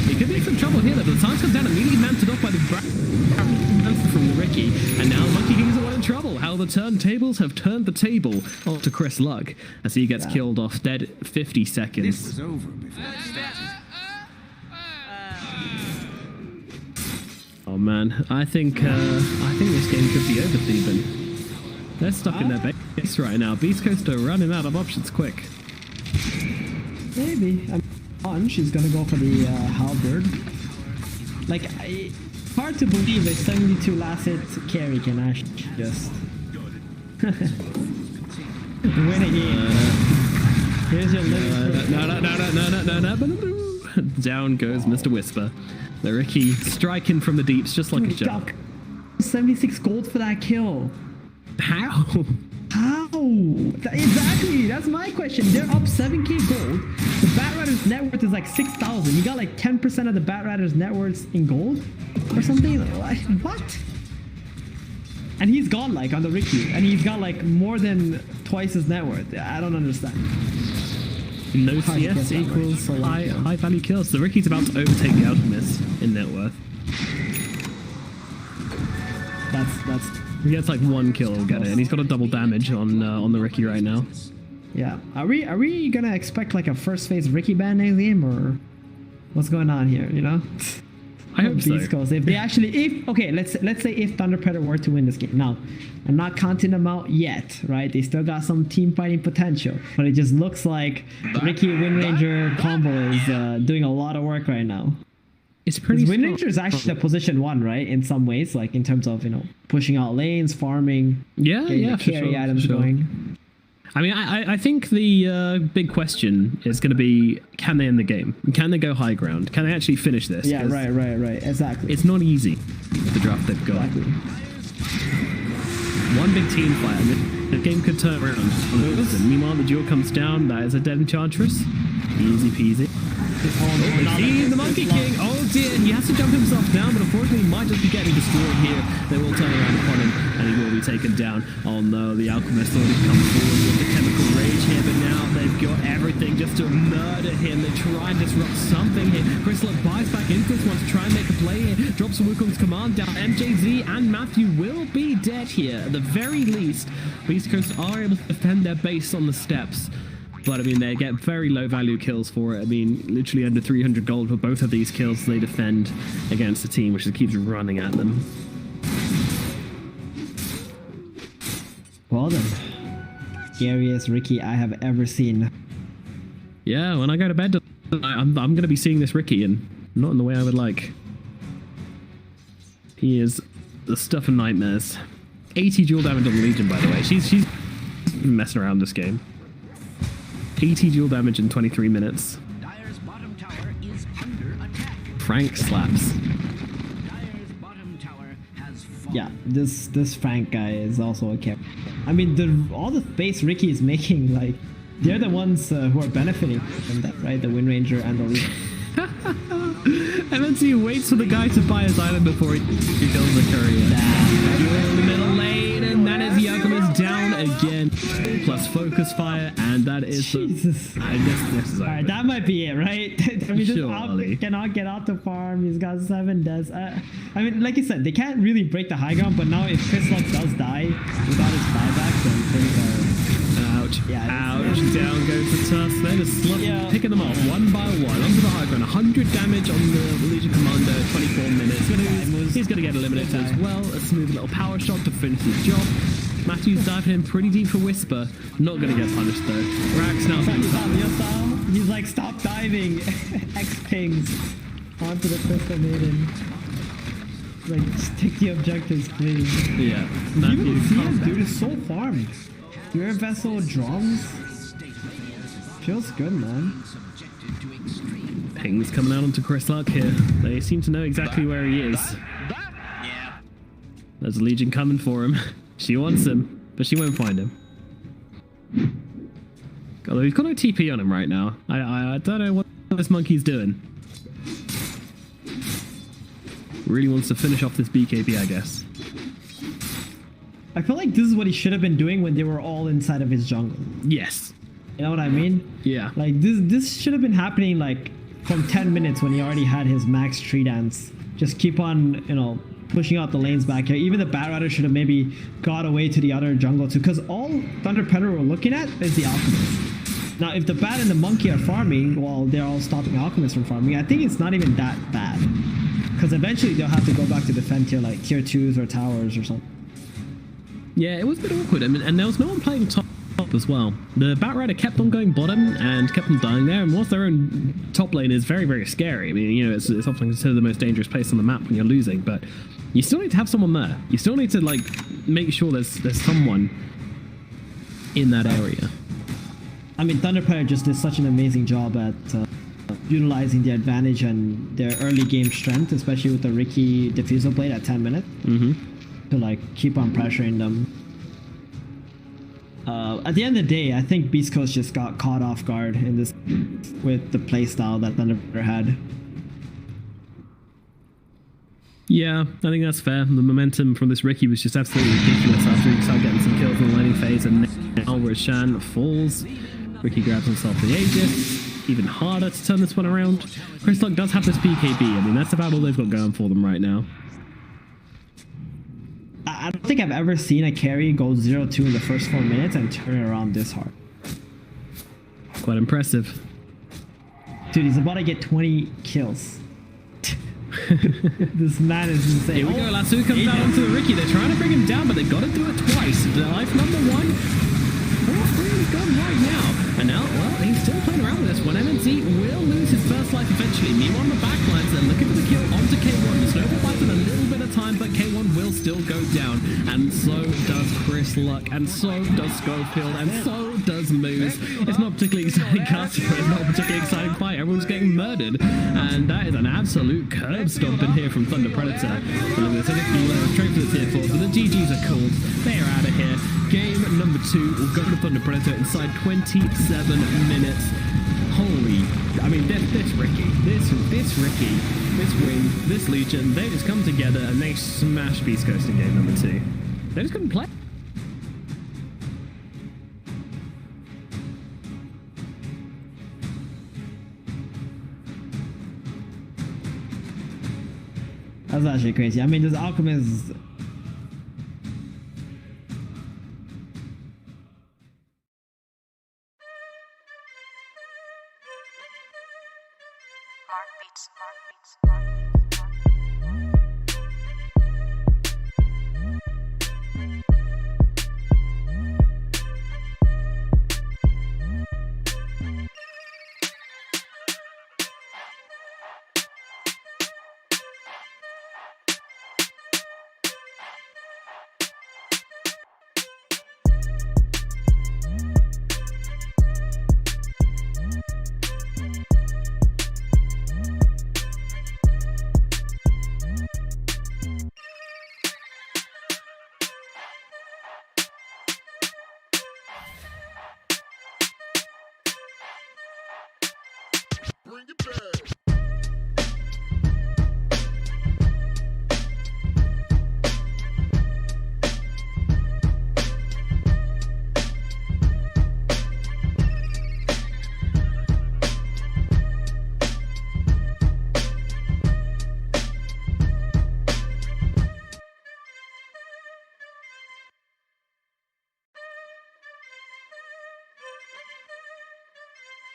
he could be in some trouble here, though. The Suns comes down immediately mounted off by the from the Ricky, and now Monkey Kings are in trouble. How the turntables have turned the table onto Chris Luck as he gets killed off dead 50 seconds. This was over before it started. Oh man, I think this game could be over, Stephen. They're stuck in their base right now. Beastcoast are running out of options quick. maybe. She's gonna go for the halberd. Like, hard to believe a 72 last hit carry can actually just win a game. Here's your limit. No. Down goes Mr. Whisper. The Ricky striking from the deeps just like a joke. 76 gold for that kill. How? How? Exactly, that's my question. They're up 7k gold. The Batrider's net worth is like 6,000. You got like 10% of the Batrider's net worth in gold or something. Like, what? And he's got like on the Ricky, and he's got like more than twice his net worth. I don't understand. No CS equals high value kills. The Ricky's about to overtake the Alchemist in net worth. That's. He gets like 1 kill, will get it, and he's got a double damage on the Ricky right now. Yeah, are we gonna expect like a first phase Ricky ban next game, or what's going on here? You know, I hope so. Beastcoast, if they actually, okay, let's say if Thunder Predator were to win this game. Now, I'm not counting them out yet, right? They still got some team fighting potential, but it just looks like Ricky Wind Ranger combo is doing a lot of work right now. It's pretty. Wind Ranger is actually a position 1, right? In some ways, like in terms of, you know, pushing out lanes, farming, getting the carry items going. I mean, I think the big question is going to be, can they end the game? Can they go high ground? Can they actually finish this? Yeah, right, exactly. It's not easy, the draft they've got. Exactly. One big team fight, and the game could turn around. Meanwhile, the duel comes down. That is a dead Enchantress. Easy peasy. He's the Monkey King. Oh dear, he has to jump himself down, but unfortunately he might just be getting destroyed here. They will turn around upon him, and he will be taken down. Oh no, the Alchemist already come forward with the Chemical Rage here, but now they've got everything just to murder him. They try and disrupt something here. Chris Luck buys back into this one to try and make a play here. Drops Wukong's command down. MJZ and Matthew will be dead here. At the very least, Beastcoast are able to defend their base on the steps. But I mean, they get very low value kills for it. I mean, literally under 300 gold for both of these kills they defend against a team which just keeps running at them. Well then, scariest Ricky I have ever seen. Yeah, when I go to bed tonight, I'm going to be seeing this Ricky, and not in the way I would like. He is the stuff of nightmares. 80 dual damage on the Legion, by the way. She's messing around this game. 80 dual damage in 23 minutes. Dire's bottom tower is under attack. Frank slaps. Dire's bottom tower has fallen. Yeah, this Frank guy is also a character. I mean, all the space Ricky is making, like, They're the ones who are benefiting from that, right? The Wind Ranger and the Legion. MNC waits for the guy to buy his item before he kills the courier. You're in the middle lane, and that is the Alchemist down again. Plus focus fire, and that is Jesus. I guess this is Alright, that might be it, right? I mean, this Surely. Alp cannot get out the farm. He's got 7 deaths. I mean, like you said, they can't really break the high ground, but now if Chrislock does die without his buyback, then things are... Ouch. Yeah, Ouch. Down goes the Tusk. They're just picking them off one by one. Onto the high ground. 100 damage on the Legion Commander. 24 minutes. He's going to get eliminated as well. A smooth little power shot to finish his job. Matthew's diving in pretty deep for Whisper. Not going to get punished though. Rax now. He's like, stop diving. X pings onto the Crystal Maiden. Like, stick the objectives, please. Yeah. Matthew, CS, dude, is so farmed. Your vessel drums. Feels good, man. Pings coming out onto Chrislock here. They seem to know exactly where he is. There's a Legion coming for him. She wants him, but she won't find him. Although he's got no TP on him right now. I don't know what this monkey's doing. Really wants to finish off this BKB, I guess. I feel like this is what he should have been doing when they were all inside of his jungle. Yes. You know what I mean? Yeah. Like this should have been happening like from 10 minutes when he already had his max tree dance. Just keep on, you know, pushing out the lanes back here. Even the Bat Rider should have maybe got away to the other jungle too, because all Thunder Predator we're looking at is the Alchemist. Now, if the Bat and the Monkey are farming while they're all stopping Alchemist from farming, I think it's not even that bad. Because eventually they'll have to go back to defend tier like tier 2s or towers or something. Yeah, it was a bit awkward. I mean, and there was no one playing top as well. The Bat Rider kept on going bottom and kept on dying there, and whilst their own top lane is very, very scary. I mean, you know, it's often considered the most dangerous place on the map when you're losing, but you still need to have someone there. You still need to, like, make sure there's someone in that area. I mean, Thunder Predator just did such an amazing job at utilizing the advantage and their early game strength, especially with the Ricky Diffusal Blade at 10 minutes, to, like, keep on pressuring them. At the end of the day, I think Beastcoast just got caught off guard in this with the playstyle that Thunder Predator had. Yeah, I think that's fair. The momentum from this Ricky was just absolutely ridiculous after he started getting some kills in the laning phase, and now Roshan falls. Ricky grabs himself the Aegis. Even harder to turn this one around. Chrislock does have this BKB. I mean, that's about all they've got going for them right now. I don't think I've ever seen a carry go 0-2 in the first 4 minutes and turn it around this hard. Quite impressive. Dude, he's about to get 20 kills. This man is insane. Here we go, Lasso comes down onto the Ricky. They're trying to bring him down, but they've got to do it twice. Life number one. Oh, really good right now. And now, well, he's still playing around with this one. MNC will lose his first life eventually. Meanwhile, on the backlines, they're looking for the kill onto K1. The snowball bites in a little bit of time, but K1 will still go down. And so does Chrislock, and so does Schofield, and so does Moose. It's not particularly exciting cast, but it's not a particularly exciting fight. Everyone's getting murdered. And that is an absolute curb stomp in here from Thunder Predator. Look at this, straight for the tier 4, but the GGs are called. They are out of here. Game number 2 will go to Thunder Predator inside 27 minutes. Holy, I mean, this Ricky, this Ricky, this win, this Legion, they just come together and they smash Beastcoast in game number 2. They just couldn't play. That's actually crazy. I mean, this Alchemist... Bring it back.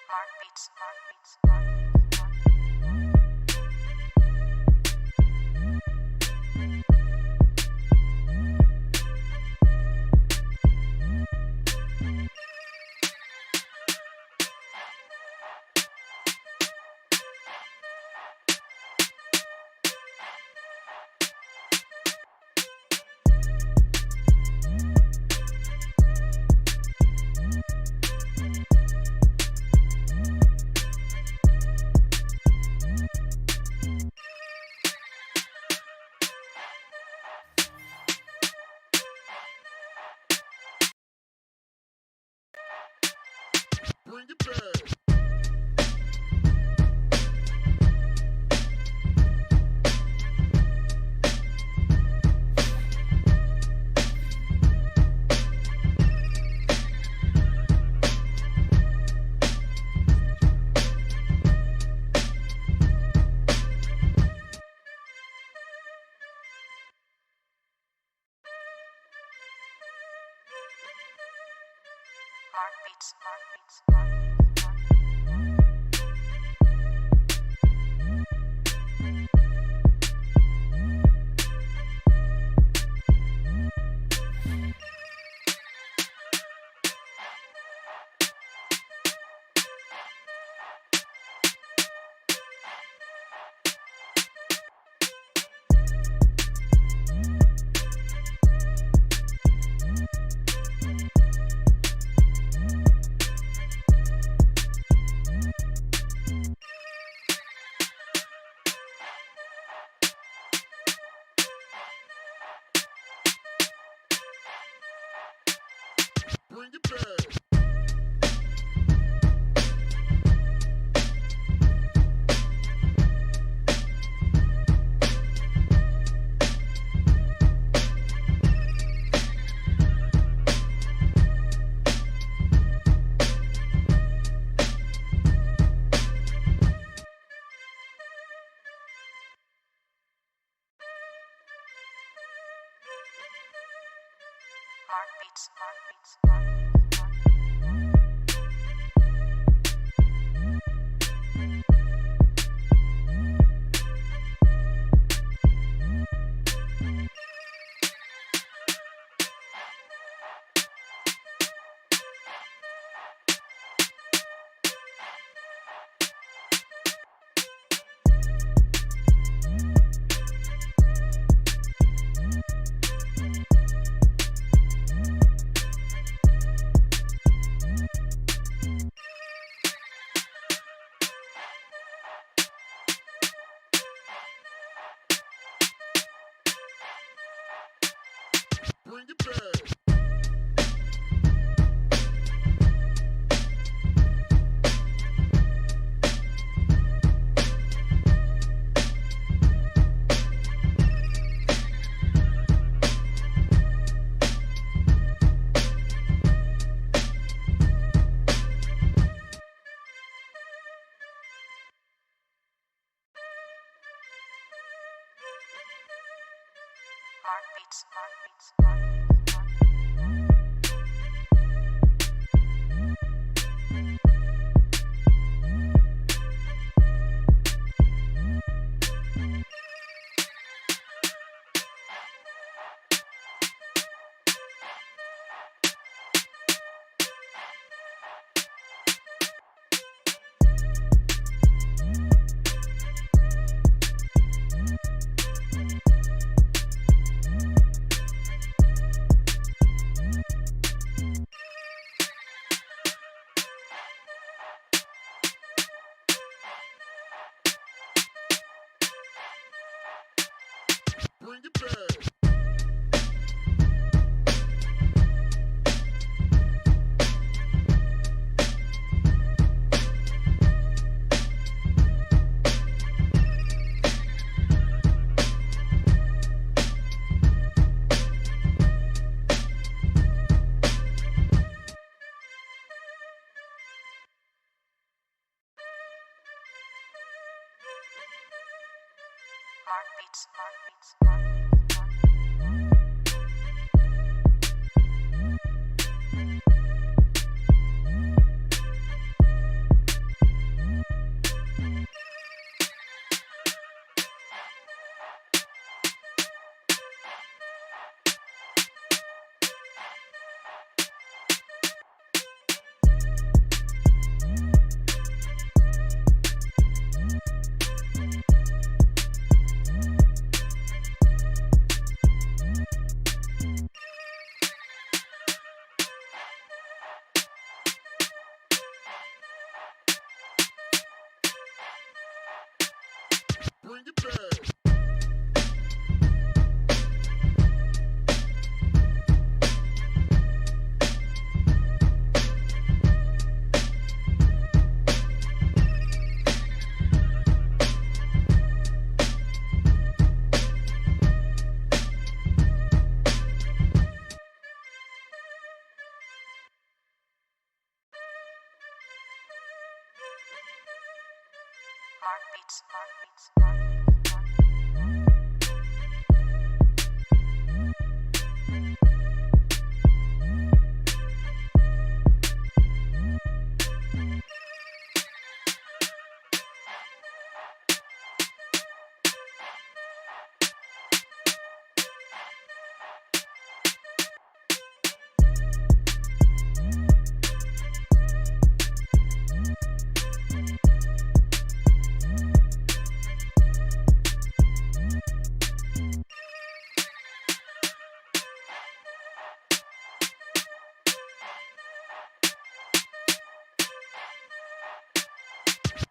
Mark beats, Mark beats, Mark beats, Bring it back. Mark beats, Mark beats, Mark beats, Bring it back. Mark beats, Mark beats, Mark beats, Bring it back. Mark beats, Mark beats, Mark beats, Mark Beats, Mark Beats, Mark Beats. Bring it back. Mark Beats, Mark Beats, Mark Beats,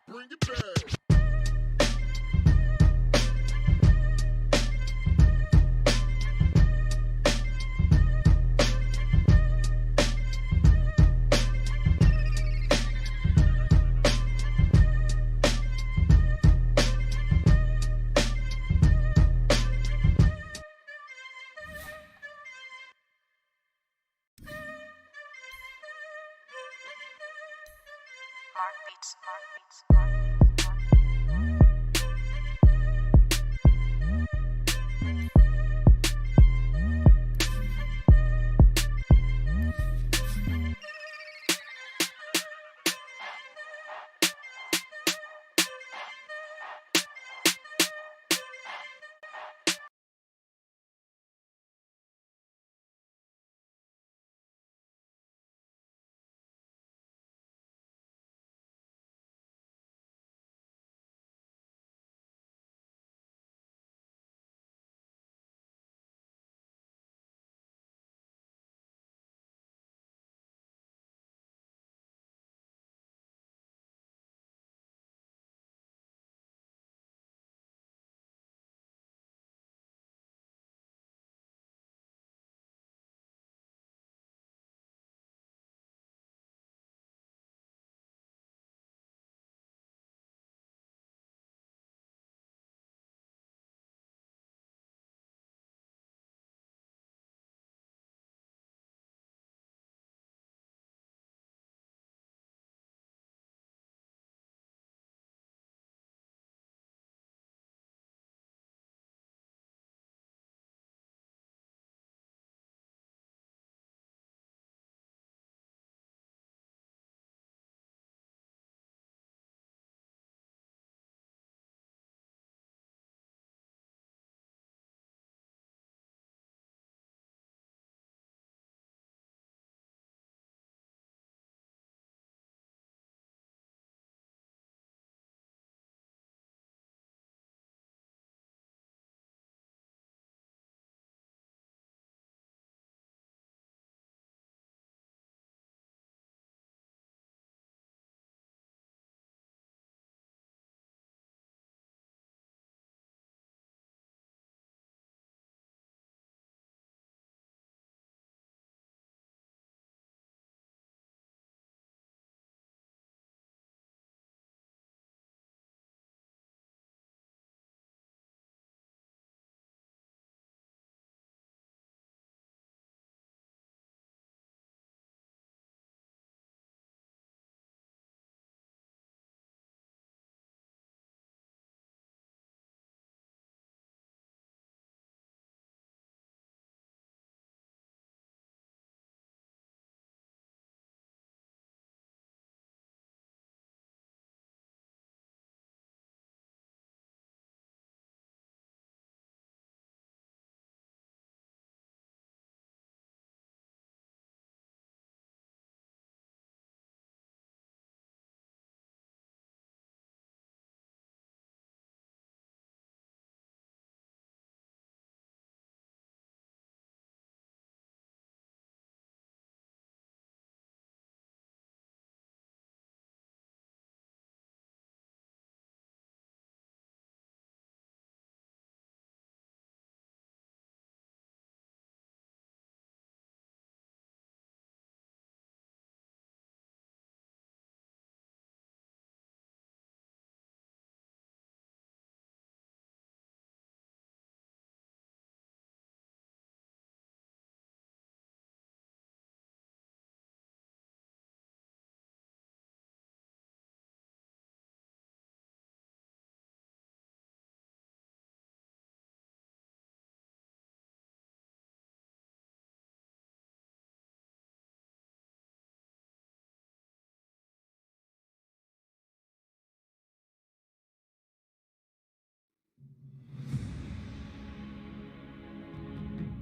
Bring it back. Mark Beats, Mark Beats, Mark Beats.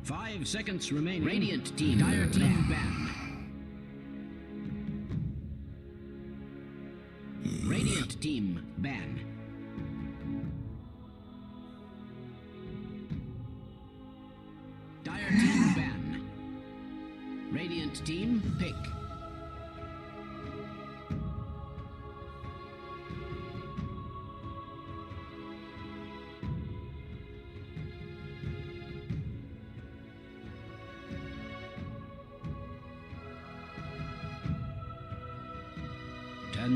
5 seconds remaining. Radiant team. Dire team ban. Radiant team ban. Dire team ban. Radiant team pick.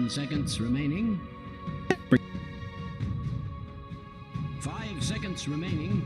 Seconds remaining. 5 seconds remaining.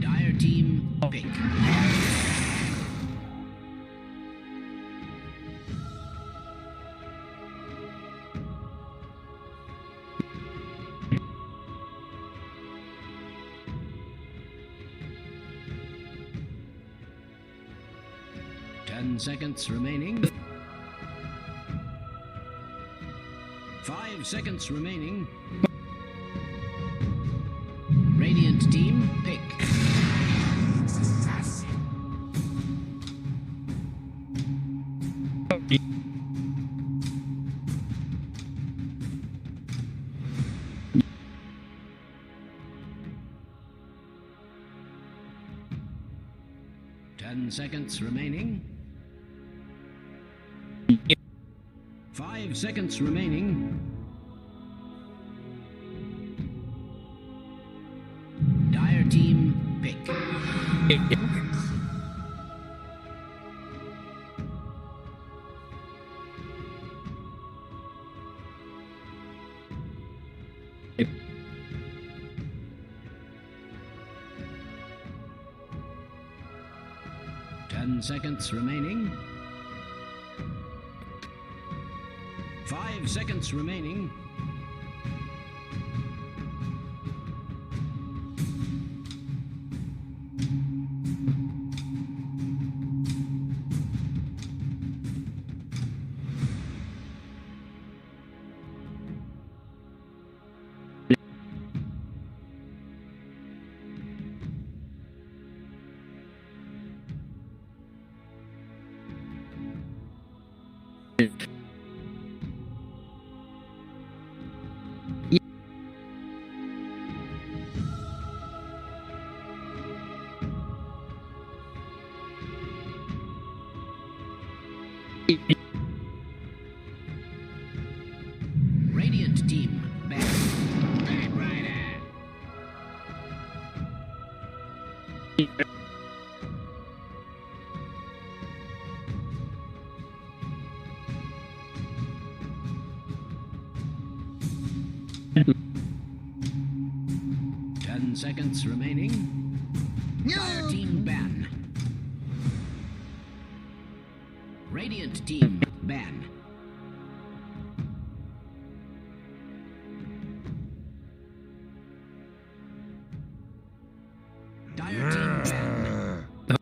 Dire team pick. Seconds remaining. 5 seconds remaining. Radiant team pick. Seconds remaining. 5 seconds remaining. Dire team pick. Seconds remaining. 5 seconds remaining. Radiant team back. Back rider. 10 seconds remaining. Fire team ban. Radiant team ban. Dire team ban.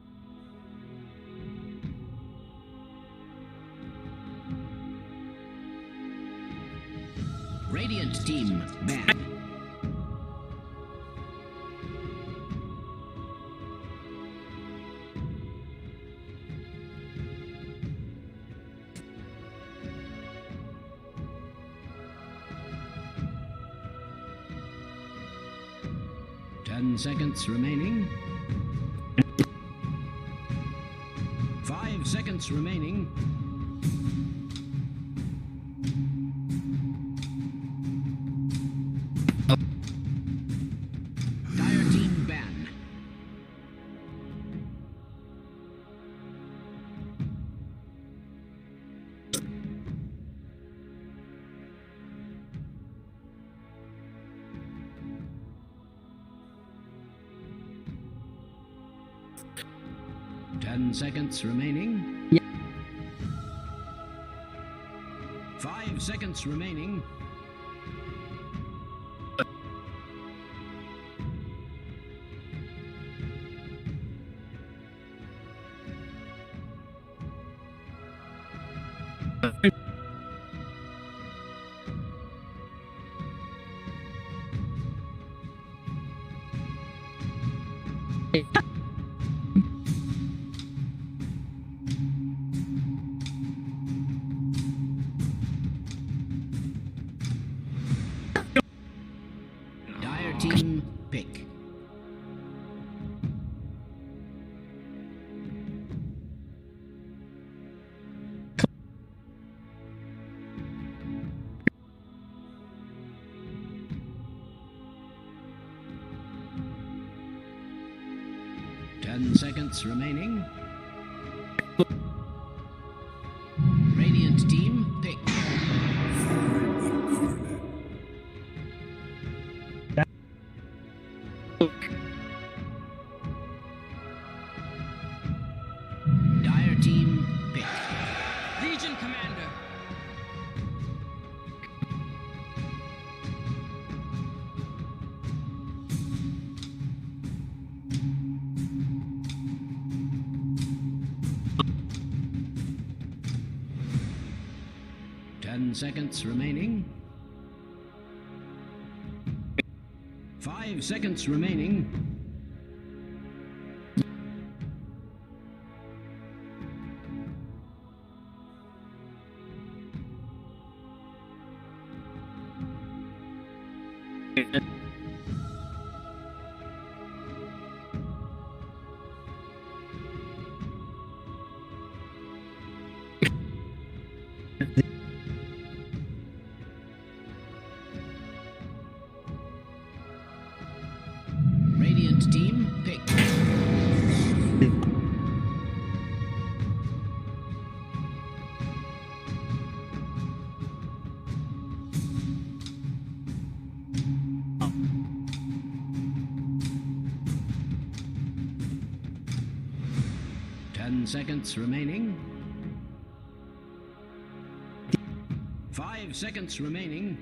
Radiant team ban. Seconds remaining. 5 seconds remaining. Dire team ban. Seconds remaining. 5 seconds remaining. Dire team pick. Ten seconds remaining. Radiant team pick. Dire team pick. Legion Commander. Ten seconds remaining. 5 seconds remaining. Radiant team pick. Ten seconds remaining. 5 seconds remaining.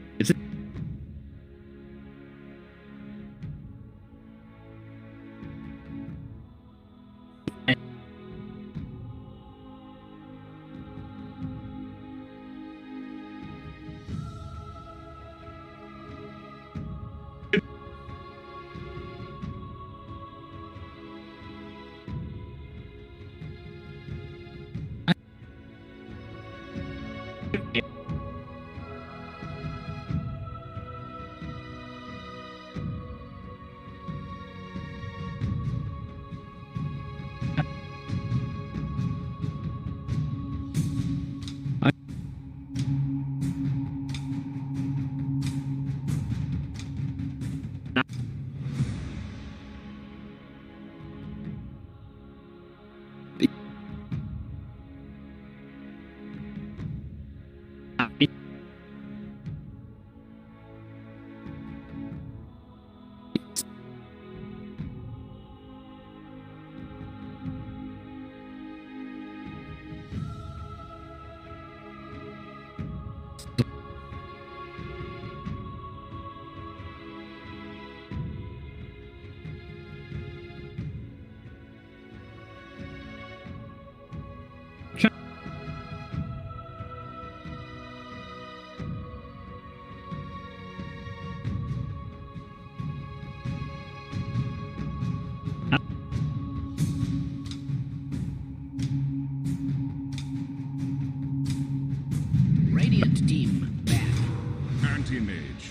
Radiant team back. Anti-mage.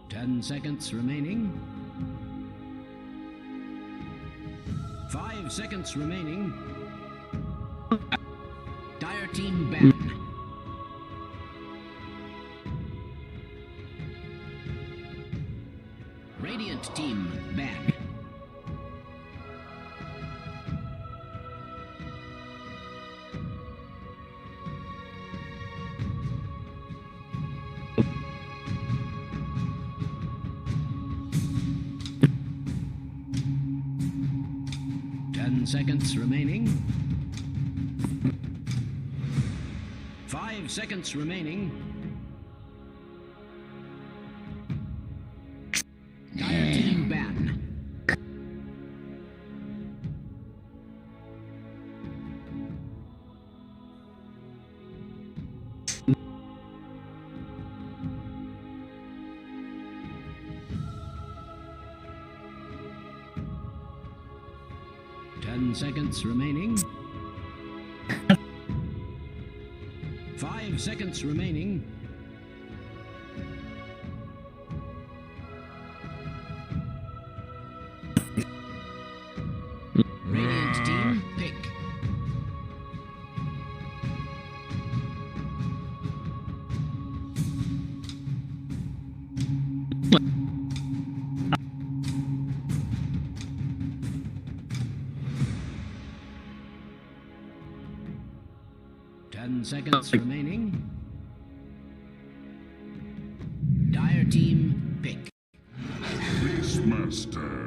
Ten seconds remaining. 5 seconds remaining. Dire team ban. Radiant team ban. seconds remaining. 5 seconds remaining. Dire team ban. Seconds remaining. 5 seconds remaining. Radiant team pick. Seconds remaining. Dire team pick. Beastmaster.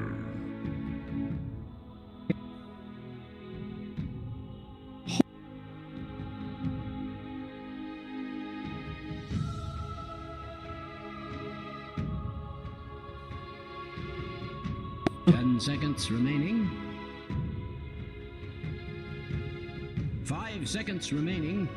Seconds remaining. 5 seconds remaining.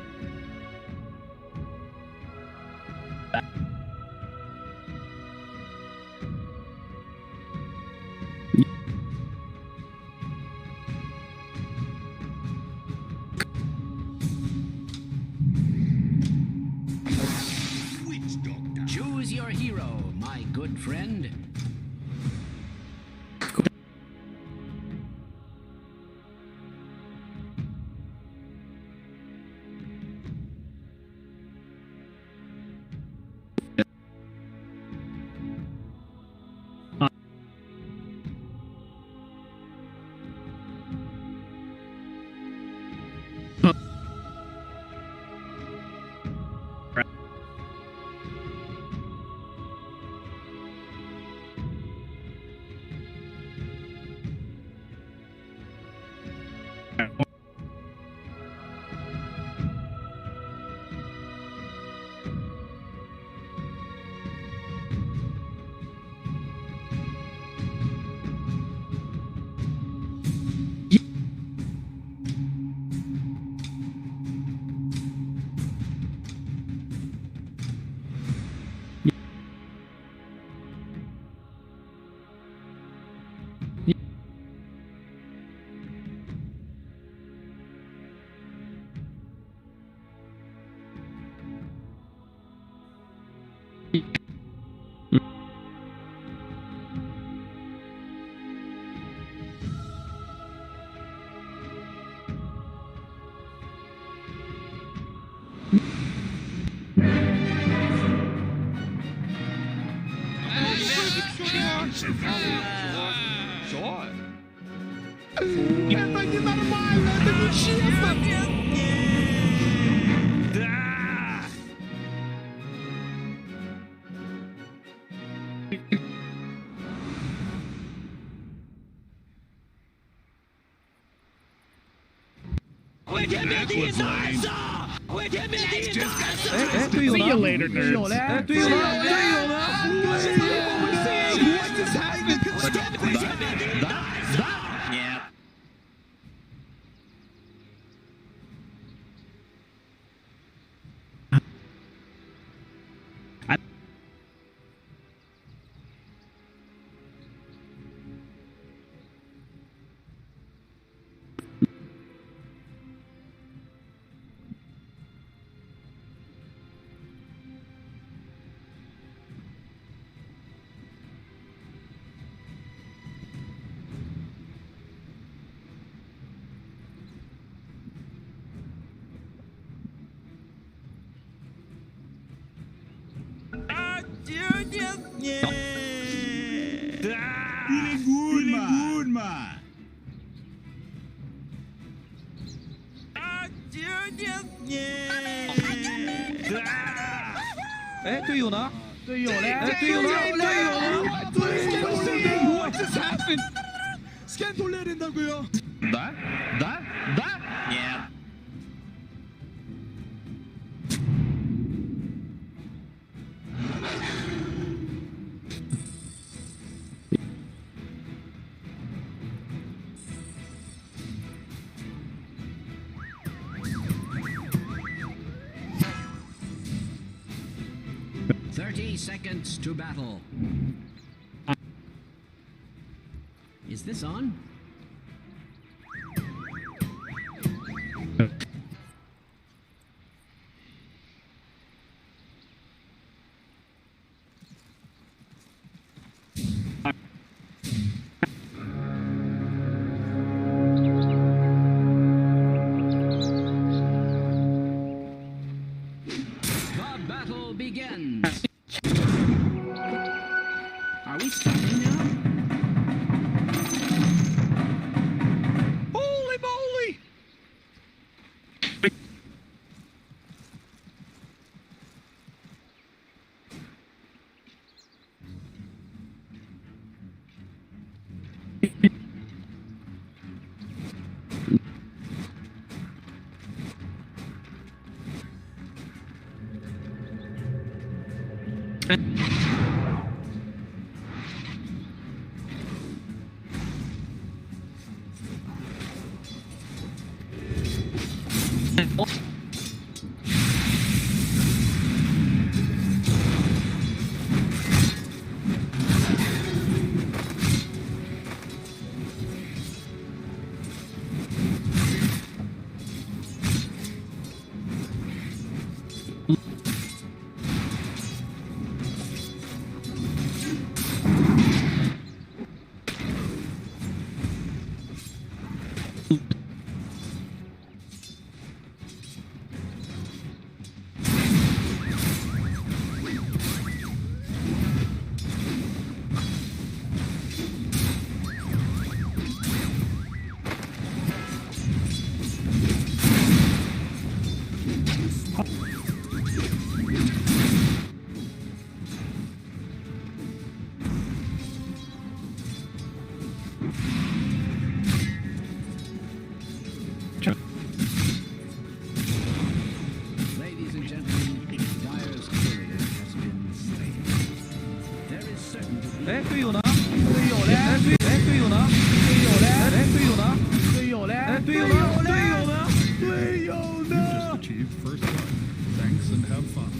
Choose your hero, my good friend. See you later, nerds. 스캔 돌려야 된다고요. Да? Да? Да? Нет. Seconds to battle. Is this on? The battle begins. Are we starting now? Holy moly! Ladies and gentlemen, Dire's courier has been slain. There is certain to be 队友呢？队友嘞？队友呢？队友嘞？队友呢？队友嘞？队友呢？队友呢？队友呢？ Just achieved first blood. Thanks and have fun.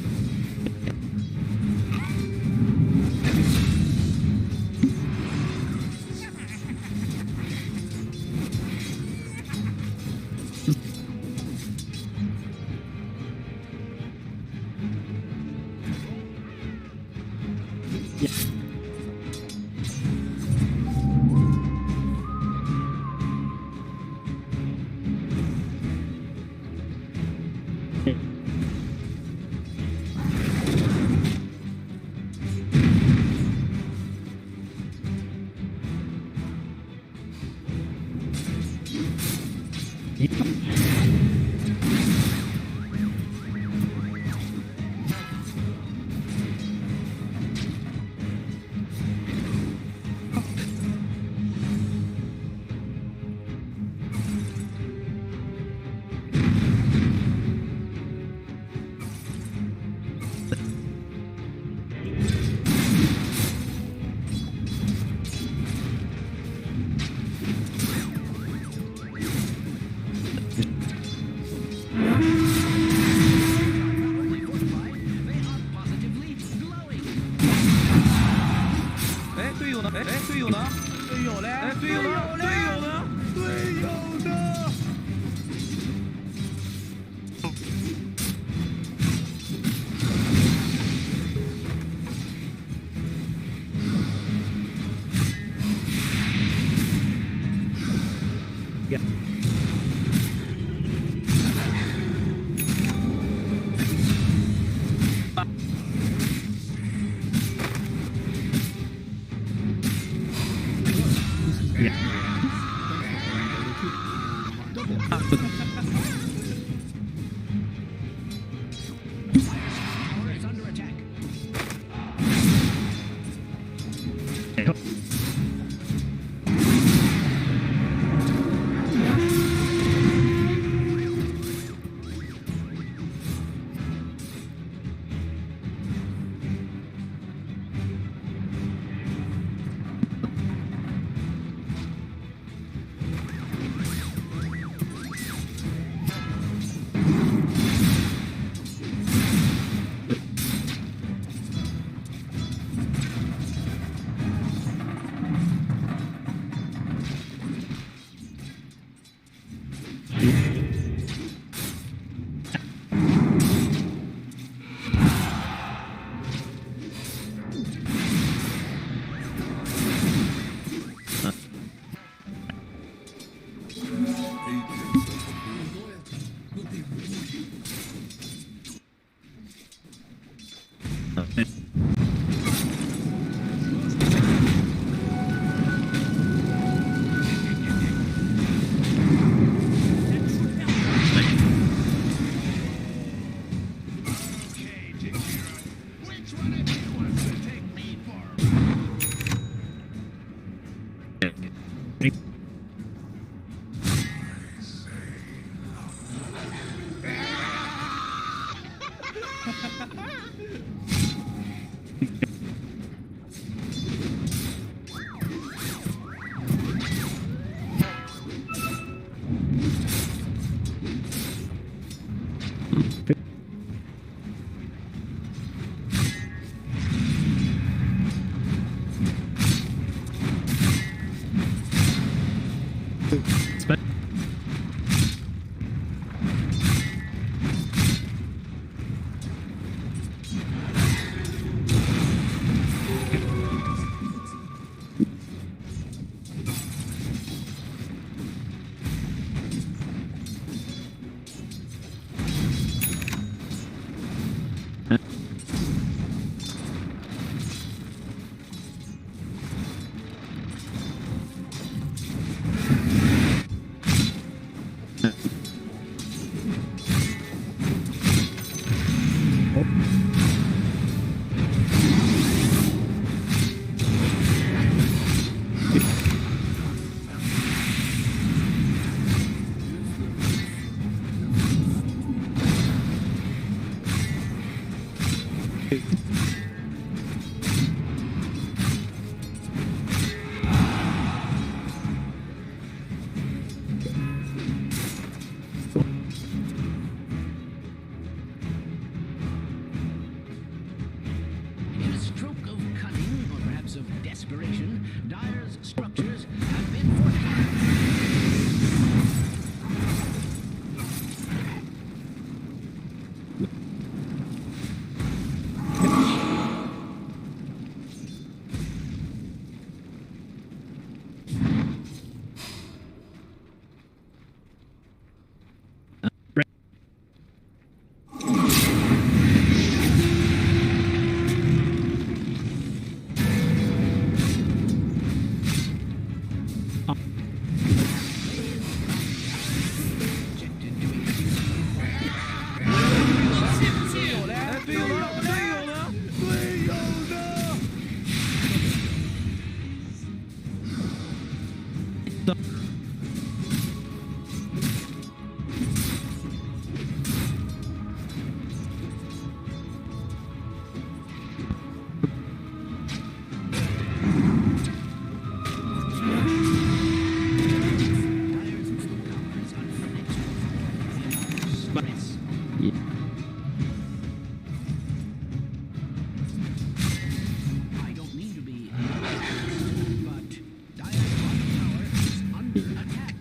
In a stroke of cunning, or perhaps of desperation, Dire's structures have been fortified. I don't mean to be, but Dire's bottom tower is under attack.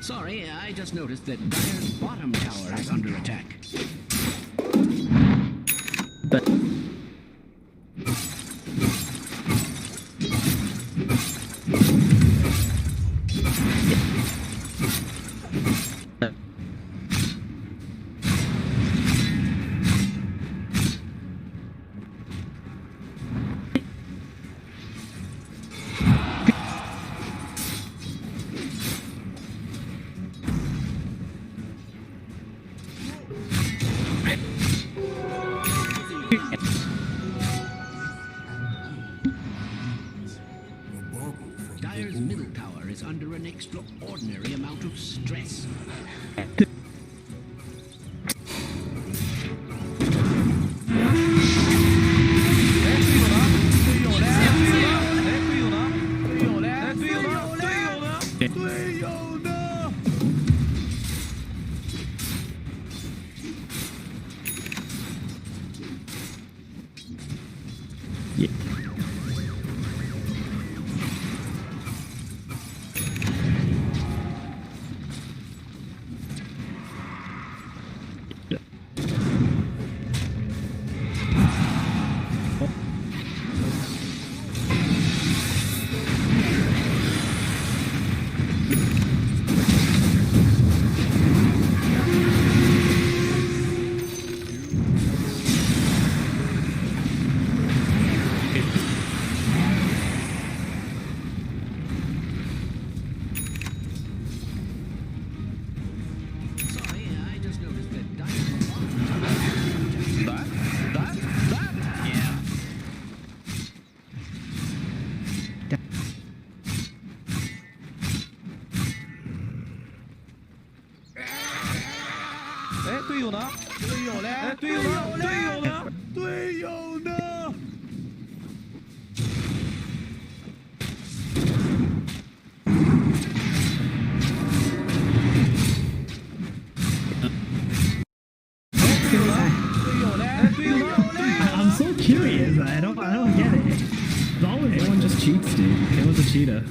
Sorry, I just noticed that Dire's bottom tower is under attack. Dire's middle tower is under an extraordinary amount of stress. Yeah. I'm so curious. I don't get it. It's always Everyone just cheats, dude. K1's a cheater.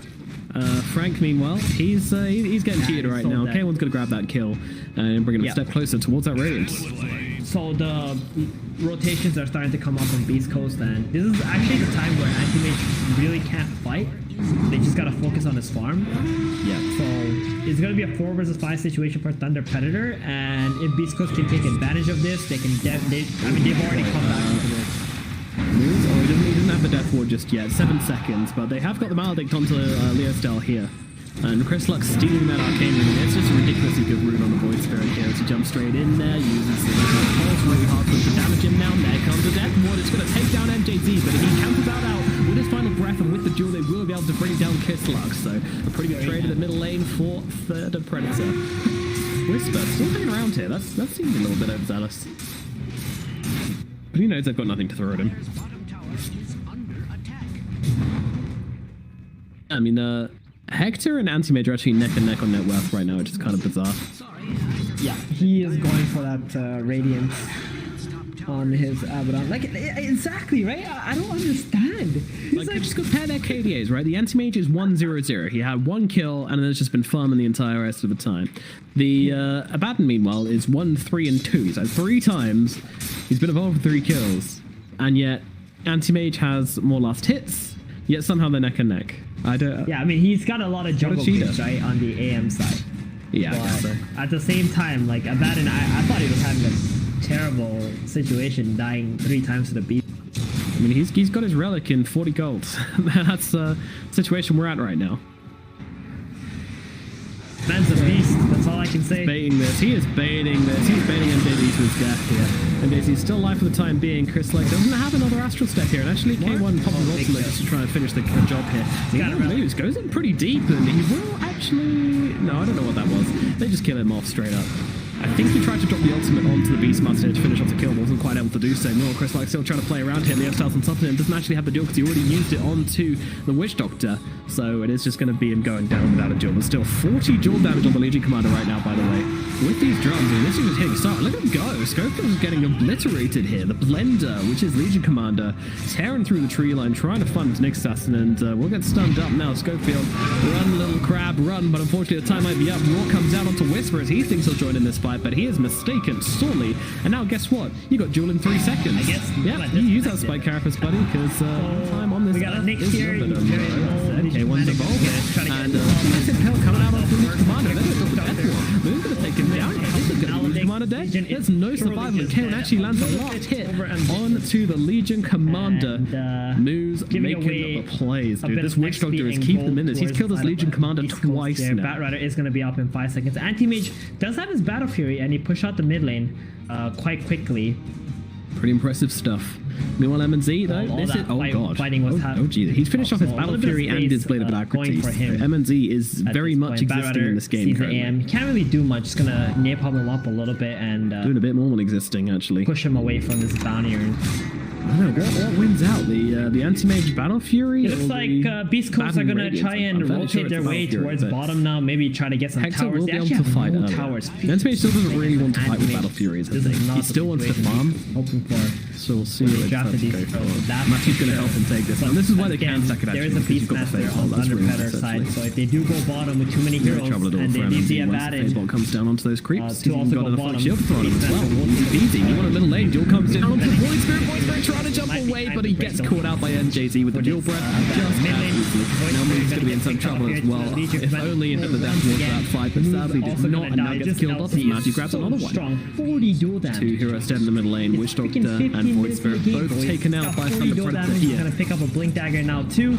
Frank, meanwhile, he's getting cheated right now. dead. K1's gonna grab that kill and bring him a step closer towards that radiance. So the rotations are starting to come up on Beastcoast, and this is actually the time where Anti-Mage really can't fight. They just gotta focus on his farm. Yeah. So it's gonna be a 4 versus 5 situation for Thunder Predator, and if Beastcoast can take advantage of this, they can. They've already come back into this. Moves? Oh, he doesn't have the Death Ward just yet. 7 seconds, but they have got the Maledict onto Leostel here. And Chris Lux stealing that Arcane Rune. It's just a ridiculously good rune on the Void Spirit here as he jumps straight in there, uses the pulse really hard for him to damage him now. There comes the Death Ward. It's going to take down MJZ, but if he cancels that out with his final breath and with the duel, they will be able to bring down Kiss Lux. So a pretty good trade in the middle lane for Thunder Predator. Whisper still hanging around here. That seems a little bit overzealous. But he knows they've got nothing to throw at him. I mean, Hector and Anti-Mage are actually neck and neck on net worth right now, which is kind of bizarre. Yeah, he is going for that Radiance on his Abaddon. Like, exactly, right? I don't understand. Like, just compare their KDAs, right? The Anti-Mage is 1-0-0. He had 1 kill, and then it's just been farming the entire rest of the time. The Abaddon, meanwhile, is 1-3-2. He's had 3 times. He's been involved with 3 kills. And yet, Anti-Mage has more last hits, yet somehow they're neck and neck. I don't... Yeah, I mean, he's got a lot of jungle kills, right, on the AM side. Yeah, I but guess so. at the same time, like, Abaddon, I thought he was having a terrible situation, dying 3 times to the beast. I mean, he's got his relic in 40 gold. That's the situation we're at right now. Man's a beast, that's all I can say. Baiting this. He is baiting this. He's baiting MJZ to his death here. MJZ still alive for the time being. Chris Lake doesn't have another Astral Step here. And actually, K1 pops his ultimate just to try and finish the job here. He moves, goes in pretty deep, and he will actually... No, I don't know what that was. They just kill him off straight up. I think he tried to drop the ultimate onto the Beastmaster to finish off the kill, but wasn't quite able to do so. No, Chris Lake still trying to play around here. Leostyles on top of him doesn't actually have the duel because he already used it onto the Witch Doctor. So it is just going to be him going down without a duel. But still 40 duel damage on the Legion Commander right now, by the way. With these drums, and this is just hitting start. Look at him go. Schofield is getting obliterated here. The Blender, which is Legion Commander, tearing through the tree line, trying to fund Nick Assassin, and we'll get stunned up now. Schofield, run, little crab, run. But unfortunately, the time might be up. Roar comes out onto Whisper as he thinks he'll join in this fight, but he is mistaken sorely. And now, guess what? You got duel in 3 seconds. I guess. Yeah, you use that spike carapace, buddy, because time on this. We got a Nick here. K1's involved. And massive hell coming out of the Legion Commander. Then they've got the Death Ward. Moon's going to take him down. This is going to be Legion Commander dead. There's no survival, and K1 actually lands a last hit onto the Legion Commander. Moose making the plays, dude. This Witch Doctor is keeping them in this. He's killed his Legion Commander twice now. Bat Rider is going to be up in 5 seconds. Anti-Mage does have his Battle Fury, and he pushed out the mid lane quite quickly. Pretty impressive stuff. Meanwhile, MNZ though, this is god. Fighting was oh gee, he's finished off his Battle Fury and his Blade of Alacrity. MNZ is very much existing in this game currently. He can't really do much. Just gonna napalm him up a little bit and doing a bit more than existing actually. Push him away from this bounty rune. I don't know, what wins out? The Anti-Mage Battle Fury? It looks like Beastcoast are gonna try and rotate their way towards bottom now. Maybe try to get some Hector towers. will be able to fight towers. Anti-Mage still doesn't really want to fight with Battle Furies. He still wants to farm. Hoping for So we'll see what they decide drafted to go these for. pros. That's Matthew's for going to sure. help him take this. Now, this is why they Again, can sack it there actually, is a because you've got the Beastmaster phase on ball. That's Thunder really Petter nice, side, actually. so if they do go bottom with too many No heroes trouble at all and for they leave the MMZ once the phase advantage, ball comes down onto those creeps. two He's also got go enough bottom. shield for him as well. Beastmaster Easy. You want a middle lane. Duel comes down to Void Spirit. Void Spirit trying to jump Might be away, time but to he break gets them. caught out by NJZ with the dual breath. Just mid as lane, easily. Void Now Spirit Moon's going to be in some gonna trouble get as well. picked up here to If the only he had the dash once towards again, that fight, but Moon's sadly did also not, gonna and now die. gets This killed off as LC is Matthew grabs so another one. strong. 40 dual damage. Two heroes dead in the middle lane. Witch Doctor Freaking 15 and Void minutes in Spirit the game, both boys. taken out Got by 40 Thunder dual Predator damage. He's here. gonna pick up a blink dagger now too.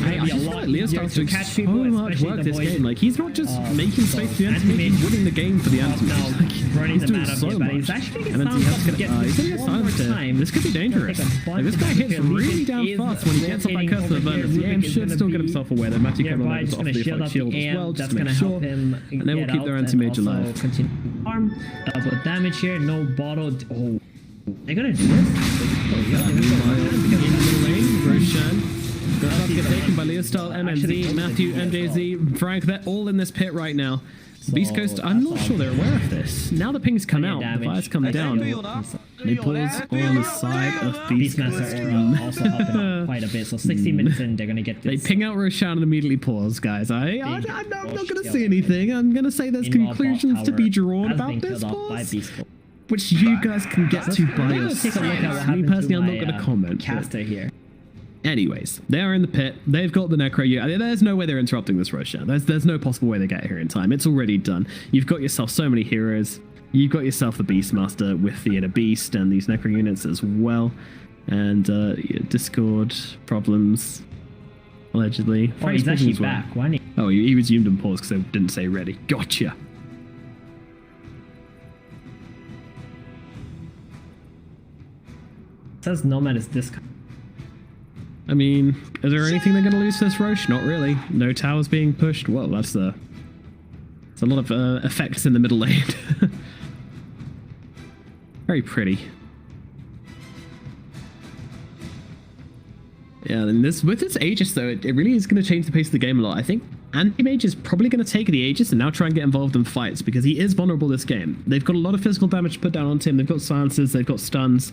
I just feel like Leo starts to doing catch so people, much especially work the this boys. game. Like, he's not just making space for the enemy, Anti-mage he's winning the game for the up enemy. now, Like, running he's the doing man up so here, but much. he's actually And then gonna he has get he's going to get one more silenced here. time. This could be dangerous. Like, this guy hits really damn fast when he gets up by Curse of the Avernus. The AM should still get himself away. Then Matthew can Nearby, run just off gonna the shield up shield the as well, AM. just That's to gonna make help sure. him And then we'll get keep their out anti-mage and also alive. continue farm. Double damage here, no bottle. Oh, they're gonna do this. Roshan. Grab get taken by Leo Style, MMZ, Matthew, MJZ, Frank. They're all in this pit right now. Beastcoast, I'm not sure they're aware of this. Now the ping's come out, the fire's come down. They pause on the side of Beastmaster Beastcoast. also helping out quite a bit. So 60 minutes in, they're gonna get They this. ping out Roshan and immediately pause, guys. I'm not going to say anything. I'm going to say there's conclusions to be drawn about this pause, which you guys can get to by yourselves. Take a look at what Me happened personally, to I'm my, not going to comment. caster here. Anyways, they're in the pit. They've got the Necro. There's no way they're interrupting this Roshan. There's no possible way they get here in time. It's already done. You've got yourself so many heroes. You've got yourself the Beastmaster with the Inner Beast and these Necro units as well. And Discord problems, allegedly. Oh, he's actually as well. back. Why didn't Oh, he resumed and paused because they didn't say ready. Gotcha. It says Nomad is discount. I mean, is there anything they're going to lose this Roche? Not really. No towers being pushed. Well, that's a lot of effects in the middle lane. Very pretty. Yeah, and with this Aegis though, it really is going to change the pace of the game a lot. I think Anti-Mage is probably going to take the Aegis and now try and get involved in fights because he is vulnerable this game. They've got a lot of physical damage to put down onto him. They've got silences, they've got stuns.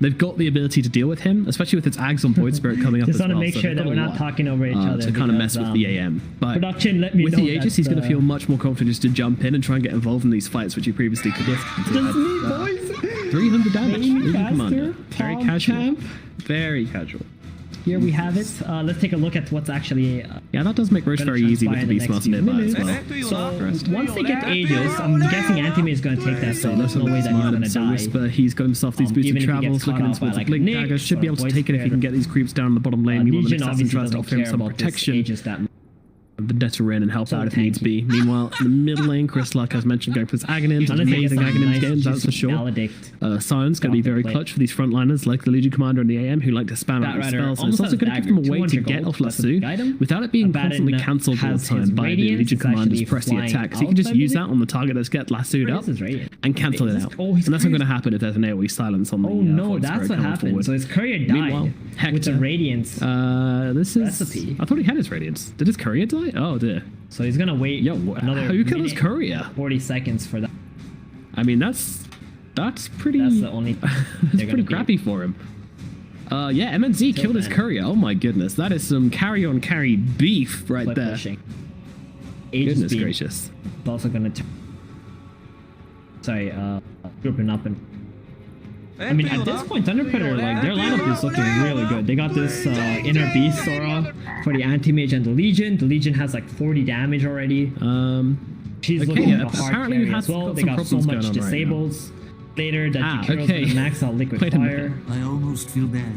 They've got the ability to deal with him, especially with its Ags on Void Spirit coming up Just as well. want to make sure that we're not talking over each other. To kind of mess with the AM. But production, let me with know the Aegis, he's going to that's, feel much more confident to jump in and try and get involved in these fights, which he previously could have. Just me, boys. 300 damage. Main Legion caster, Commander. Very top casual. champ. Very casual. Here we have it. Let's take a look at what's actually. Yeah, that does make Roche gonna very easy with the transpire in Beastmaster the next nearby as few well. So once they get Aegis, I'm guessing Anti-Mage is going to take that. So there's no way that he's going to die. Whisper, he's got himself these boosted even if he travels, gets caught looking off by, towards like, the Blink Nyx Dagger. Should be or able to Void take it if he can Spirit. get these creeps down the bottom lane. Meanwhile, the Legion Assassin obviously tries to doesn't offer him care some about this protection. Aegis that much. Vendetta in and help So out if needs be. tanky. Meanwhile, in the middle lane, Chris, like I was mentioned, going for his Aghanims. Unless he gets Amazing some Aghanims nice games, that's juicy for sure. Maledict. Sion's going to be very Play. clutch for these frontliners like the Legion Commander and the AM who like to spam That out these Rider spells. And almost it's also has going to give them a dagger, way to 200 get gold off plus a Lasso big item. without it being Abaddon constantly cancelled all the has time his by the Radiance, Legion it's Commander's actually press the flying attack. So you can out, just I use that believe. on the target that's get lassoed Where up is his Radiant? and cancel Is it this- out. oh, he's And that's not Courier. going to happen if there's an AoE silence on the Oh no, Void that's Spirit what coming happened. forward. So his Courier Meanwhile, died Hector, with the Radiance. this is... Recipe. I thought he had his Radiance. Did his Courier die? Oh dear. So he's gonna wait another who killed his minute, Courier? 40 seconds for that. I mean, that's pretty... That's the only. That's they're pretty gonna be. crappy for him. Yeah, MNZ killed his then. Courier. Oh my goodness, that is some carry-on-carry beef right Clip there. pushing. Aegis Goodness beam gracious. is also gonna. Sorry, grouping up and. I mean, at this point, Thunder Predator, like, their lineup is looking really good. They got this Inner Beast Sora for the Anti-Mage and the Legion. The Legion has like 40 damage already. She's Okay, looking yeah, like a hard apparently carry we've as had well. got They some got so problems much going on right now. disables later that Jakiro's okay. gonna max out Liquid Wait a minute. Fire. I almost feel bad.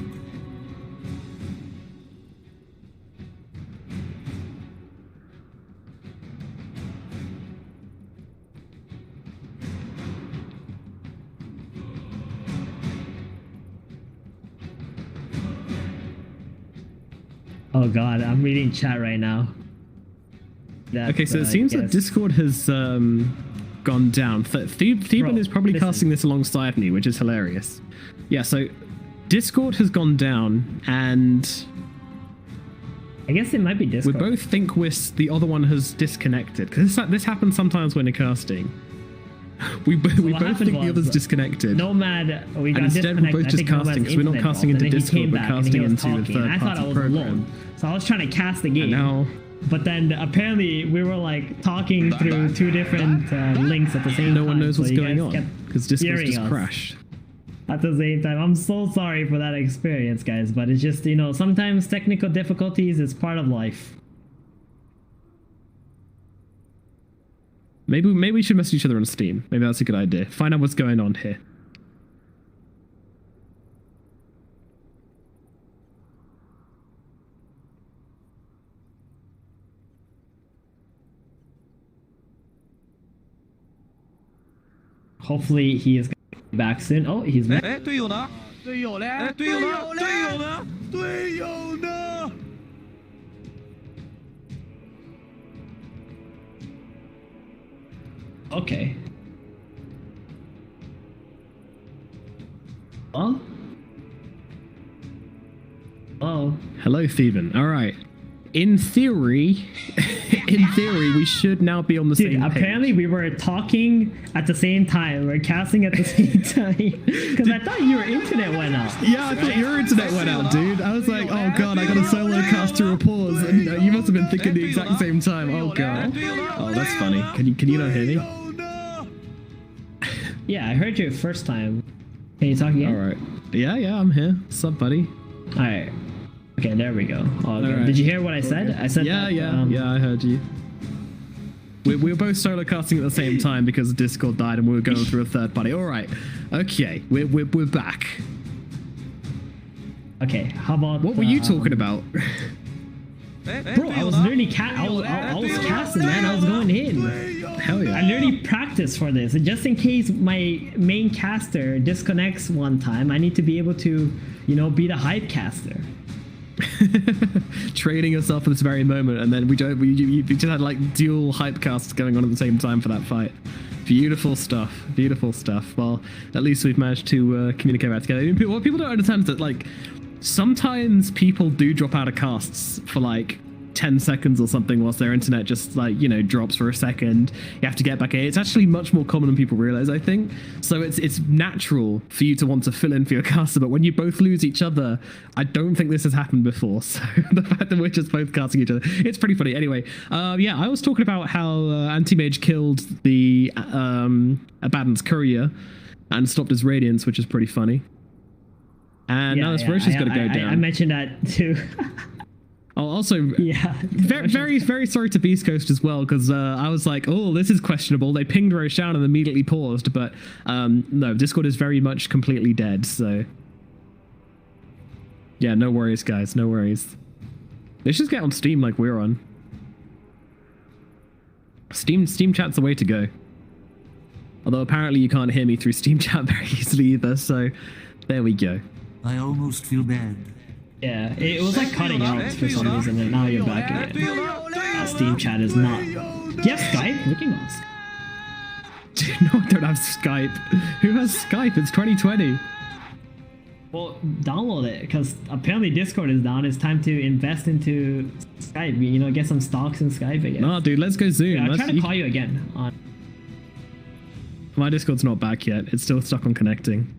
Oh god, I'm reading chat right now. That, Okay, so it seems that yes. Discord has gone down. Theban Bro, is probably listen. casting this alongside me, which is hilarious. Yeah, so Discord has gone down, and I guess it might be we Discord. both think the other one has disconnected. Because this happens sometimes when you're casting. We both happened think the was, other's disconnected. Nomad, we got And instead we're disconnected. both I just think Nomad's casting, because we're not internet casting fault, into and then he Discord, came we're back and he casting was into a talking, and I thought I third-party was program. alone. So I was trying to cast the And game. now, But then apparently we were like talking through two different links at the same time. no one knows so what's you going guys on, kept because Discord hearing just us crashed. at the same time. I'm so sorry for that experience, guys, but it's just, you know, sometimes technical difficulties is part of life. Maybe we should message each other on Steam. Maybe that's a good idea. Find out what's going on here. Hopefully he is back soon. Oh, he's back. 队友呢？队友嘞？队友呢？队友呢？队友呢？ Okay. Oh? Oh. Hello, Theban. All right. In theory, we should now be on the Dude, same page. apparently we were talking at the same time. We're casting at the same time. Because I thought your internet went out. Yeah, I thought your internet went out, dude. I was like, oh god, I got a solo cast through a pause, and you must have been thinking the exact same time. Oh god. Oh, that's funny. Can you not hear me? Yeah, I heard you first time. Can you talk again? All right. Yeah, I'm here. What's up, buddy? All right. Okay, there we go. Oh, okay. All right. Did you hear what I said? I said Yeah, that, yeah, I heard you. We were both solo casting at the same time because Discord died and we were going through a third party. All right. Okay, we're back. Okay, how about... What were you talking about? Bro, I was literally I was casting, man. I was going in. Hell yeah. I literally practiced for this. And just in case my main caster disconnects one time, I need to be able to, you know, be the hype caster. Training yourself for this very moment, and then you just had like dual hype casts going on at the same time for that fight. Beautiful stuff. Beautiful stuff. Well, at least we've managed to communicate back together. What people don't understand is that like sometimes people do drop out of casts for like 10 seconds or something whilst their internet just like, you know, drops for a second. You have to get back in. It's actually much more common than people realize, I think. So it's natural for you to want to fill in for your caster, but when you both lose each other, I don't think this has happened before. So the fact that we're just both casting each other, it's pretty funny. Anyway, yeah, I was talking about how Anti-Mage killed the Abaddon's courier and stopped his radiance, which is pretty funny. And now this Roche is going to go down. I mentioned that too. Oh, also, yeah, very sorry to Beastcoast as well, because I was like, oh, this is questionable. They pinged Roshan and immediately paused, but no, Discord is very much completely dead, so yeah, no worries, guys, no worries. Let's just get on Steam like we're on. Steam chat's the way to go. Although apparently you can't hear me through Steam chat very easily either, so there we go. I almost feel bad. Yeah, it was like cutting out for some reason, and now you're back again. Steam chat is not. Do you have Skype? Looking on Skype. No, I don't have Skype. Who has Skype? It's 2020. Well, download it, because apparently Discord is down. It's time to invest into Skype. You know, get some stocks in Skype again. No, dude, let's go Zoom. Yeah, I'll try to call you again. My Discord's not back yet. It's still stuck on connecting.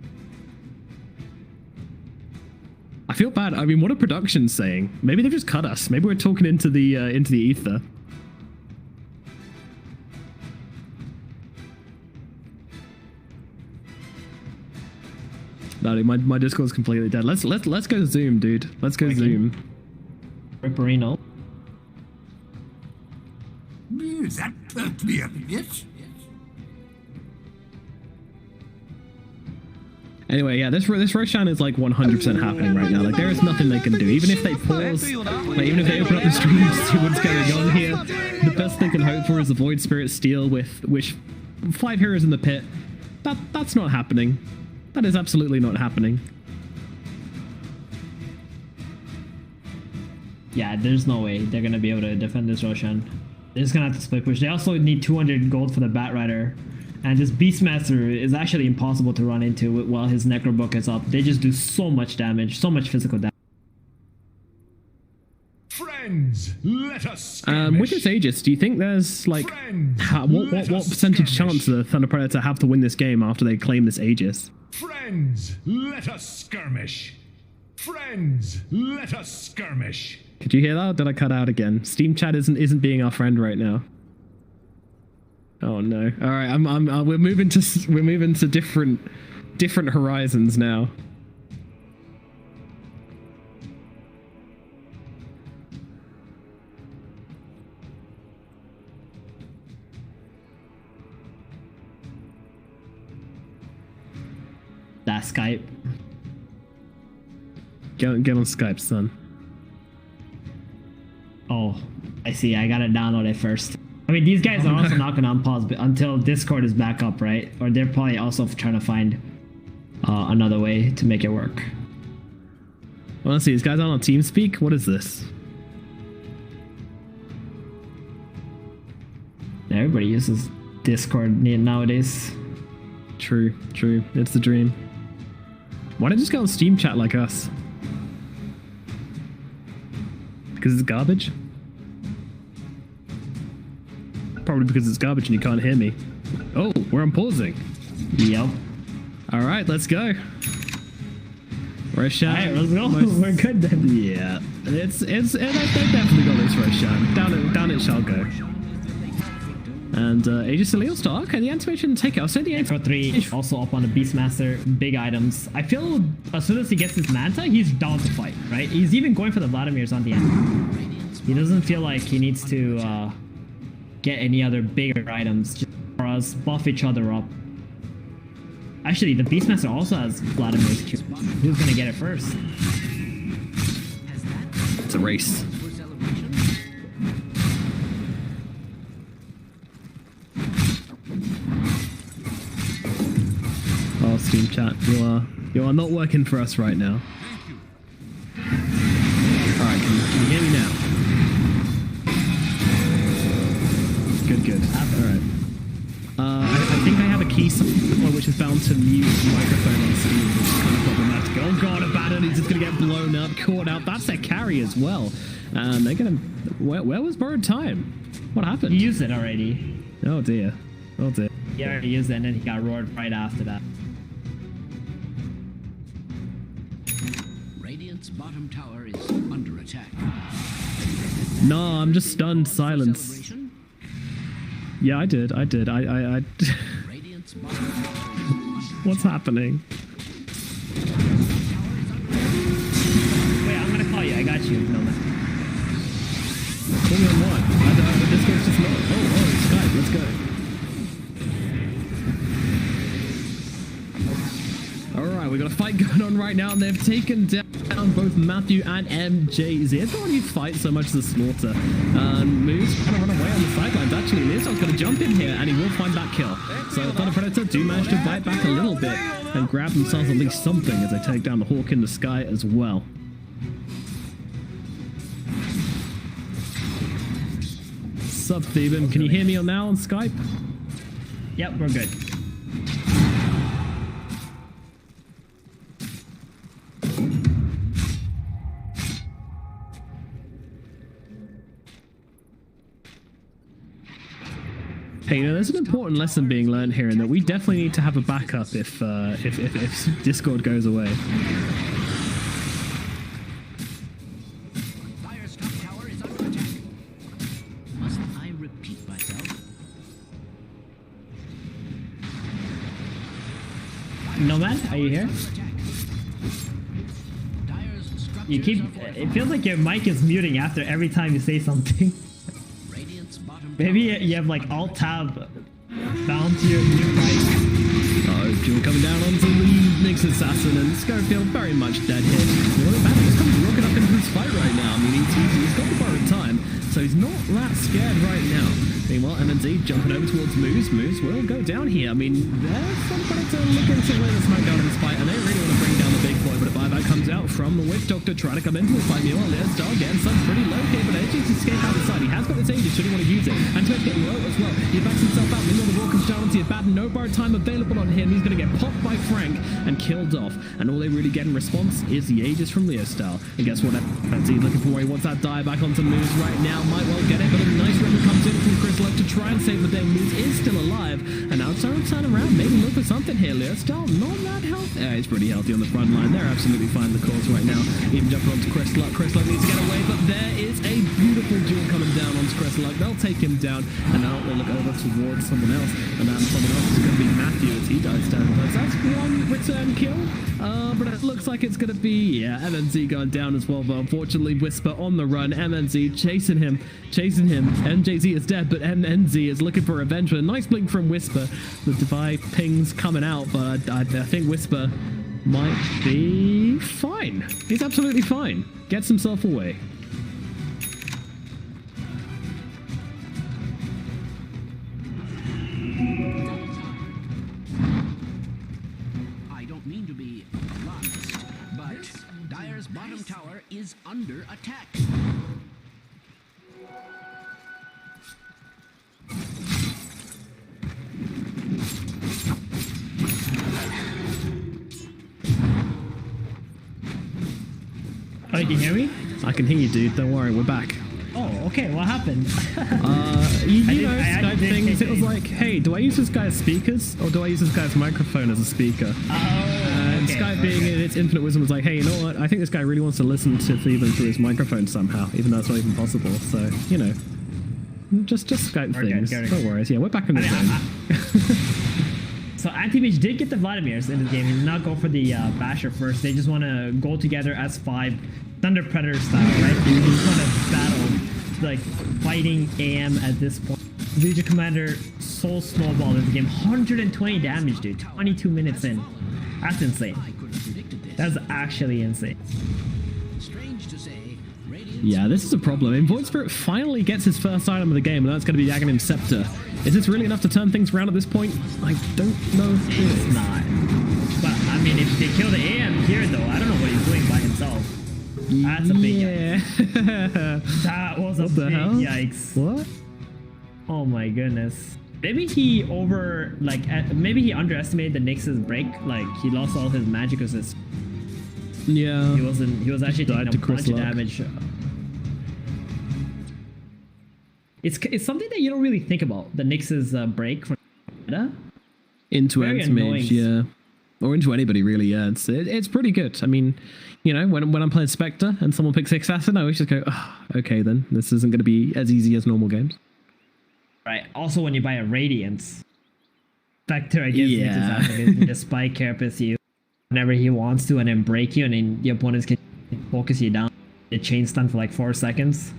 I feel bad. I mean, what are production saying? Maybe they've just cut us. Maybe we're talking into the ether. No, dude, my Discord's completely dead. Let's go Zoom, dude. Let's go Zoom. Ripperino. That perked me up, yes? Anyway, yeah, this Roshan is like 100% happening right now. Like, there is nothing they can do. Even if they pause, like, even if they open up the stream to see what's going on here, the best they can hope for is the Void Spirit Steel with 5 heroes in the pit. That's not happening. That is absolutely not happening. Yeah, there's no way they're gonna be able to defend this Roshan. They're just gonna have to split push. They also need 200 gold for the Bat Rider. And this Beastmaster is actually impossible to run into while his Necrobook is up. They just do so much damage, so much physical damage. Friends, let us with this Aegis, do you think there's like what percentage chance the Thunder Predator have to win this game after they claim this Aegis? Friends, let us skirmish. Friends, let us skirmish. Could you hear that? Or did I cut out again? Steam chat isn't being our friend right now. Oh no! All right, we're moving to different horizons now. That's Skype. Get on Skype, son. Oh, I see. I gotta download it first. I mean, these guys are also not gonna unpause until Discord is back up, right? Or they're probably also trying to find another way to make it work. Honestly, these guys aren't on TeamSpeak? What is this? Everybody uses Discord nowadays. True. It's the dream. Why don't you just go on Steam chat like us? Because it's garbage? Probably because it's garbage and you can't hear me. Oh, we're unpausing. Yep. All right, let's go. Roshan. All right, let's go. We're good then. Yeah, it's they definitely got this Roshan. Down it shall go. And Aegis Salil star. Okay, the animation take it. I'll say the BO3 also up on the Beastmaster. Big items. I feel as soon as he gets his Manta, he's down to fight, right? He's even going for the Vladimirs on the end. He doesn't feel like he needs to get any other bigger items just for us buff each other up. Actually, the Beastmaster also has Vladimir's Q. Who's gonna get it first? It's a race. Oh, Steam chat, you are not working for us right now. All right, can you hear me now? Good. All right. I think I have a key which is bound to mute the microphone on Steam, which is kind of problematic. Oh god, Abaddon is just gonna get blown up, caught out. That's their carry as well. And they're gonna. Where was borrowed time? What happened? He used it already. Oh dear. He already used it, and then he got roared right after that. Radiant's bottom tower is under attack. No, I'm just stunned silence. Yeah, I did. I What's happening? Wait, I'm gonna call you. I got you. No, man. Call me on what? This guy's just not. Oh, Skype. Let's go. Alright, we got a fight going on right now, and they've taken down both Matthew and MJZ. It's not really fight so much as a slaughter. Moves kind of run away on the sidelines. Actually, Nizar's going to jump in here, and he will find that kill. So Thunder Predator do manage to bite back a little bit and grab themselves at least something as they take down the Hawk in the sky as well. Sup, Thebin? Can you hear me now on Skype? Yep, we're good. Hey, you know, there's an important lesson being learned here in that we definitely need to have a backup if Discord goes away. Dire's top tower is under attack. Must I repeat myself? Nomad, are you here? You keep. It feels like your mic is muting after every time you say something. Maybe you have like Alt-Tab bound to your mic. Oh, Jewel coming down onto the Nyx Assassin, and Scofield very much dead here. Battle just comes rocking up into this fight right now. I mean, he's got the borrowed time, so he's not that scared right now. Meanwhile, MNZ jumping over towards Moose. Moose will go down here. I mean, there's somebody to look into where the smackdown in this fight, and they really want to bring down the big boy, but a buyback comes out from the Witch Doctor trying to come into the fight. Meanwhile, Leo's Star getting some pretty low here, but edging to escape out the side. He has got this Aegis, should he want to use it? And Toad's getting low as well. He backs himself out. Meanwhile, the wall comes down onto your bat. No bar time available on him. He's going to get popped by Frank and killed off. And all they really get in response is the Aegis from Leo Star. And guess what? MNZ looking for where he wants that die back onto Moose right now. Might well get it, but a nice ripple comes in from Chris Love to try and save the day. Moose is still alive. And now it's time to turn around. Maybe look for something here. Leo Star not that healthy. Yeah, he's pretty healthy on the front line. They're absolutely fine the cause right now. Even jumping onto Chris Luck. Chris Luck needs to get away, but there is a beautiful duel coming down onto Chris Luck. They'll take him down, and now they'll look over towards someone else. And then someone else is going to be Matthew as he dies down. That's one return kill. But it looks like it's going to be, yeah, MNZ going down as well. But unfortunately, Whisper on the run. MNZ chasing him. MJZ is dead, but MNZ is looking for revenge. With a nice blink from Whisper. The Divide pings coming out, but I think Whisper might be fine. He's absolutely fine. Gets himself away. I don't mean to be alarmist, but Dire's bottom tower is under attack. Oh, you can hear me? I can hear you, dude. Don't worry, we're back. Oh, okay. What happened? You know, Skype things. It was like, hey, do I use this guy's speakers or do I use this guy's microphone as a speaker? And Skype being in its infinite wisdom was like, hey, you know what? I think this guy really wants to listen to Thieben through his microphone somehow, even though it's not even possible. So, you know, just Skype things. Don't worry. Yeah, we're back in the game. So Anti-Mage did get the Vladimirs in the game. He did not go for the Basher first. They just want to go together as 5 Thunder Predator style, right? They just want to battle, like fighting AM at this point. Legion Commander so snowballed in the game. 120 damage, dude. 22 minutes in. That's insane. That's actually insane. Yeah, this is a problem. And Void Spirit finally gets his first item of the game, and that's going to be the Aghanim Scepter. Is this really enough to turn things around at this point? I don't know if it's not. But, I mean, if they kill the AM here, though, I don't know what he's doing by himself. That's a big yikes. That was a big yikes. What? Oh my goodness. Maybe he maybe he underestimated the Nyx's break. Like, he lost all his magic resist. Yeah. He was actually taking a bunch of damage. It's something that you don't really think about, the Nyx's break from meta. Into Anti-Mage, yeah. Or into anybody, really, yeah. It's pretty good. I mean, you know, when I'm playing Spectre and someone picks Assassin, I always just go, oh, okay then, this isn't going to be as easy as normal games. Right. Also, when you buy a Radiance, Spectre against Nyx Assassin, he can just spike carapace you whenever he wants to and then break you, and then the opponents can focus you down. The chain stun for like 4 seconds.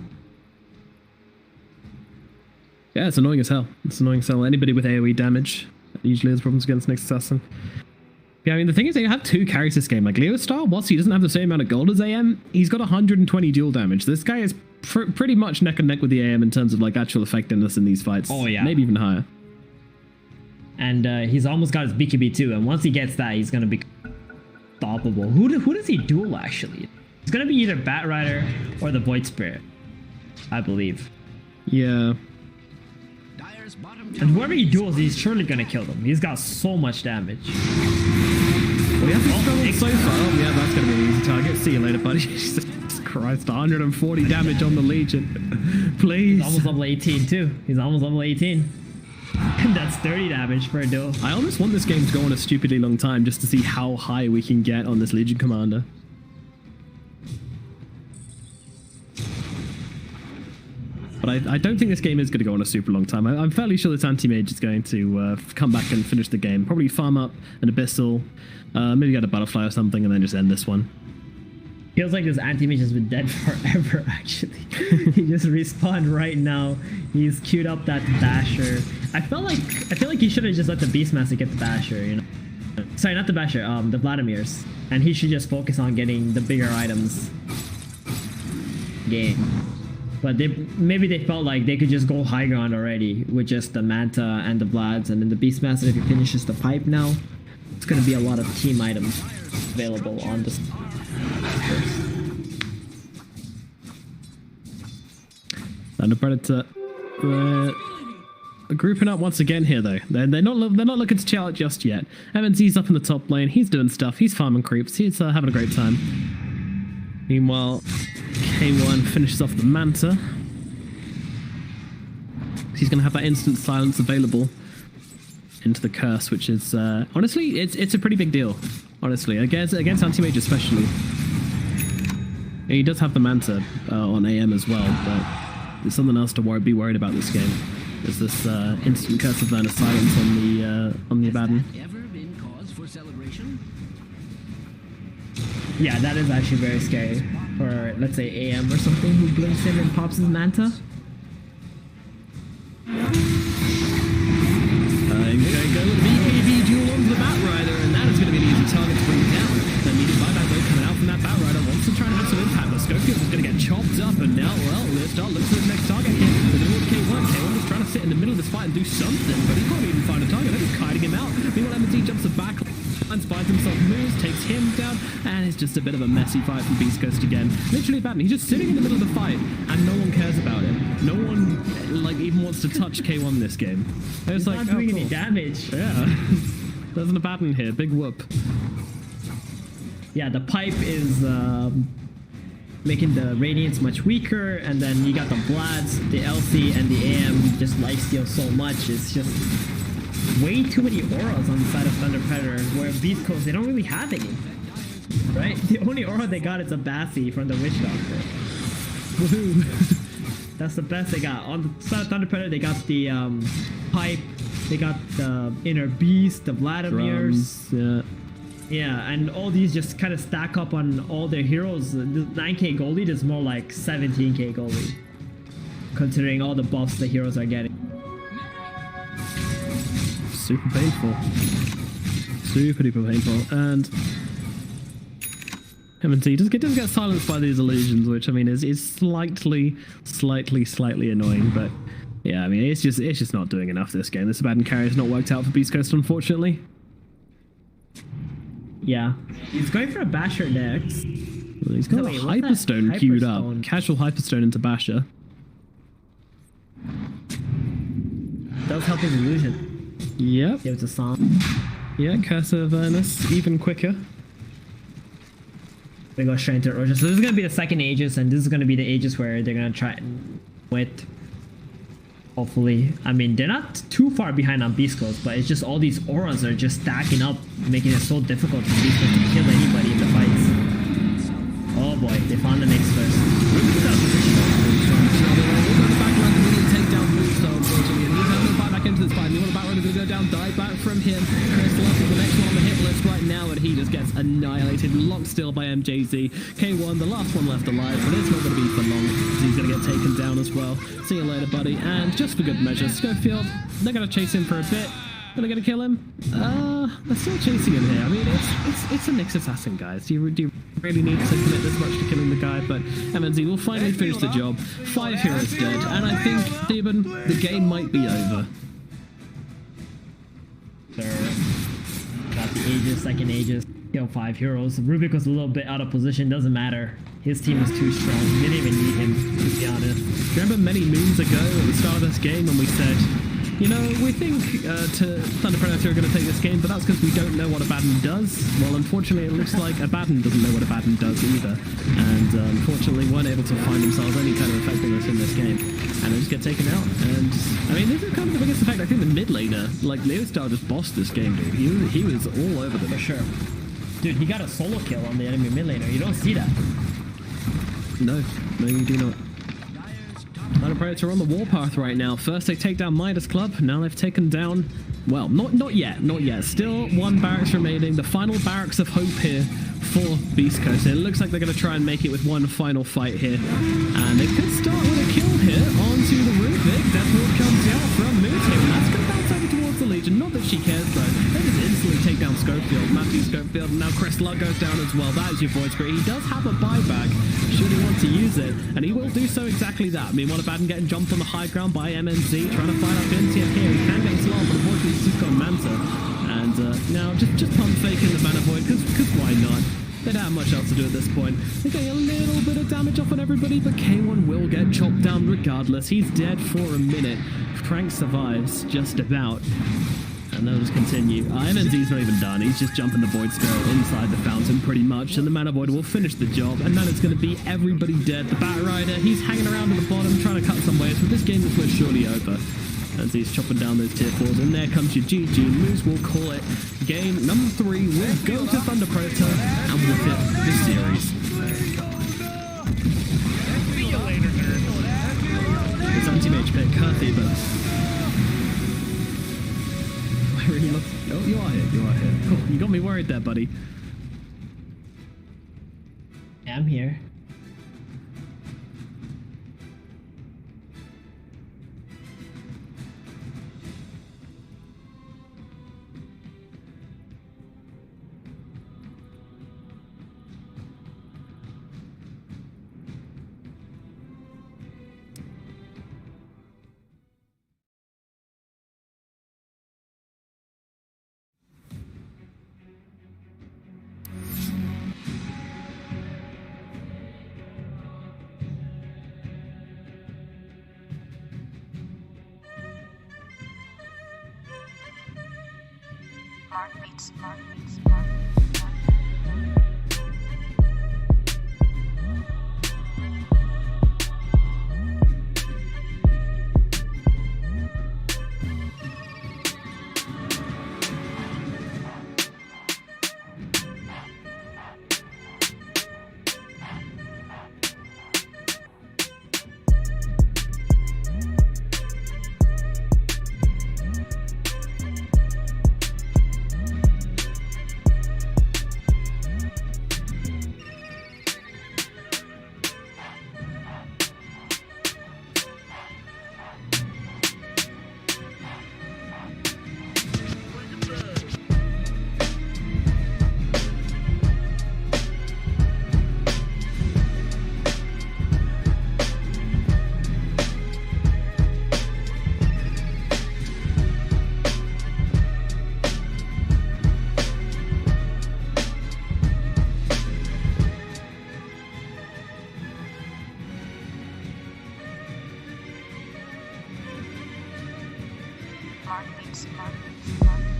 Yeah, it's annoying as hell. It's annoying as hell. Anybody with AoE damage usually has problems against Nyx Assassin. Yeah, I mean, the thing is, you have 2 carries this game. Like, Leo Star, whilst he doesn't have the same amount of gold as AM, he's got 120 dual damage. This guy is pretty much neck and neck with the AM in terms of, like, actual effectiveness in these fights. Oh, yeah. Maybe even higher. And he's almost got his BKB too, and once he gets that, he's going to be unstoppable. Who does he duel, actually? It's going to be either Bat Rider or the Void Spirit, I believe. Yeah. And whoever he duels, he's surely going to kill them. He's got so much damage. Well, he hasn't struggled so far. Oh, yeah, that's going to be an easy target. See you later, buddy. Jesus Christ, 140 damage on the Legion. Please. He's almost level 18 too. He's almost level 18. And that's 30 damage for a duel. I almost want this game to go on a stupidly long time just to see how high we can get on this Legion Commander. But I don't think this game is going to go on a super long time. I'm fairly sure this Anti-Mage is going to come back and finish the game. Probably farm up an Abyssal, maybe get a Butterfly or something, and then just end this one. Feels like this Anti-Mage has been dead forever, actually. He just respawned right now. He's queued up that Basher. I feel like he should have just let the Beastmaster get the Basher, you know? Sorry, not the Basher, the Vladimirs. And he should just focus on getting the bigger items. Game. But maybe they felt like they could just go high ground already with just the Manta and the Vlads, and then the Beastmaster, if he finishes the pipe now, it's going to be a lot of team items available on this. Thunder Predator grouping up once again here though. They're not looking to chill out just yet. MNZ's up in the top lane. He's doing stuff. He's farming creeps. He's having a great time. Meanwhile, K1 finishes off the Manta. He's going to have that instant silence available into the curse, which is honestly it's a pretty big deal. Honestly, against anti-mage especially. And he does have the Manta on AM as well, but there's something else to be worried about this game. There's this instant curse of Vernus silence on the Abaddon. Yeah, that is actually very scary for, let's say, AM or something who blinks in and pops his Manta. Go with the BKB duel onto the Batrider, and that is going to be an easy target to bring down. The immediate buyback though coming out from that Batrider wants to try and have some impact, but Schofield is going to get chopped up, and now, well, Leostar looks for his next target here. The middle of K1. K1 is trying to sit in the middle of this fight and do something, but he can't even find a target. They're just kiting him out. Meanwhile, MNZ jumps the back, finds himself, moves, takes him down, and it's just a bit of a messy fight from Beastcoast again. Literally Abaddon, he's just sitting in the middle of the fight, and no one cares about him. No one, like, even wants to touch K1 this game. It's like, not doing any damage. Yeah. There's an Abaddon here, big whoop. Yeah, the pipe is making the Radiance much weaker, and then you got the Vlads, the LC, and the AM just lifesteal so much. It's just way too many auras on the side of Thunder Predator, where Beastcoast, they don't really have any. Right? The only aura they got is a Bassi from the Witch Doctor. Woohoo! That's the best they got. On the side of Thunder Predator, they got the pipe, they got the Inner Beast, the Vladimirs. Drums, yeah, and all these just kind of stack up on all their heroes. The 9k gold lead is more like 17k gold lead, considering all the buffs the heroes are getting. Super painful. Super duper painful. And MNT does get silenced by these illusions, which I mean is slightly annoying, but yeah, I mean it's just not doing enough this game. This Abaddon carry has not worked out for Beastcoast, unfortunately. Yeah, he's going for a Basher next. Well, he's got a Hyperstone queued up. Casual Hyperstone into Basher. Does help his illusion. Yep. Gives a song. Yeah, Curse of Avernus even quicker. They go straight into Erosion. So this is going to be the second Aegis, and this is going to be the Aegis where they're going to try and with. Hopefully. I mean, they're not too far behind on Beastcoast, but it's just all these auras are just stacking up, making it so difficult for Beastcoast to kill anybody in the fights. Oh boy, they found the next first. Into this fight. The Batrider going to go down, die back from him. Chris Love is the next one on the hit list right now, and he just gets annihilated, locked still by MJZ. K1, the last one left alive, but it's not going to be for long. He's going to get taken down as well. See you later, buddy. And just for good measure, Schofield, they're going to chase him for a bit. Are they going to kill him? They're still chasing him here. I mean, it's a Nyx assassin, guys. Do you really need to commit this much to killing the guy? But MNZ will finally finish the job. 5 heroes dead, and I think, Theban, the game might be over. Got the Aegis, second Aegis, kill 5 heroes. Rubik was a little bit out of position, doesn't matter. His team was too strong. They didn't even need him, to be honest. Remember many moons ago at the start of this game when we said, you know, we think Thunder Predator are going to take this game, but that's because we don't know what Abaddon does. Well, unfortunately, it looks like Abaddon doesn't know what Abaddon does either. And unfortunately, weren't able to find themselves any kind of effectiveness in this game. And they just get taken out. And, I mean, this is kind of the biggest effect. I think the mid laner, like, Leostar just bossed this game, dude. He was all over them. For sure. Dude, he got a solo kill on the enemy mid laner. You don't see that. No, you do not. Thunder Predator on the warpath right now. First they take down Midas Club. Now they've taken down... Well, not yet. Still 1 barracks remaining. The final barracks of hope here for Beastcoast. It looks like they're going to try and make it with one final fight here. And they could start with a kill here onto the Rubik. Death Lord comes out from Moontail. That's going to bounce over towards the Legion. Not that she cares though. They just instantly take down Schofield, Matthew Schofield, and now Chris Luck goes down as well. That is your voice grid. He does have a buyback should he want to use it, and he will do so exactly that. Meanwhile, Abaddon getting jumped on the high ground by MNZ, trying to find out NTF here. He can get a slot, but unfortunately he's just got Manta. And now just pump faking the Mana Void, because why not? They don't have much else to do at this point. They're getting a little bit of damage off on everybody, but K1 will get chopped down regardless. He's dead for a minute. Frank survives just about. And they'll just continue. MNZ's not even done. He's just jumping the Void Spirit inside the fountain pretty much, and the Mana Void will finish the job, and then it's going to be everybody dead. The Bat Rider, he's hanging around at the bottom trying to cut some ways, but this game is most surely over. As he's chopping down those tier 4s, and there comes your GG. Moose will call it. Game number 3 will go to Thunder Predator, and with it, the series. It's anti-mage pick, Curthy, but I really love. Oh, you are here. You are here. Cool. You got me worried there, buddy. I'm here. Mark beats. Bring it back.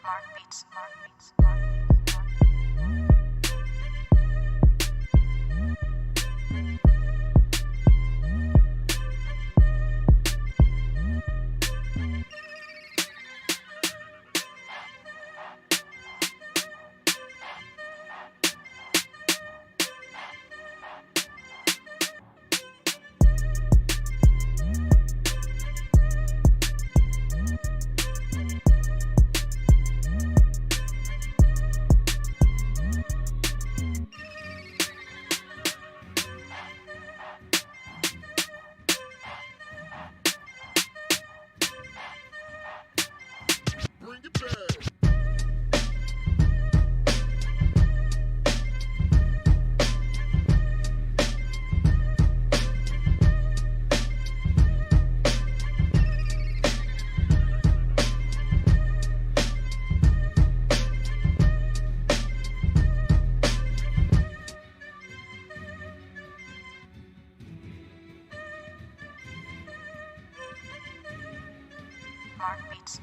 Mark beats. Mark beats.